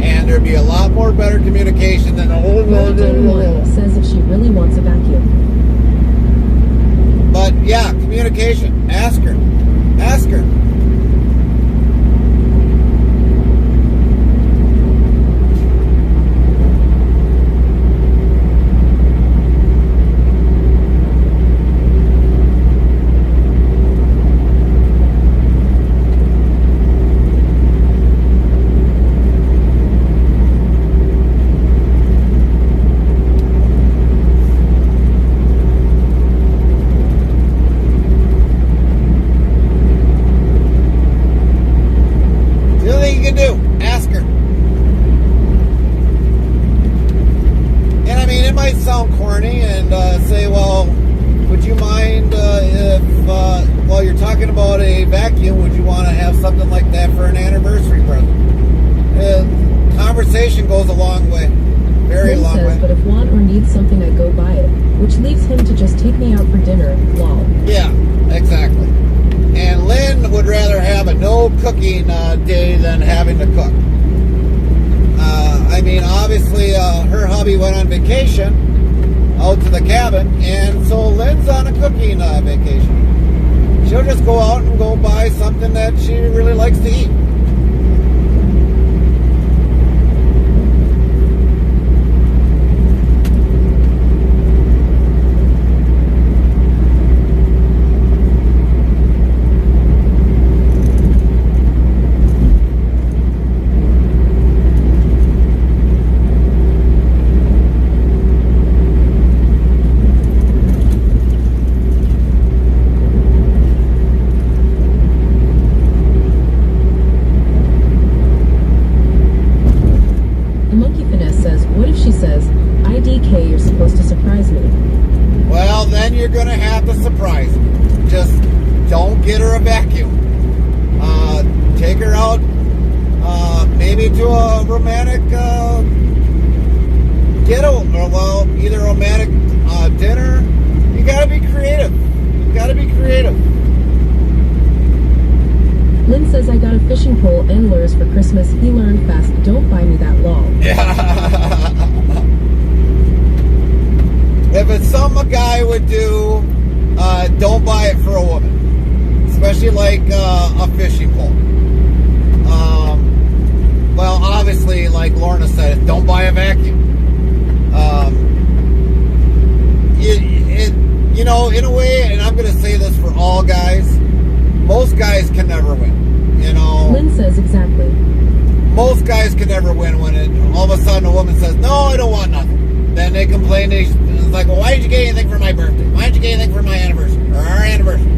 And there'd be a lot more better communication than Lorna says if she really wants a vacuum. But yeah, communication. Ask her. Ask her. me and say, well, would you mind if, while you're talking about a vacuum, would you want to have something like that for an anniversary present? Conversation goes a long way. Very Lynn long says, way. but if want or need something, I go buy it, which leaves him to just take me out for dinner, lol. Yeah, exactly. And Lynn would rather have a no cooking day than having to cook. I mean, obviously, her hubby went on vacation out to the cabin, and so Lynn's on a cooking vacation. She'll just go out and go buy something that she really likes to eat. IDK, you're supposed to surprise me. Well, then you're going to have to surprise her. Just don't get her a vacuum. Take her out, maybe to a romantic either a romantic dinner. You got to be creative. You got to be creative. Lynn says I got a fishing pole and lures for Christmas. He learned fast. Don't buy me that lol. Yeah. If it's something a guy would do, don't buy it for a woman. Especially like a fishing pole. Well, obviously, like Lorna said, don't buy a vacuum. You know, in a way, and I'm going to say this for all guys, most guys can never win. You know, Lynn says exactly. Most guys can never win when all of a sudden a woman says, no, I don't want nothing. Then they complain. It's like, well, why didn't you get anything for my birthday? Why didn't you get anything for my anniversary? Or our anniversary?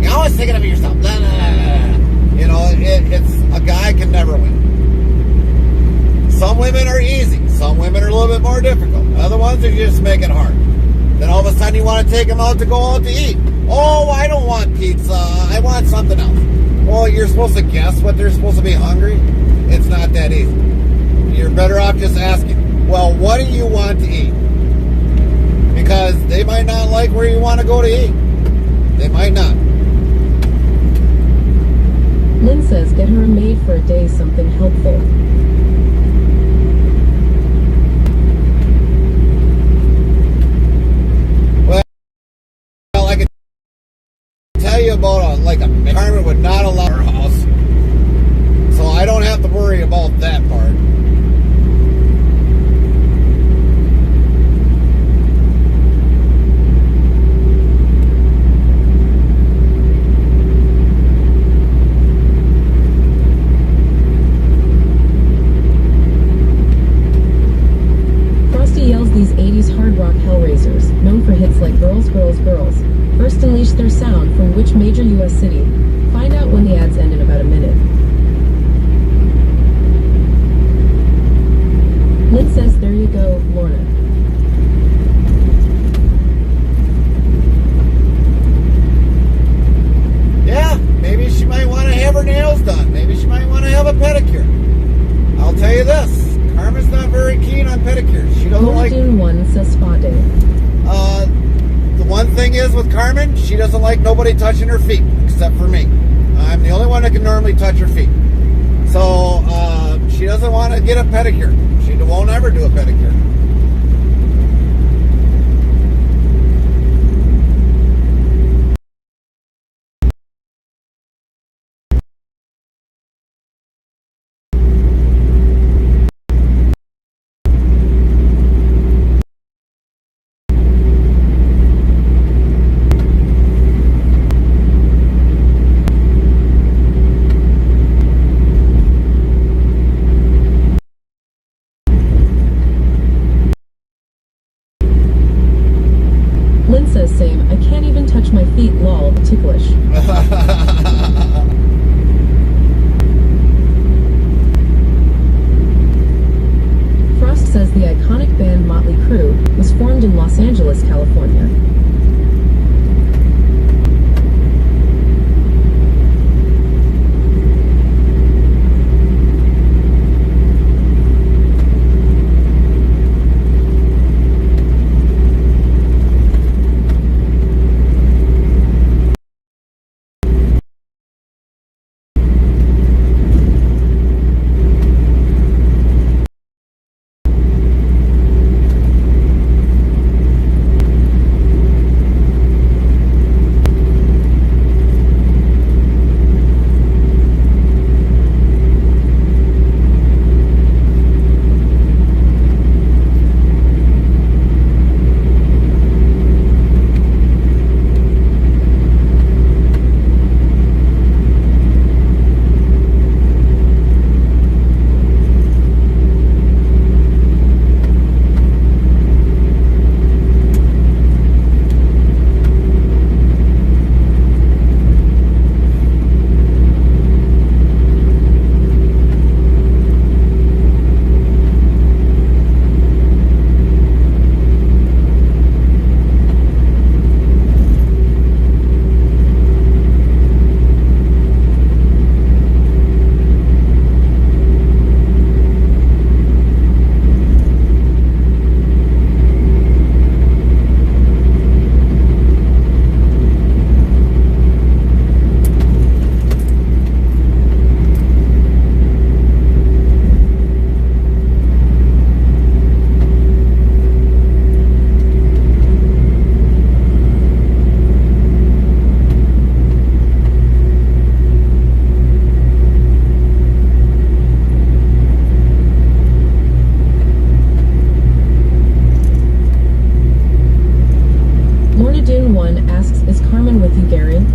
You're always thinking of yourself. Blah, blah, blah, blah. You know, it's a guy can never win. Some women are easy. Some women are a little bit more difficult. Other ones are just make it hard. Then all of a sudden you want to take them out to go out to eat. Oh, I don't want pizza. I want something else. Well, you're supposed to guess what they're supposed to be hungry. It's not that easy. You're better off just asking, well, what do you want to eat? Because they might not like where you want to go to eat. They might not. Lynn says get her a maid for a day, something helpful. Well, I could tell you about a Carmen would not allow her house. So I don't have to worry about that part. Frosty yells these 80s hard rock hellraisers, known for hits like Girls, Girls, Girls, first unleashed their sound from which major U.S. city? Find out when the ads end in about a minute. Lynn says, there you go, Lorna. Yeah, maybe she might want to have her nails done. Maybe she might want to have a pedicure. I'll tell you this, Carmen's not very keen on pedicures. She doesn't like... Dune 1 says spa day. The one thing is with Carmen, she doesn't like nobody touching her feet, except for me. I'm the only one that can normally touch her feet. So, she doesn't want to get a pedicure. She won't ever do a pedicure. Lynn says same. I can't even touch my feet, lol, ticklish. Frost says the iconic band Motley Crue was formed in Los Los Angeles, California.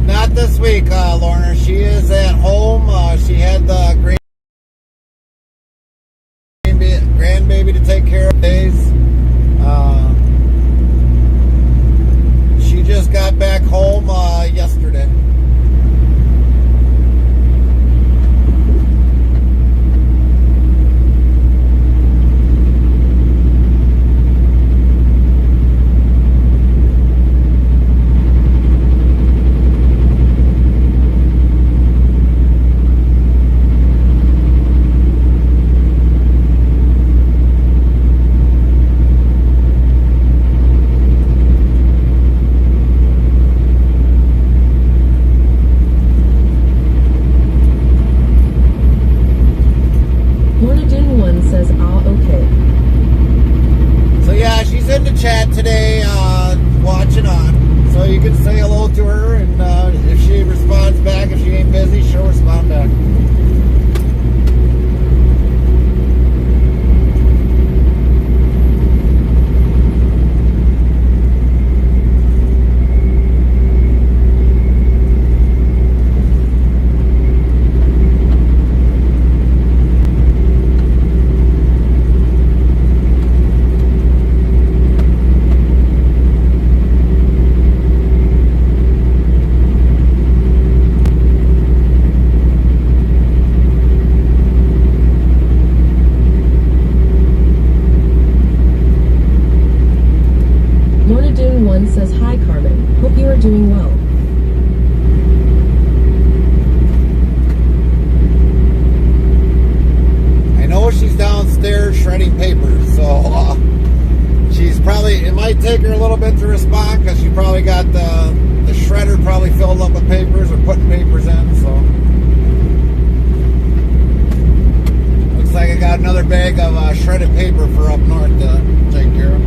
Not this week, Lorna. She is at home. She had the grandbaby to take care of days. She just got back home yesterday. In the chat today, watching on, so you can say hello to her, and if she responds back, if she ain't busy, she'll respond back. Says, hi Carmen, hope you are doing well. I know she's downstairs shredding papers, so she's probably, it might take her a little bit to respond because she probably got the shredder probably filled up with papers or putting papers in, so. Looks like I got another bag of shredded paper for up north to take care of.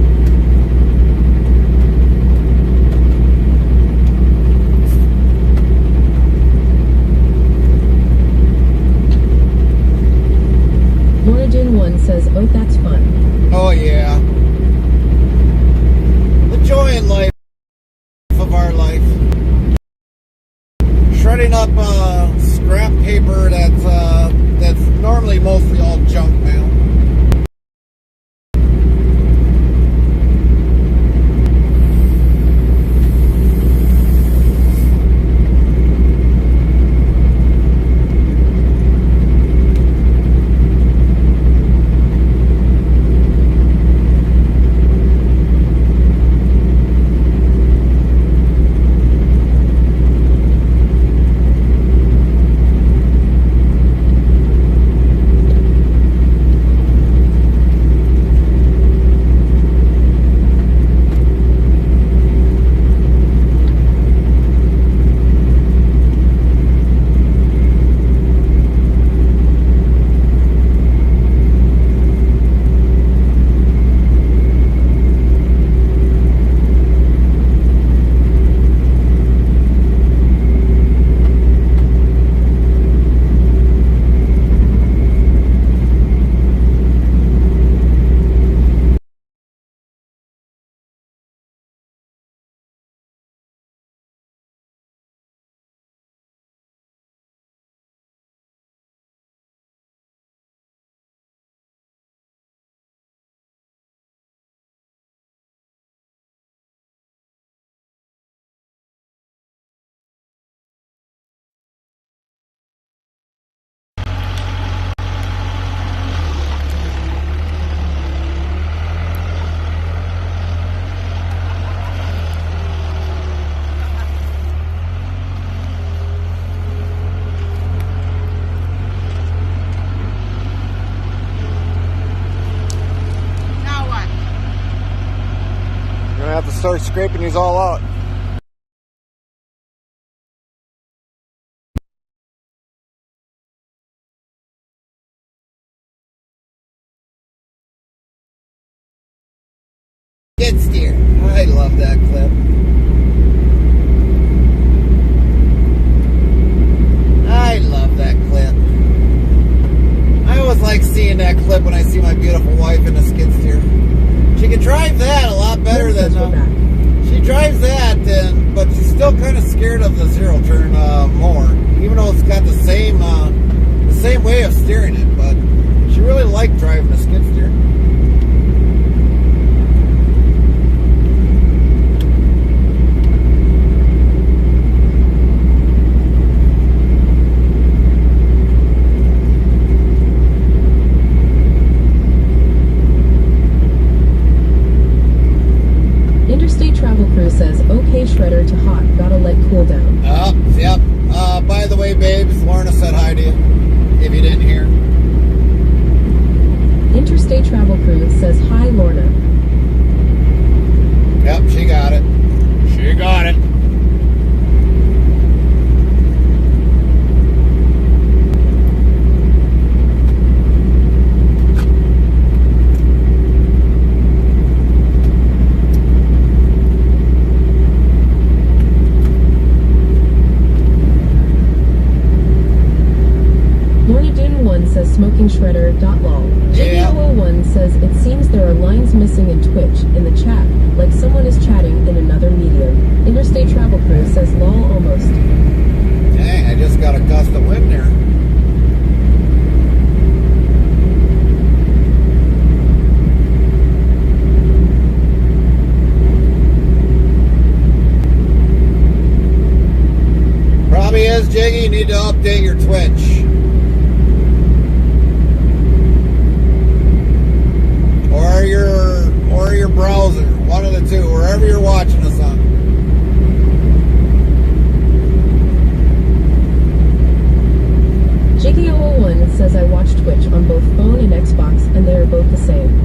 One says, oh, that's fun. Oh, yeah. The joy in life of our life. Shredding up scrap paper that's normally mostly all junk mail. have to start scraping these all out. Skid steer. I love that clip. I love that clip. I always like seeing that clip when I see my beautiful wife in a skid steer. She can drive that a lot better than she drives that, but she's still kind of scared of the zero turn more, even though it's got the same way of steering it. But she really liked driving the skid steer. Says, okay, shredder to hot, gotta let cool down. Yep. By the way, babes, Lorna said hi to you, if you didn't hear. Interstate Travel Crew says, hi, Lorna. Yep, she got it. She got it. Says smoking shredder.lol. JBO01 says it seems there are lines missing in Twitch in the chat, like someone is chatting in another medium. Interstate Travel Crew says lol almost. Dang, I just got a gust of wind there. Probably is, Jiggy. You need to update your Twitch. Or your browser, one of the two, wherever you're watching us on. Jiggy001 says I watch Twitch on both phone and Xbox, and they are both the same.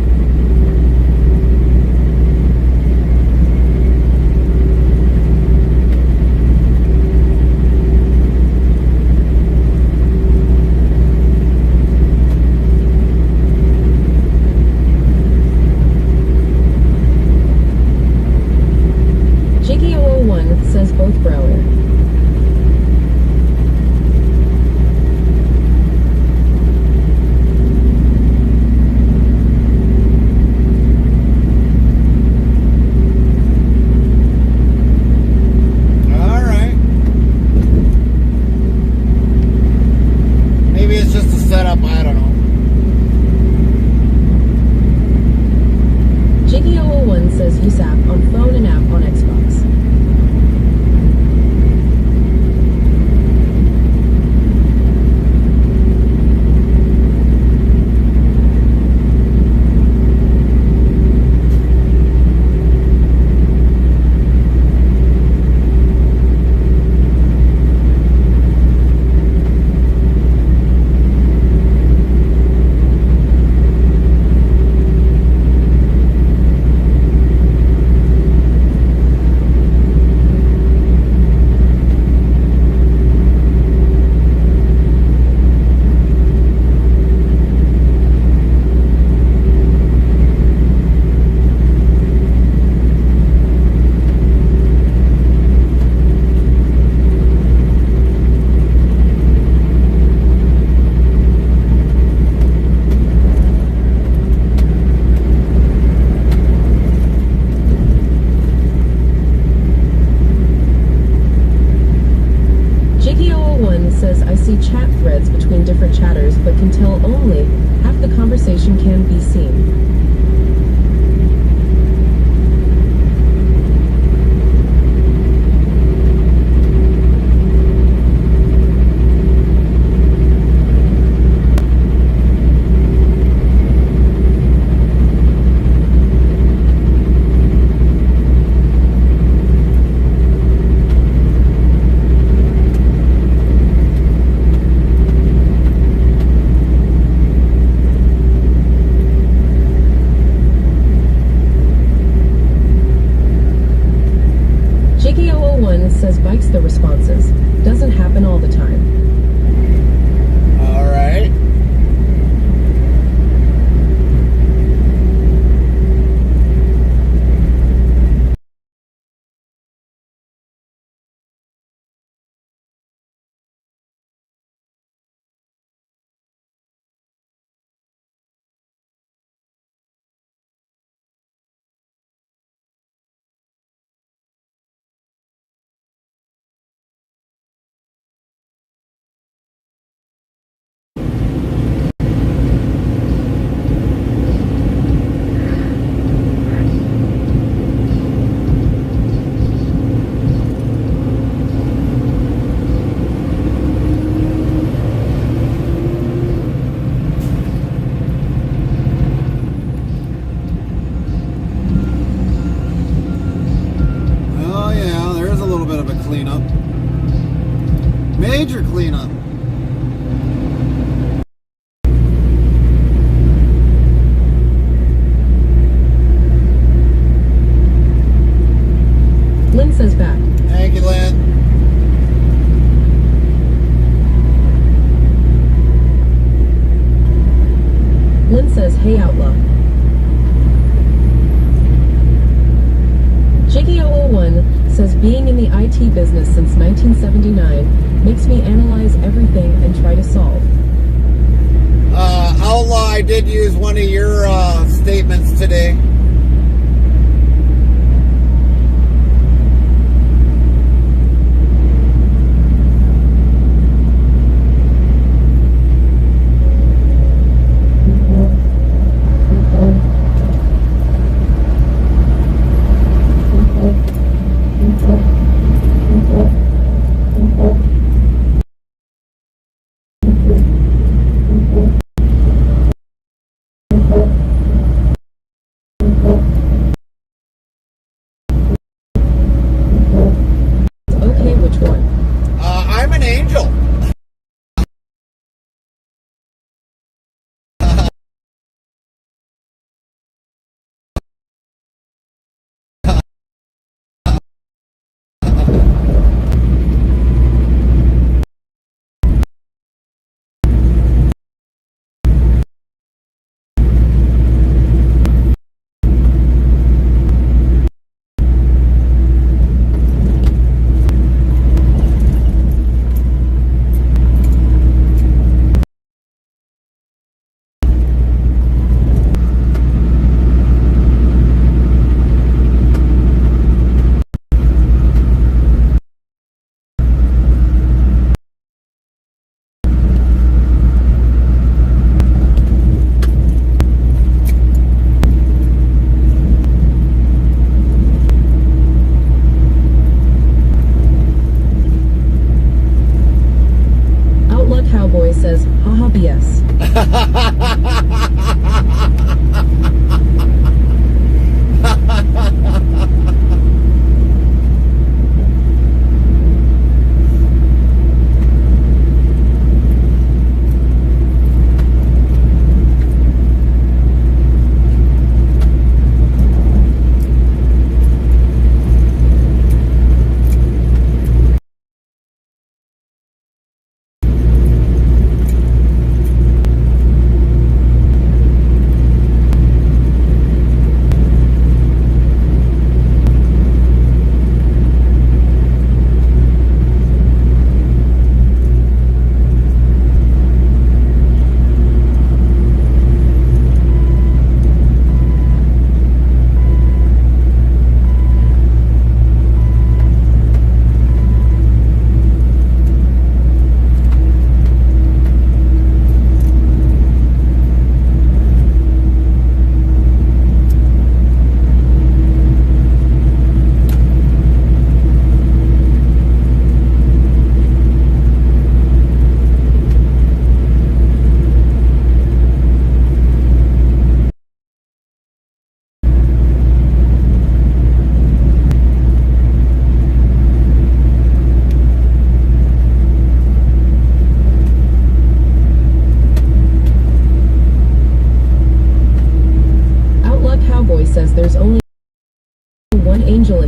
Says both Brower. All right. Maybe it's just a setup, I don't know. Jiggy001 says use app on phone and app on Xbox. Says I see chat threads between different chatters, but can tell only half the conversation can be seen. GG01 says bikes the responses. Doesn't happen all the time. All right. Oh yeah, there's a little bit of a cleanup. Major cleanup. Lynn says back. Thank you, Lynn. Lynn says, hey outlaw. Jiggy001 says being in the IT business since 1979 makes me analyze everything and try to solve. Outlaw, I did use one of your statements today. Okay, which one? I'm an angel. Outlaw Cowboy says, haha BS.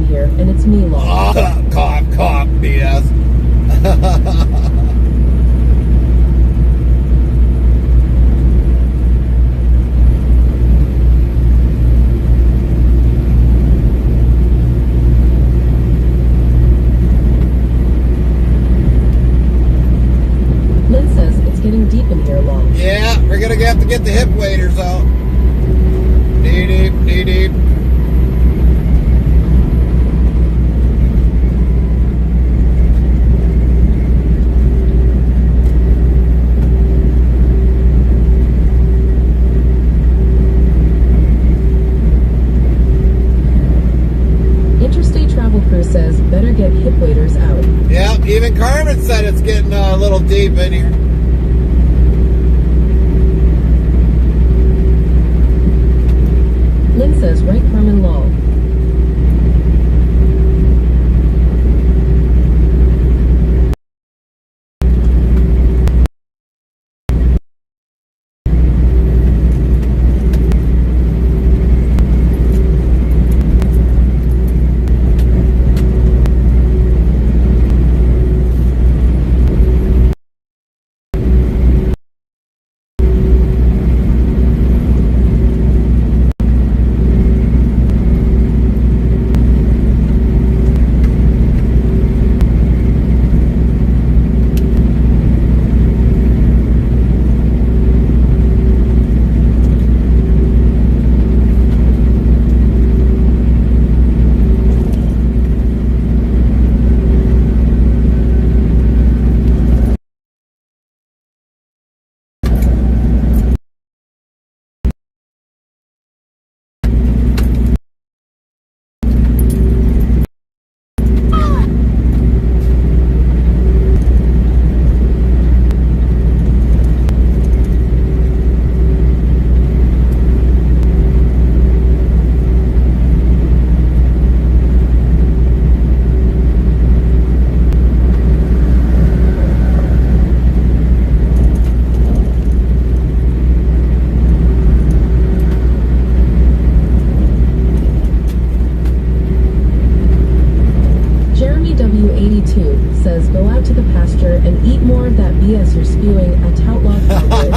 here, and it's me, Law. Cough, cough, BS. Lynn says it's getting deep in here, Law. Yeah, we're gonna have to get the hip waders out. Knee deep, knee deep. Interstate Travel Crew says better get hip waders out. Yeah, even Carmen said it's getting a little deep in here. Lynn says right, Carmen, Law. W82 says go out to the pasture and eat more of that BS you're spewing at Toutlog Cowboy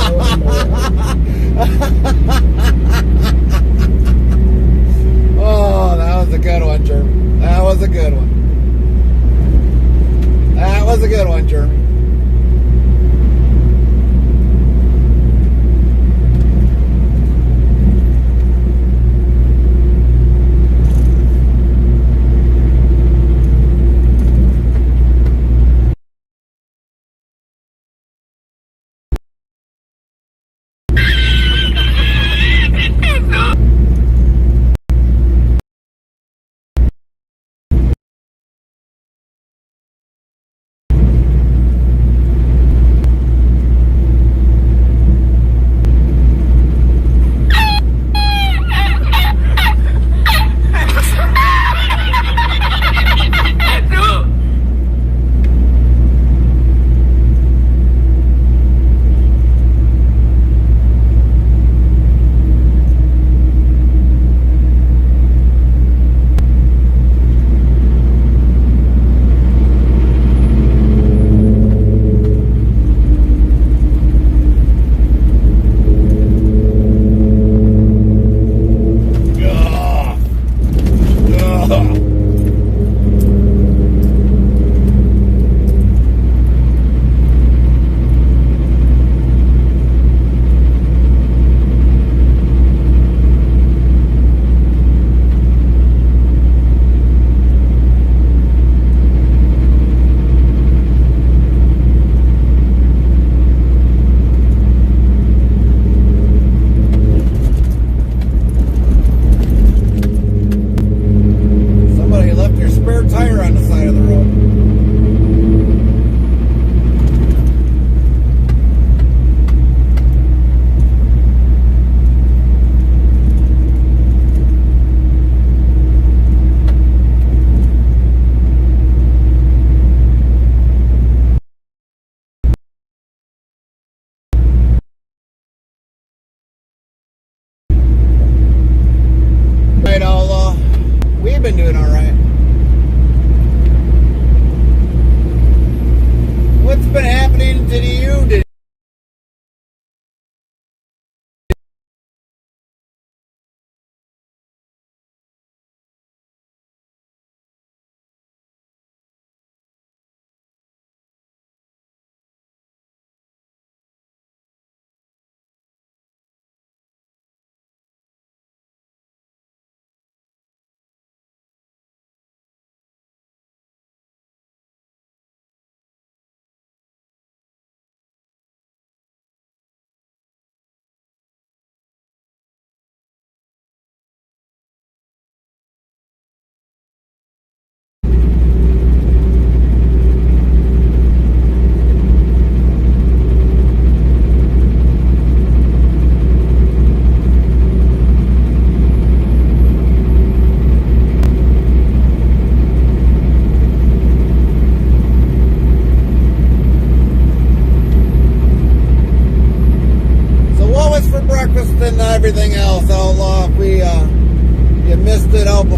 Oh, that was a good one, Jeremy. That was a good one. That was a good one, Jeremy.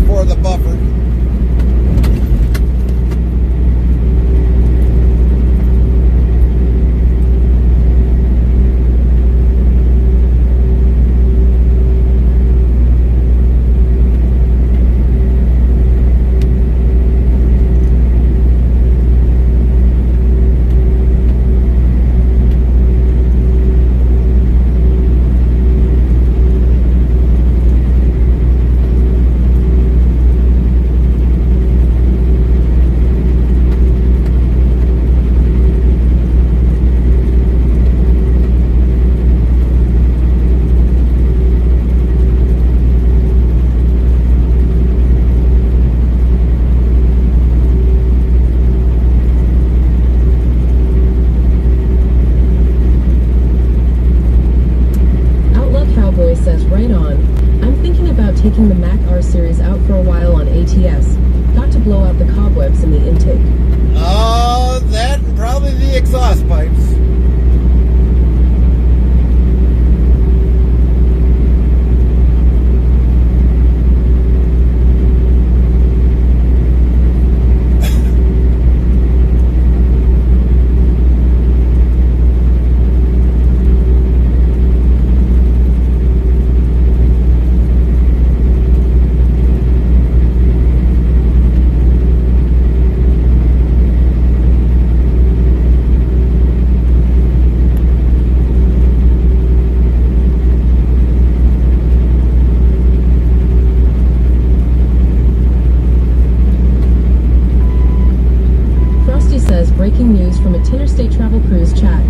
before the buffer. Taking the Mac R series out for a while on ATS. Got to blow out the cobwebs in the intake. That and probably the exhaust pipes. Breaking news from a Tinterstate Travel Cruise chat.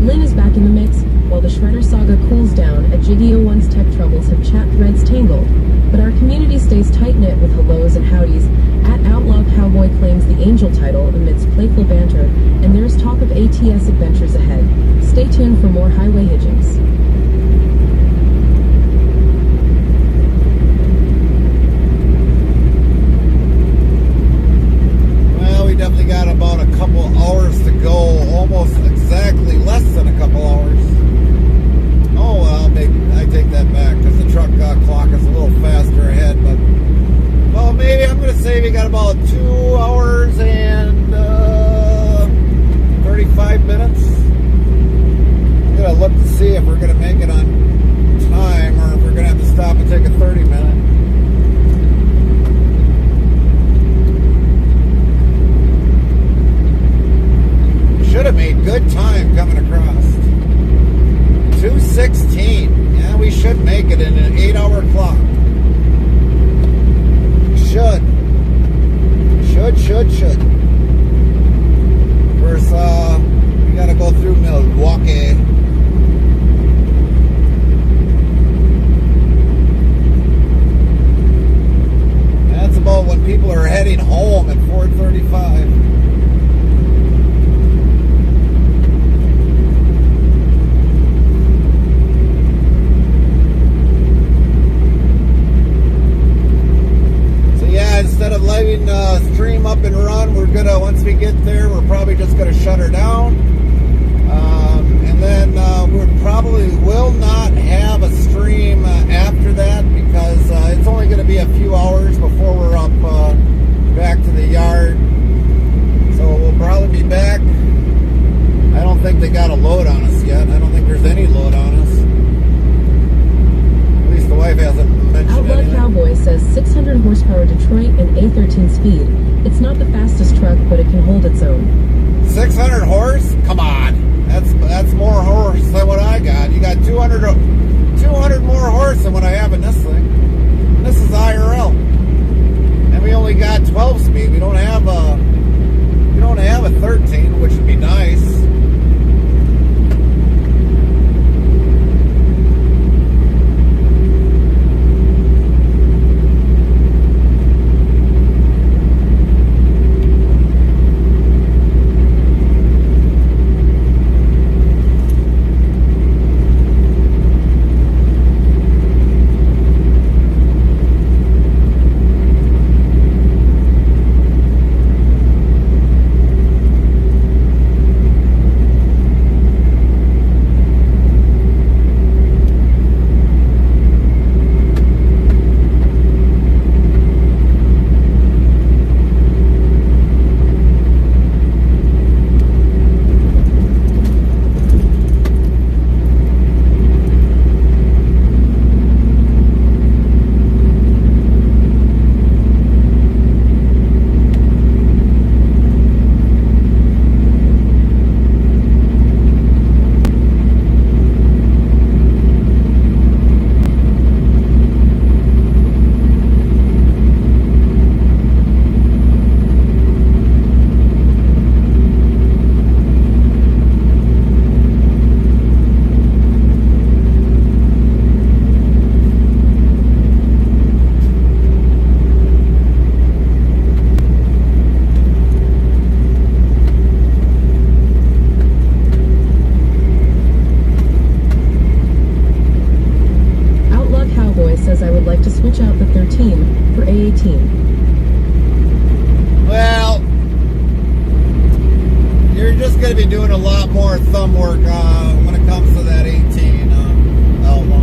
Lynn is back in the mix, while the Shredder saga cools down. At Jiggy 01's tech troubles have chat threads tangled. But our community stays tight-knit with hellos and howdies. At Outlaw Cowboy claims the Angel title amidst playful banter, and there's talk of ATS adventures ahead. Stay tuned for more highway hijinks. Definitely got about a couple hours to go, almost exactly less than a couple hours. Oh well, maybe I take that back because the truck clock is a little faster ahead, but well, maybe I'm going to say we got about 2 hours and 35 minutes. I'm going to look to see if we're going to make it on time or if we're going to have to stop and take a 30-minute. Should have made good time coming across. 2:16. Yeah, we should make it in an 8-hour clock. Should. First, we gotta go through Milwaukee. That's about when people are heading home at 4:35. Instead of letting stream up and run, we're gonna, once we get there, we're probably just gonna shut her down, and then we probably will not have a stream after that because it's only gonna be a few hours before we're up back to the yard. So we'll probably be back. I don't think they got a load on us yet. I don't think there's any load on us. At least the wife hasn't mentioned Outlaw anything. Cowboy says 600 horsepower Detroit and A13 speed. It's not the fastest truck, but it can hold its own. 600 horse? Come on. That's more horse than what I got. You got 200 more horse than what I have in this thing. This is IRL. And we only got 12 speed. We don't have a 13, which would be nice. 13 for A18. Well, you're just going to be doing a lot more thumb work when it comes to that 18 outlaw.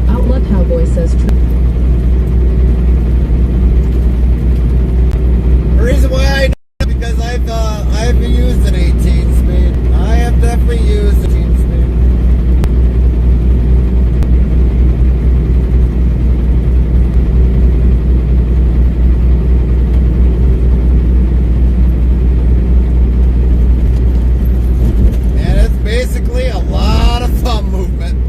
Outlaw Cowboy says true. The reason why I know that because I've used an 18 speed. I have definitely used an 18 speed. And it's basically a lot of thumb movement.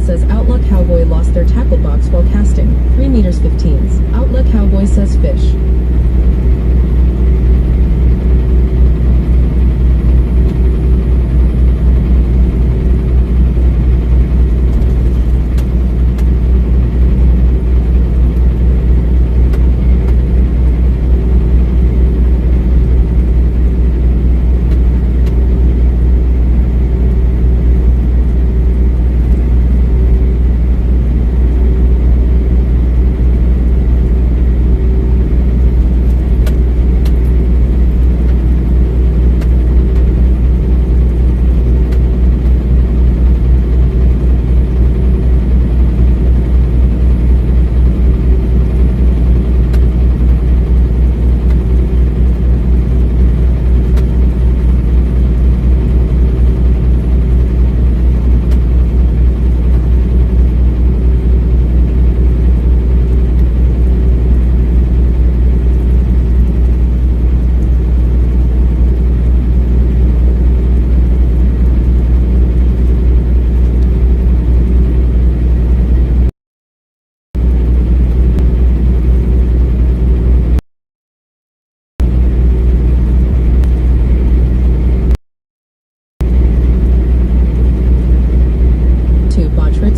Says Outlaw Cowboy lost their tackle box while casting. 3 meters 15s. Outlaw Cowboy says fish.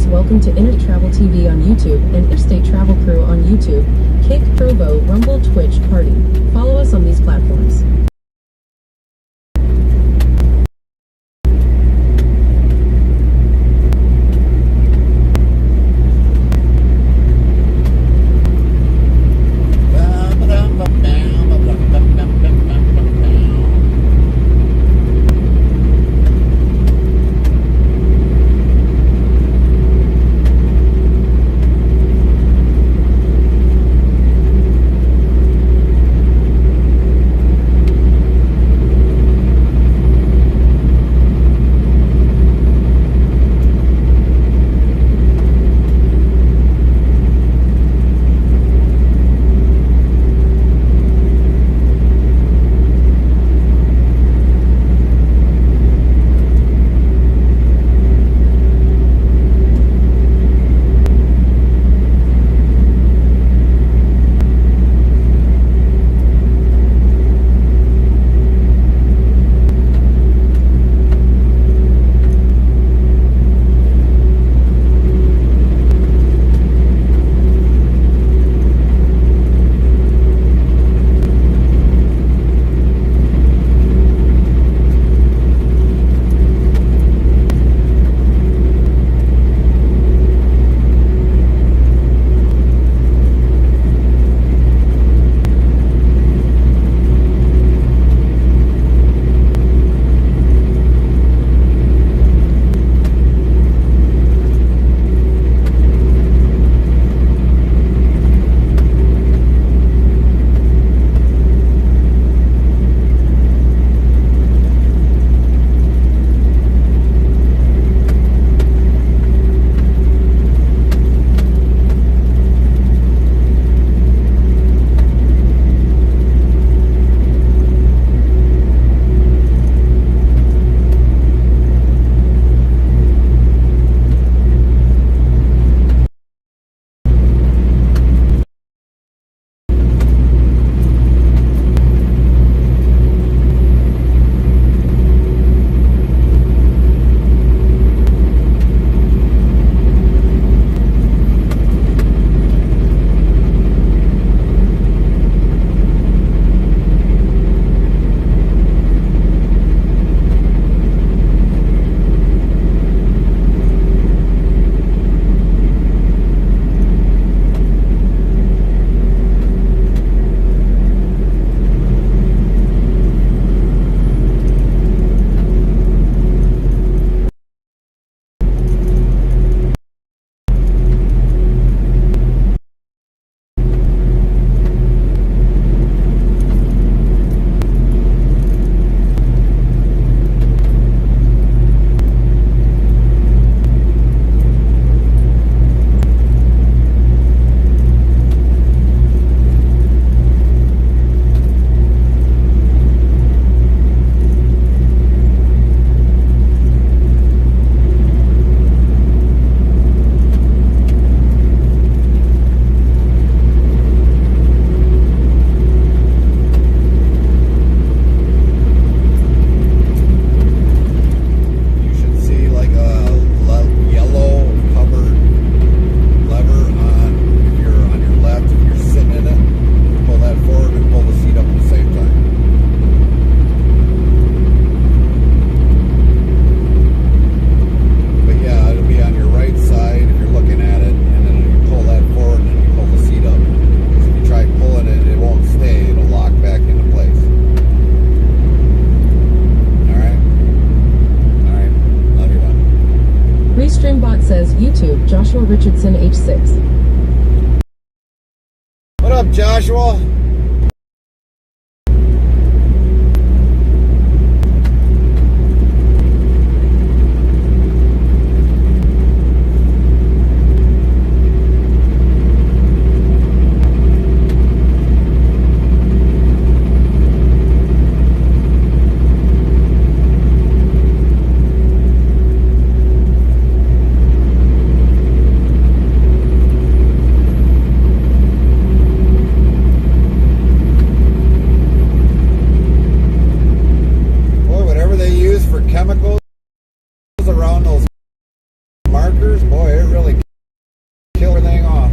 Welcome to Inner Travel TV on YouTube and Interstate Travel Crew on YouTube, Kick, Trovo, Rumble, Twitch, Party. Follow us on these platforms. says, YouTube, Joshua Richardson, age 6. What up, Joshua? Chemicals around those markers, boy, it really killed everything off.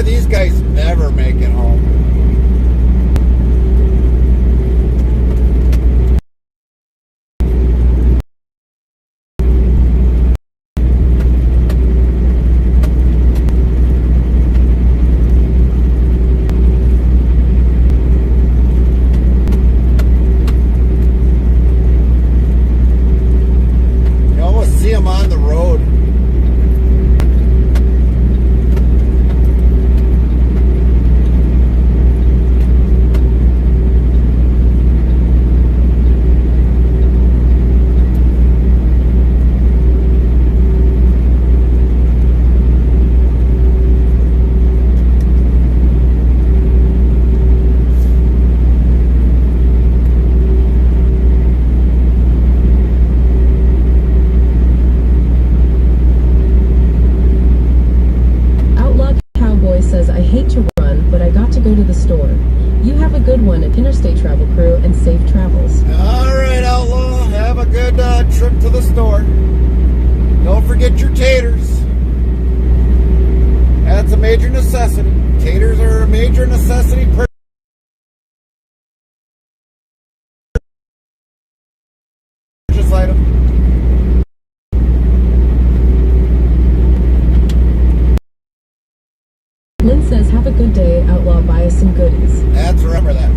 These guys never make it home. You almost see them on the road. Says, I hate to run, but I got to go to the store. You have a good one at Interstate Travel Crew and safe travels. All right, Outlaw. Have a good trip to the store. Don't forget your taters. That's a major necessity. Taters are a major necessity purchase item. Lynn says, have a good day, Outlaw, buy us some goodies. That's, remember that.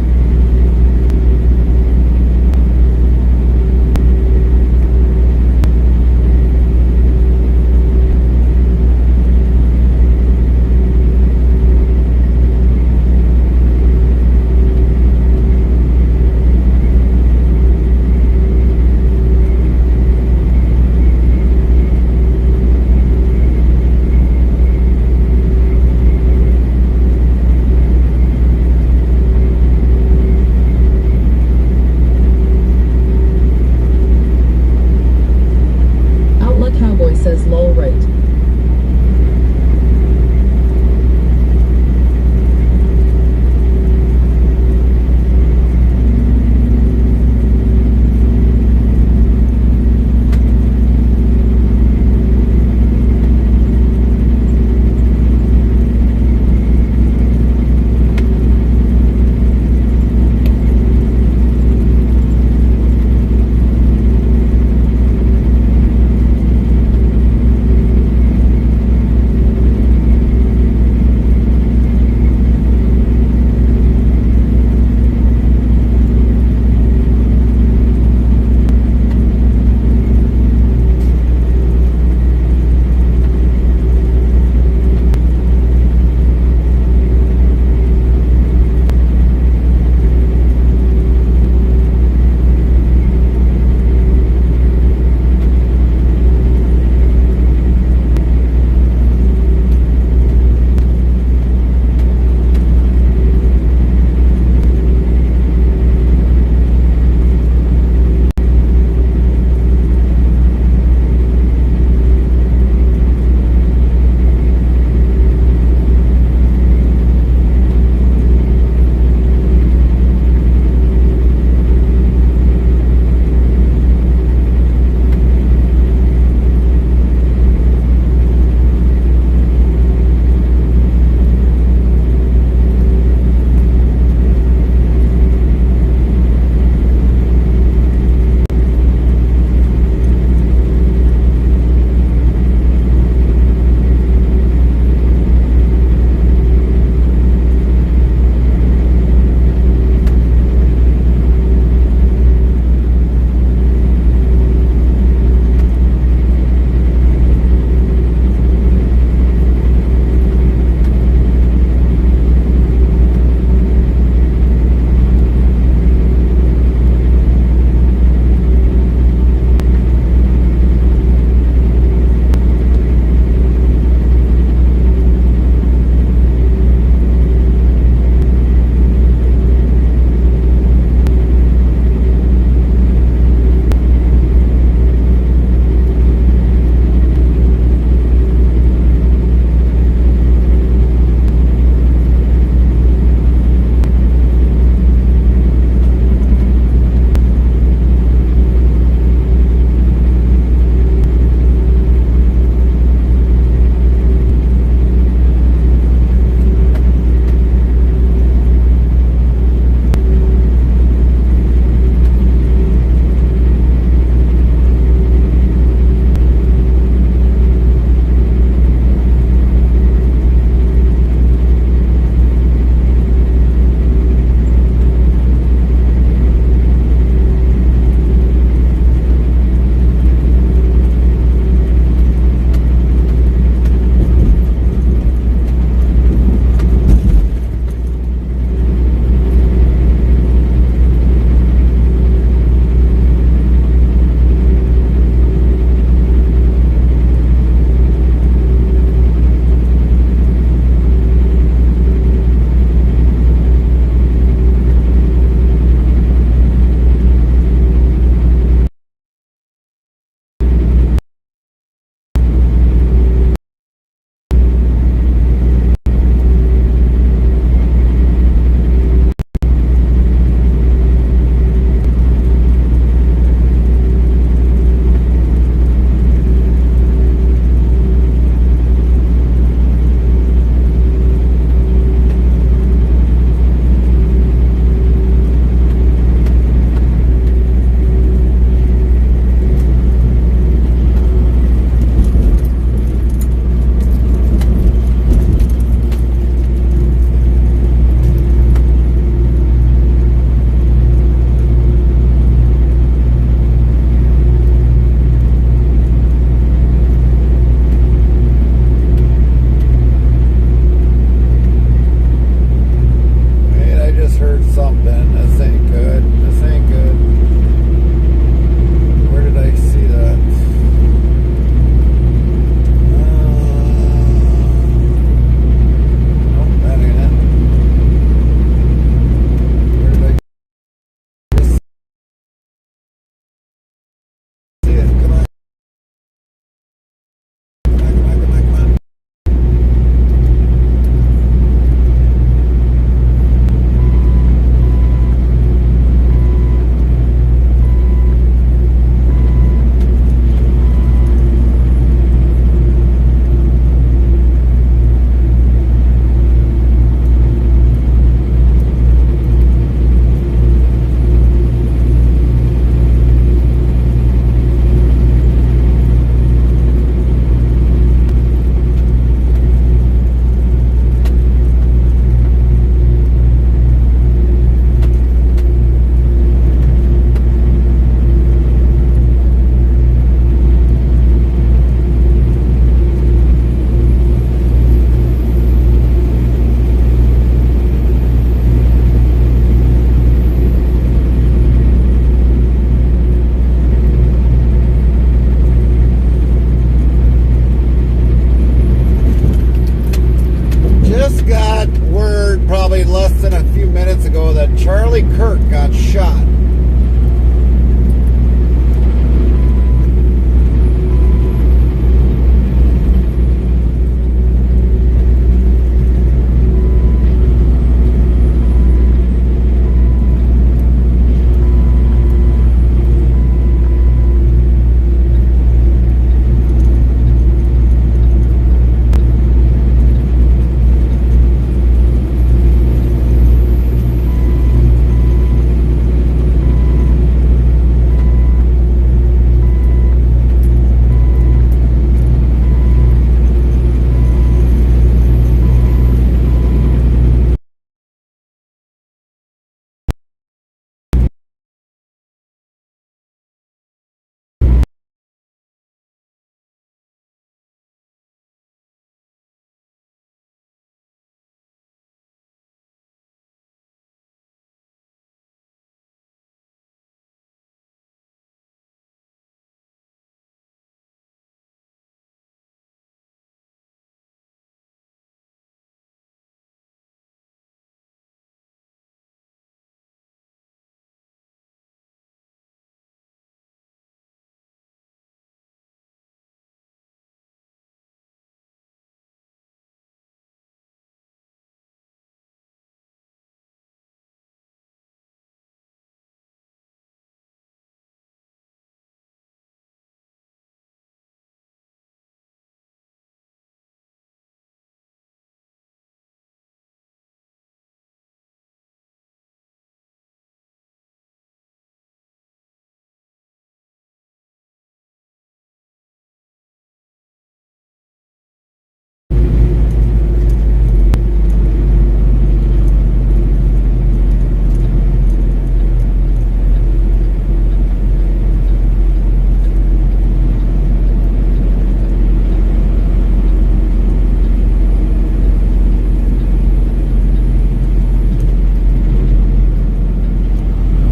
video that Charlie Kirk got shot.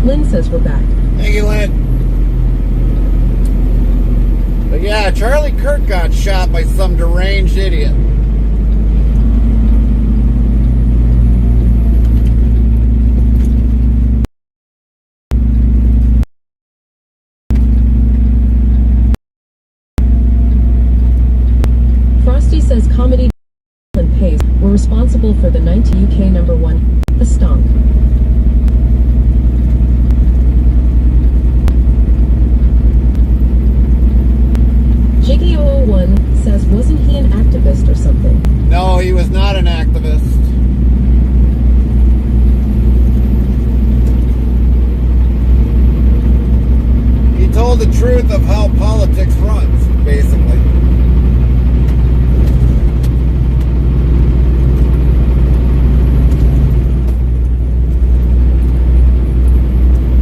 Lynn says we're back. Thank you, Lynn. But yeah, Charlie Kirk got shot by some deranged idiot. Frosty says comedy and pace were responsible for the 90 UK #1, The Stonk. Jiggy001 says, wasn't he an activist or something? No, he was not an activist. He told the truth of how politics runs, basically.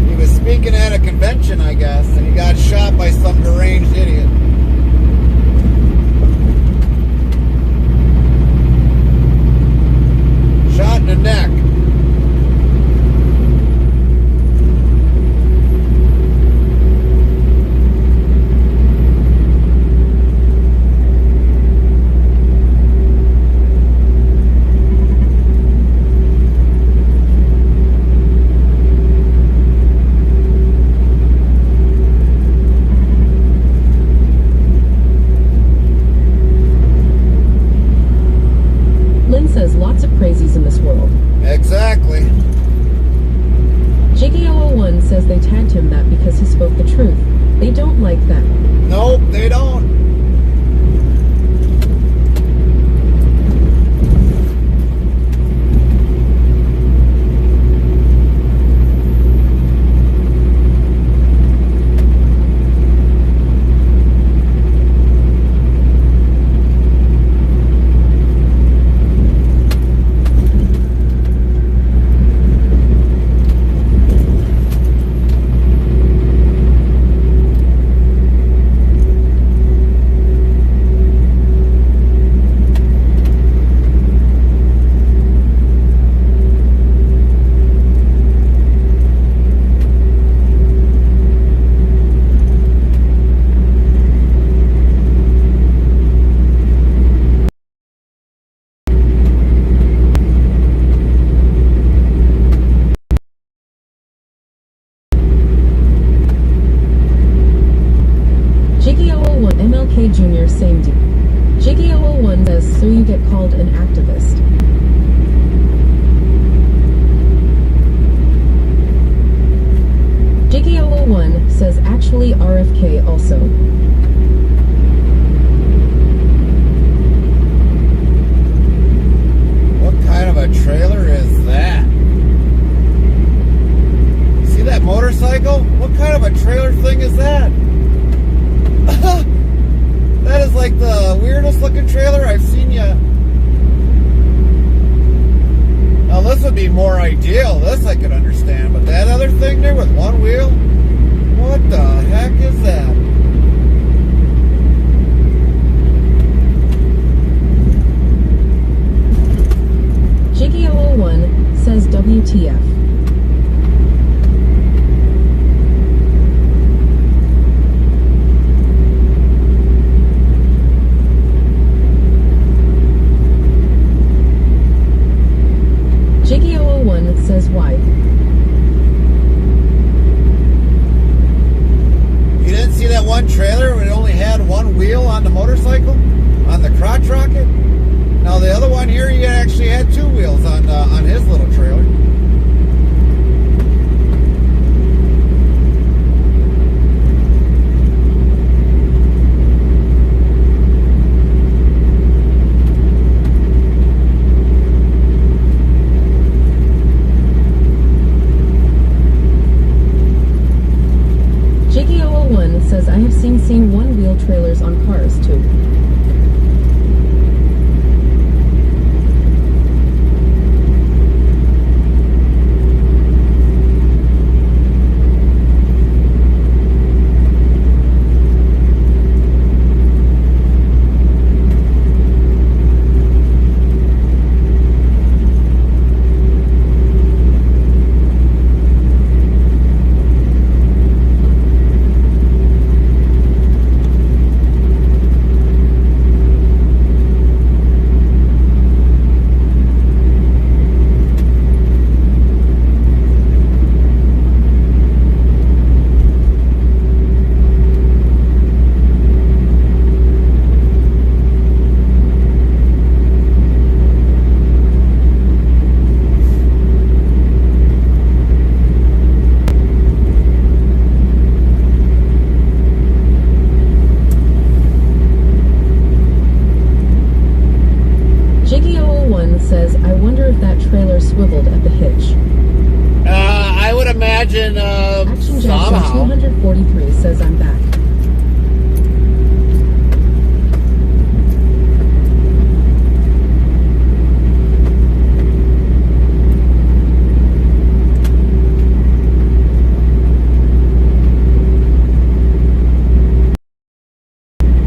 He was speaking at a convention, I guess, and he got shot by some deranged idiot. Shot in the neck. Lynn says lots of crazies in this world. Exactly. Jiggy001 says they tagged him that because he spoke the truth. They don't like that. Nope, they don't. so you get called an activist. Jiggy001 says actually RFK also. What kind of a trailer is that? See that motorcycle? What kind of a trailer thing is that? That is like the weirdest looking trailer I've seen yet. Now this would be more ideal. This I could understand. But that other thing there with one wheel? What the heck is that? Jiggy001 says WTF. Jiggy001 says why. You didn't see that one trailer where it only had one wheel on the motorcycle? On the crotch rocket? Now the other one here, you actually had two wheels on his little trailer. Jiggy001 says I have seen one-wheel trailers on cars too. Says, I wonder if that trailer swiveled at the hitch. I would imagine Action Jackson somehow. 243 says I'm back.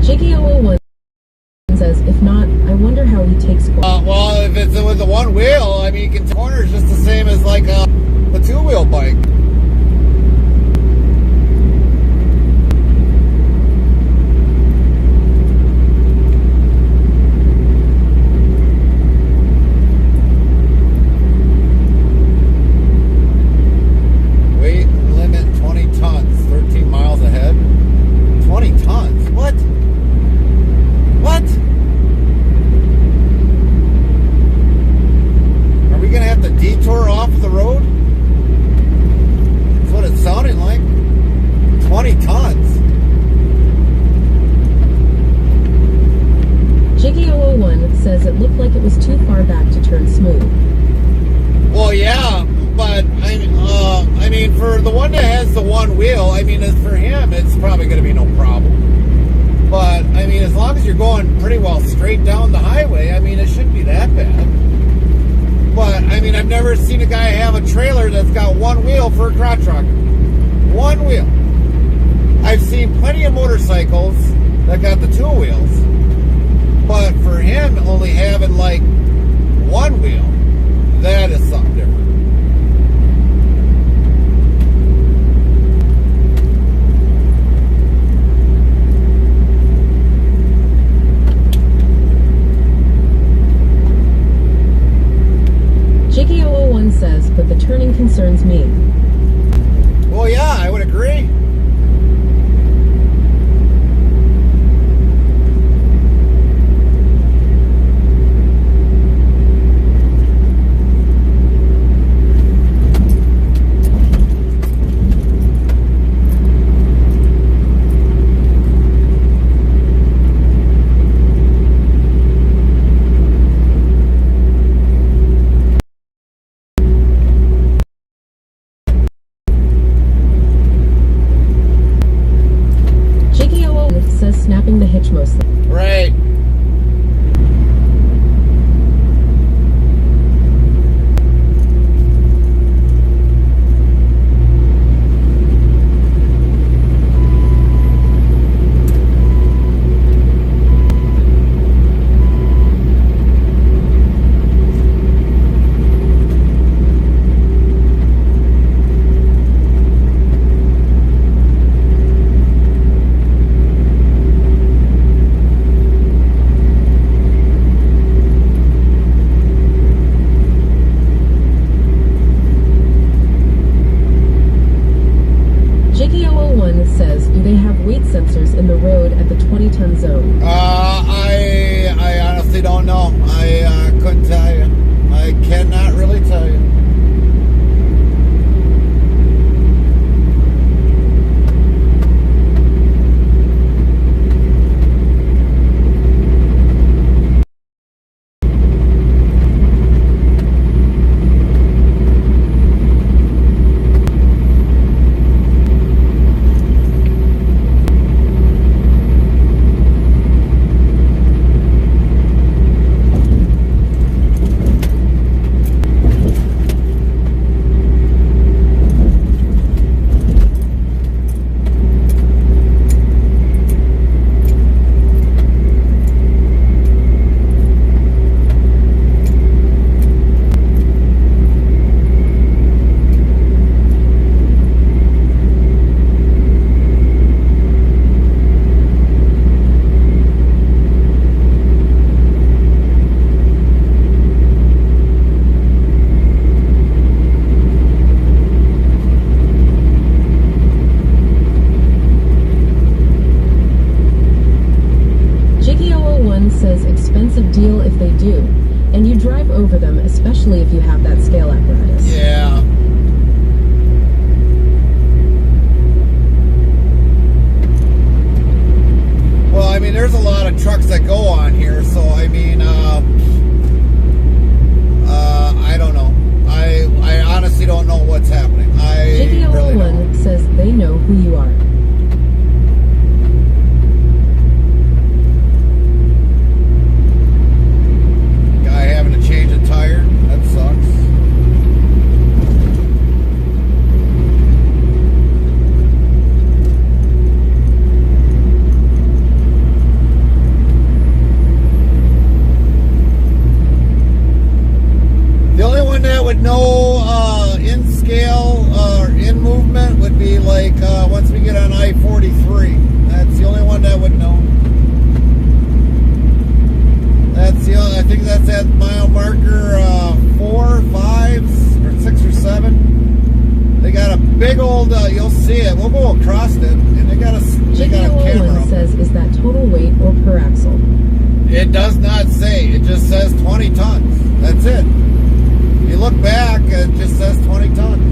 Jiggy001 says, if not, I wonder how he takes Well, if it's with the one wheel, I mean, you can corners just the same as like the two-wheel bike. Weight limit 20 tons, 13 miles ahead. 20 tons? What? What? Are we going to have to detour off the road? That's what it sounded like. 20 tons. Jiggy001 says it looked like it was too far back to turn smooth. Well, yeah, but I mean, for the one that has the one wheel, I mean, for him, it's probably going to be no problem. But, I mean, as long as you're going pretty well straight down the highway, I mean, it shouldn't be that bad. But, I mean, I've never seen a guy have a trailer that's got one wheel for a crotch rocket. One wheel. I've seen plenty of motorcycles that got the two wheels. But for him only having, like, one wheel, that is something different. Jiggy001 says, but the turning concerns me. Well, yeah, I would agree. expensive deal if they do. And you drive over them, especially if you have that scale apparatus. Yeah. Well, I mean, there's a lot of trucks that go on here, so I mean, I don't know. I honestly don't know what's happening. JDL01 really don't. says they know who you are. Guy having to change a tire. That sucks. The only one that would know in scale or in movement would be like once we get on I-43. That's the only one that would know. That's the only, I think that's at mile marker 4, 5, or 6 or 7. They got a big old. You'll see it. We'll go across it, and they got a camera. JDL01 says, is that total weight or per axle? It does not say. It just says 20 tons. That's it. You look back, it just says 20 tons.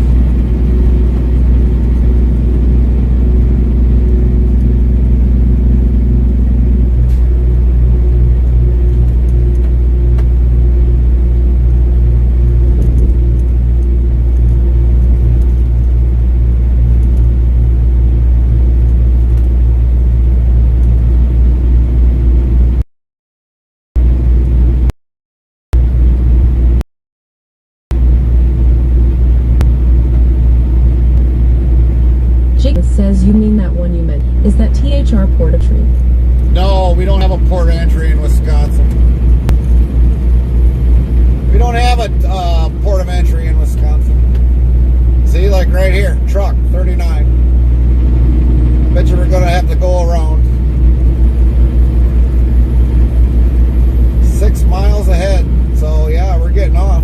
Says you mean that one you meant. Is that THR port entry? No, we don't have a port entry in Wisconsin. We don't have a port of entry in Wisconsin. See, like right here, truck 39. Bet you we're gonna have to go around 6 miles ahead. So yeah, we're getting off.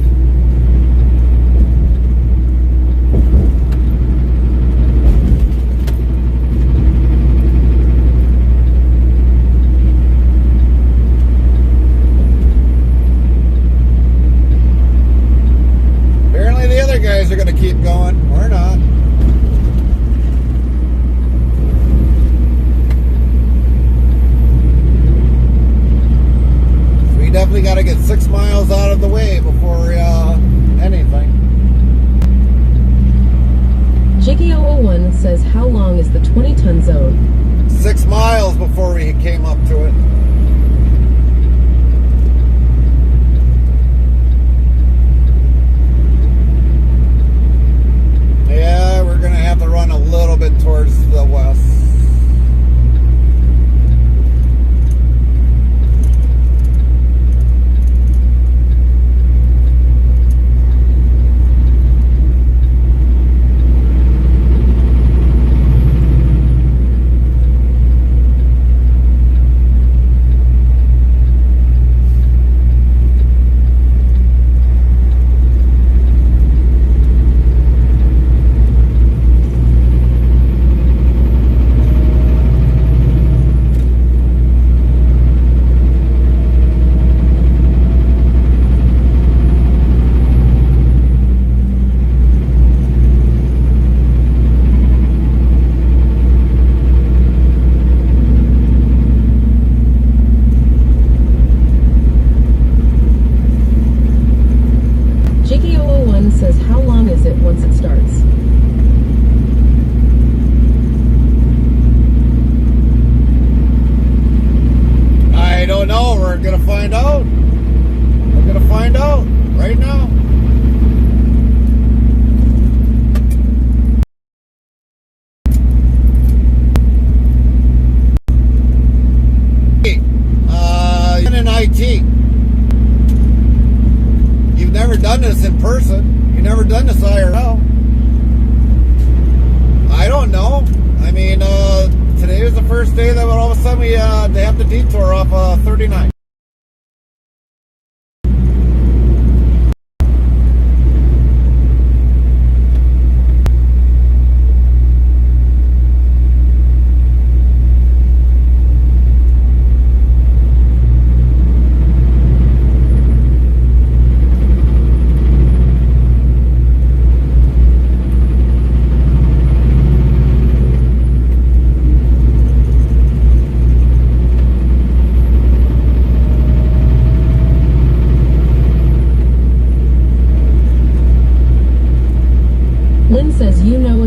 Guys are going to keep going. We're not. So we definitely got to get 6 miles out of the way before anything. JKO01 says, how long is the 20-ton zone? 6 miles before we came up to it. Yeah, we're going to have to run a little bit towards the west. Says, how long is it once it starts? I don't know. We're going to find out. We're going to find out right now. In IT. You've never done this in person. You've never done this IRL. I don't know. I mean, today was the first day that all of a sudden they have to detour off 39.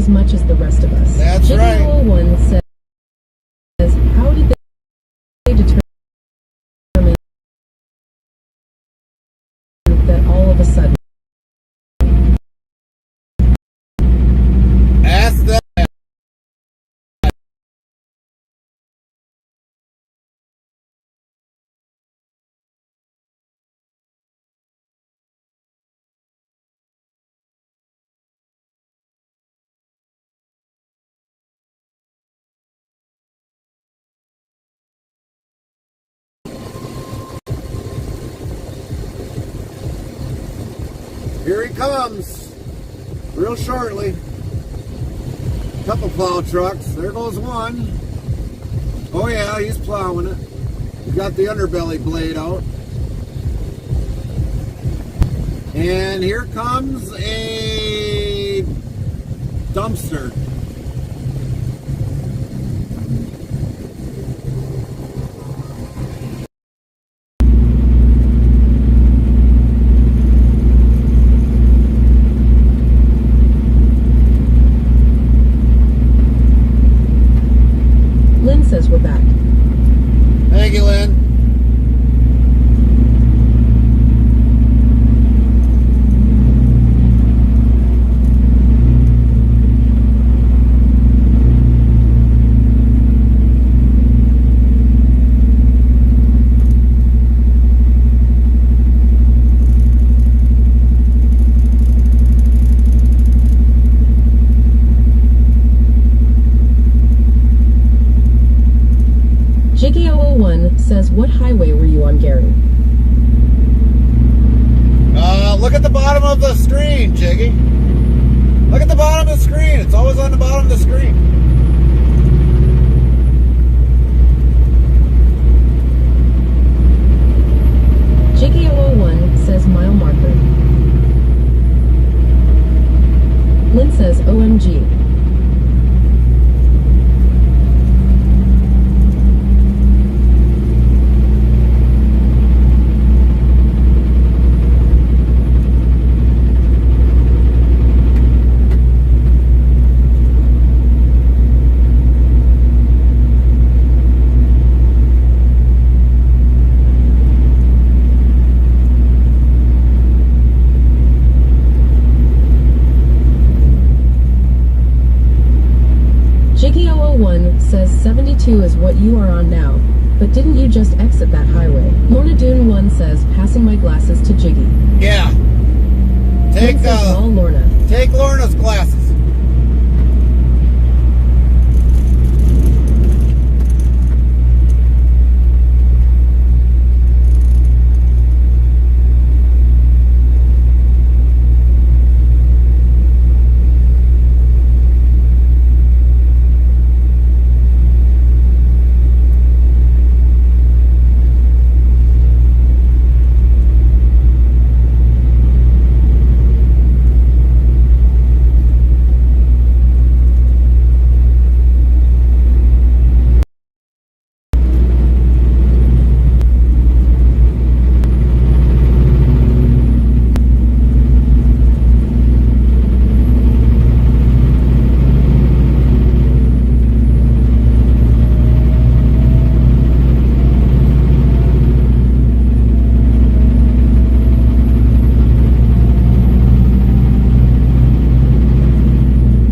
as much as the rest of us. That's right. JD01 says, how did they determine that all of a sudden? Ask them. Here he comes, real shortly. Couple plow trucks. There goes one. Oh yeah, he's plowing it. He's got the underbelly blade out. And here comes a dumpster. Lynn says we're back. Thank you, Lynn. Jiggy001 says, what highway were you on, Gary? Look at the bottom of the screen, Jiggy. Look at the bottom of the screen. It's always on the bottom of the screen. Jiggy001 says mile marker. Lynn says OMG. Jiggy001 says 72 is what you are on now, but didn't you just exit that highway? Lorna Dune 1 says, passing my glasses to Jiggy. Yeah. Take Lynn says, well, Lorna. take Lorna's glasses.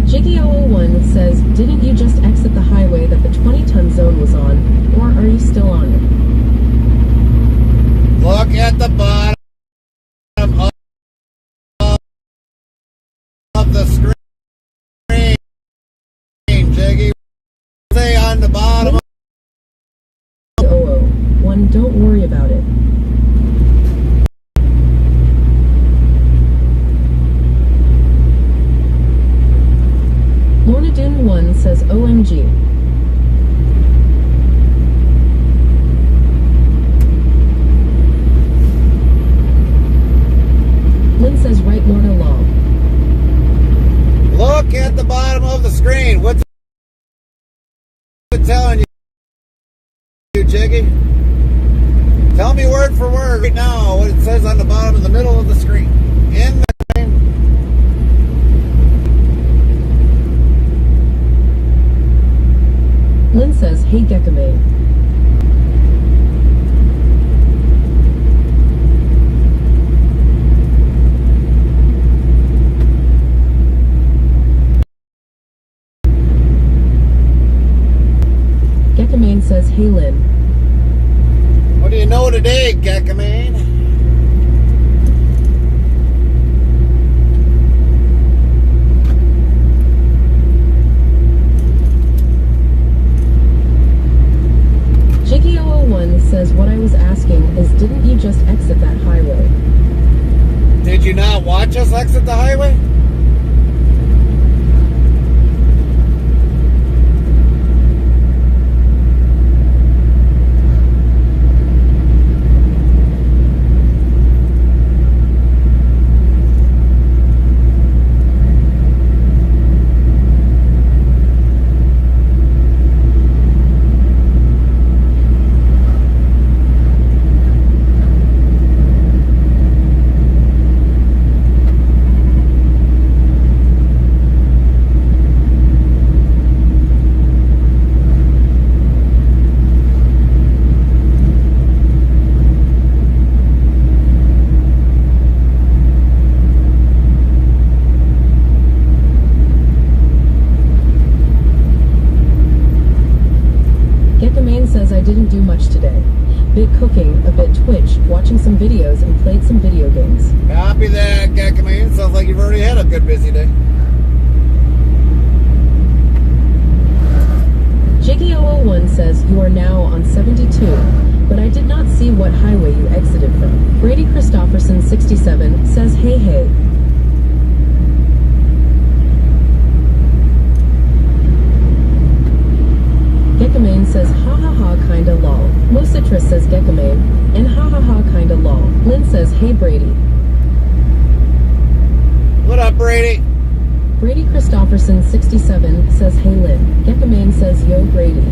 Jiggy001 says, didn't you just exit the highway that the 20-ton zone was on, or are you still on it? Look at the bottom of the screen, Jiggy. Say on the bottom. One, don't worry about it. Lorna Dune 1 says OMG. Lynn says right Lorna Law. Look at the bottom of the screen. What's it telling you, Jiggy? Tell me word for word right now what it says on the bottom in the middle of the screen. In the screen. hey Gekamane. Gekamane says, hey Lynn. What do you know today, Gekamane? Jiggy001 says, what I was asking is, didn't you just exit that highway? Did you not watch us exit the highway? Gekamane says, I didn't do much today. Bit cooking, a bit Twitch, watching some videos, and played some video games. Copy that, Gekamane. Sounds like you've already had a good busy day. Jiggy001 says, you are now on 72, but I did not see what highway you exited from. Brady Christopherson 67 says, hey hey. Gekamane says, ha ha ha kinda lol. Mocitrus says Gekamane, and ha ha ha kinda lol. Lynn says, hey Brady. What up, Brady? Brady Christopherson 67 says, hey Lynn. Gekamane says, yo Brady.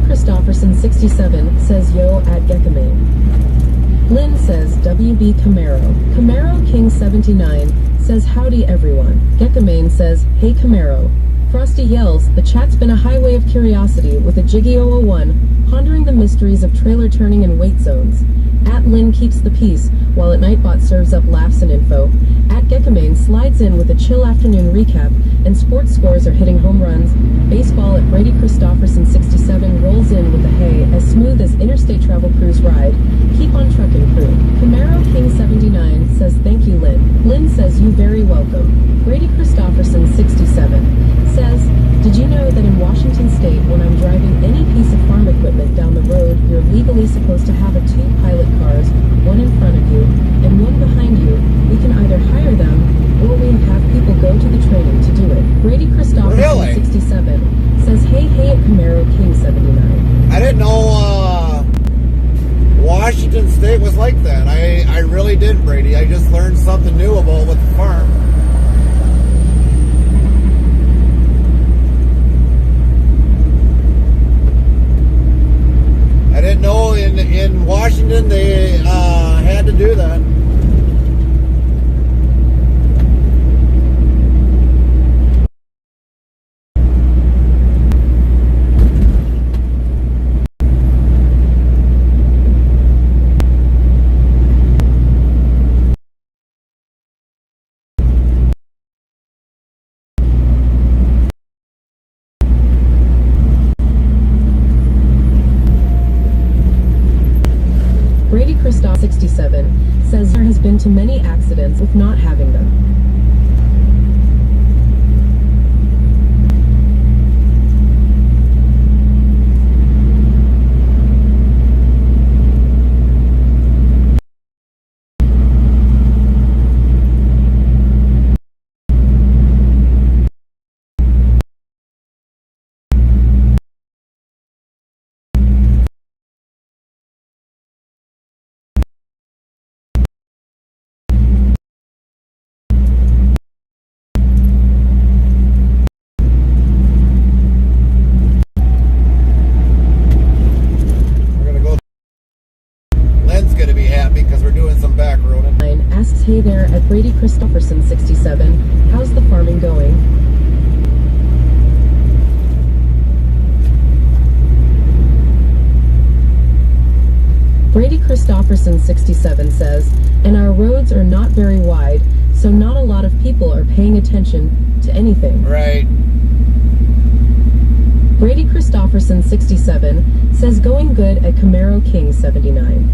Christopherson 67 says yo at Gekamane. Lynn says WB Camaro. Camaro King 79 says howdy everyone. Gekamane says hey Camaro. Frosty yells, the chat's been a highway of curiosity with a Jiggy 001, pondering the mysteries of trailer turning and wait zones. At Lynn keeps the peace, while at Nightbot serves up laughs and info. At Gekamane slides in with a chill afternoon recap, and sports scores are hitting home runs. Baseball at Brady Christopherson 67 rolls in with the hay, as smooth as interstate travel crews ride. Keep on trucking, crew. Camaro King 79 says thank you, Lynn. Lynn says you very welcome. Brady Christopherson 67 says, did you know that in Washington State, when I'm driving any piece of farm equipment down the road, you're legally supposed to have two pilot cars, one in front of you and one behind you. We can either hire them or we have people go to the training to do it. Brady Christopherson 67 says, hey at Camaro King 79. I didn't know Washington State was like that. I really did, Brady. I just learned something new about with the farm. I didn't know in Washington they had to do that. Christoph 67 says there has been too many accidents with not having them. Asks, hey there, at Brady Christopherson 67, how's the farming going? Brady Christopherson 67 says, and our roads are not very wide, so not a lot of people are paying attention to anything. Right. Brady Christopherson 67 says, going good at Camaro King 79.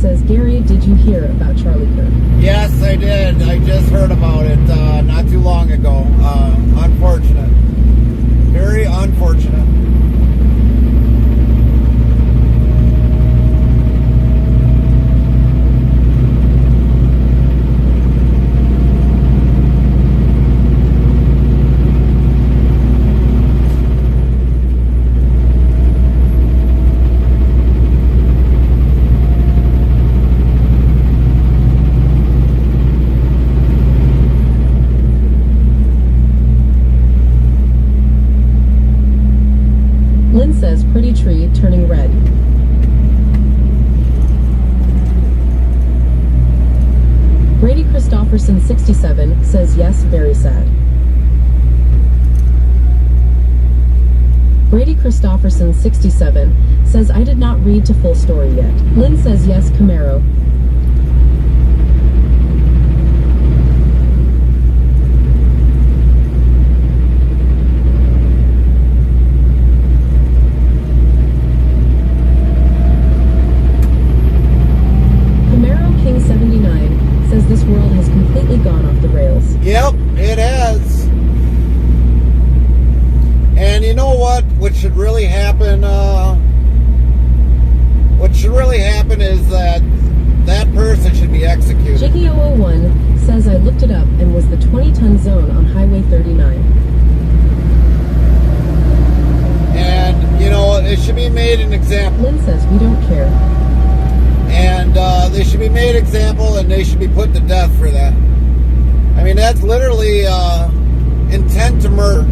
Says, Gary, did you hear about Charlie Kirk? Yes, I did. I just heard about it not too long ago. Unfortunate. Very unfortunate. Says pretty tree turning red. Brady Christopherson 67 says yes, very sad. Brady Christopherson 67 says I did not read to full story yet. Lynn says yes, Camaro. This world has completely gone off the rails. Yep, it has. And you know what? What should really happen? What should really happen is that person should be executed. Jiggy001 says I looked it up and was the 20-ton zone on Highway 39. And you know it should be made an example. Lynn says we don't care. And they should be made example, and they should be put to death for that. I mean, that's literally intent to murder.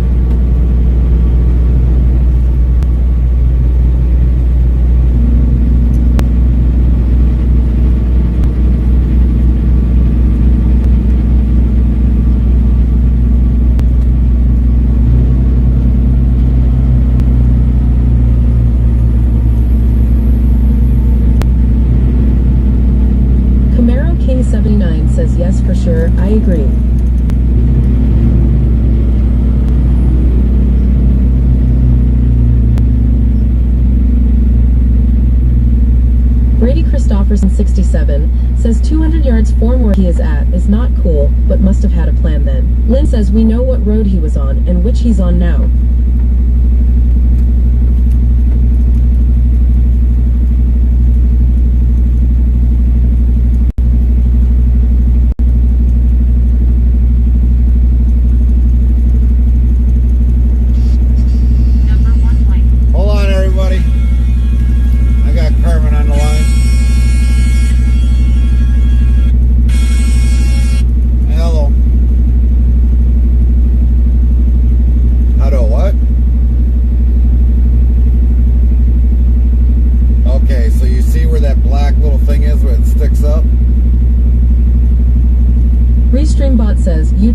Says yes for sure, I agree. Brady Christopherson 67 says 200 yards from where he is at is not cool, but must have had a plan then. Lynn says we know what road he was on and which he's on now. What?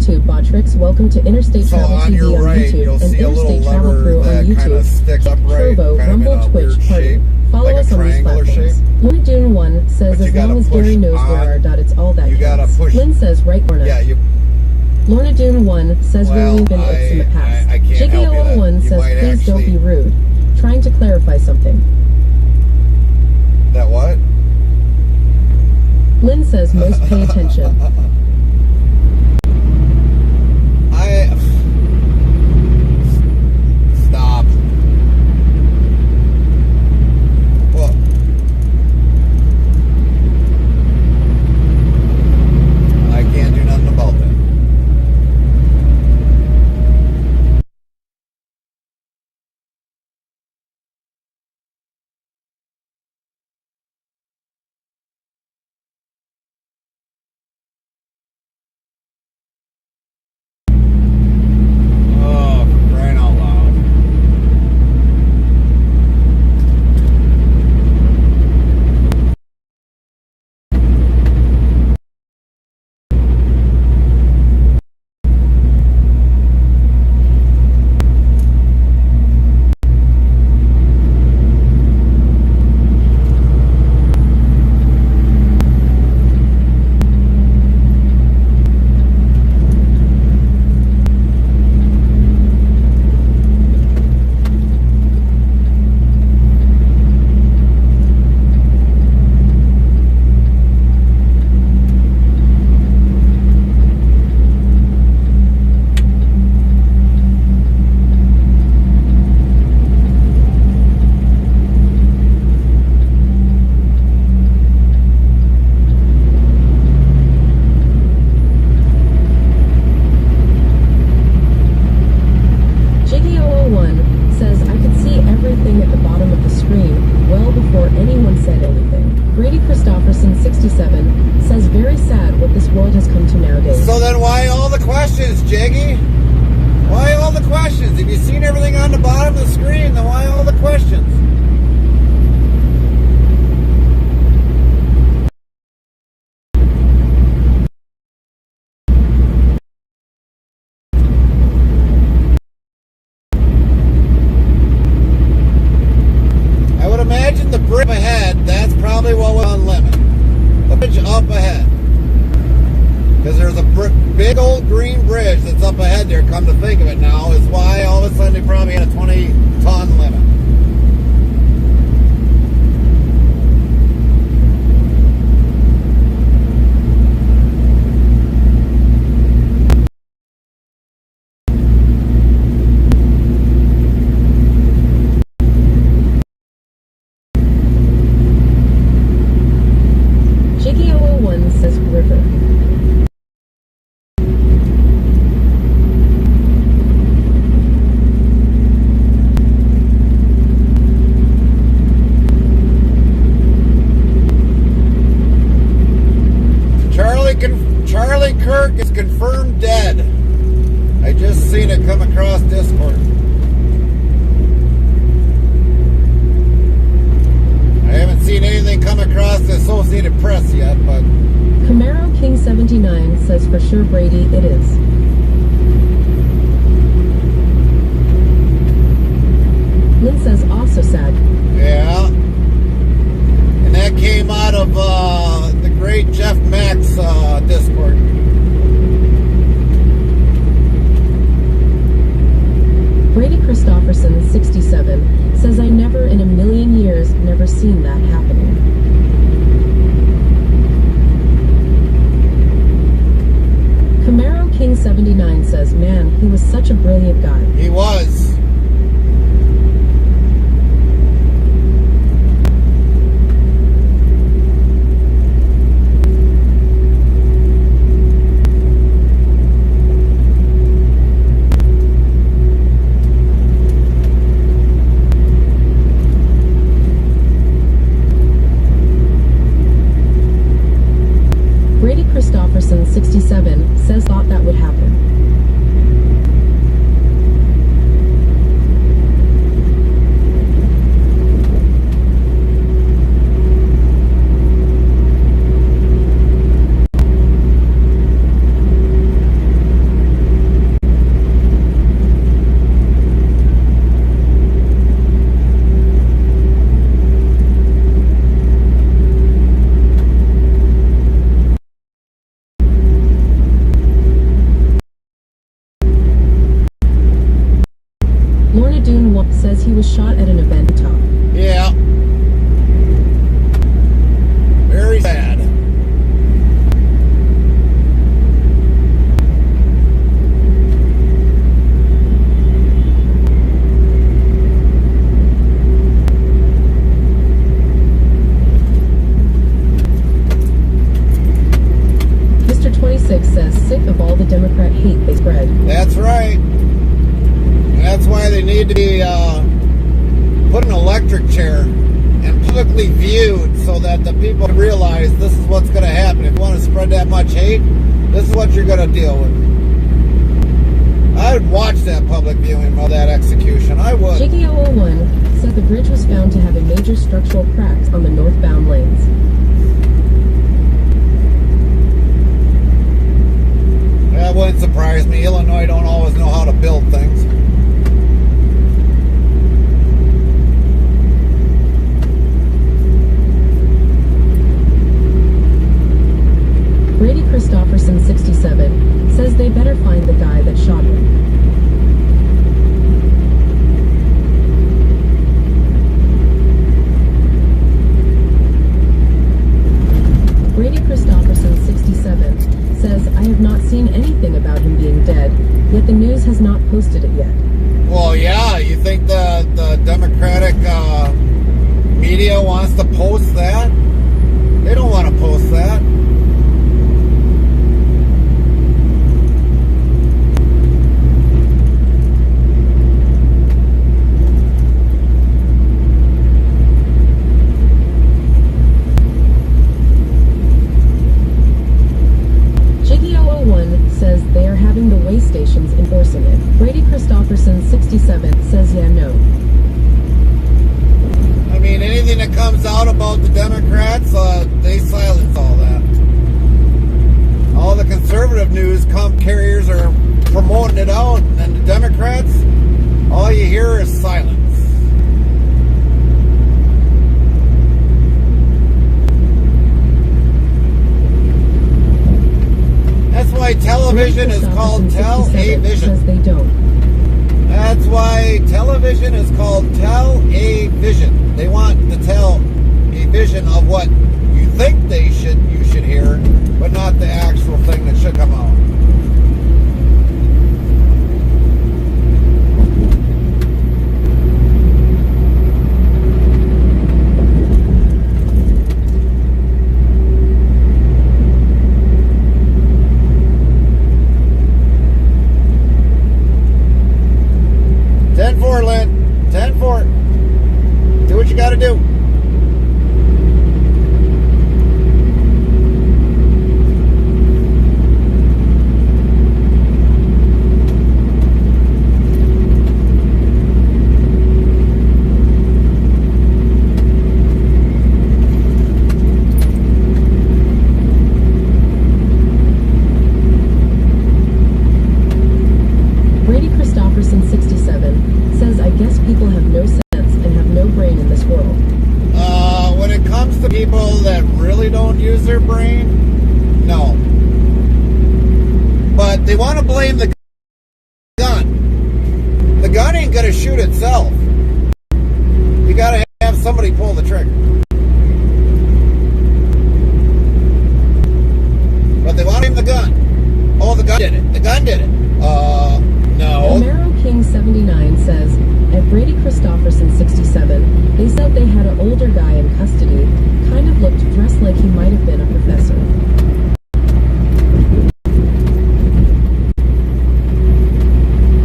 YouTube, Botrix. Welcome to Interstate So Travel on TV your on right, YouTube you'll and see a little Interstate Travel lever Crew on that kind of YouTube. sticks Kick, upright, Trovo, kind of in Rumble, a Twitch, weird Party. shape, Follow like a us on these triangular platforms. shape. Luna Dune 1 says But you as gotta long as push Gary knows where on. our dot, it's all that You gotta counts. push. Lynn says right corner. Yeah, you. Lorna Dune 1 says Well, we've been it's in the past. I can't help you that. 1 You says might please don't actually- be rude. Trying to clarify something. That what? Lynn says most pay attention. Stop. Well, I can't do nothing about that. Oh, for crying out loud. Jiggy001 says I could see everything at the bottom of the screen well before anyone said anything. Brady Christofferson 67 says very sad what this world has come to nowadays. So then why all the questions, Jiggy? Why all the questions? If you've seen everything on the bottom of the screen, then why all the questions? I would imagine the bridge ahead, that's probably what was on limit. The bridge up ahead. Because there's a big old green bridge that's up ahead there, come to think of it now, is why all of a sudden they probably had a 20-ton limit. Jiggy001 says river. Charlie Kirk is confirmed dead. I just seen it come across Discord. I haven't seen anything come across the Associated Press yet, but Camaro King 79 says for sure Brady it is. Lynn says also sad. yeah. And that came out of the great Jeff Max Discord. Brady Christofferson 67 says I never in a million years never seen that happening. Camaro King 79 says, man, he was such a brilliant guy. He was. Brady Christofferson 67 says thought that would happen. Dune says he was shot at an event in Utah. Yeah. Very sad. Mr. 26 says sick of all the Democrat hate they spread. That's right. That's why they need to be put in an electric chair and publicly viewed so that the people realize this is what's going to happen. If you want to spread that much hate, this is what you're going to deal with. I would watch that public viewing of that execution. I would. Jiggy 001 said the bridge was found to have a major structural cracks on the northbound lanes. That wouldn't surprise me. Illinois don't always know how to build things. Brady Christopherson, 67, says they better find the guy that shot him. Brady Christopherson, 67, says, I have not seen anything about him being dead, yet the news has not posted it yet. Well, yeah, you think the Democratic media wants to post that? They don't want to post that. Says they are having the way stations enforcing it. Brady Christopherson, 67, says yeah, no. I mean, anything that comes out about the Democrats, they silence all that. All the conservative news carriers are promoting it out, and the Democrats, all you hear is silence. That's why television is called tell-a-vision. Says they don't. That's why television is called tell-a-vision. They want to tell a vision of what you think you should hear, but not the actual thing that should come out. Lynn. 10-4. Do what you got to do. Brady Christopherson, 67, says I guess people have no sense and have no brain in this world. When it comes to people that really don't use their brain, no. But they want to blame the gun. The gun ain't going to shoot itself. You got to have somebody pull the trigger. But they want to blame the gun. Oh, the gun did it. The gun did it. No. Romero King 79 says, at Brady Christopherson 67, they said they had an older guy in custody, kind of looked dressed like he might have been a professor.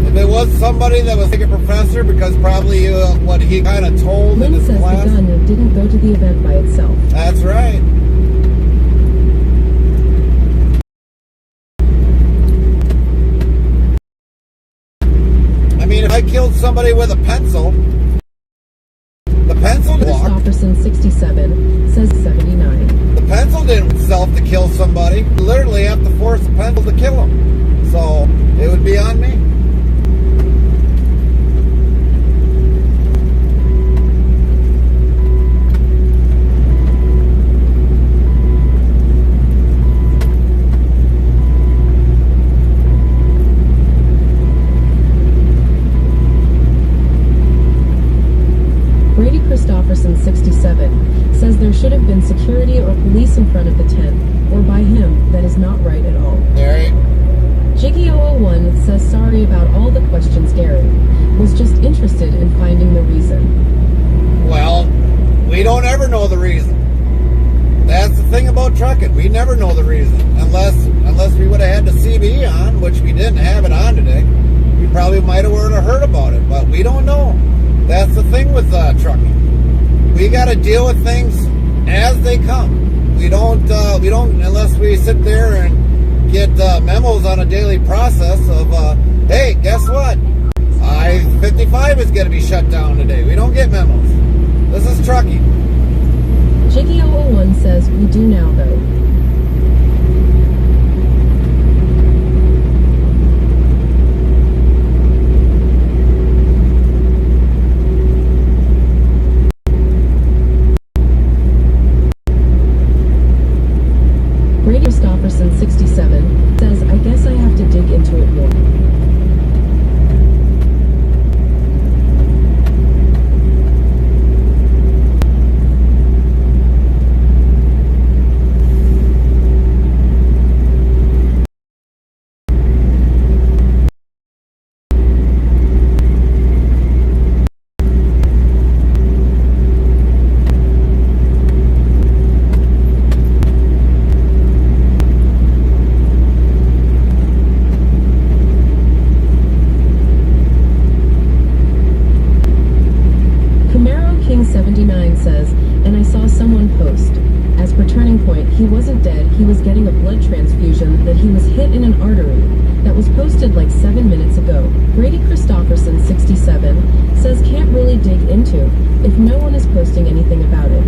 If it was somebody that was like a professor, because probably what he kind of told Lynn in his says class. the gun didn't go to the event by itself. That's right. If I killed somebody with a pencil, the pencil walked. Christopherson 67 says 79. The pencil didn't self to kill somebody. You literally have to force the pencil to kill him. So it would be on me. Christofferson 67 says there should have been security or police in front of the tent, or by him. That is not right at all. Alright. Jiggy001 says sorry about all the questions, Gary. Was just interested in finding the reason. Well, we don't ever know the reason. That's the thing about trucking. We never know the reason. Unless we would have had the CB on, which we didn't have it on today. We probably might have heard about it, but we don't know. That's the thing with trucking. We got to deal with things as they come. We don't unless we sit there and get memos on a daily process of, hey, guess what? I-55 is going to be shut down today. We don't get memos. This is trucking. Jiggy001 says we do now, though. Christofferson 67 says, I guess I have to dig into it more. Says, and I saw someone post, as per Turning Point, he wasn't dead, he was getting a blood transfusion, that he was hit in an artery. That was posted like 7 minutes ago. Brady Christofferson 67 says can't really dig into if no one is posting anything about it.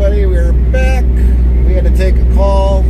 everybody. We're back. We had to take a call.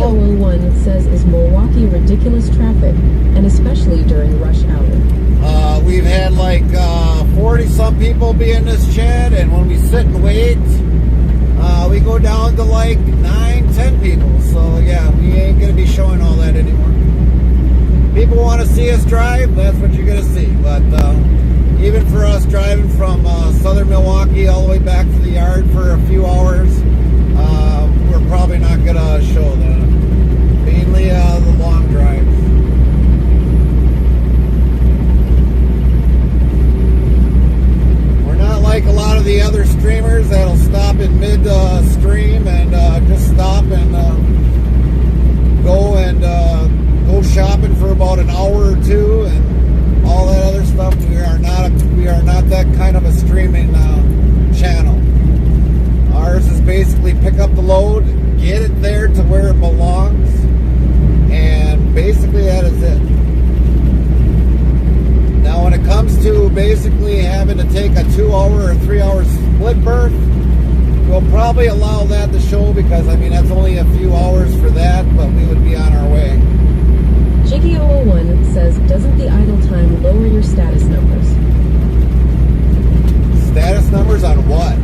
people? Jiggy001 says, is Milwaukee ridiculous traffic, and especially during rush hour? We've had like 40 some people be in this chat, and when we sit and wait, we go down to like 9-10 people. So yeah, we ain't gonna be showing all that anymore. People want to see us drive, that's what you're gonna see. But even for us driving from southern Milwaukee all the way back to the yard for a few hours, we're probably not gonna show that. Mainly the long drives. Like a lot of the other streamers that'll stop in mid stream and just stop and go shopping for about an hour or two and all that other stuff. We are not that kind of a streaming channel. Ours is basically pick up the load, get it there to where it belongs, and basically that is it. Now, when it comes to basically having to take a 2-hour or 3-hour split berth, we'll probably allow that to show because, I mean, that's only a few hours for that, but we would be on our way. Jiggy001 says, doesn't the idle time lower your status numbers? Status numbers on what?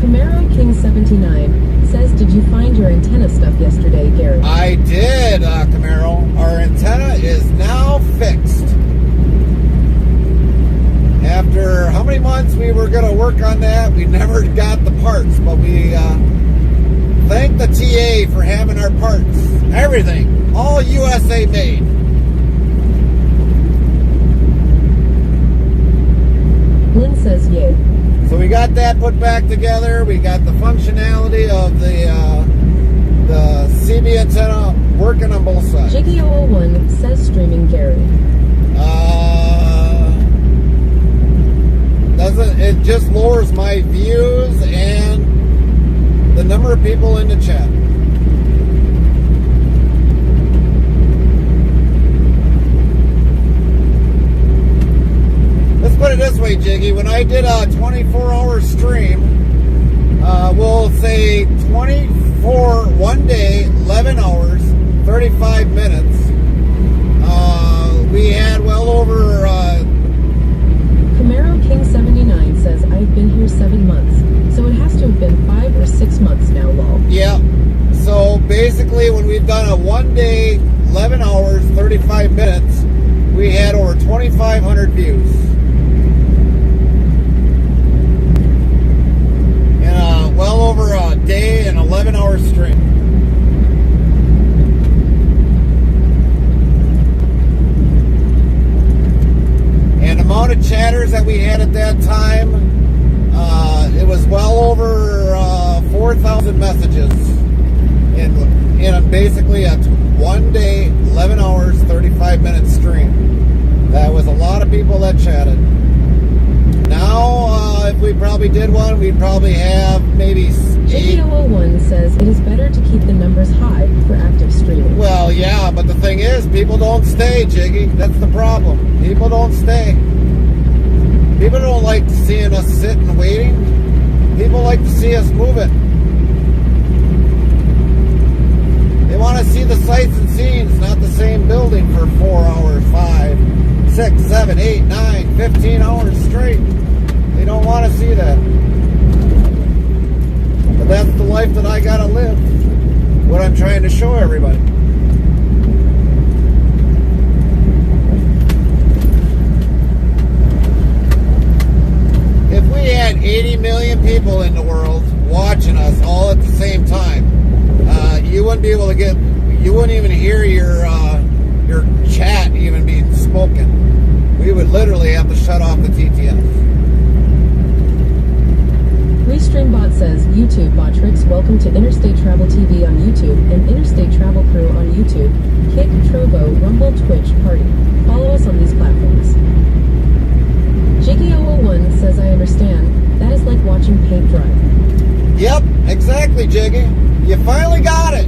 Camaro King 79 says, did you find your antenna stuff yesterday, Gary? I did, Camaro. Our antenna is now fixed. After how many months we were going to work on that, we never got the parts, but we thank the TA for having our parts. Everything. All USA made. Lynn says, yay. So we got that put back together. We got the functionality of the CB antenna working on both sides. Jiggy001 says, streaming Gary. It just lowers my views and the number of people in the chat. Let's put it this way, Jiggy. When I did a 24-hour stream, we'll say 24 one day, 11 hours, 35 minutes. We had well over... Camaro King 79 says, I've been here 7 months, so it has to have been 5 or 6 months now, lol. Yeah. So basically, when we've done a 1 day, 11 hours, 35 minutes, we had over 2,500 views. In well over a day and 11-hour stream. And the amount of chatters that we had at that time, it was well over 4,000 messages in basically a 1 day, 11 hours, 35-minute stream. That was a lot of people that chatted. Now, if we probably did one, we'd probably have maybe 8. Jiggy001 says, it is better to keep the numbers high for active streaming. Well, yeah, but the thing is, people don't stay, Jiggy. That's the problem. People don't stay. People don't like seeing us sitting waiting. People like to see us moving. They want to see the sights and scenes, not the same building for 4 hours, 5, 6, 7, 8, 9, 15 hours straight. They don't want to see that. But that's the life that I gotta live. What I'm trying to show everybody. If we had 80 million people in the world watching us all at the same time, you wouldn't be able to you wouldn't even hear your chat even being spoken. We would literally have to shut off the TTS. Restreambot says, YouTube Botrix, welcome to Interstate Travel TV on YouTube and Interstate Travel Crew on YouTube, Kick, Trovo, Rumble, Twitch, Party. Follow us on these platforms. Jiggy001 says, I understand. That is like watching paint dry. Yep, exactly, Jiggy. You finally got it.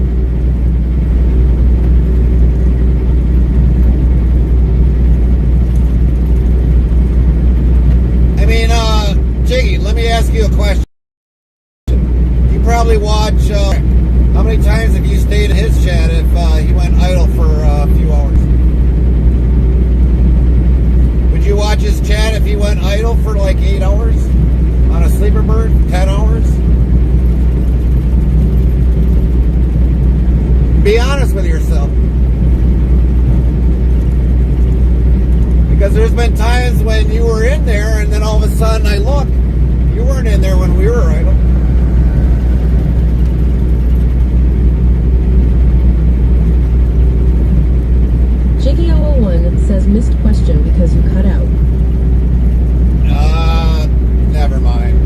I mean, Jiggy, let me ask you a question. You probably watch Be honest with yourself. Because there's been times when you were in there and then all of a sudden I look, you weren't in there when we were idle. Jiggy001 says missed question because you cut out. Never mind.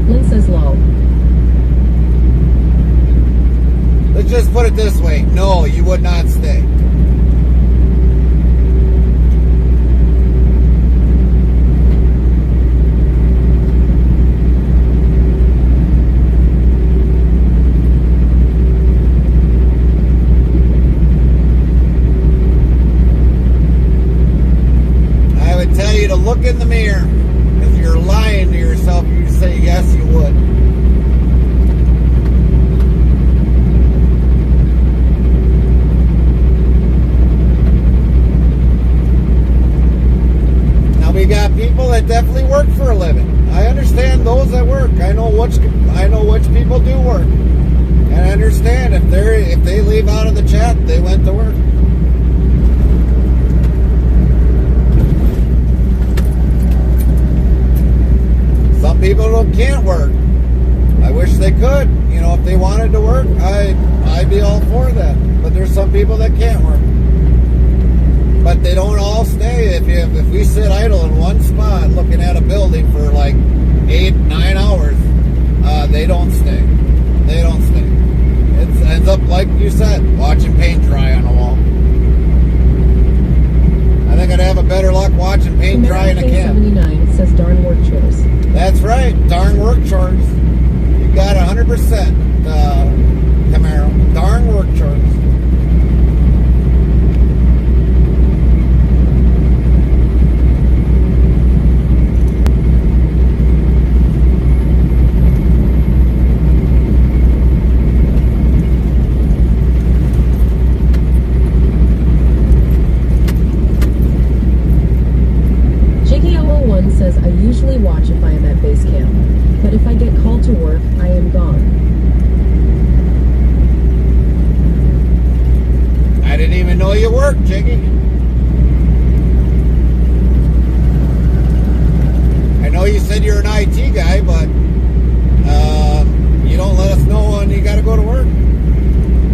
Lynn says lol. Let's just put it this way. No, you would not stay. I would tell you to look in the mirror. If you're lying to yourself, you say yes, you would. We got people that definitely work for a living. I understand those that work. I know which people do work, and I understand if they leave out of the chat, they went to work. Some people can't work. I wish they could. You know, if they wanted to work, I'd be all for that. But there's some people that can't work. But they don't all stay. If we sit idle in one spot looking at a building for like 8-9 hours, they don't stay. They don't stay. It ends up like you said, watching paint dry on a wall. I think I'd have a better luck watching paint dry in a cab. 79 says darn work chores. That's right, darn work chores. You got 100%, Camaro. Darn work chores. Says I usually watch if I am at base camp, but if I get called to work, I am gone. I didn't even know you worked, Jiggy. I know you said you're an IT guy, but you don't let us know when you got to go to work.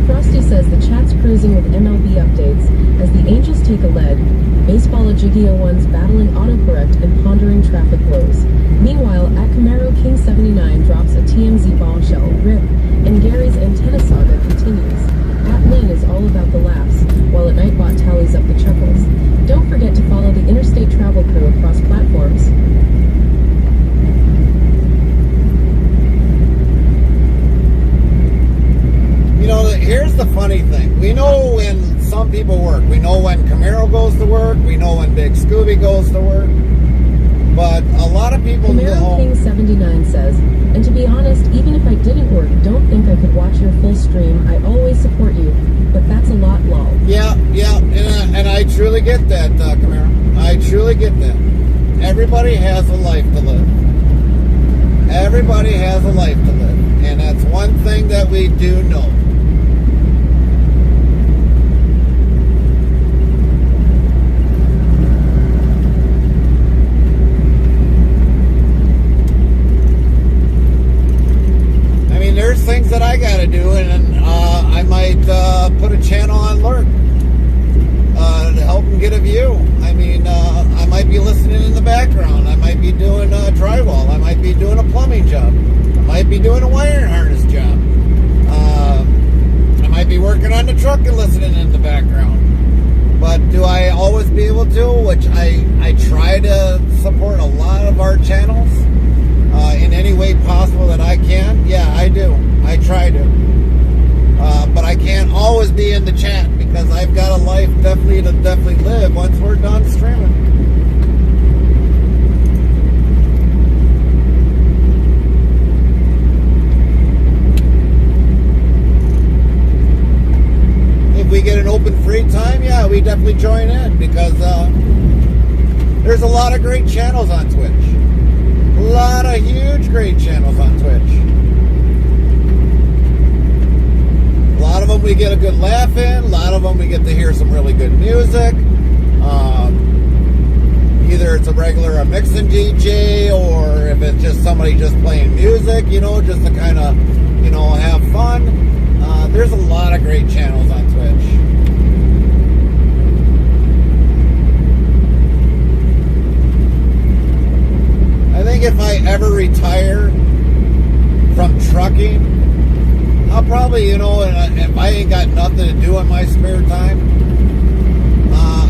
Frosty says the chat's cruising with MLB updates as the Angels take a lead. Baseball at Jiggy01's battling autocorrect and pondering traffic woes. Meanwhile, at Camaro King 79 drops a TMZ bombshell, RIP, and Gary's antenna saga continues. At Lynn is all about the laughs, while at Nightbot tallies up the chuckles. Don't forget to follow the Interstate Travel crew across platforms. You know, here's the funny thing. We know when some people work. We know when Camaro goes to work. We know when Big Scooby goes to work. But a lot of people Camaro King 79 says, and to be honest, even if I didn't work, don't think I could watch your full stream. I always support you, but that's a lot, lol. Yeah, and I truly get that, Camaro. I truly get that. Everybody has a life to live. Everybody has a life to live. And that's one thing that we do know. There's things that I got to do, and I might put a channel on Lurk to help them get a view. I mean, I might be listening in the background. I might be doing drywall. I might be doing a plumbing job. I might be doing a wiring harness job. I might be working on the truck and listening in the background. But do I always be able to? Which I try to support a lot of our channels. In any way possible that I can. Yeah, I do. I try to. But I can't always be in the chat because I've got a life definitely to live once we're done streaming. If we get an open free time, yeah, we definitely join in because there's a lot of great channels on Twitch. lot of huge, great channels on Twitch. A lot of them we get a good laugh in. A lot of them we get to hear some really good music. Either it's a mixing DJ, or if it's just somebody just playing music, just to kind of, have fun. There's a lot of great channels on Twitch. I think if I ever retire from trucking, I'll probably, if I ain't got nothing to do in my spare time,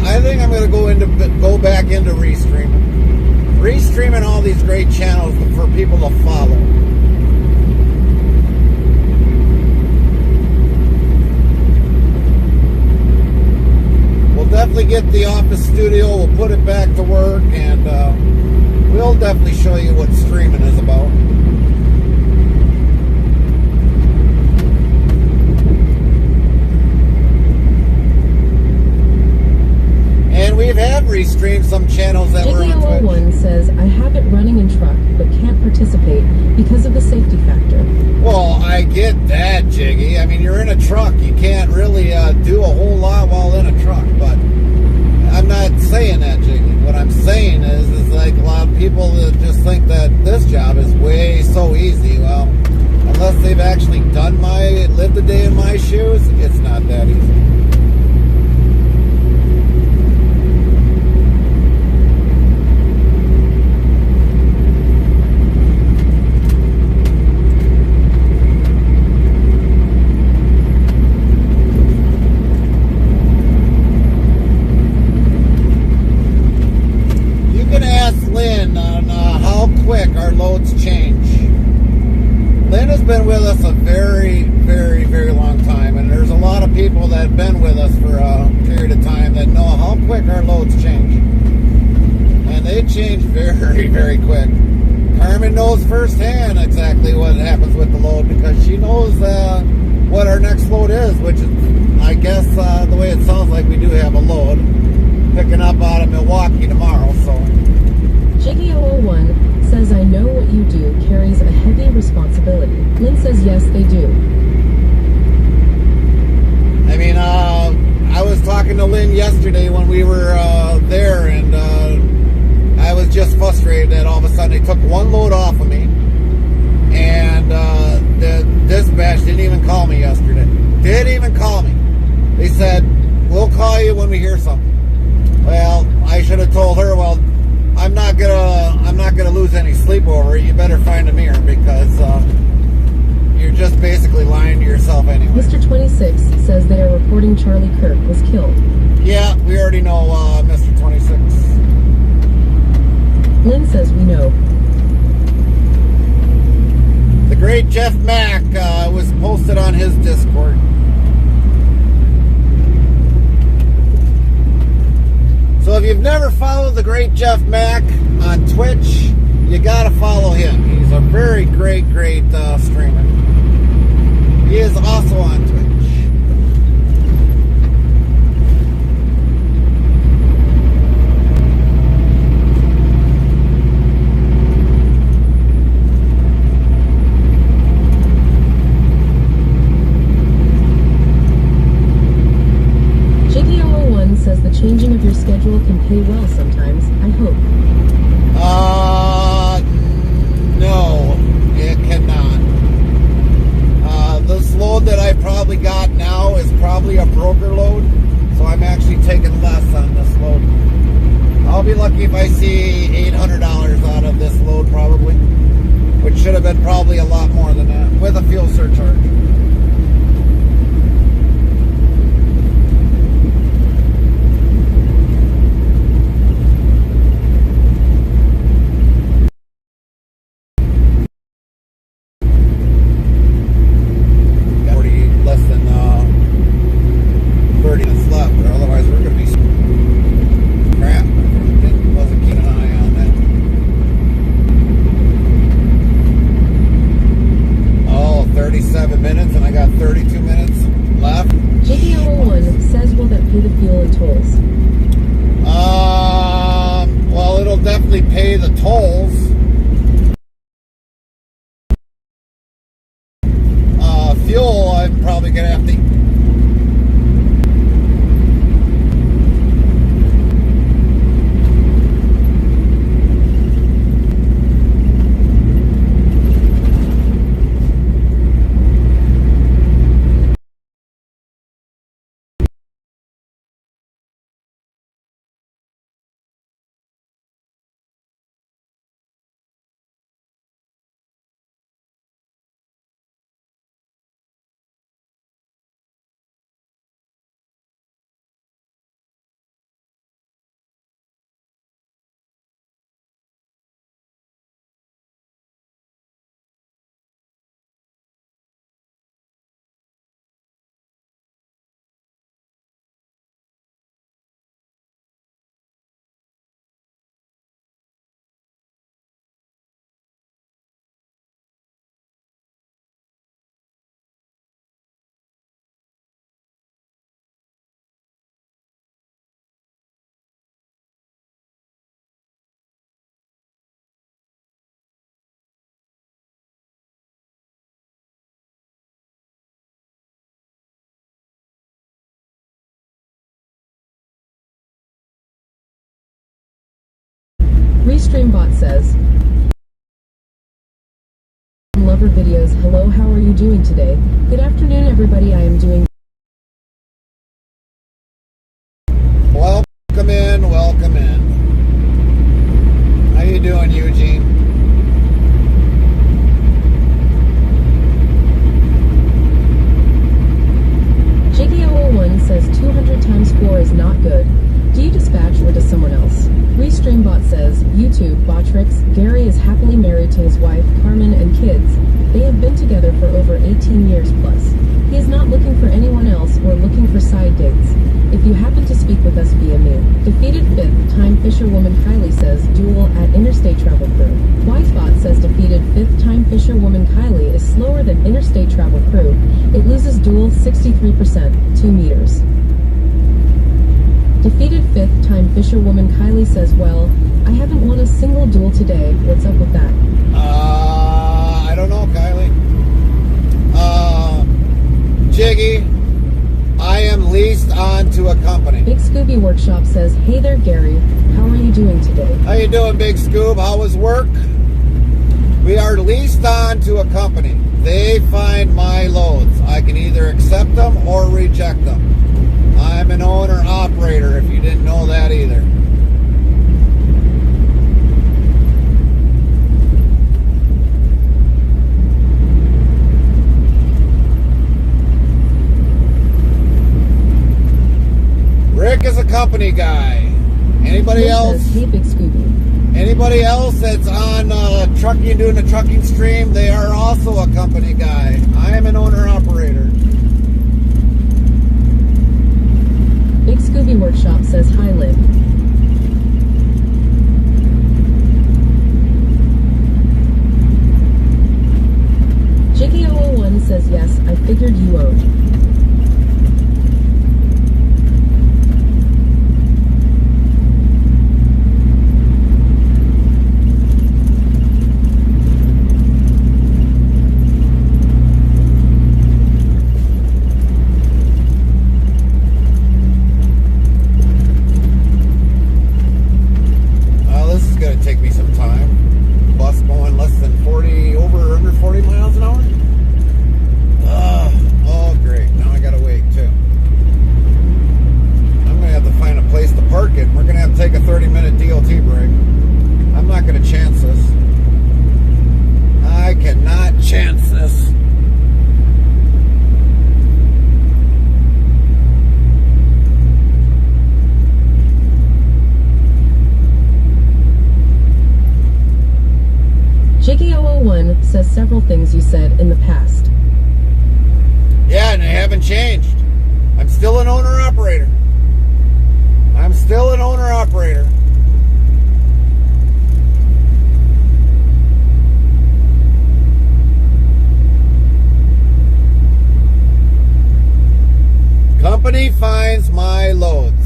I think I'm going to go back into restreaming all these great channels for people to follow. We'll definitely get the office studio, we'll put it back to work, and we'll definitely show you what streaming is about. And we've had restreamed some channels that were on Twitch. JKO01 says, I have it running in truck, but can't participate because of the safety factor. Well, I get that, Jiggy. I mean, you're in a truck. You can't really do a whole lot while in a truck. But I'm not saying that, Jiggy. What I'm saying is like a lot of people that just think that this job is way so easy. Well, unless they've actually lived a day in my shoes, it's not that easy. Been with us a very, very, very long time, and there's a lot of people that have been with us for a period of time that know how quick our loads change, and they change very, very quick. Carmen knows firsthand exactly what happens with the load because she knows what our next load is, which is, I guess, the way it sounds like we do have a load picking up out of Milwaukee tomorrow. So JKO01 says, I know what you do carries a heavy responsibility. Lynn says, yes, they do. I mean, I was talking to Lynn yesterday when we were there, and I was just frustrated that all of a sudden they took one load off of me, and the dispatch didn't even call me yesterday. Didn't even call me. They said, we'll call you when we hear something. Well, I should have told her, well, I'm not gonna lose any sleep over it. You better find a mirror because you're just basically lying to yourself anyway. Mr. 26 says they are reporting Charlie Kirk was killed. Yeah, we already know Mr. 26. Lynn says we know. The great Jeff Mack was posted on his Discord. So if you've never followed the great Jeff Mack on Twitch, you gotta follow him. He's a very great streamer. He is also on Twitch. Says the changing of your schedule can pay well sometimes, I hope. No, it cannot. This load that I probably got now is probably a broker load, so I'm actually taking less on this load. I'll be lucky if I see $800 out of this load probably, which should have been probably a lot more than that, with a fuel surcharge. Pay the tolls. probably get empty. Restreambot says, Lover videos, hello, how are you doing today? Good afternoon, everybody. I am doing. Welcome in, welcome in. How you doing, Eugene? Jiggy001 says 200 times 4 is not good. Do you dispatch or does someone else? Restreambot says, YouTube, Botrix, Gary is happily married to his wife, Carmen, and kids. They have been together for over 18 years plus. He is not looking for anyone else or looking for side dates. If you happen to speak with us via me. Defeated 5th time fisherwoman Kylie says, duel at interstate travel crew. Wisebot says defeated 5th time fisherwoman Kylie is slower than interstate travel crew. It loses duel 63%, 2 meters. Defeated 5th time fisherwoman Kylie says, well, I haven't won a single duel today. What's up with that? I don't know, Kylie. Jiggy, I am leased on to a company. Big Scooby Workshop says, hey there, Gary. How are you doing today? How you doing, Big Scoob? How was work? We are leased on to a company. They find my loads. I can either accept them or reject them. I'm an owner-operator, if you didn't know that either. Rick is a company guy. Anybody Nick else? says, hey, Big Scooby. Anybody else that's on trucking, doing the trucking stream, they are also a company guy. I am an owner-operator. Big Scooby Workshop says, hi, Lynn. Jiggy001 says, yes, I figured you owned. Take me some time. Bus going less than 40, over or under 40 miles an hour. Oh, great. Now I gotta wait too. I'm gonna have to find a place to park it. We're gonna have to take a 30-minute DOT break. I'm not gonna chance this. I cannot chance this. Jiggy001 says several things you said in the past. Yeah, and they haven't changed. I'm still an owner-operator. I'm still an owner-operator. Company finds my loads.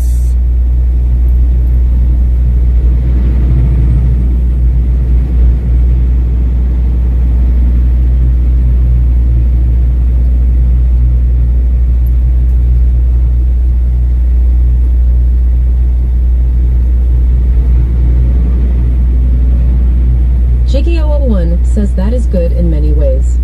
says that is good in many ways.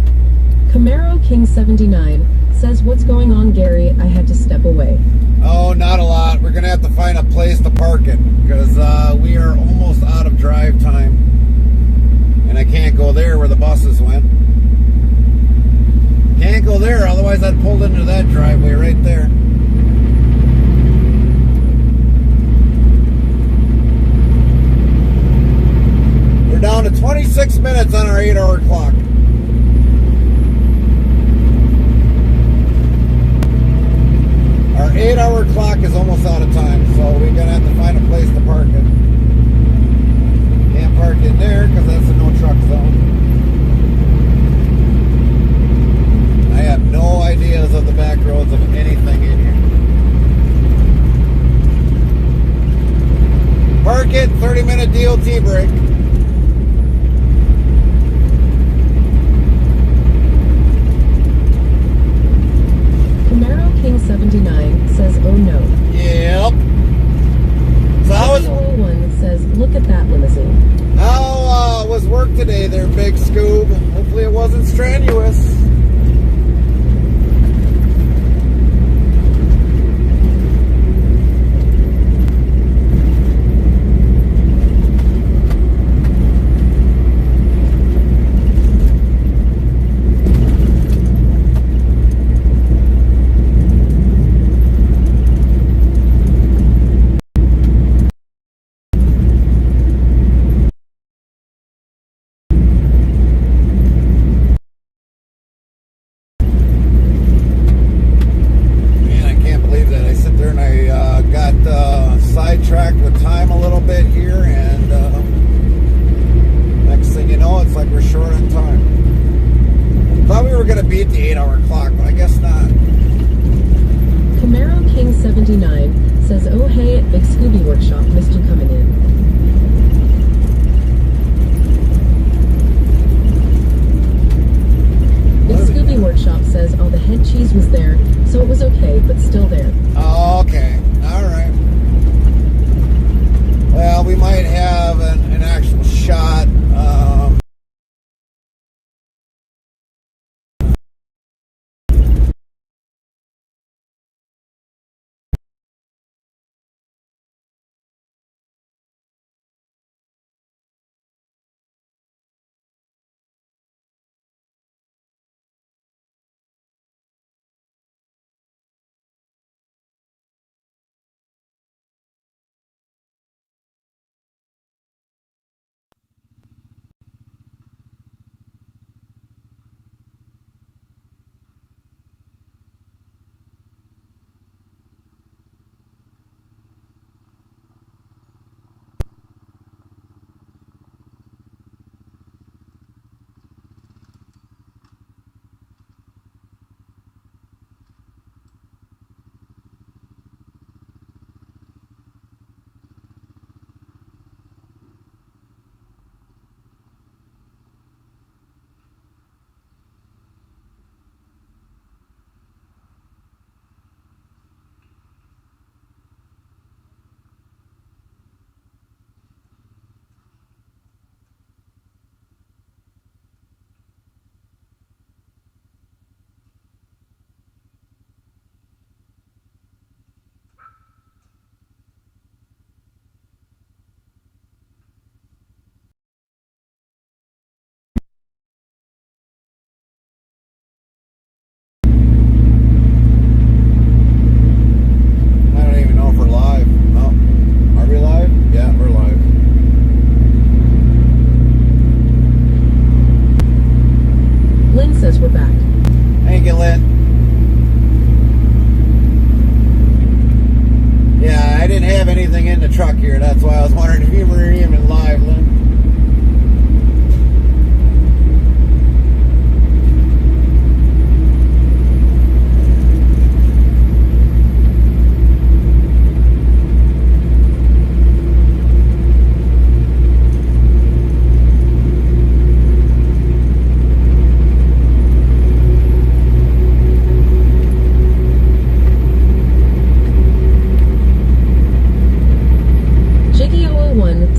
Camaro King 79 says, what's going on, Gary? I had to step away. Oh, not a lot. We're going to have to find a place to park it because we are almost out of drive time. And I can't go there where the buses went. Can't go there, otherwise I'd pulled into that driveway right there. We're down to 26 minutes on our 8-hour clock. Our 8-hour clock is almost out of time, so we're going to have to find a place to park it. Can't park in there because that's a no truck zone. I have no ideas of the back roads of anything in here. Park it, 30-minute DOT break. Camaro King 79 says, oh no. Yep. So how was... 1 says, look at that limousine. How was work today there, Big Scoob? Hopefully it wasn't strenuous. Sidetracked with time a little bit here, and next thing you know, it's like we're short on time. Thought we were going to beat the 8-hour clock, but I guess not. Camaro King 79 says, oh hey, at Big Scooby Workshop, missed you coming in. Big Scooby Workshop says, oh, the head cheese was there, so it was okay, but still there. Oh, okay. All right. Well, we might have an actual shot. truck here. That's why I was wondering if you were even live, Lynn.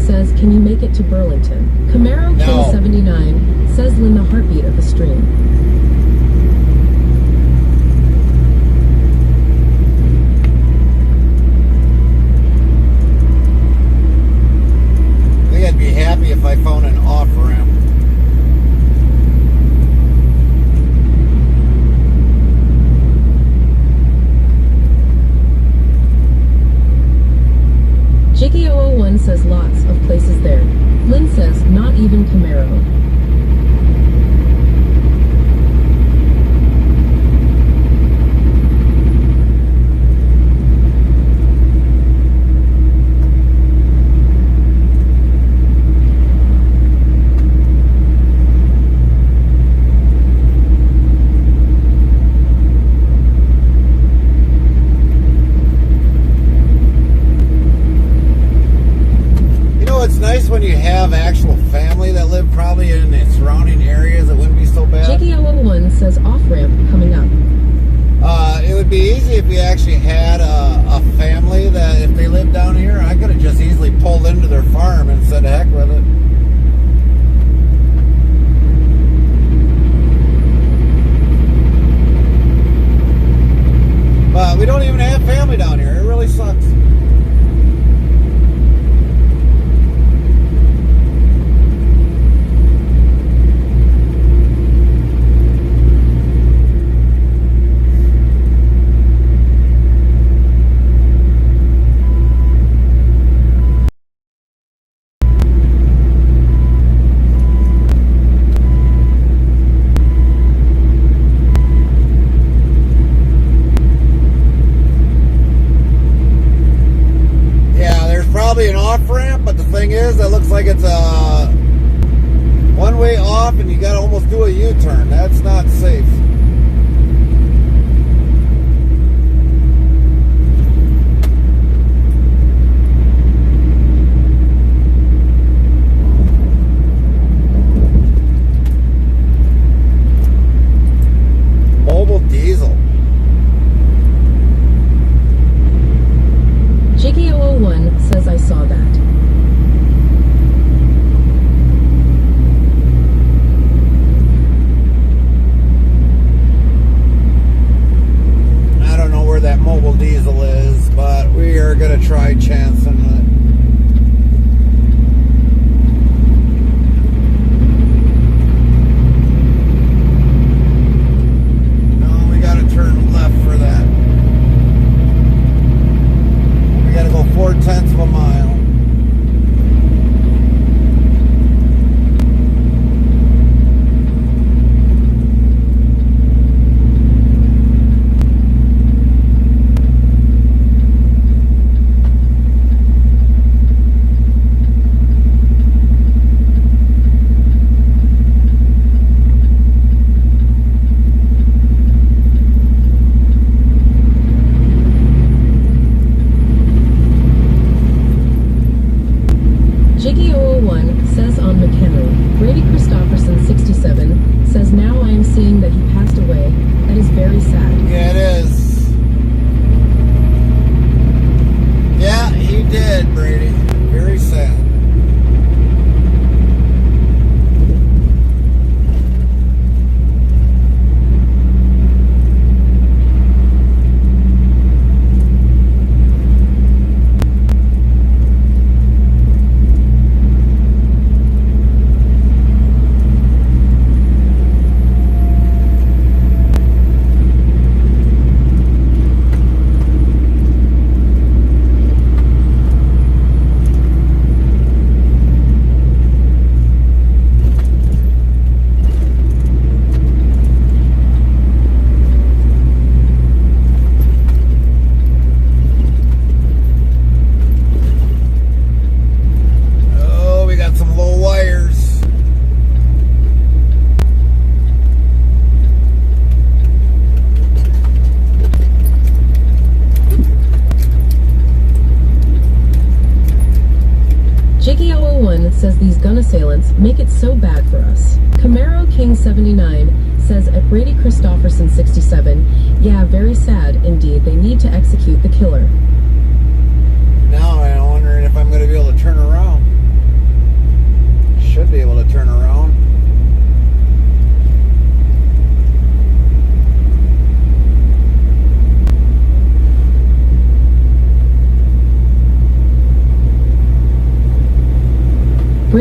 Says, can you make it to Burlington? Camaro No. King 79 says heartbeat of the stream. I think I'd be happy if I found an off-ramp. Jiggy001 says lots of places there. Lynn says not even Camaro. When you have actual family that live probably in the surrounding areas, it wouldn't be so bad. Jiggy001 says off-ramp coming up. It would be easy if we actually had a family that if they lived down here, I could have just easily pulled into their farm and said heck with it. But we don't even have family down here. It really sucks. An off ramp, but the thing is, it looks like it's a one-way off, and you got to almost do a U-turn. That's not safe. Mobile diesel. Jiggy001 says I saw that. I don't know where that mobile diesel is, but we are going to try chancing it. No, we got to turn left for that. We got to go 4/10 of a mile. Jiggy001 says on McHenry. Brady Christopherson 67 says now I am seeing that he passed away. That is very sad. Yeah, it is. Yeah, he did, Brady. Very sad. Jiggy001 says these gun assailants make it so bad for us. Camaro King 79 says at Brady Christopherson 67, yeah, very sad indeed. They need to execute the killer. Now I'm wondering if I'm going to be able to turn around. Should be able to turn around.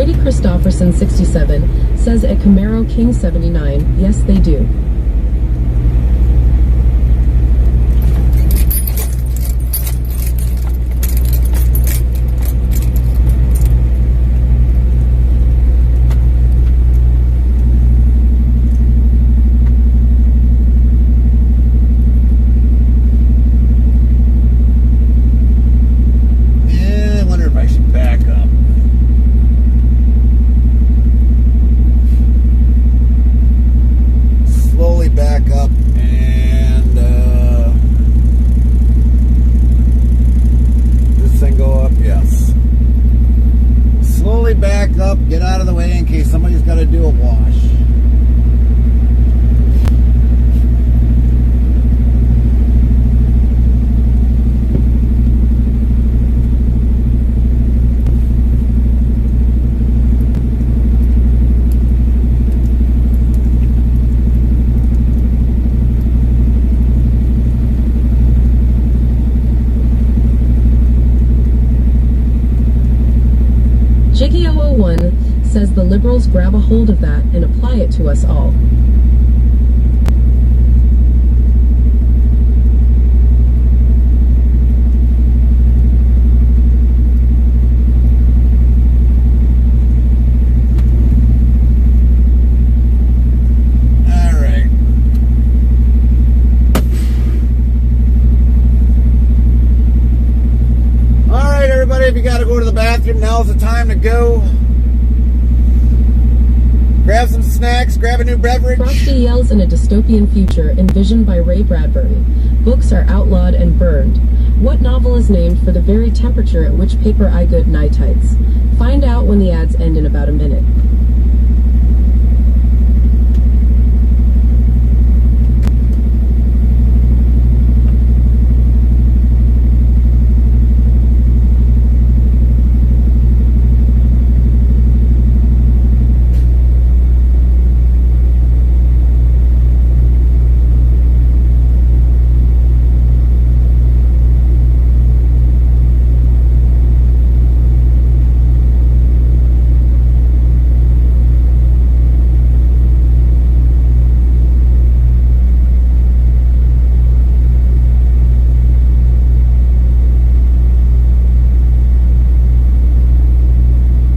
Brady Christofferson 67 says at Camaro King 79, yes they do. Get out of the way in case somebody's got to do a wash. Jiggy001 says the liberals grab a hold of that and apply it to us all. If you got to go to the bathroom, now's the time to go. Grab some snacks, grab a new beverage. Frosty yells in a dystopian future envisioned by Ray Bradbury. Books are outlawed and burned. What novel is named for the very temperature at which paper I good nightites? Find out when the ads end in about a minute.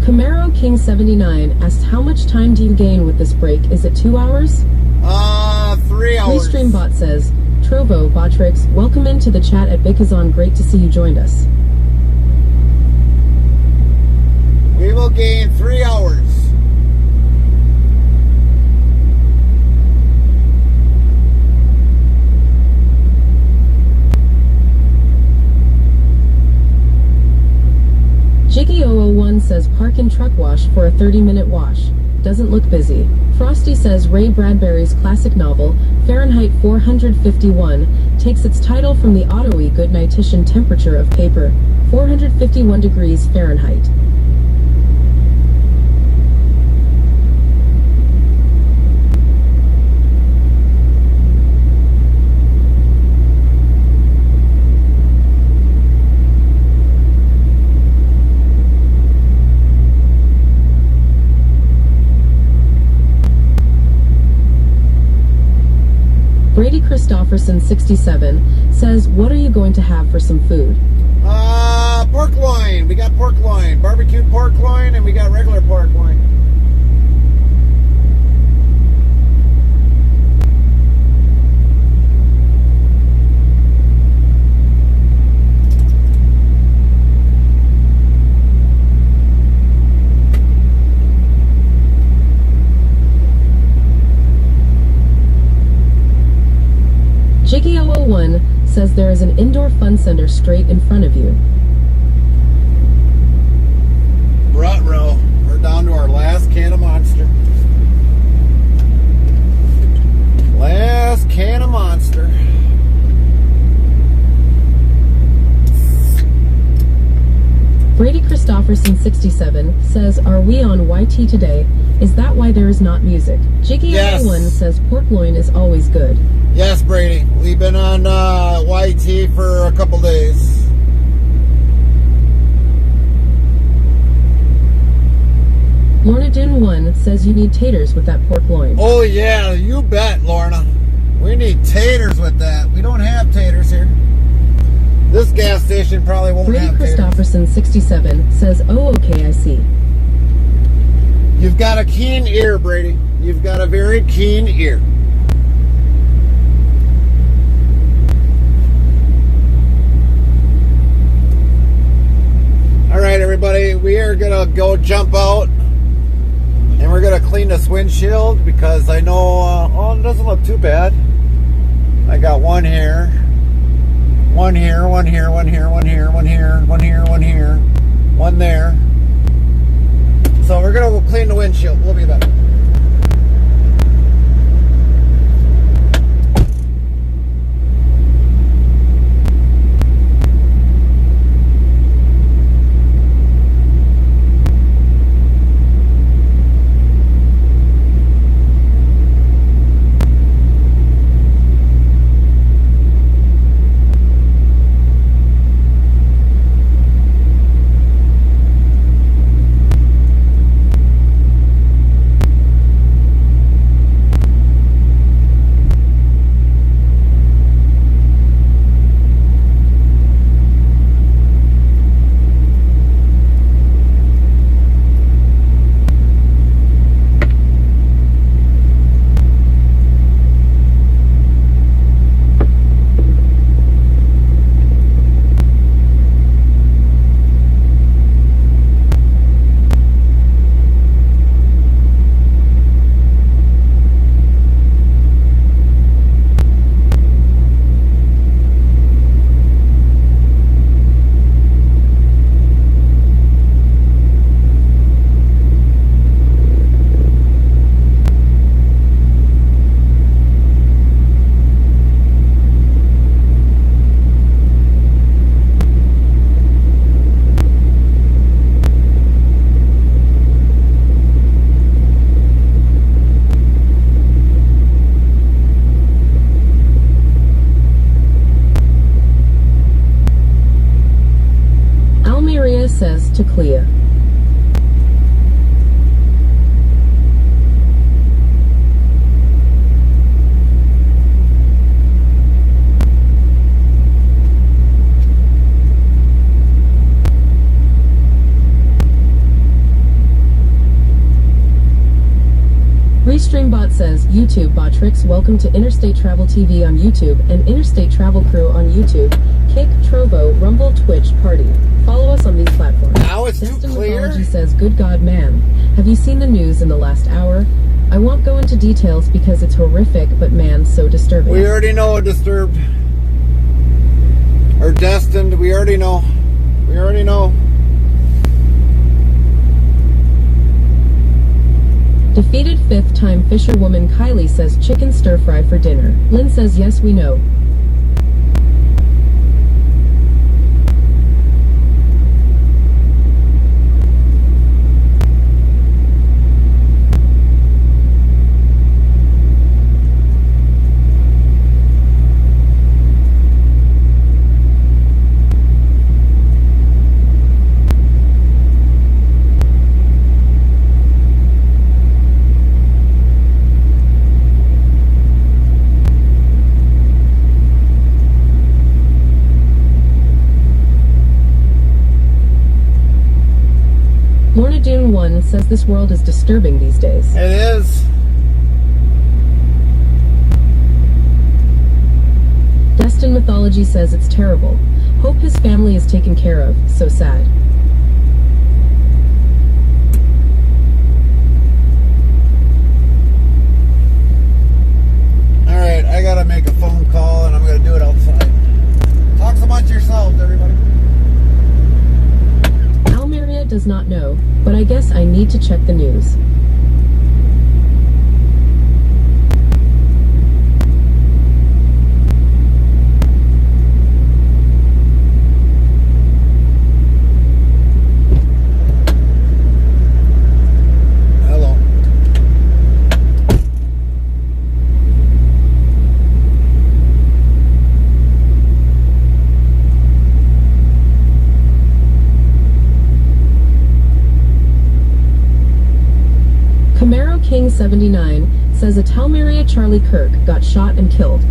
Camaro King 79 asks, how much time do you gain with this break? Is it 2 hours? 3 hours. Restreambot says, Trovo, Botrix, welcome into the chat at Bicazon. Great to see you joined us. We will gain 3 hours. Jiggy001 says park and truck wash for a 30-minute wash. Doesn't look busy. Frosty says Ray Bradbury's classic novel, Fahrenheit 451, takes its title from the auto-y goodnightician temperature of paper, 451 degrees Fahrenheit. Brady Christofferson 67 says, what are you going to have for some food? Pork loin. We got pork loin, barbecued pork loin, and we got regular pork loin. Jiggy001 says there is an indoor fun center straight in front of you. Ruh-roh. We're down to our last can of Monster. Last can of Monster. Brady Christofferson 67 says, are we on YT today? Is that why there is not music? Jiggy001 says pork loin is always good. Yes, Brady. We've been on YT for a couple days. Lorna Dune 1 says you need taters with that pork loin. Oh yeah, you bet, Lorna. We need taters with that. We don't have taters here. This gas station probably won't Brady have taters. Christopherson 67 says, oh, okay, I see. You've got a keen ear, Brady. You've got a very keen ear. All right, everybody, we are gonna go jump out, and we're gonna clean this windshield because I know, oh, it doesn't look too bad. I got one here, one here, one here, one here, one here, one here, one here, one here, one there. So we're gonna go clean the windshield. We'll be back. Says to Clea. Restreambot says, YouTube Botrix, welcome to Interstate Travel TV on YouTube and Interstate Travel Crew on YouTube. Kick, Trovo, Rumble, Twitch, Party. Follow us on these platforms. Now it's too Destin clear. Mythology says, good God, man. Have you seen the news in the last hour? I won't go into details because it's horrific, but man, so disturbing. We already know disturbed. Or destined. We already know. We already know. Defeated fifth-time fisherwoman Kylie says chicken stir-fry for dinner. Lynn says yes, we know. Lorna Dune 1 says this world is disturbing these days. It is. Destin Mythology says it's terrible. Hope his family is taken care of. So sad. Alright, I gotta make a phone call and I'm gonna do it outside. Talk amongst yourselves, everybody. Almeria does not know, but I guess I need to check the news. Hello. King79 says a Talmeria Charlie Kirk got shot and killed.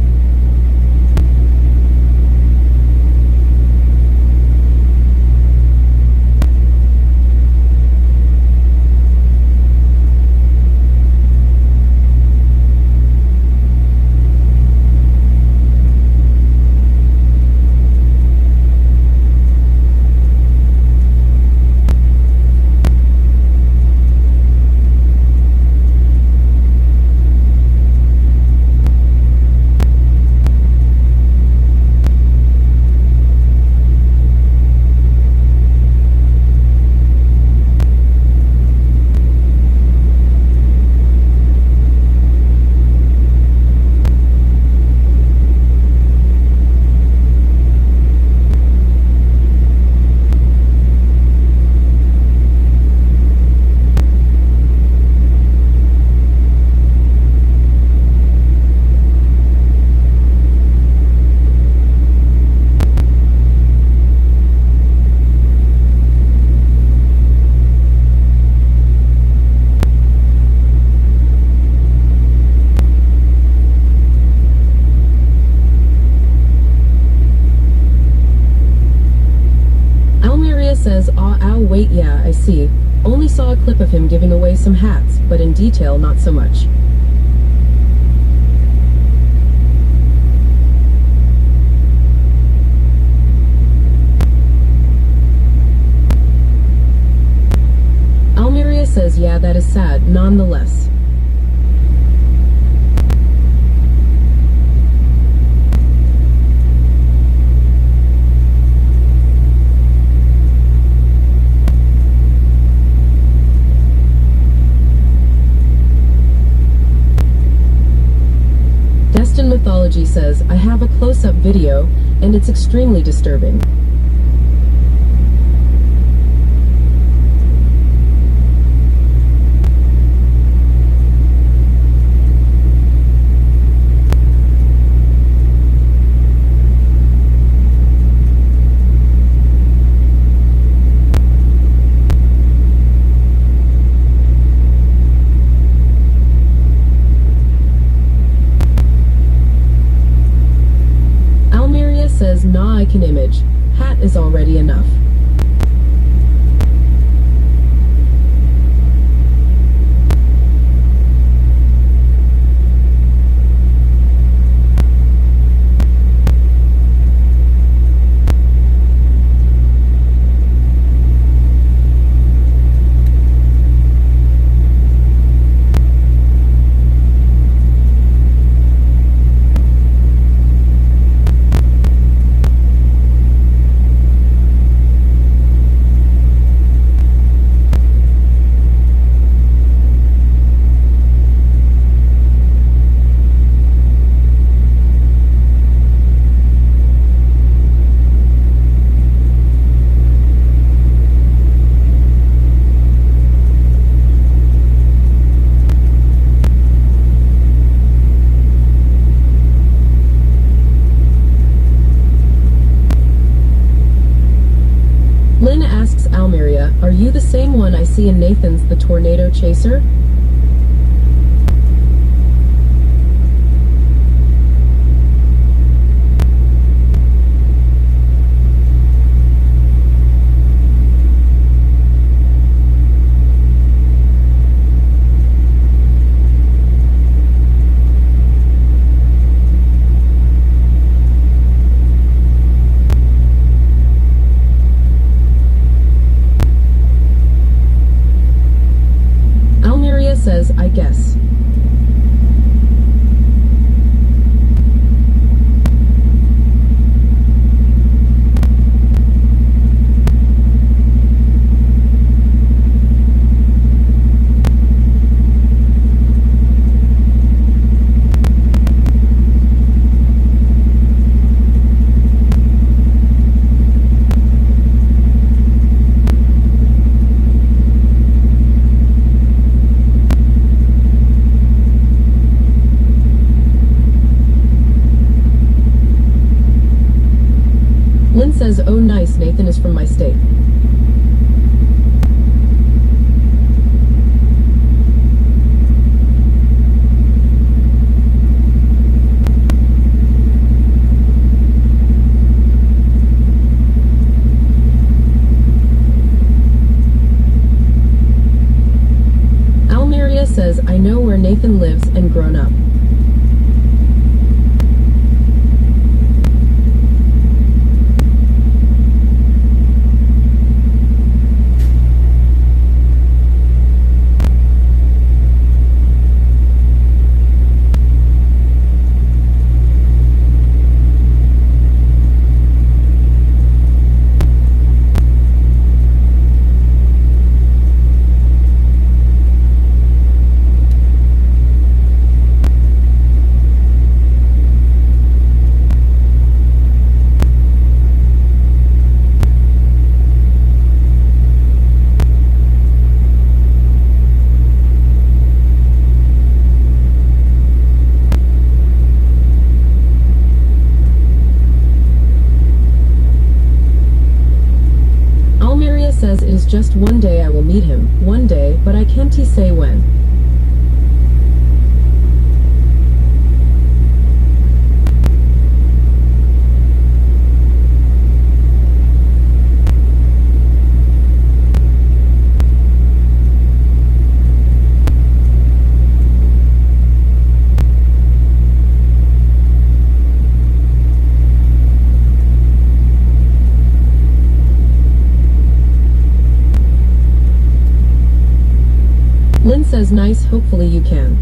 Says, ow, wait, yeah, I see. Only saw a clip of him giving away some hats, but in detail, not so much. Almeria says, yeah, that is sad, nonetheless. Mythology says, I have a close-up video, and it's extremely disturbing. Says, nah, I can image. Hat is already enough. Lynn asks Almeria, are you the same one I see in Nathan's The Tornado Chaser? Says, I guess. Lynn says, oh nice, Nathan is from my state. where Nathan lives and grown up. Says it is just one day I will meet him, one day, but I can't say when. Lynn says nice, hopefully you can.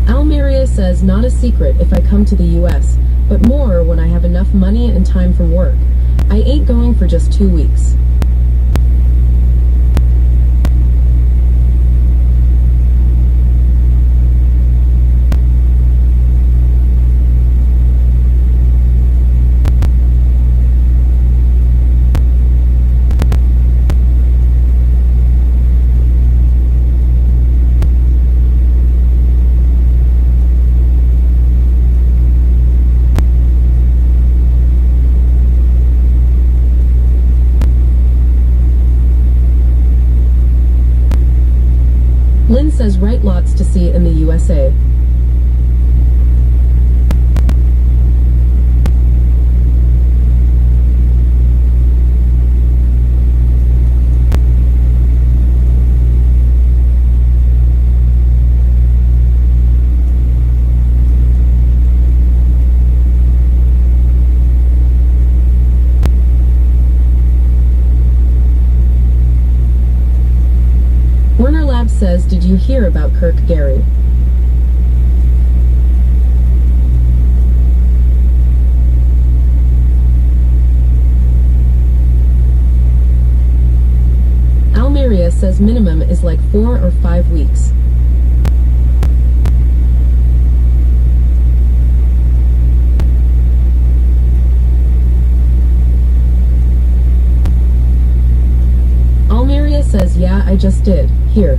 Almeria says not a secret if I come to the US, but more when I have enough money and time from work. I ain't going for just 2 weeks. Lynn says write lots to see in the USA. Werner Labs says, did you hear about Kirk Gary? Almeria says minimum is like 4 or 5 weeks. Almeria says yeah, I just did. Here.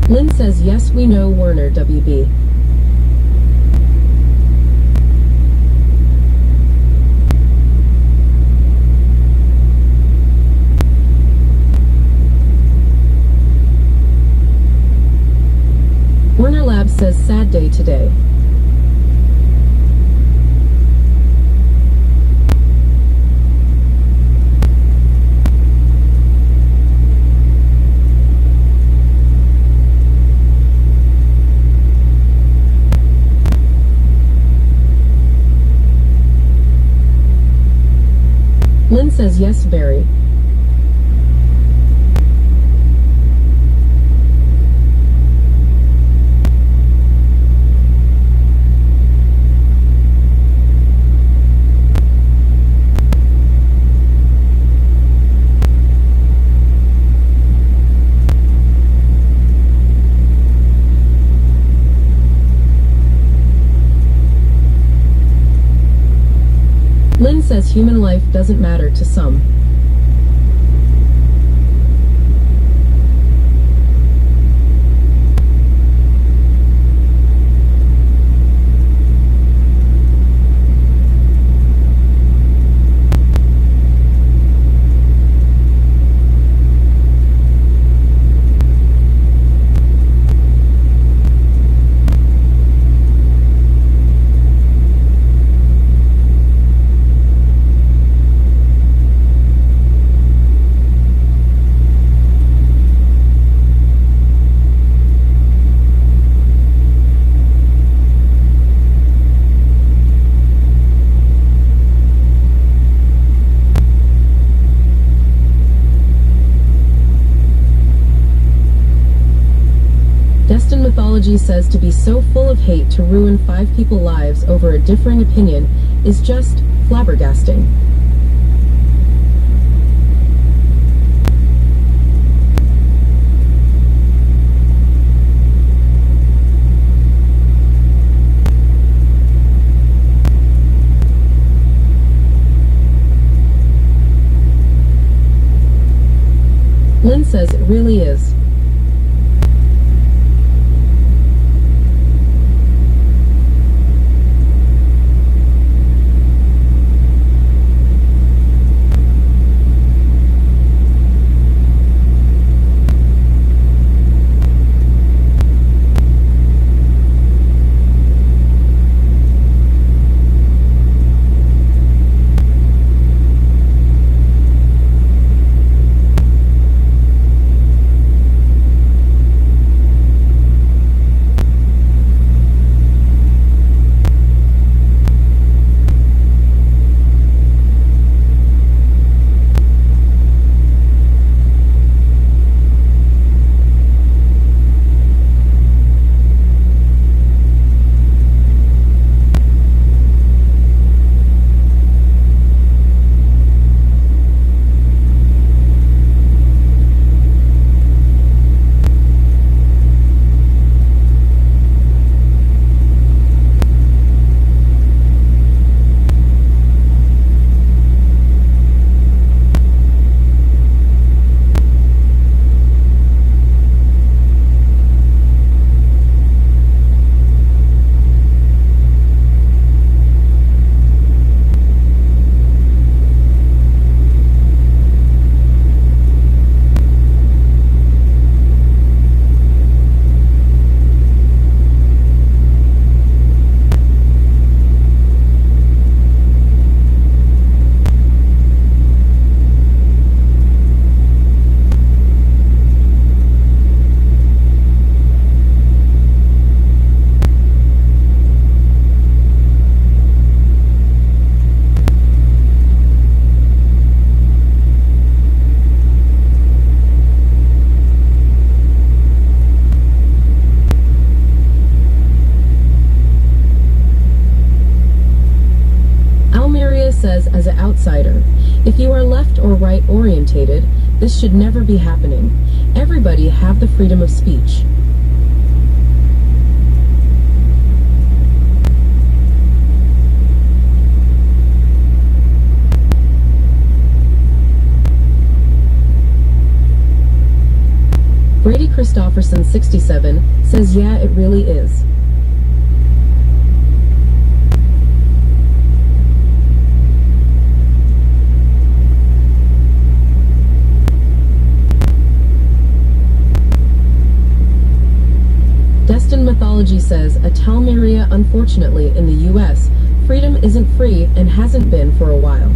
Lynn says yes, we know Werner WB. Werner Labs says sad day today. Lynn says yes, very. Lynn says human life doesn't matter to some. Destin Mythology says to be so full of hate to ruin 5 people's lives over a differing opinion is just flabbergasting. Lynn says it really is. Says as an outsider, if you are left or right orientated, this should never be happening. Everybody have the freedom of speech. Brady Christofferson 67 says yeah, it really is. Destin Mythology says, a Talmeria, unfortunately, in the U.S., freedom isn't free and hasn't been for a while.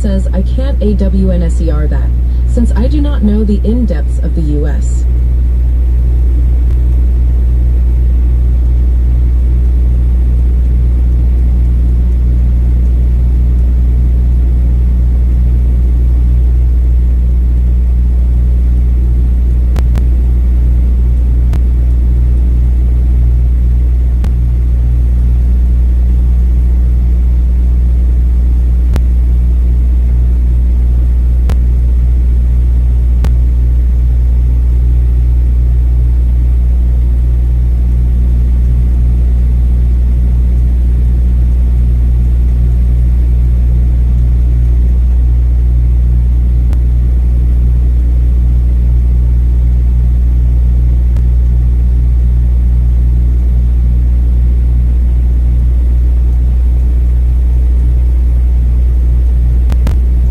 says I can't AWNSER that, since I do not know the in-depths of the U.S.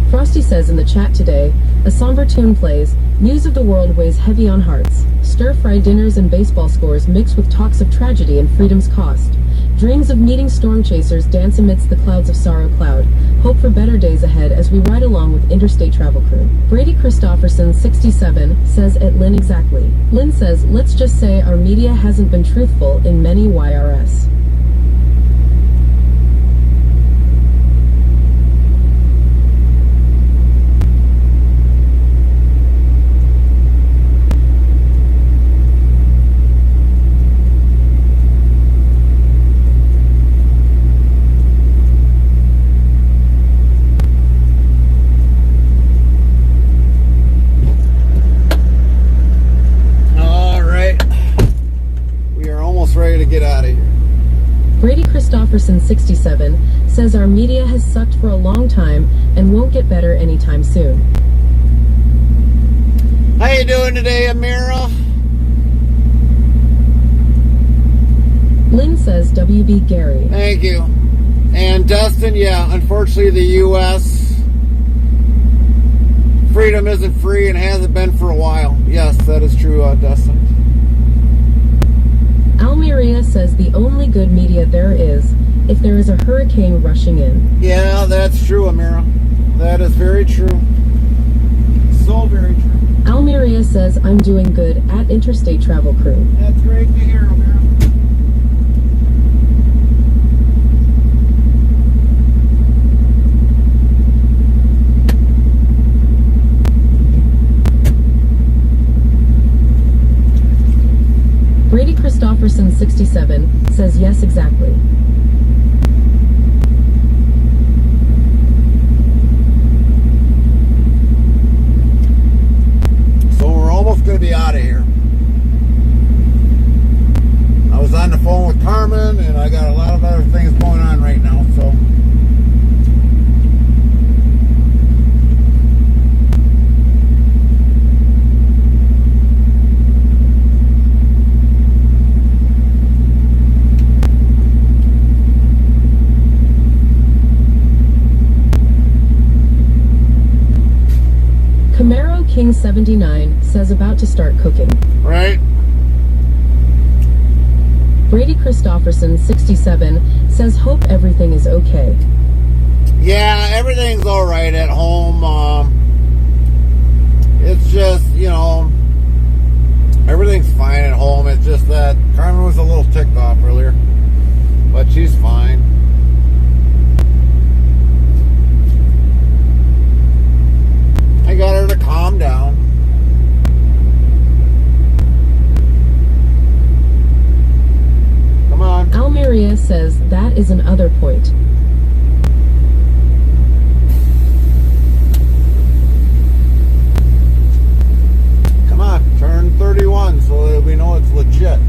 Frosty says in the chat today, a somber tune plays, news of the world weighs heavy on hearts. Stir-fried dinners and baseball scores mix with talks of tragedy and freedom's cost. Dreams of meeting storm chasers dance amidst the clouds of sorrow cloud. Hope for better days ahead as we ride along with Interstate Travel Crew. Brady Christofferson, 67, says at Lynn exactly. Lynn says, let's just say our media hasn't been truthful in many YRS. Ready to get out of here. Brady Christofferson, 67, says our media has sucked for a long time and won't get better anytime soon. How you doing today, Amira? Lynn says WB Gary. Thank you. And Dustin, yeah, unfortunately the U.S. freedom isn't free and hasn't been for a while. Yes, that is true, Dustin. Almeria says the only good media there is if there is a hurricane rushing in. Yeah, that's true, Amira. That is very true. So very true. Almeria says I'm doing good at Interstate Travel Crew. That's great to hear, Amira. Brady Christofferson, 67, says yes, exactly. So we're almost going to be out of here. I was on the phone with Carmen, and I got a lot of other things going on right now, so... Camaro King 79 says about to start cooking. Right? Brady Christofferson, 67, says hope everything is okay. Yeah, everything's all right at home. It's just, you know, everything's fine at home. It's just that Carmen was a little ticked off earlier, but she's fine. I got her to calm down. Come on. Almeria says that is an other point. Come on, turn 31 so that we know it's legit.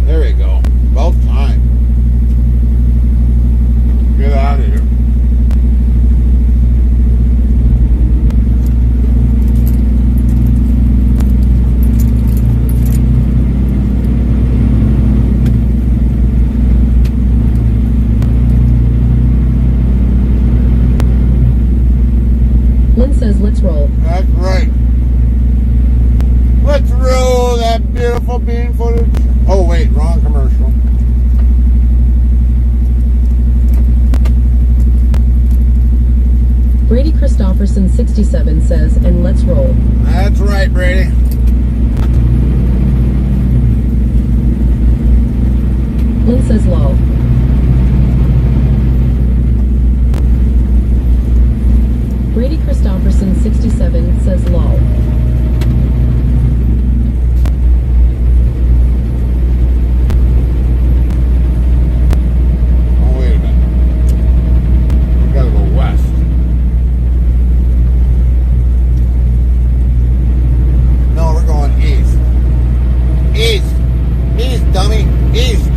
There we go. About time. Get out of here. Lynn says let's roll. That's right. Let's roll that bitch. Faffa bean footage. Oh wait, wrong commercial. Brady Christopherson 67 says, and let's roll. That's right, Brady. Lynn says lol. Brady Christopherson 67 says lol. Oh, wait a minute. We gotta go west. No, we're going east. East. East, dummy. East.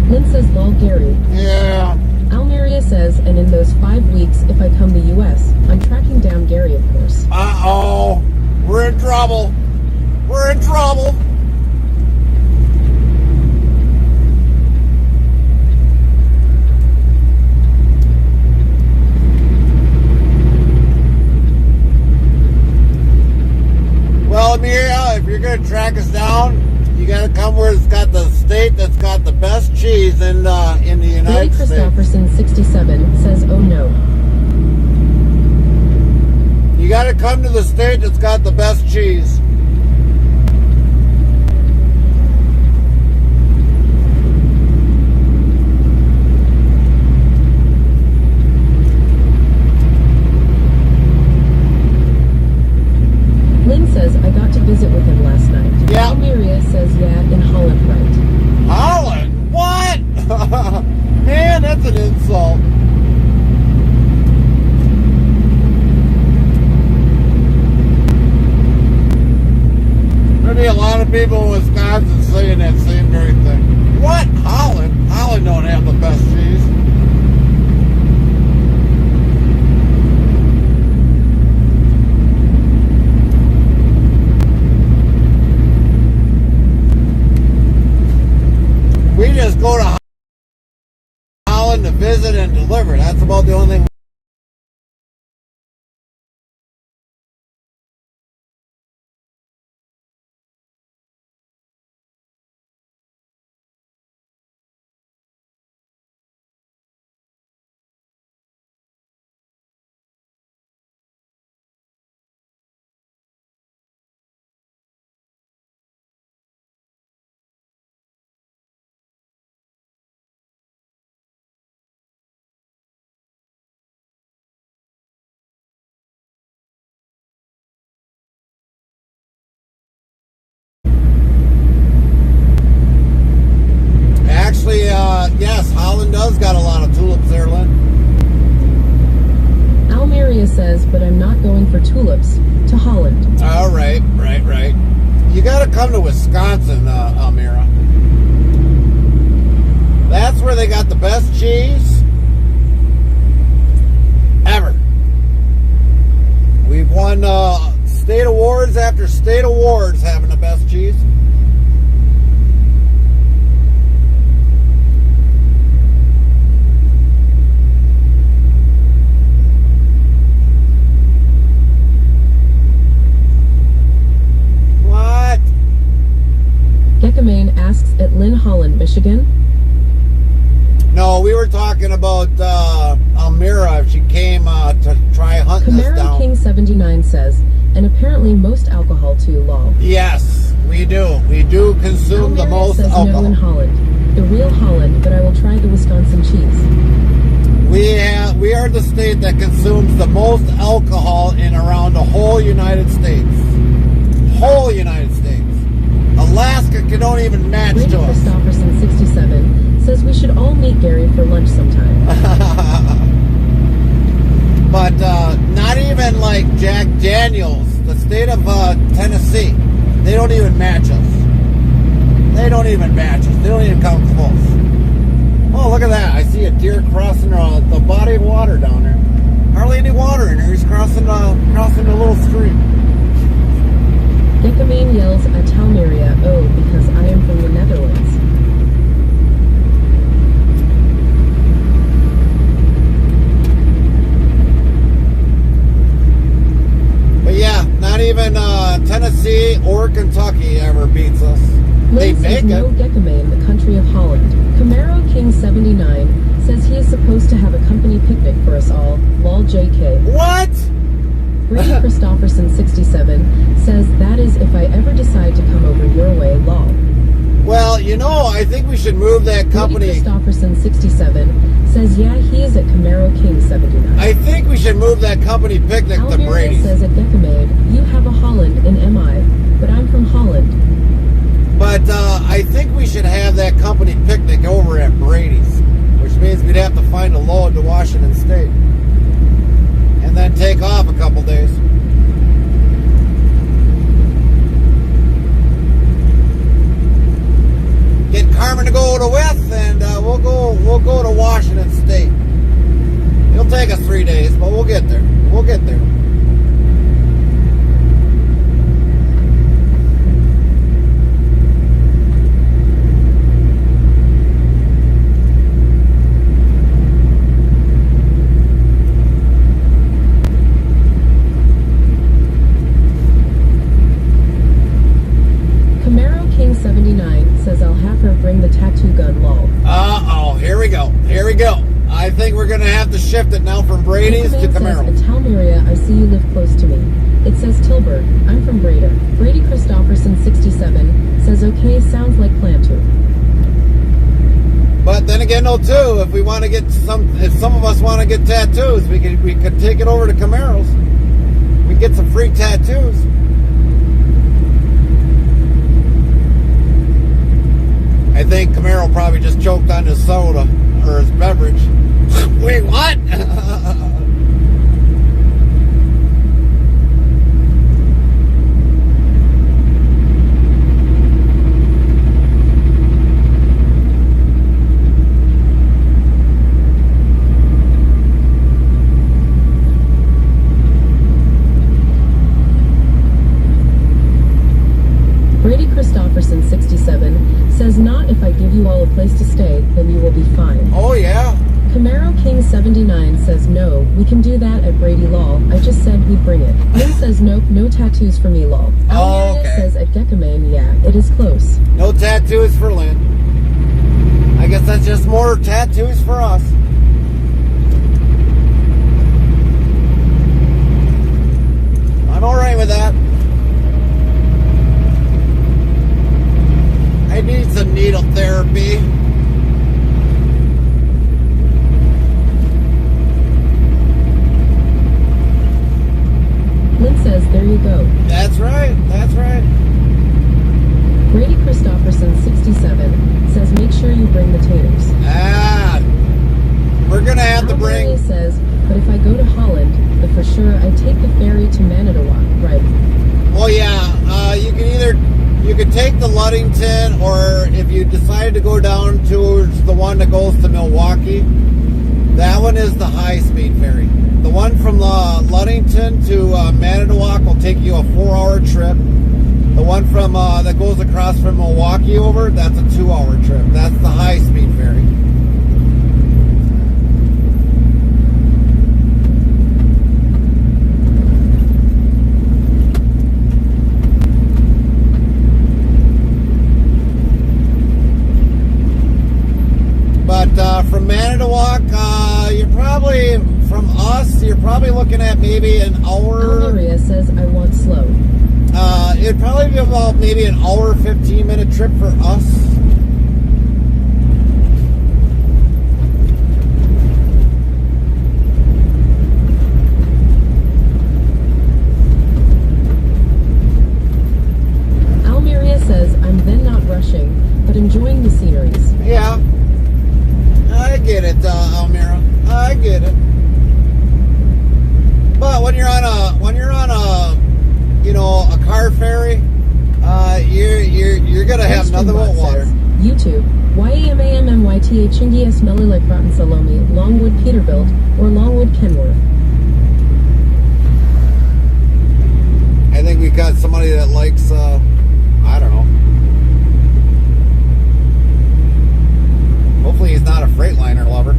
Lynn says lol Gary. Yeah. Almeria says, and in those 5 weeks, if I come to US, I'm tracking down Gary, of course. Uh-oh. We're in trouble. We're in trouble. Well, Amelia, if you're going to track us down, you got to come where it's got the state that's got the best cheese in the Brady United States. Christopherson 67 says, oh no. You got to come to the state that's got the best cheese. Lynn says, I got to visit with him last night. Yeah. Almeria says, yeah, in Holland, right. Holland? What? Man, that's an insult. There'll be a lot of people in Wisconsin saying that same very thing. What? Holland? Holland don't have the best cheese. We just go to Holland to visit and deliver. That's about the only thing. Actually, yes, Holland does got a lot of tulips there, Lynn. Almeria says, but I'm not going for tulips to Holland. All right, right. You got to come to Wisconsin, Almira. That's where they got the best cheese ever. We've won state awards after state awards having the best cheese. What? Gekamane asks at Lynn Holland, Michigan. No, we were talking about Almira if she came to try hunting us Camaro down. King 79 says, and apparently most alcohol too, lol. Yes, we do. We do consume the Almeria most says no in alcohol. Holland. The real Holland, but I will try the Wisconsin cheese. We are the state that consumes the most alcohol in around the whole United States. Whole United States. Alaska don't even match Brady to us. Christopherson 67 says we should all meet Gary for lunch sometime. But not even like Jack Daniels, the state of Tennessee, they don't even match us. They don't even match us. They don't even come close. Oh, look at that. I see a deer crossing the body of water down there. Hardly any water in there. He's crossing a little stream. not even Tennessee or Kentucky ever beats us. They Lynn make says no it. Gekame in the country of Holland. Camaro King 79 says he is supposed to have a company picnic for us all. Lol JK. What? Brady Christopherson 67 says that is if I ever decide to come over your way. Lol. Well, you know, I think we should move that Brady company. Christopherson 67 says yeah he is at Camaro King 79. I think we should move that company picnic to Almeria Brady's. says at Gekame, you have a Holland in MI, but I'm from Holland. But I think we should have that company picnic over at Brady's, which means we'd have to find a load to Washington State. And then take off a couple days. Get Carmen to go to with, and we'll go to Washington State. It'll take us 3 days, but we'll get there. We'll get there. Camaro King 79 says I'll have her bring the tattoo gun. Lol. Uh-oh, here we go. Here we go. I think we're going to have to shift it now from Brady's to Gekame Camaro. says at Almeria, I see you live close to me. It says Tilburg. I'm from Breda. Brady Christopherson 67 says okay, sounds like plan to. But then again, though, too, if we want to get if some of us want to get tattoos, we could take it over to Camaro's. We get some free tattoos. I think Camaro probably just choked on his soda or his beverage. Wait, what? Brady Christopherson 67 says not if I give you all a place to stay, then you will be fine. Oh, yeah. Camaro King 79 says no, we can do that at Brady Lol. I just said we'd bring it. Lynn says nope, no tattoos for me. Lol. Oh, Almeria okay. says at Gekame, yeah, it is close. No tattoos for Lynn. I guess that's just more tattoos for us. I'm alright with that. I need some needle therapy. Lynn says there you go. That's right. That's right. Brady Christopherson 67 says make sure you bring the taters. Ah, we're gonna have to Almeria bring. says, but if I go to Holland, but for sure I take the ferry to Manitowoc, right? Well, yeah. You can take the Ludington, or if you decide to go down towards the one that goes to Milwaukee, that one is the high-speed ferry. The one from Ludington to Manitowoc will take you a 4-hour trip. The one from that goes across from Milwaukee over, that's a 2-hour trip. That's the high-speed ferry. But from Manitowoc, you're probably looking at maybe an hour. Almeria says I want slow. It'd probably be about maybe an hour, 15-minute trip for us. Almeria says I'm then not rushing, but enjoying the sceneries. Yeah, I get it, Almira. I get it. But when you're on a a car ferry, you're gonna have nothing but water. YouTube. YAMAMMYTA Chingy S Melly like Rotten Salome, Longwood Peterbilt, or Longwood Kenworth. I think we got somebody that likes, I don't know. Hopefully he's not a Freightliner lover.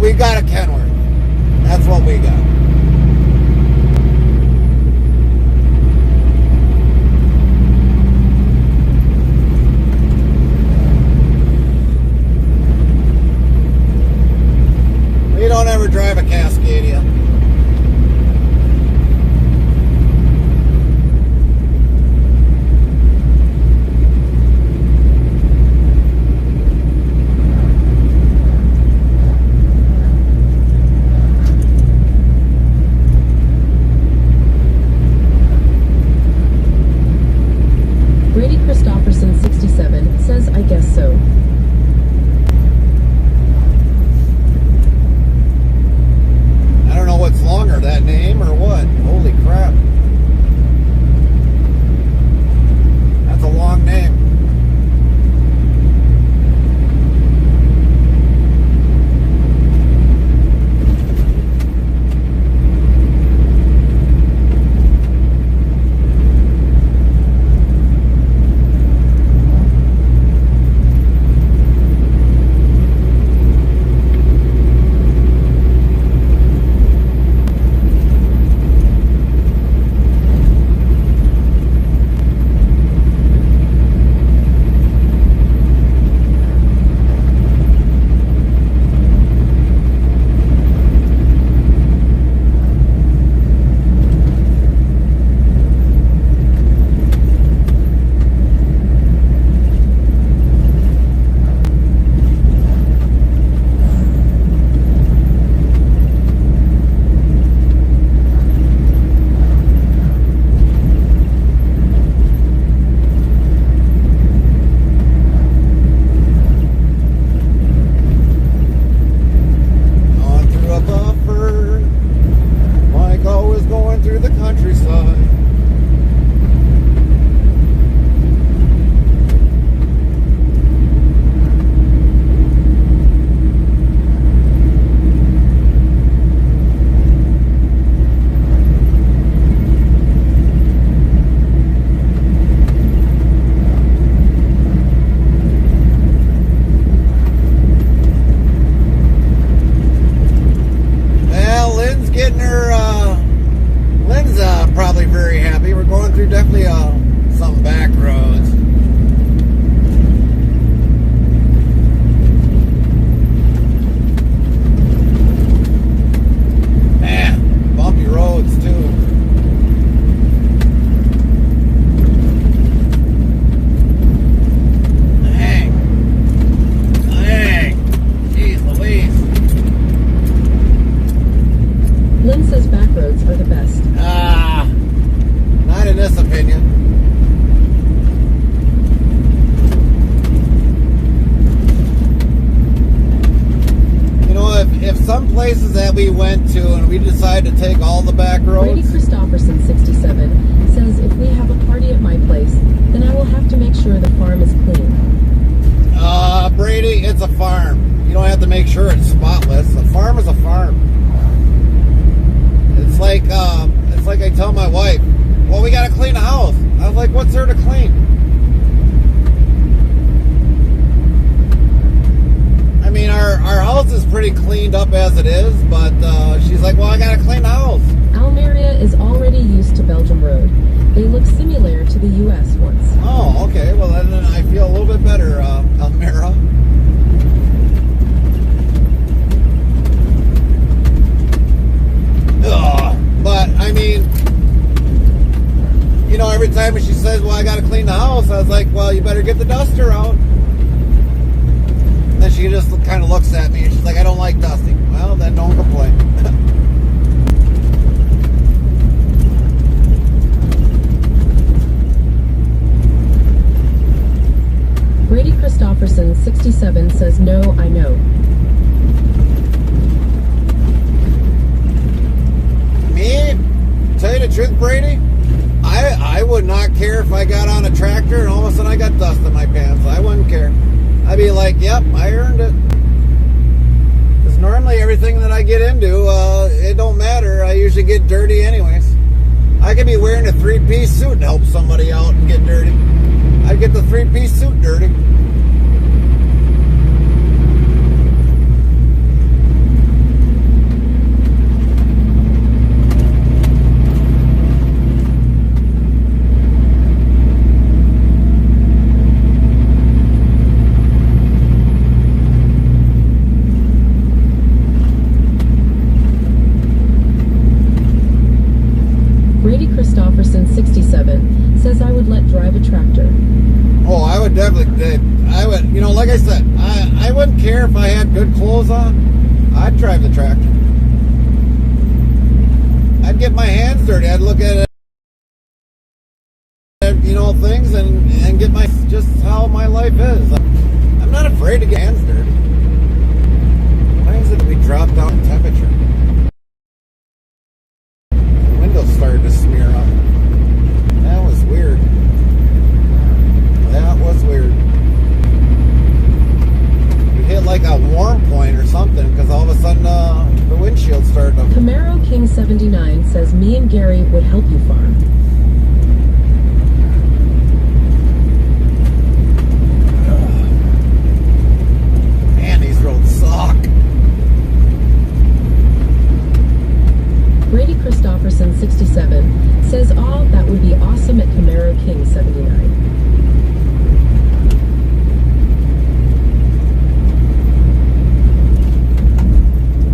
we got a Kenworth. That's what we got. We don't ever drive a Cascadia. Brady Christopherson 67 says, I guess so. I don't know what's longer, that name or what. Holy crap. That's a long name. Probably very happy. We're going through definitely some back roads. Man, bumpy roads too. Dang. Jeez Louise. Lynn says back roads are the best. Not in this opinion. You know, if some places that we went to and we decide to take all the back roads. Brady Christopherson 67 says, if we have a party at my place, then I will have to make sure the farm is clean. Brady, it's a farm. You don't have to make sure it's spotless. A farm is a farm. It's like I tell my wife, well, we got to clean the house. I was like, what's there to clean? I mean, our house is pretty cleaned up as it is, but she's like, well, I got to clean the house. Almeria is already used to Belgium Road. They look similar to the U.S. ones. Oh, okay. Well, then I feel a little bit better, Almira. But, I mean, you know, every time she says, well, I got to clean the house, I was like, well, you better get the duster out. And then she just kind of looks at me and she's like, I don't like dusting. Well, then don't complain. Brady Christopherson 67 says, no, I know. Me? Tell you the truth, Brady, I would not care if I got on a tractor and all of a sudden I got dust in my pants. I wouldn't care. I'd be like, yep, I earned it. Because normally everything that I get into, it don't matter. I usually get dirty anyways. I could be wearing a three-piece suit and help somebody out and get dirty. I'd get the three-piece suit dirty. Christofferson 67 says I would let drive a tractor. Oh, I would definitely. I would. You know, like I said, I wouldn't care if I had good clothes on. I'd drive the tractor. I'd get my hands dirty. I'd look at it, you know, things and get my just how my life is. I'm not afraid to get hands dirty. Why is it we drop down in temperature? The windows started to smear up. That was weird. That was weird. We hit like a warm point or something because all of a sudden the windshield started to... Camaro King 79 says me and Gary would help you farm. Man, these roads suck. Brady Christofferson 67 says, "Oh, that would be awesome at Camaro King 79.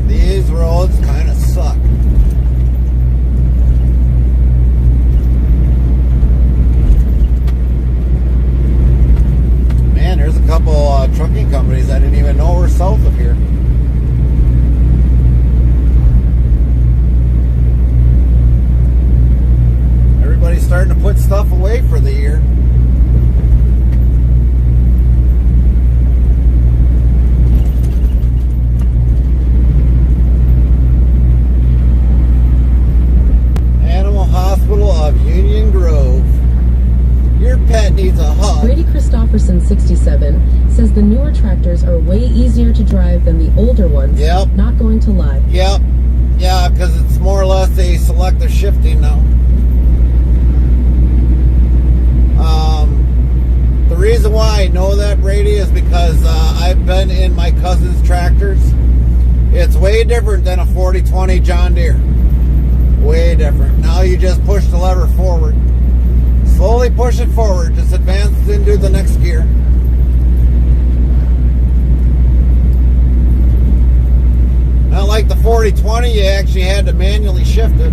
These roads kind of suck. Man, there's a couple trucking companies I didn't even know were south of here. Everybody's starting to put stuff away for the year. Animal Hospital of Union Grove. Your pet needs a hug. Brady Christofferson 67 says the newer tractors are way easier to drive than the older ones. Yep. Not going to lie. Yep. Yeah, because it's more or less a selective shifting now. The reason why I know that, Brady, is because I've been in my cousin's tractors. It's way different than a 4020 John Deere. Way different. Now you just push the lever forward. Slowly push it forward. Just advance into the next gear. Not like the 4020, you actually had to manually shift it.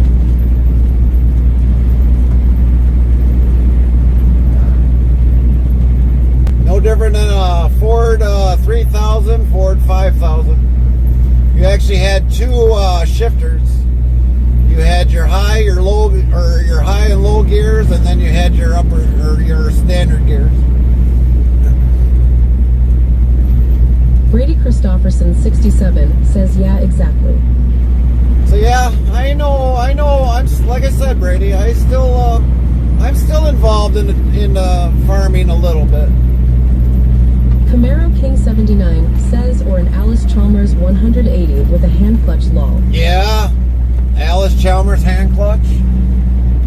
No different than a Ford 3000, Ford 5000. You actually had two shifters. You had your high, your low, or your high and low gears, and then you had your upper or your standard gears. Brady Christofferson 67 says, yeah, exactly. So yeah, I know. I'm like I said, Brady. I'm still involved in farming a little bit. Camaro King 79 says, or an Alice Chalmers 180 with a hand clutch lull. Yeah, Alice Chalmers hand clutch.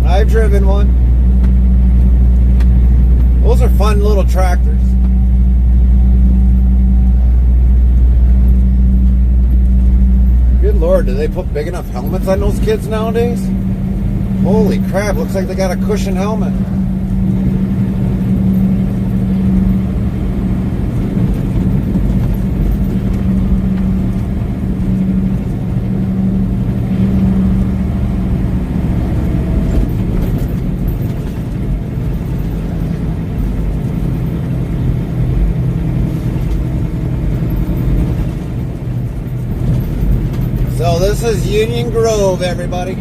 I've driven one. Those are fun little tractors. Good Lord, do they put big enough helmets on those kids nowadays? Holy crap, looks like they got a cushion helmet. So this is Union Grove, everybody.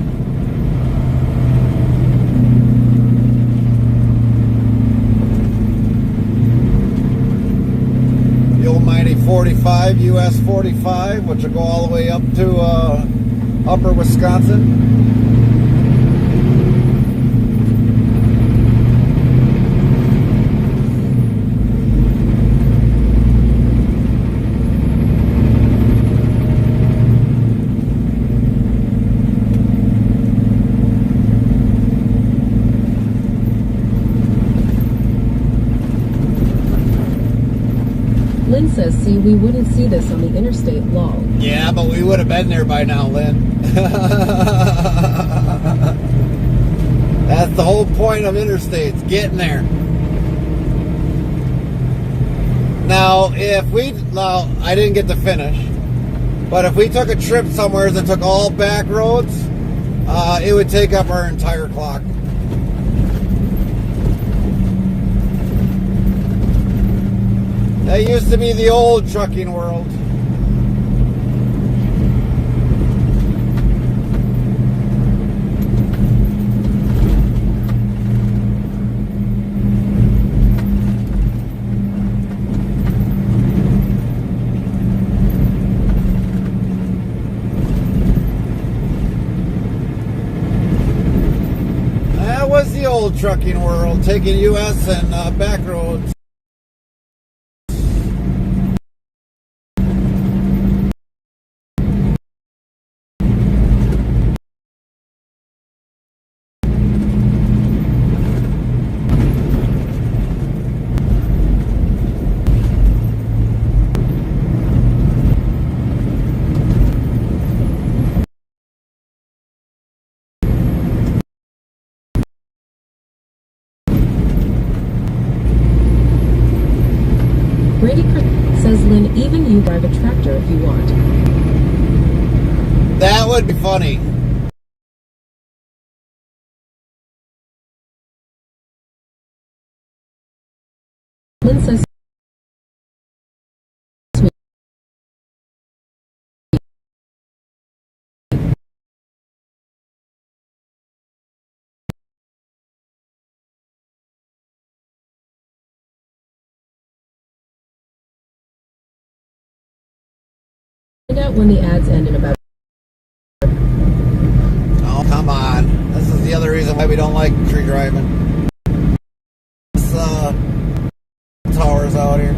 The old mighty 45, US 45, which will go all the way up to upper Wisconsin. Lynn says, see, we wouldn't see this on the interstate, lol. Yeah, but we would have been there by now, Lynn. That's the whole point of interstates, getting there. Now, I didn't get to finish, but if we took a trip somewhere that took all back roads, it would take up our entire clock. That used to be the old trucking world. That was the old trucking world, taking U.S. and back roads. Brady says, Lynn, even you drive a tractor if you want. That would be funny. Lynn says, find out when the ads end in about. Oh, come on. This is the other reason why we don't like tree driving. This, towers out here.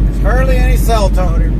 There's hardly any cell tower here.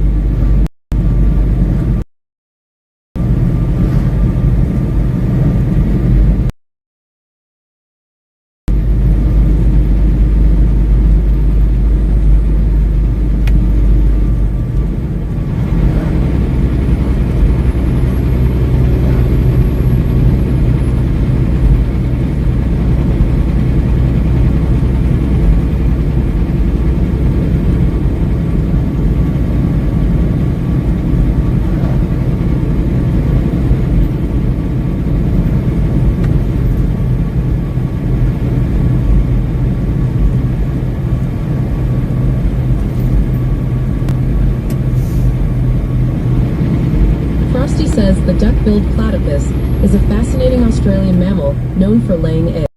Frosty says the duck-billed platypus is a fascinating Australian mammal known for laying eggs.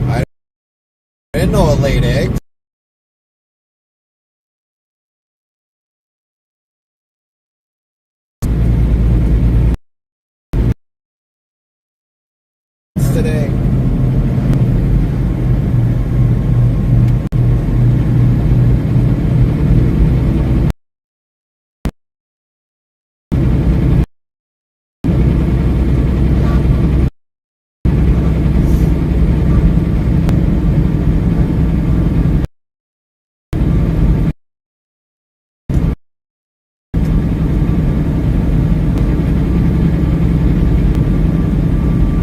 I didn't know it laid eggs. Today.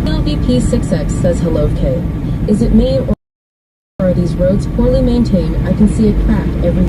LVP6X says hello, K. Is it me or are these roads poorly maintained? I can see a crack every.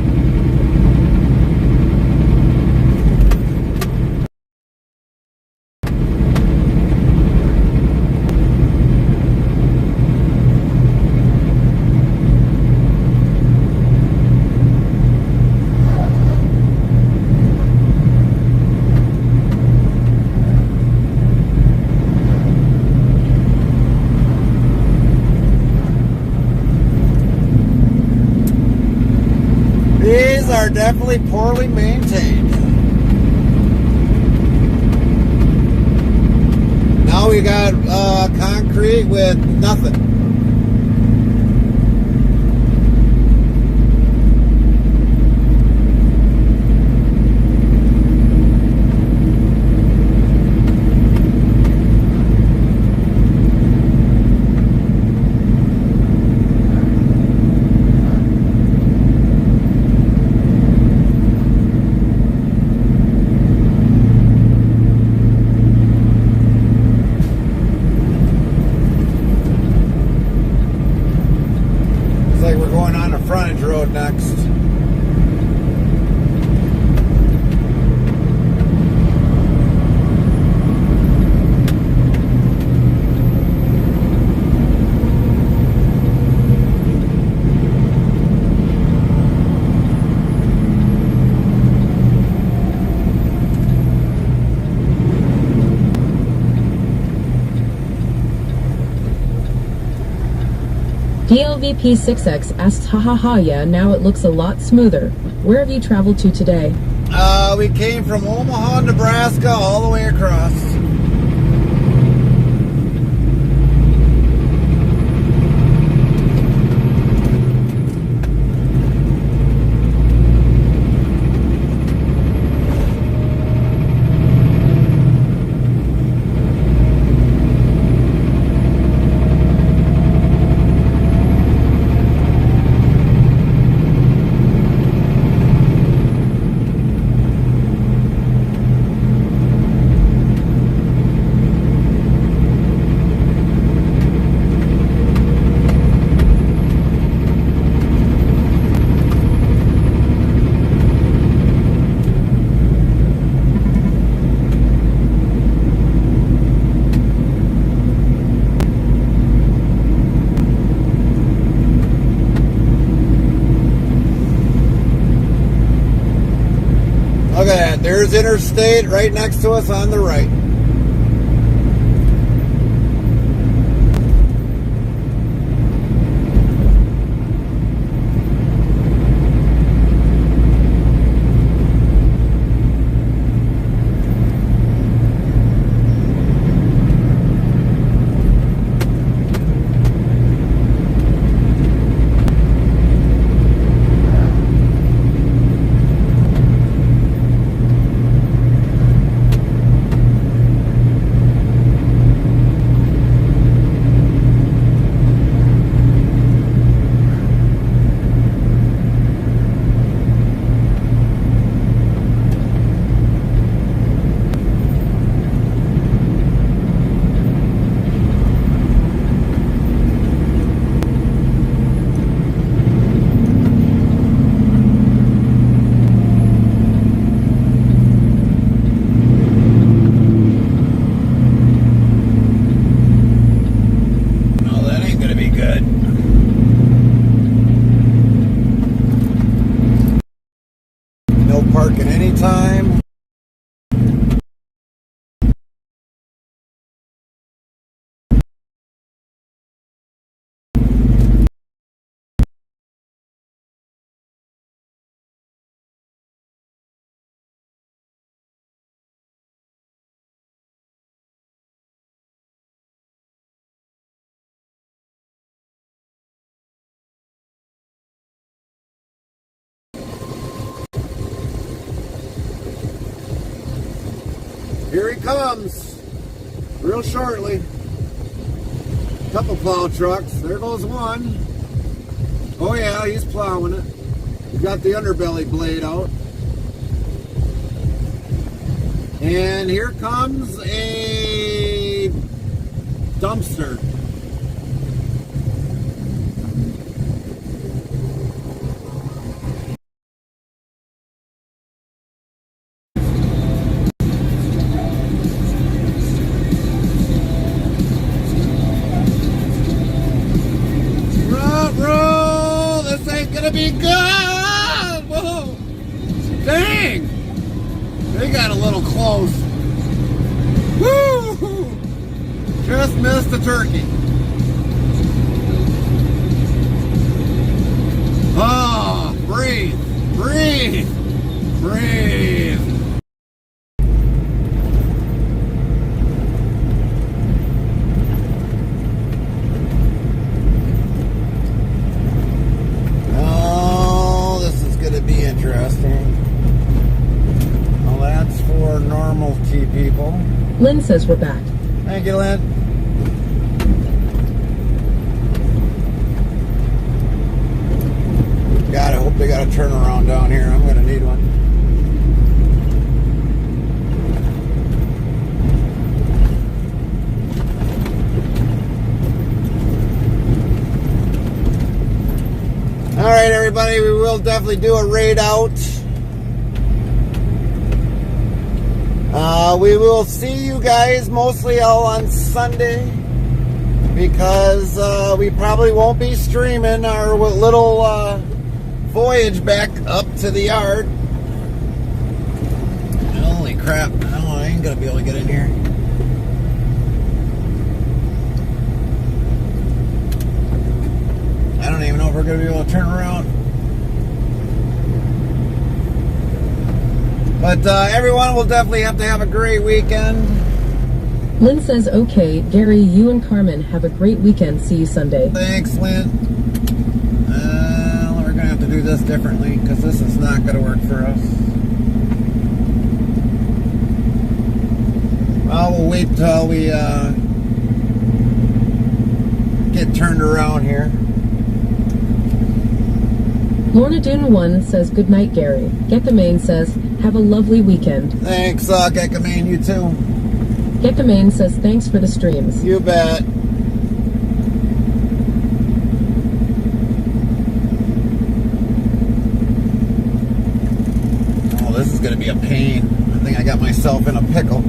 These are definitely poorly maintained. Now we got concrete with nothing. DLVP6X asks, hahaha, yeah, now it looks a lot smoother. Where have you traveled to today? We came from Omaha, Nebraska, all the way across. Look at that. There's interstate right next to us on the right. Parking anytime. Here he comes, real shortly. Couple plow trucks. There goes one. Oh yeah, he's plowing it. He's got the underbelly blade out. And here comes a dumpster. Be good. Whoa. Dang. They got a little close. Woo! Just missed the turkey. Oh, breathe. Breathe. Breathe. Well, that's for normal T people. Lynn says we're back. Thank you, Lynn. God, I hope they got a turnaround down here. I'm going to need one. All right, everybody, we will definitely do a raid out. We will see you guys mostly all on Sunday because we probably won't be streaming our little voyage back up to the yard. Holy crap. Oh, I ain't going to be able to get in here. we're going to be able to turn around. But everyone will definitely have to have a great weekend. Lynn says, okay, Gary, you and Carmen have a great weekend. See you Sunday. Thanks, Lynn. We're going to have to do this differently because this is not going to work for us. Well, we'll wait till we get turned around here. Lorna Dune 1 says, good night, Gary. Gekamane says, have a lovely weekend. Thanks, Gekamane, you too. Gekamane says, thanks for the streams. You bet. Oh, this is going to be a pain. I think I got myself in a pickle.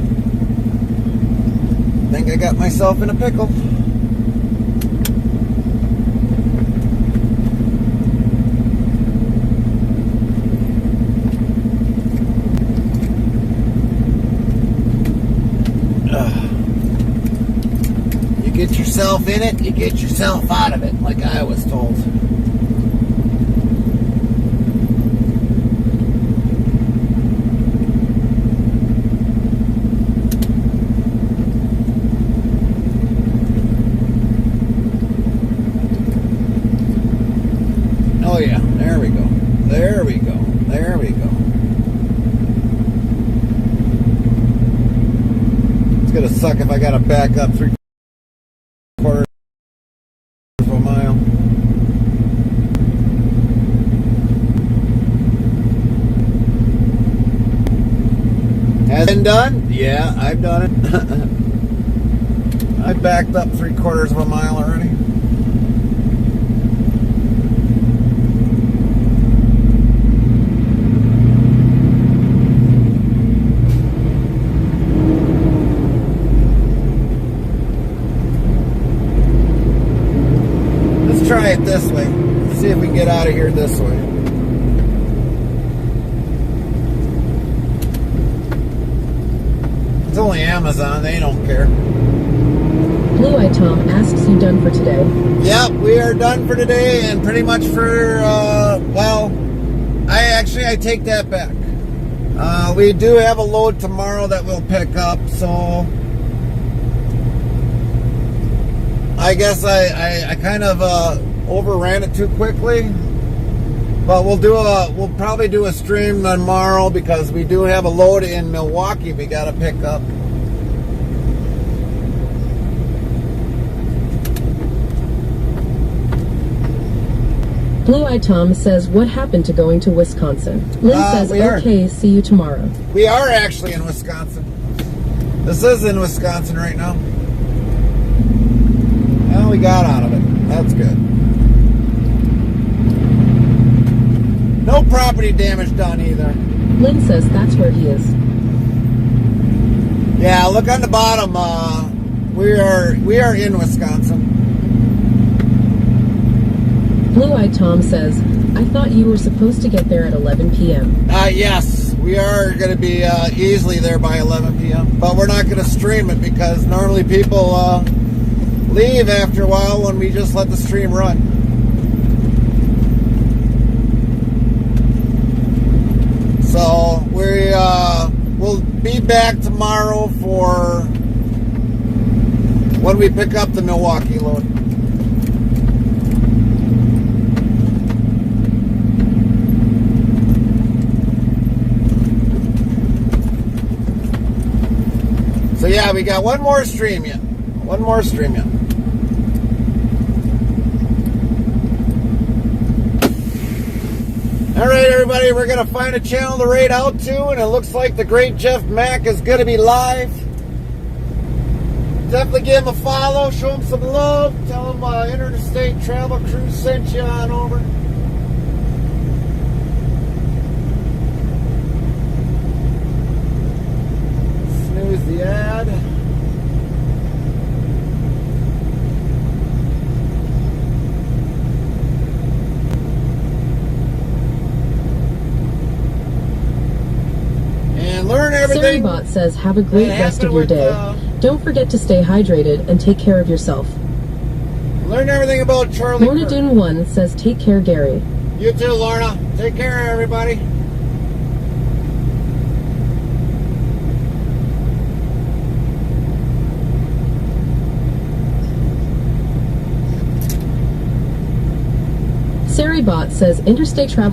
You get yourself in it, you get yourself out of it, like I was told. Oh yeah, there we go. There we go. There we go. It's gonna suck if I gotta back up 3/4 of a mile. Has it been done? Yeah, I've done it. I backed up 3/4 of a mile already. Try it this way. See if we can get out of here this way. It's only Amazon. They don't care. Blue Eye Tom asks, you done for today? Yep, we are done for today and pretty much for, well, I take that back. We do have a load tomorrow that we'll pick up, so I guess I kind of overran it too quickly, but we'll probably do a stream tomorrow because we do have a load in Milwaukee we got to pick up. Blue Eye Tom says, what happened to going to Wisconsin? Lynn says, okay, see you tomorrow. We are actually in Wisconsin. This is in Wisconsin right now. Well, we got out of it. That's good. No property damage done either. Lynn says that's where he is. Yeah, look on the bottom. We are in Wisconsin. Blue Eye Tom says, I thought you were supposed to get there at 11 p.m. Yes, we are going to be easily there by 11 p.m. But we're not going to stream it because normally people leave after a while when we just let the stream run. So we'll be back tomorrow for when we pick up the Milwaukee load. So yeah, we got one more stream yet. One more stream yet. All right, everybody, we're going to find a channel to raid out to, and it looks like the great Jeff Mack is going to be live. Definitely give him a follow, show him some love, tell him Interstate Travel Crew sent you on over. Snooze the ad. Learn everything. Sarybot says, have a great rest of your day. Don't forget to stay hydrated and take care of yourself. Learned everything about Charlie Lorna Kirk. Dune 1 says, take care, Gary. You too, Lorna. Take care, everybody. Saribot says, interstate travel